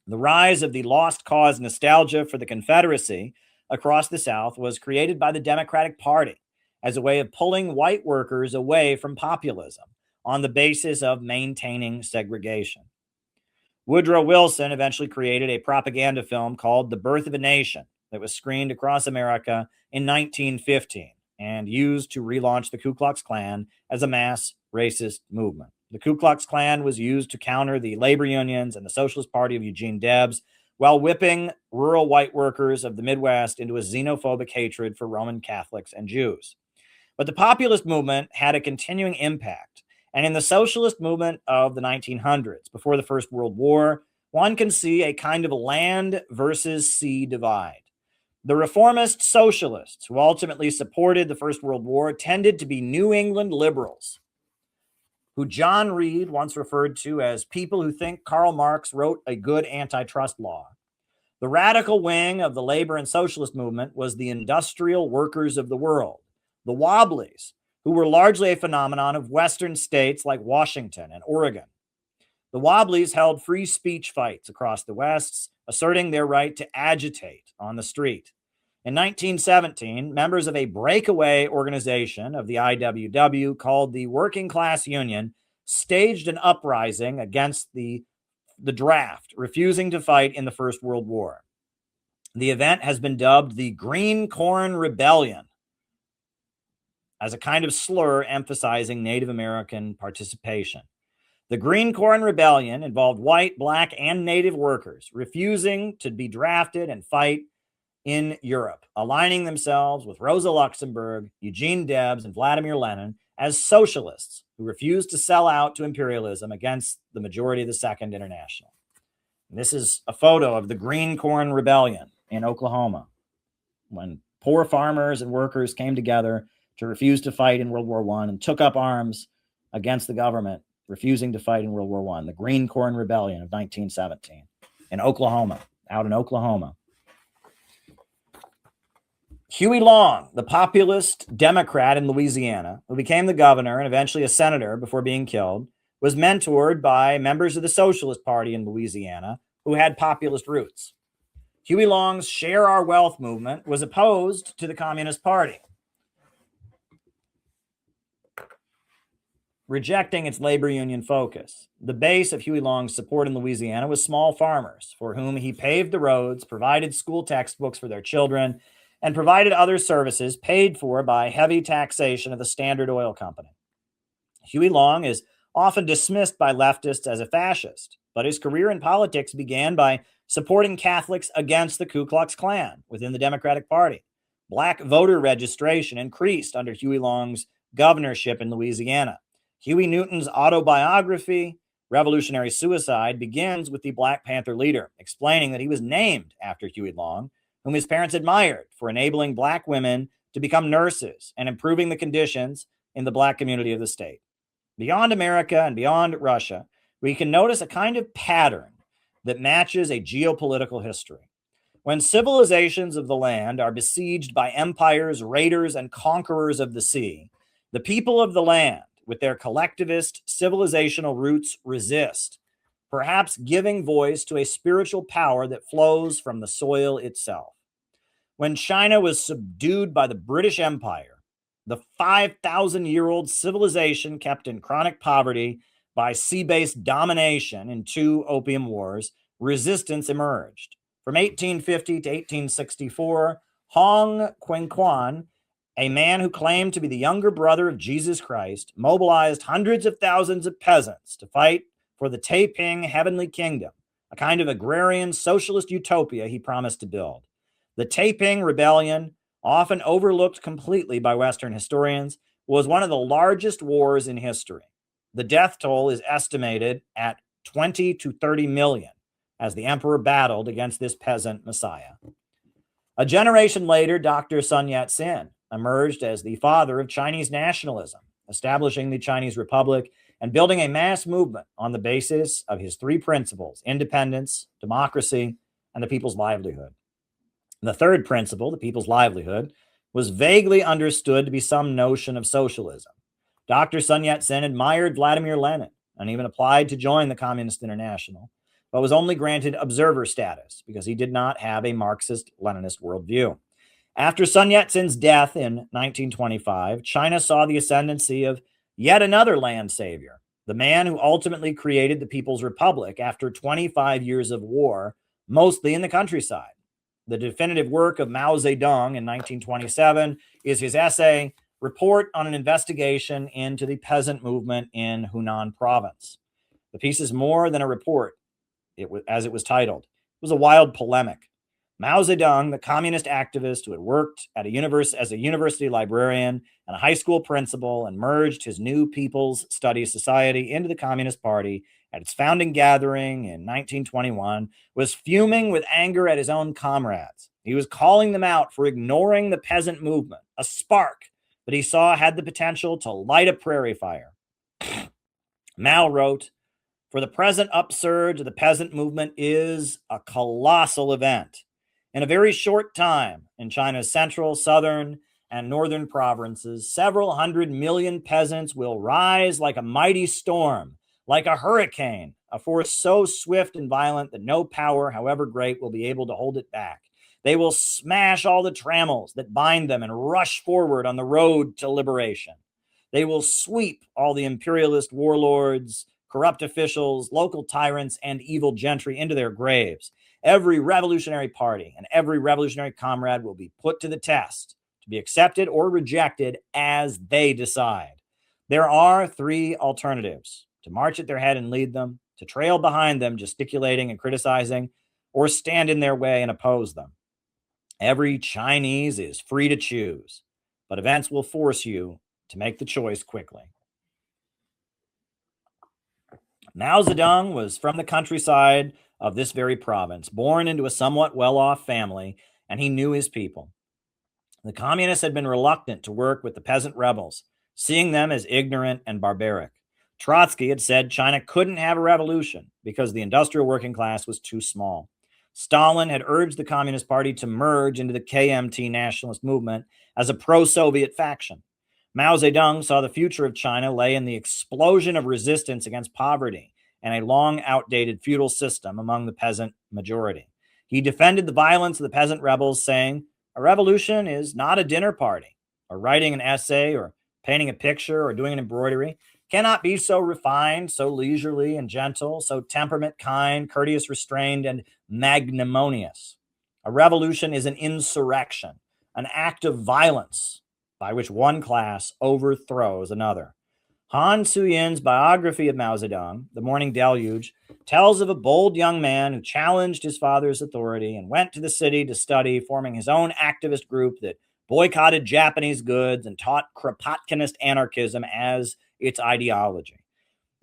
S1: The rise of the lost cause nostalgia for the Confederacy across the South was created by the Democratic Party as a way of pulling white workers away from populism on the basis of maintaining segregation. Woodrow Wilson eventually created a propaganda film called The Birth of a Nation that was screened across America in 1915 and used to relaunch the Ku Klux Klan as a mass racist movement. The Ku Klux Klan was used to counter the labor unions and the Socialist Party of Eugene Debs while whipping rural white workers of the Midwest into a xenophobic hatred for Roman Catholics and Jews. But the populist movement had a continuing impact. And in the socialist movement of the 1900s, before the First World War, one can see a kind of land versus sea divide. The reformist socialists who ultimately supported the First World War tended to be New England liberals, who John Reed once referred to as people who think Karl Marx wrote a good antitrust law. The radical wing of the labor and socialist movement was the industrial workers of the world, the Wobblies, who were largely a phenomenon of Western states like Washington and Oregon. The Wobblies held free speech fights across the West, asserting their right to agitate on the street. In 1917, members of a breakaway organization of the IWW called the Working Class Union staged an uprising against the draft, refusing to fight in the First World War. The event has been dubbed the Green Corn Rebellion, as a kind of slur emphasizing Native American participation. The Green Corn Rebellion involved white, black, and Native workers refusing to be drafted and fight in Europe, aligning themselves with Rosa Luxemburg, Eugene Debs, and Vladimir Lenin as socialists who refused to sell out to imperialism against the majority of the Second International. And this is a photo of the Green Corn Rebellion in Oklahoma, when poor farmers and workers came together to refuse to fight in World War I and took up arms against the government, refusing to fight in World War I. The Green Corn Rebellion of 1917 in Oklahoma, out in Oklahoma. Huey Long, the populist Democrat in Louisiana, who became the governor and eventually a senator before being killed, was mentored by members of the Socialist Party in Louisiana who had populist roots. Huey Long's Share Our Wealth movement was opposed to the Communist Party, rejecting its labor union focus. The base of Huey Long's support in Louisiana was small farmers, for whom he paved the roads, provided school textbooks for their children, and provided other services paid for by heavy taxation of the Standard Oil Company. Huey Long is often dismissed by leftists as a fascist, but his career in politics began by supporting Catholics against the Ku Klux Klan within the Democratic Party. Black voter registration increased under Huey Long's governorship in Louisiana. Huey Newton's autobiography, Revolutionary Suicide, begins with the Black Panther leader, explaining that he was named after Huey Long, whom his parents admired for enabling black women to become nurses and improving the conditions in the black community of the state. Beyond America and beyond Russia, we can notice a kind of pattern that matches a geopolitical history. When civilizations of the land are besieged by empires, raiders, and conquerors of the sea, the people of the land, with their collectivist civilizational roots, resist, perhaps giving voice to a spiritual power that flows from the soil itself. When China was subdued by the British Empire, the 5,000-year-old civilization kept in chronic poverty by sea-based domination in 2 opium wars, resistance emerged. From 1850 to 1864, Hong Qianquan, a man who claimed to be the younger brother of Jesus Christ, mobilized hundreds of thousands of peasants to fight for the Taiping heavenly kingdom, a kind of agrarian socialist utopia he promised to build. The Taiping Rebellion, often overlooked completely by Western historians, was one of the largest wars in history. The death toll is estimated at 20 to 30 million as the emperor battled against this peasant messiah. A generation later, Dr. Sun Yat-sen emerged as the father of Chinese nationalism, establishing the Chinese Republic and building a mass movement on the basis of his 3 principles: independence, democracy, and the people's livelihood. The third principle, the people's livelihood, was vaguely understood to be some notion of socialism. Dr. Sun Yat-sen admired Vladimir Lenin and even applied to join the Communist International, but was only granted observer status because he did not have a Marxist-Leninist worldview. After Sun Yat-sen's death in 1925, China saw the ascendancy of yet another land savior, the man who ultimately created the People's Republic after 25 years of war, mostly in the countryside. The definitive work of Mao Zedong in 1927 is his essay, Report on an Investigation into the Peasant Movement in Hunan Province. The piece is more than a report, as it was titled. It was a wild polemic. Mao Zedong, the communist activist who had worked at as a university librarian and a high school principal and merged his new People's Studies Society into the Communist Party at its founding gathering in 1921, was fuming with anger at his own comrades. He was calling them out for ignoring the peasant movement, a spark that he saw had the potential to light a prairie fire. Mao wrote, "For the present upsurge of the peasant movement is a colossal event. In a very short time, in China's central, southern, and northern provinces, several 100 million peasants will rise like a mighty storm, like a hurricane, a force so swift and violent that no power, however great, will be able to hold it back. They will smash all the trammels that bind them and rush forward on the road to liberation. They will sweep all the imperialist warlords, corrupt officials, local tyrants, and evil gentry into their graves. Every revolutionary party and every revolutionary comrade will be put to the test, to be accepted or rejected as they decide. There are 3 alternatives: to march at their head and lead them, to trail behind them, gesticulating and criticizing, or stand in their way and oppose them. Every Chinese is free to choose, but events will force you to make the choice quickly." Mao Zedong was from the countryside of this very province, born into a somewhat well-off family, and he knew his people. The communists had been reluctant to work with the peasant rebels, seeing them as ignorant and barbaric. Trotsky had said China couldn't have a revolution because the industrial working class was too small. Stalin had urged the Communist Party to merge into the KMT nationalist movement as a pro-Soviet faction. Mao Zedong saw the future of China lay in the explosion of resistance against poverty and a long outdated feudal system among the peasant majority. He defended the violence of the peasant rebels, saying, "A revolution is not a dinner party, or writing an essay, or painting a picture, or doing an embroidery. Cannot be so refined, so leisurely and gentle, so temperament, kind, courteous, restrained, and magnanimous. A revolution is an insurrection, an act of violence by which one class overthrows another." Han Suyin's biography of Mao Zedong, The Morning Deluge, tells of a bold young man who challenged his father's authority and went to the city to study, forming his own activist group that boycotted Japanese goods and taught Kropotkinist anarchism as its ideology.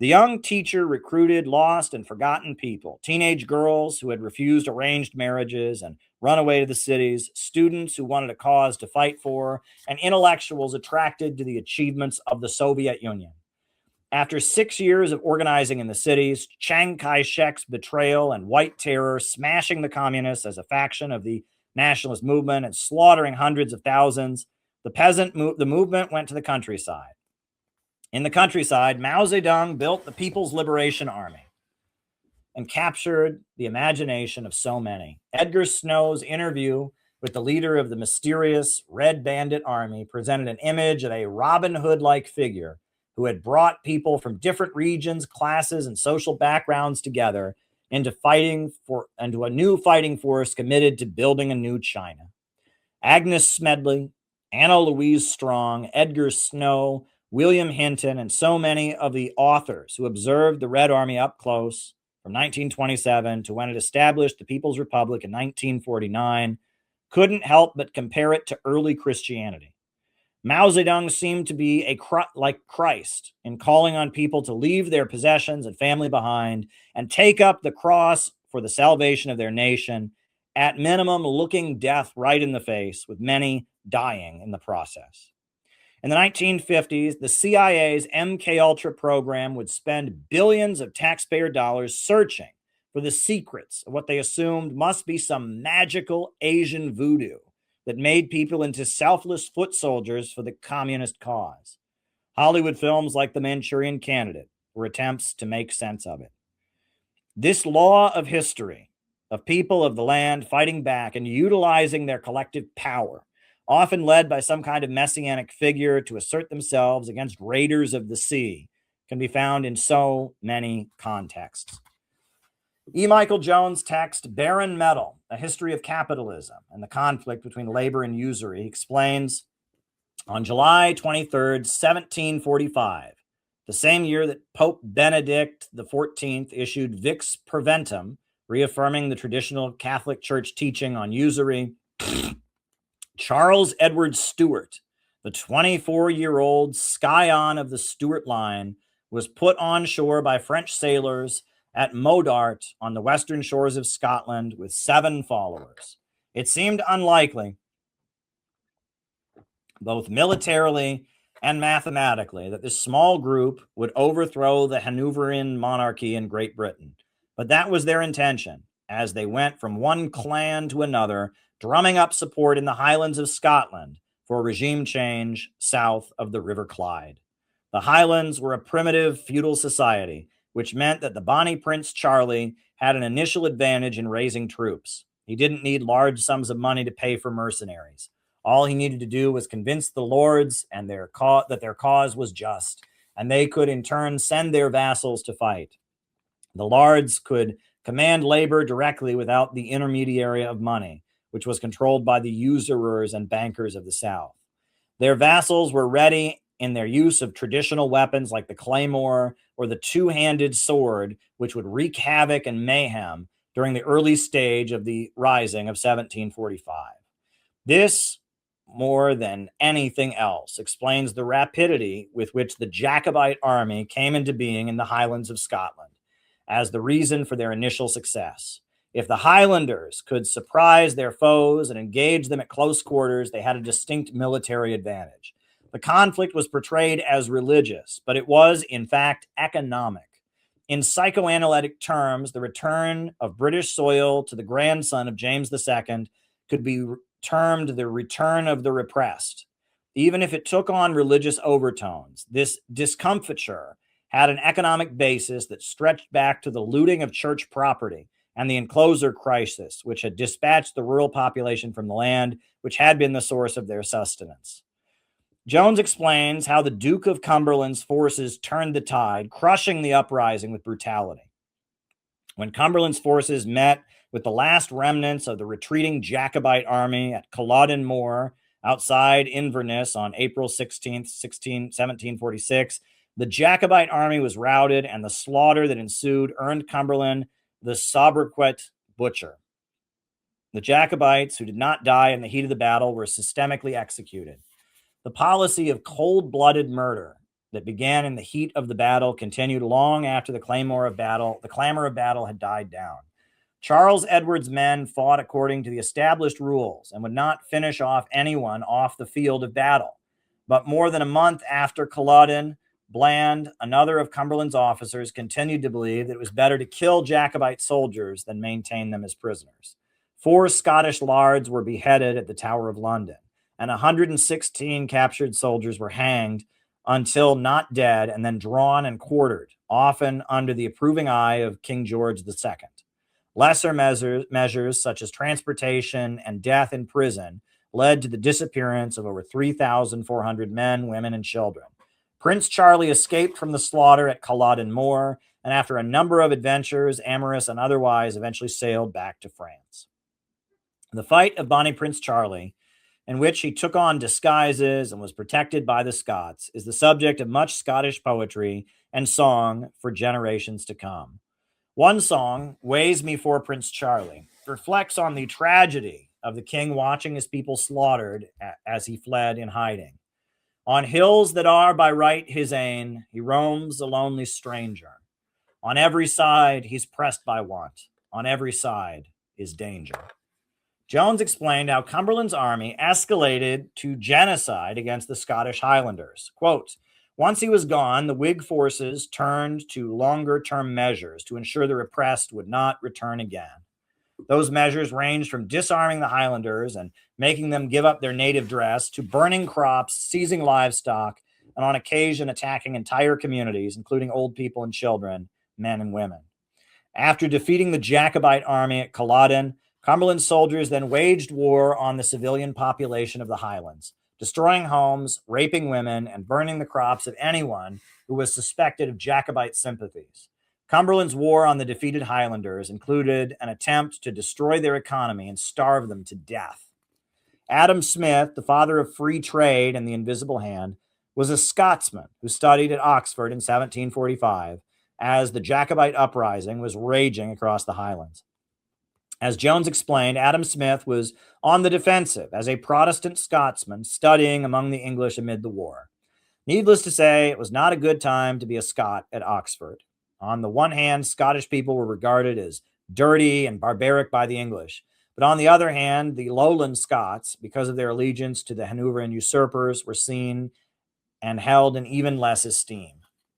S1: The young teacher recruited lost and forgotten people, teenage girls who had refused arranged marriages and run away to the cities, students who wanted a cause to fight for, and intellectuals attracted to the achievements of the Soviet Union. After 6 years of organizing in the cities, Chiang Kai-shek's betrayal and white terror, smashing the communists as a faction of the nationalist movement and slaughtering hundreds of thousands, the movement went to the countryside. In the countryside, Mao Zedong built the People's Liberation Army and captured the imagination of so many. Edgar Snow's interview with the leader of the mysterious Red Bandit Army presented an image of a Robin Hood-like figure who had brought people from different regions, classes, and social backgrounds together into a new fighting force committed to building a new China. Agnes Smedley, Anna Louise Strong, Edgar Snow, William Hinton, and so many of the authors who observed the Red Army up close from 1927 to when it established the People's Republic in 1949 couldn't help but compare it to early Christianity. Mao Zedong seemed to be like Christ in calling on people to leave their possessions and family behind and take up the cross for the salvation of their nation, at minimum looking death right in the face, with many dying in the process. In the 1950s, the CIA's MKUltra program would spend billions of taxpayer dollars searching for the secrets of what they assumed must be some magical Asian voodoo that made people into selfless foot soldiers for the communist cause. Hollywood films like The Manchurian Candidate were attempts to make sense of it. This law of history, of people of the land fighting back and utilizing their collective power, often led by some kind of messianic figure to assert themselves against raiders of the sea, can be found in so many contexts. E. Michael Jones' text, Barren Metal, A History of Capitalism and the Conflict Between Labor and Usury, explains, on July 23rd, 1745, the same year that Pope Benedict XIV issued Vix Preventum, reaffirming the traditional Catholic Church teaching on usury, Charles Edward Stuart, the 24-year-old scion of the Stuart line, was put on shore by French sailors at Modart on the western shores of Scotland with 7 followers. It seemed unlikely, both militarily and mathematically, that this small group would overthrow the Hanoverian monarchy in Great Britain. But that was their intention, as they went from one clan to another, drumming up support in the Highlands of Scotland for regime change south of the River Clyde. The Highlands were a primitive feudal society, which meant that the Bonnie Prince Charlie had an initial advantage in raising troops. He didn't need large sums of money to pay for mercenaries. All he needed to do was convince the lords and that their cause was just, and they could in turn send their vassals to fight. The lords could command labor directly without the intermediary of money, which was controlled by the usurers and bankers of the South. Their vassals were ready in their use of traditional weapons like the claymore or the two-handed sword, which would wreak havoc and mayhem during the early stage of the Rising of 1745. This, more than anything else, explains the rapidity with which the Jacobite army came into being in the Highlands of Scotland as the reason for their initial success. If the Highlanders could surprise their foes and engage them at close quarters, they had a distinct military advantage. The conflict was portrayed as religious, but it was, in fact, economic. In psychoanalytic terms, the return of British soil to the grandson of James II could be termed the return of the repressed. Even if it took on religious overtones, this discomfiture had an economic basis that stretched back to the looting of church property and the enclosure crisis, which had dispatched the rural population from the land, which had been the source of their sustenance. Jones explains how the Duke of Cumberland's forces turned the tide, crushing the uprising with brutality. When Cumberland's forces met with the last remnants of the retreating Jacobite army at Culloden Moor outside Inverness on April 16, 1746, the Jacobite army was routed, and the slaughter that ensued earned Cumberland the sobriquet Butcher. The Jacobites, who did not die in the heat of the battle, were systemically executed. The policy of cold-blooded murder that began in the heat of the battle continued long after the clamor of battle had died down. Charles Edward's men fought according to the established rules and would not finish off anyone off the field of battle. But more than a month after Culloden, Bland, another of Cumberland's officers, continued to believe that it was better to kill Jacobite soldiers than maintain them as prisoners. 4 Scottish lairds were beheaded at the Tower of London, and 116 captured soldiers were hanged until not dead and then drawn and quartered, often under the approving eye of King George II. Lesser measures such as transportation and death in prison led to the disappearance of over 3,400 men, women, and children. Prince Charlie escaped from the slaughter at Culloden Moor, and after a number of adventures, amorous and otherwise, eventually sailed back to France. The fight of Bonnie Prince Charlie, in which he took on disguises and was protected by the Scots, is the subject of much Scottish poetry and song for generations to come. One song, Ways Me for Prince Charlie, reflects on the tragedy of the king watching his people slaughtered as he fled in hiding. On hills that are by right his ain, he roams a lonely stranger. On every side he's pressed by want. On every side is danger. Jones explained how Cumberland's army escalated to genocide against the Scottish Highlanders. Quote, once he was gone, the Whig forces turned to longer-term measures to ensure the repressed would not return again. Those measures ranged from disarming the Highlanders and making them give up their native dress to burning crops, seizing livestock, and on occasion attacking entire communities, including old people and children, men and women. After defeating the Jacobite army at Culloden, Cumberland's soldiers then waged war on the civilian population of the Highlands, destroying homes, raping women, and burning the crops of anyone who was suspected of Jacobite sympathies. Cumberland's war on the defeated Highlanders included an attempt to destroy their economy and starve them to death. Adam Smith, the father of free trade and the invisible hand, was a Scotsman who studied at Oxford in 1745 as the Jacobite uprising was raging across the Highlands. As Jones explained, Adam Smith was on the defensive as a Protestant Scotsman studying among the English amid the war. Needless to say, it was not a good time to be a Scot at Oxford. On the one hand, Scottish people were regarded as dirty and barbaric by the English. But on the other hand, the lowland Scots, because of their allegiance to the Hanoverian usurpers, were seen and held in even less esteem.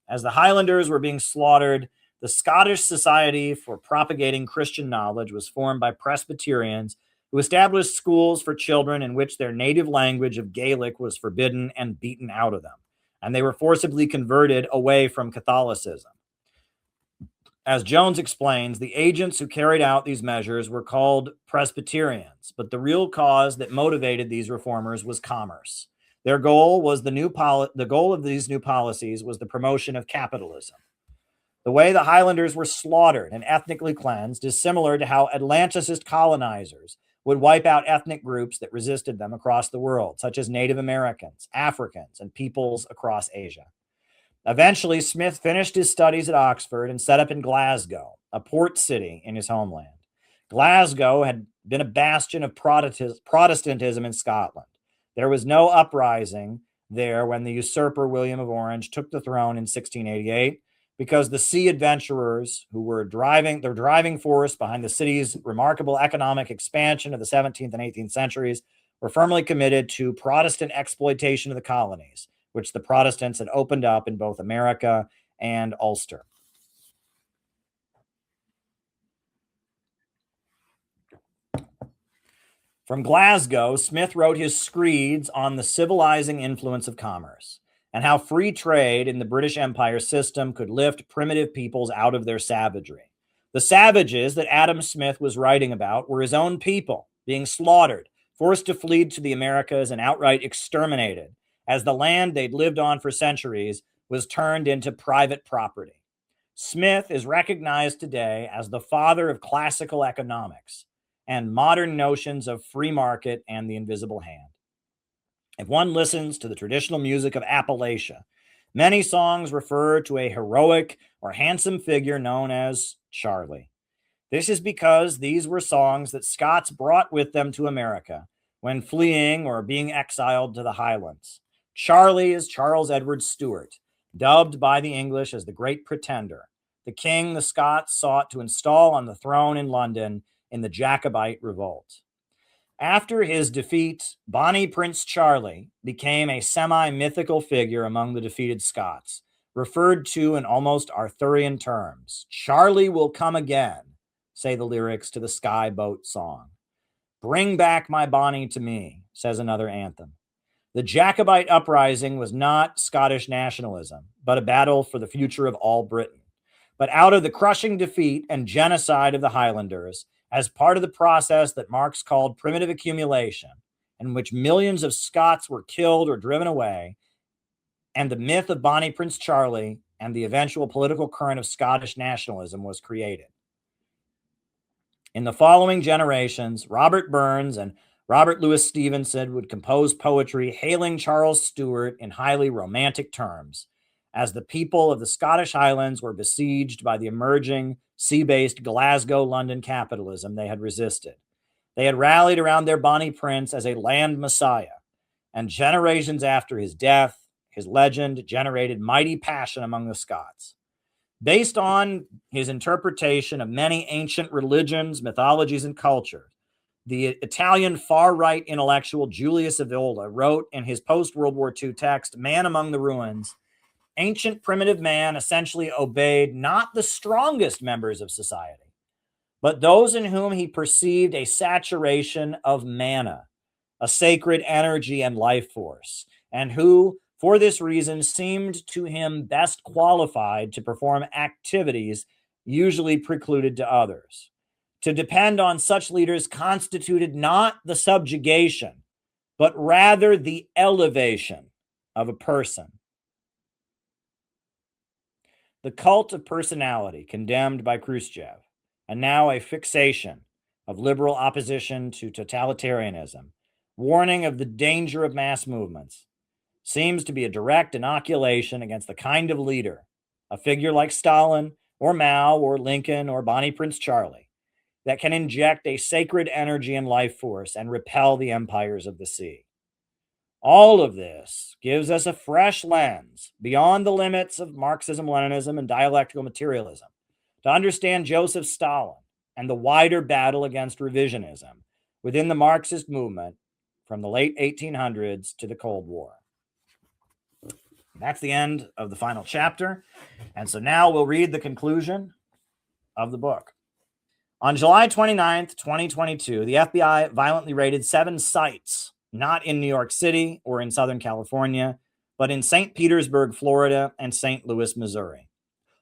S1: As the Highlanders were being slaughtered, the Scottish Society for Propagating Christian Knowledge was formed by Presbyterians who established schools for children in which their native language of Gaelic was forbidden and beaten out of them, and they were forcibly converted away from Catholicism. As Jones explains, the agents who carried out these measures were called Presbyterians, but the real cause that motivated these reformers was commerce. Their goal was the goal of these new policies was the promotion of capitalism. The way the Highlanders were slaughtered and ethnically cleansed is similar to how Atlanticist colonizers would wipe out ethnic groups that resisted them across the world, such as Native Americans, Africans, and peoples across Asia. Eventually, Smith finished his studies at Oxford and set up in Glasgow, a port city in his homeland. Glasgow had been a bastion of Protestantism in Scotland. There was no uprising there when the usurper William of Orange took the throne in 1688, because the sea adventurers who were the driving force behind the city's remarkable economic expansion of the 17th and 18th centuries were firmly committed to Protestant exploitation of the colonies, which the Protestants had opened up in both America and Ulster. From Glasgow, Smith wrote his screeds on the civilizing influence of commerce and how free trade in the British Empire system could lift primitive peoples out of their savagery. The savages that Adam Smith was writing about were his own people, being slaughtered, forced to flee to the Americas, and outright exterminated, as the land they'd lived on for centuries was turned into private property. Smith is recognized today as the father of classical economics and modern notions of free market and the invisible hand. If one listens to the traditional music of Appalachia, many songs refer to a heroic or handsome figure known as Charlie. This is because these were songs that Scots brought with them to America when fleeing or being exiled to the Highlands. Charlie is Charles Edward Stuart, dubbed by the English as the Great Pretender, the king the Scots sought to install on the throne in London in the Jacobite revolt. After his defeat, Bonnie Prince Charlie became a semi-mythical figure among the defeated Scots, referred to in almost Arthurian terms. Charlie will come again, say the lyrics to the Sky Boat song. Bring back my Bonnie to me, says another anthem. The Jacobite uprising was not Scottish nationalism, but a battle for the future of all Britain. But out of the crushing defeat and genocide of the Highlanders, as part of the process that Marx called primitive accumulation, in which millions of Scots were killed or driven away, and the myth of Bonnie Prince Charlie and the eventual political current of Scottish nationalism was created. In the following generations, Robert Burns and Robert Louis Stevenson would compose poetry hailing Charles Stuart in highly romantic terms, as the people of the Scottish Highlands were besieged by the emerging sea-based Glasgow-London capitalism they had resisted. They had rallied around their Bonnie Prince as a land messiah, and generations after his death, his legend generated mighty passion among the Scots. Based on his interpretation of many ancient religions, mythologies, and cultures, the Italian far-right intellectual Julius Evola wrote in his post-World War II text, Man Among the Ruins, ancient primitive man essentially obeyed not the strongest members of society, but those in whom he perceived a saturation of mana, a sacred energy and life force, and who, for this reason, seemed to him best qualified to perform activities usually precluded to others. To depend on such leaders constituted not the subjugation, but rather the elevation of a person. The cult of personality condemned by Khrushchev, and now a fixation of liberal opposition to totalitarianism, warning of the danger of mass movements, seems to be a direct inoculation against the kind of leader, a figure like Stalin or Mao or Lincoln or Bonnie Prince Charlie, that can inject a sacred energy and life force and repel the empires of the sea. All of this gives us a fresh lens beyond the limits of Marxism, Leninism, and dialectical materialism to understand Joseph Stalin and the wider battle against revisionism within the Marxist movement from the late 1800s to the Cold War. That's the end of the final chapter. And so now we'll read the conclusion of the book. On July 29th, 2022, the FBI violently raided 7 sites, not in New York City or in Southern California, but in St. Petersburg, Florida, and St. Louis, Missouri.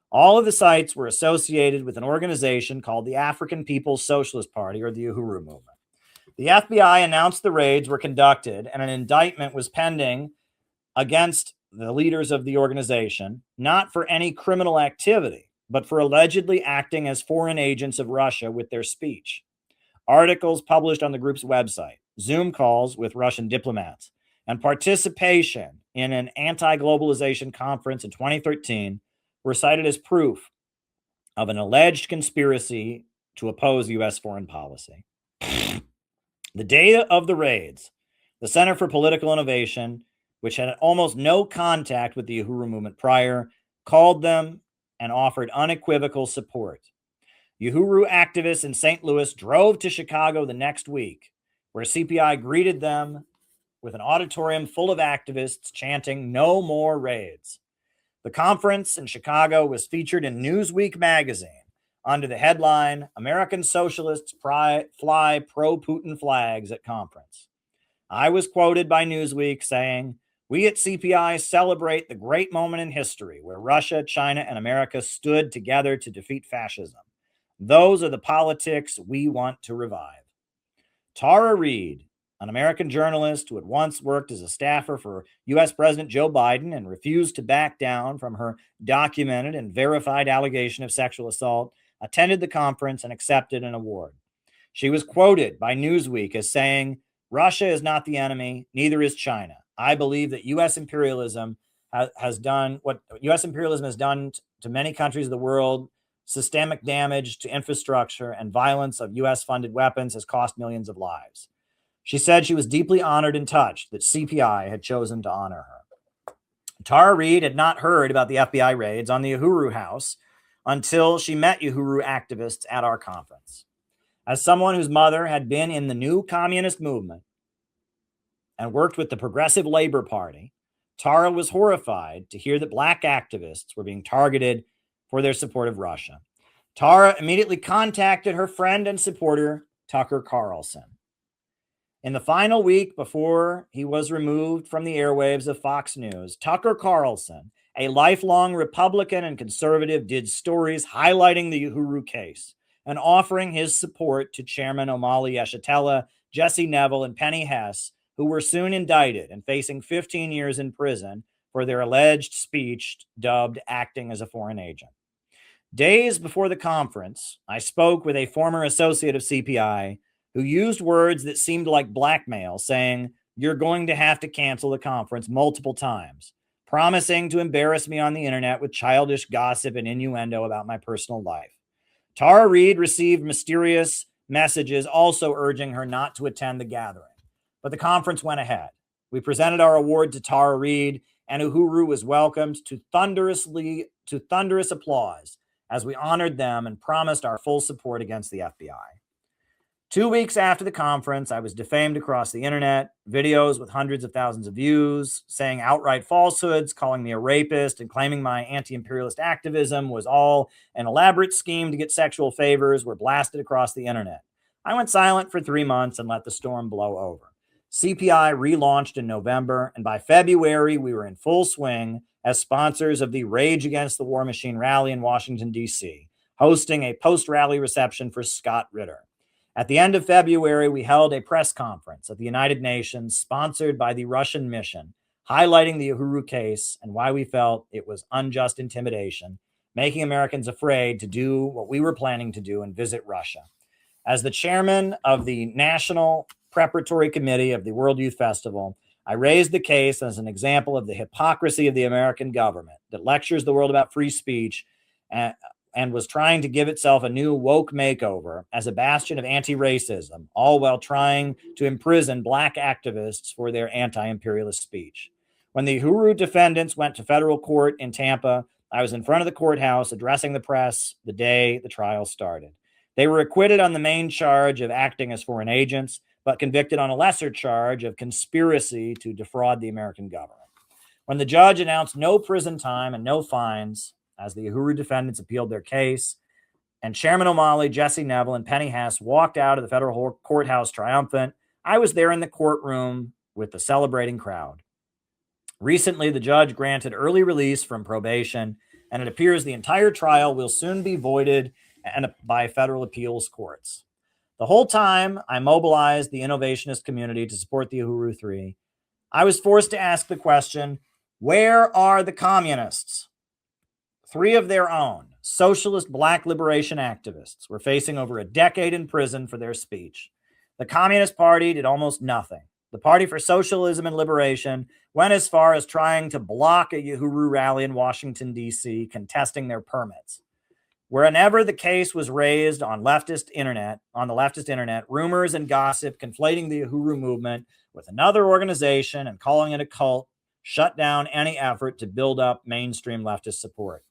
S1: All of the sites were associated with an organization called the African People's Socialist Party, or the Uhuru Movement. The FBI announced the raids were conducted and an indictment was pending against the leaders of the organization, not for any criminal activity, but for allegedly acting as foreign agents of Russia with their speech. Articles published on the group's website, Zoom calls with Russian diplomats, and participation in an anti-globalization conference in 2013 were cited as proof of an alleged conspiracy to oppose U.S. foreign policy. The day of the raids, the Center for Political Innovation, which had almost no contact with the Uhuru movement prior, called them and offered unequivocal support. Uhuru activists in St. Louis drove to Chicago the next week, where CPI greeted them with an auditorium full of activists chanting, "No more raids." The conference in Chicago was featured in Newsweek magazine under the headline, "American Socialists Fly Pro-Putin Flags at Conference." I was quoted by Newsweek saying, "We at CPI celebrate the great moment in history where Russia, China, and America stood together to defeat fascism. Those are the politics we want to revive." Tara Reid, an American journalist who had once worked as a staffer for U.S. President Joe Biden and refused to back down from her documented and verified allegation of sexual assault, attended the conference and accepted an award. She was quoted by Newsweek as saying, "Russia is not the enemy, neither is China. I believe that U.S. imperialism has done what U.S. imperialism has done to many countries of the world. Systemic damage to infrastructure and violence of U.S.-funded weapons has cost millions of lives." She said she was deeply honored and touched that CPI had chosen to honor her. Tara Reid had not heard about the FBI raids on the Uhuru House until she met Uhuru activists at our conference. As someone whose mother had been in the new communist movement and worked with the Progressive Labor Party, Tara was horrified to hear that Black activists were being targeted for their support of Russia. Tara immediately contacted her friend and supporter, Tucker Carlson. In the final week before he was removed from the airwaves of Fox News, Tucker Carlson, a lifelong Republican and conservative, did stories highlighting the Uhuru case and offering his support to Chairman Omali Yeshitela, Jesse Neville, and Penny Hess, who were soon indicted and facing 15 years in prison for their alleged speech dubbed acting as a foreign agent. Days before the conference, I spoke with a former associate of CPI who used words that seemed like blackmail, saying, "You're going to have to cancel the conference multiple times," promising to embarrass me on the internet with childish gossip and innuendo about my personal life. Tara Reade received mysterious messages also urging her not to attend the gathering, but the conference went ahead. We presented our award to Tara Reade, and Uhuru was welcomed to thunderous applause as we honored them and promised our full support against the FBI. 2 weeks after the conference, I was defamed across the internet, videos with hundreds of thousands of views, saying outright falsehoods, calling me a rapist, and claiming my anti-imperialist activism was all an elaborate scheme to get sexual favors were blasted across the internet. I went silent for 3 months and let the storm blow over. CPI relaunched in November, and by February, we were in full swing as sponsors of the Rage Against the War Machine rally in Washington, D.C., hosting a post-rally reception for Scott Ritter. At the end of February, we held a press conference at the United Nations sponsored by the Russian mission, highlighting the Uhuru case and why we felt it was unjust intimidation, making Americans afraid to do what we were planning to do and visit Russia. As the chairman of the National Preparatory Committee of the World Youth Festival, I raised the case as an example of the hypocrisy of the American government that lectures the world about free speech and was trying to give itself a new woke makeover as a bastion of anti-racism, all while trying to imprison Black activists for their anti-imperialist speech. When the Uhuru defendants went to federal court in Tampa, I was in front of the courthouse addressing the press the day the trial started. They were acquitted on the main charge of acting as foreign agents, but convicted on a lesser charge of conspiracy to defraud the American government. When the judge announced no prison time and no fines, as the Uhuru defendants appealed their case, and Chairman Omali, Jesse Neville, and Penny Hess walked out of the federal courthouse triumphant, I was there in the courtroom with the celebrating crowd. Recently, the judge granted early release from probation, and it appears the entire trial will soon be voided by federal appeals courts. The whole time I mobilized the innovationist community to support the Uhuru 3, I was forced to ask the question, where are the communists? 3 of their own, socialist Black liberation activists, were facing over a decade in prison for their speech. The Communist Party did almost nothing. The Party for Socialism and Liberation went as far as trying to block a Uhuru rally in Washington, D.C., contesting their permits. Whenever the case was raised on the leftist internet, rumors and gossip conflating the Uhuru movement with another organization and calling it a cult shut down any effort to build up mainstream leftist support.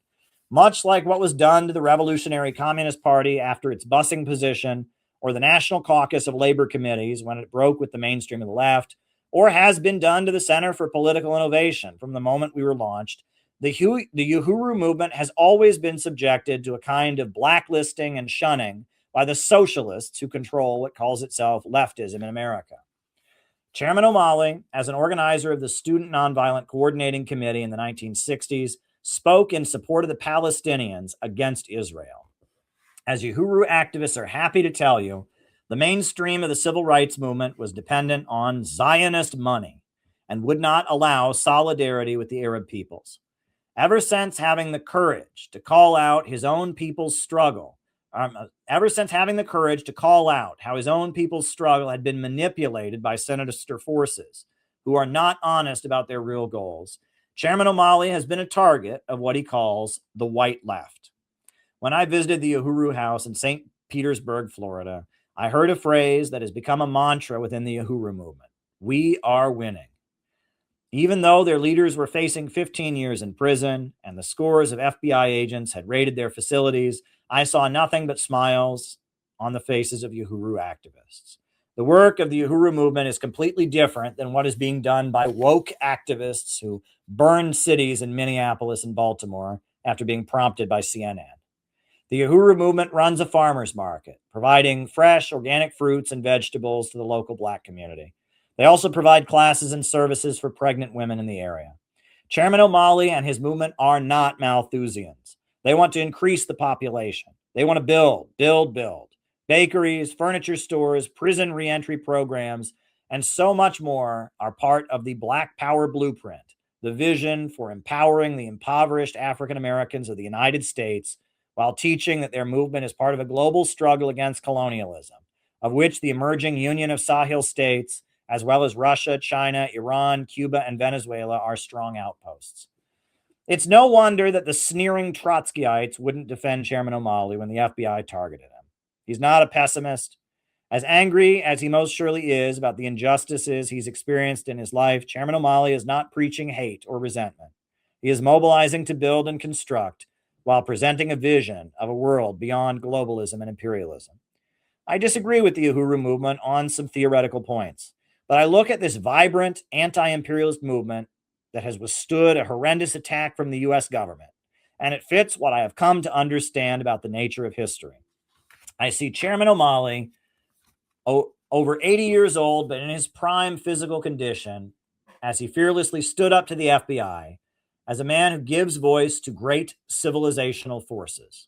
S1: Much like what was done to the Revolutionary Communist Party after its busing position, or the National Caucus of Labor Committees when it broke with the mainstream of the left, or has been done to the Center for Political Innovation from the moment we were launched, the Uhuru movement has always been subjected to a kind of blacklisting and shunning by the socialists who control what calls itself leftism in America. Chairman Omali, as an organizer of the Student Nonviolent Coordinating Committee in the 1960s, spoke in support of the Palestinians against Israel. As Uhuru activists are happy to tell you, the mainstream of the civil rights movement was dependent on Zionist money and would not allow solidarity with the Arab peoples. Ever since having the courage to call out his own people's struggle, how his own people's struggle had been manipulated by sinister forces who are not honest about their real goals, Chairman Omali has been a target of what he calls the white left. When I visited the Uhuru House in St. Petersburg, Florida, I heard a phrase that has become a mantra within the Uhuru movement. We are winning. Even though their leaders were facing 15 years in prison and the scores of FBI agents had raided their facilities, I saw nothing but smiles on the faces of Uhuru activists. The work of the Uhuru movement is completely different than what is being done by woke activists who burn cities in Minneapolis and Baltimore after being prompted by CNN. The Uhuru movement runs a farmer's market, providing fresh, organic fruits and vegetables to the local Black community. They also provide classes and services for pregnant women in the area. Chairman O'Malley and his movement are not Malthusians. They want to increase the population. They want to build. Bakeries, furniture stores, prison reentry programs, and so much more are part of the Black Power Blueprint, the vision for empowering the impoverished African Americans of the United States while teaching that their movement is part of a global struggle against colonialism, of which the emerging Union of Sahel states, as well as Russia, China, Iran, Cuba, and Venezuela, are strong outposts. It's no wonder that the sneering Trotskyites wouldn't defend Chairman O'Malley when the FBI targeted him. He's not a pessimist. As angry as he most surely is about the injustices he's experienced in his life, Chairman O'Malley is not preaching hate or resentment. He is mobilizing to build and construct while presenting a vision of a world beyond globalism and imperialism. I disagree with the Uhuru movement on some theoretical points, but I look at this vibrant anti-imperialist movement that has withstood a horrendous attack from the US government, and it fits what I have come to understand about the nature of history. I see Chairman O'Malley, over 80 years old, but in his prime physical condition, as he fearlessly stood up to the FBI, as a man who gives voice to great civilizational forces.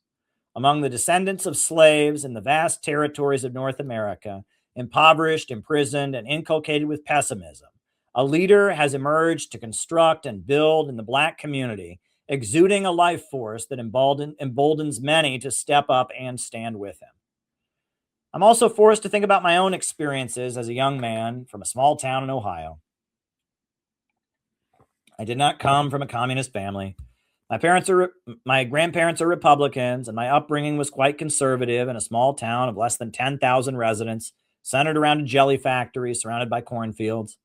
S1: Among the descendants of slaves in the vast territories of North America, impoverished, imprisoned, and inculcated with pessimism, a leader has emerged to construct and build in the Black community, exuding a life force that emboldens many to step up and stand with him. I'm also forced to think about my own experiences as a young man from a small town in Ohio. I did not come from a communist family. My grandparents are Republicans, and my upbringing was quite conservative in a small town of less than 10,000 residents, centered around a jelly factory surrounded by cornfields.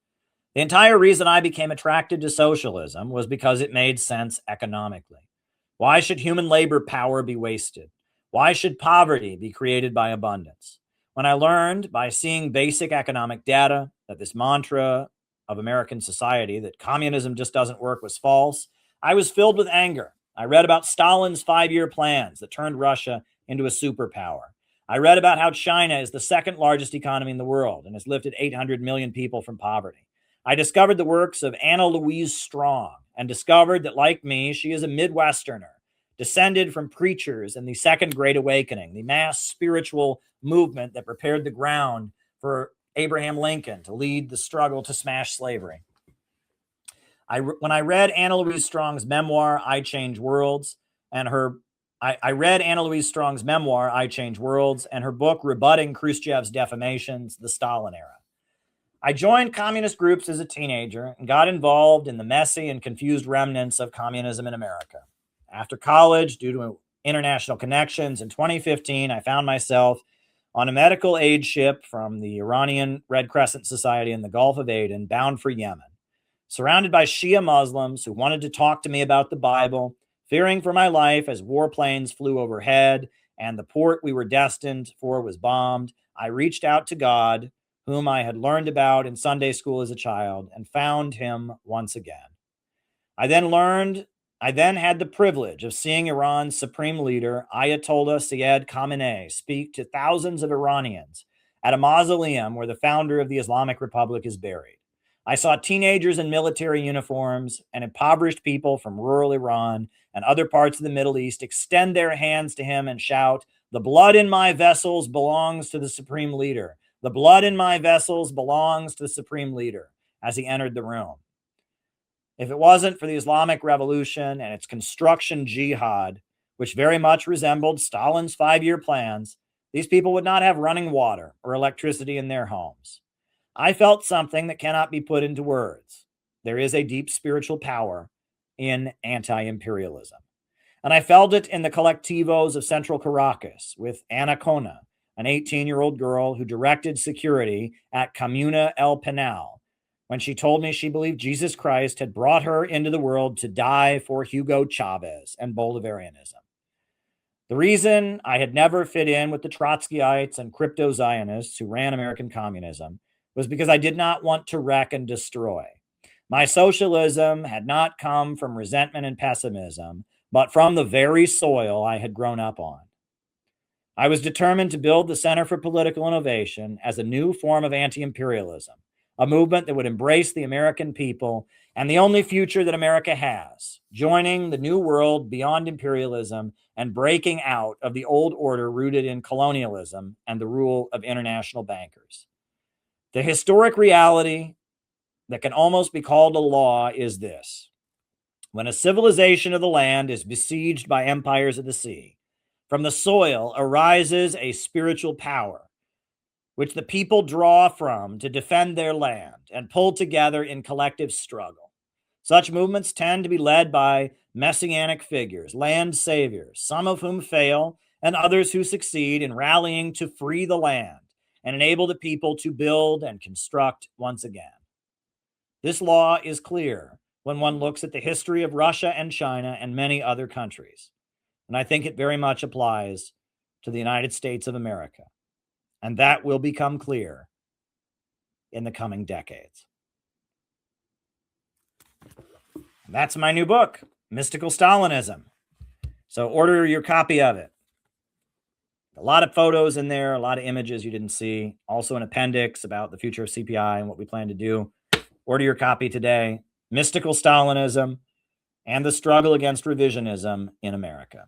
S1: The entire reason I became attracted to socialism was because it made sense economically. Why should human labor power be wasted? Why should poverty be created by abundance? When I learned by seeing basic economic data that this mantra of American society, that communism just doesn't work, was false, I was filled with anger. I read about Stalin's 5-year plans that turned Russia into a superpower. I read about how China is the second largest economy in the world and has lifted 800 million people from poverty. I discovered the works of Anna Louise Strong and discovered that, like me, she is a Midwesterner, descended from preachers in the Second Great Awakening, the mass spiritual movement that prepared the ground for Abraham Lincoln to lead the struggle to smash slavery. When I read Anna Louise Strong's memoir, I Change Worlds, and her book rebutting Khrushchev's defamations, The Stalin Era. I joined communist groups as a teenager and got involved in the messy and confused remnants of communism in America. After college, due to international connections, in 2015, I found myself on a medical aid ship from the Iranian Red Crescent Society in the Gulf of Aden, bound for Yemen, surrounded by Shia Muslims who wanted to talk to me about the Bible, fearing for my life as warplanes flew overhead and the port we were destined for was bombed. I reached out to God, whom I had learned about in Sunday school as a child, and found him once again. I then had the privilege of seeing Iran's supreme leader, Ayatollah Syed Khamenei, speak to thousands of Iranians at a mausoleum where the founder of the Islamic Republic is buried. I saw teenagers in military uniforms and impoverished people from rural Iran and other parts of the Middle East extend their hands to him and shout, "The blood in my vessels belongs to the supreme leader. The blood in my vessels belongs to the supreme leader," as he entered the room. If it wasn't for the Islamic Revolution and its construction jihad, which very much resembled Stalin's 5-year plans, these people would not have running water or electricity in their homes. I felt something that cannot be put into words. There is a deep spiritual power in anti-imperialism. And I felt it in the collectivos of Central Caracas with Ana Kona, an 18-year-old girl who directed security at Comuna El Penal, when she told me she believed Jesus Christ had brought her into the world to die for Hugo Chavez and Bolivarianism. The reason I had never fit in with the Trotskyites and crypto-Zionists who ran American communism was because I did not want to wreck and destroy. My socialism had not come from resentment and pessimism, but from the very soil I had grown up on. I was determined to build the Center for Political Innovation as a new form of anti-imperialism, a movement that would embrace the American people and the only future that America has, joining the new world beyond imperialism and breaking out of the old order rooted in colonialism and the rule of international bankers. The historic reality that can almost be called a law is this: when a civilization of the land is besieged by empires of the sea, from the soil arises a spiritual power, which the people draw from to defend their land and pull together in collective struggle. Such movements tend to be led by messianic figures, land saviors, some of whom fail, and others who succeed in rallying to free the land and enable the people to build and construct once again. This law is clear when one looks at the history of Russia and China and many other countries. And I think it very much applies to the United States of America. And that will become clear in the coming decades. And that's my new book, Mystical Stalinism. So order your copy of it. A lot of photos in there, a lot of images you didn't see. Also an appendix about the future of CPI and what we plan to do. Order your copy today, Mystical Stalinism and the Struggle Against Revisionism in America.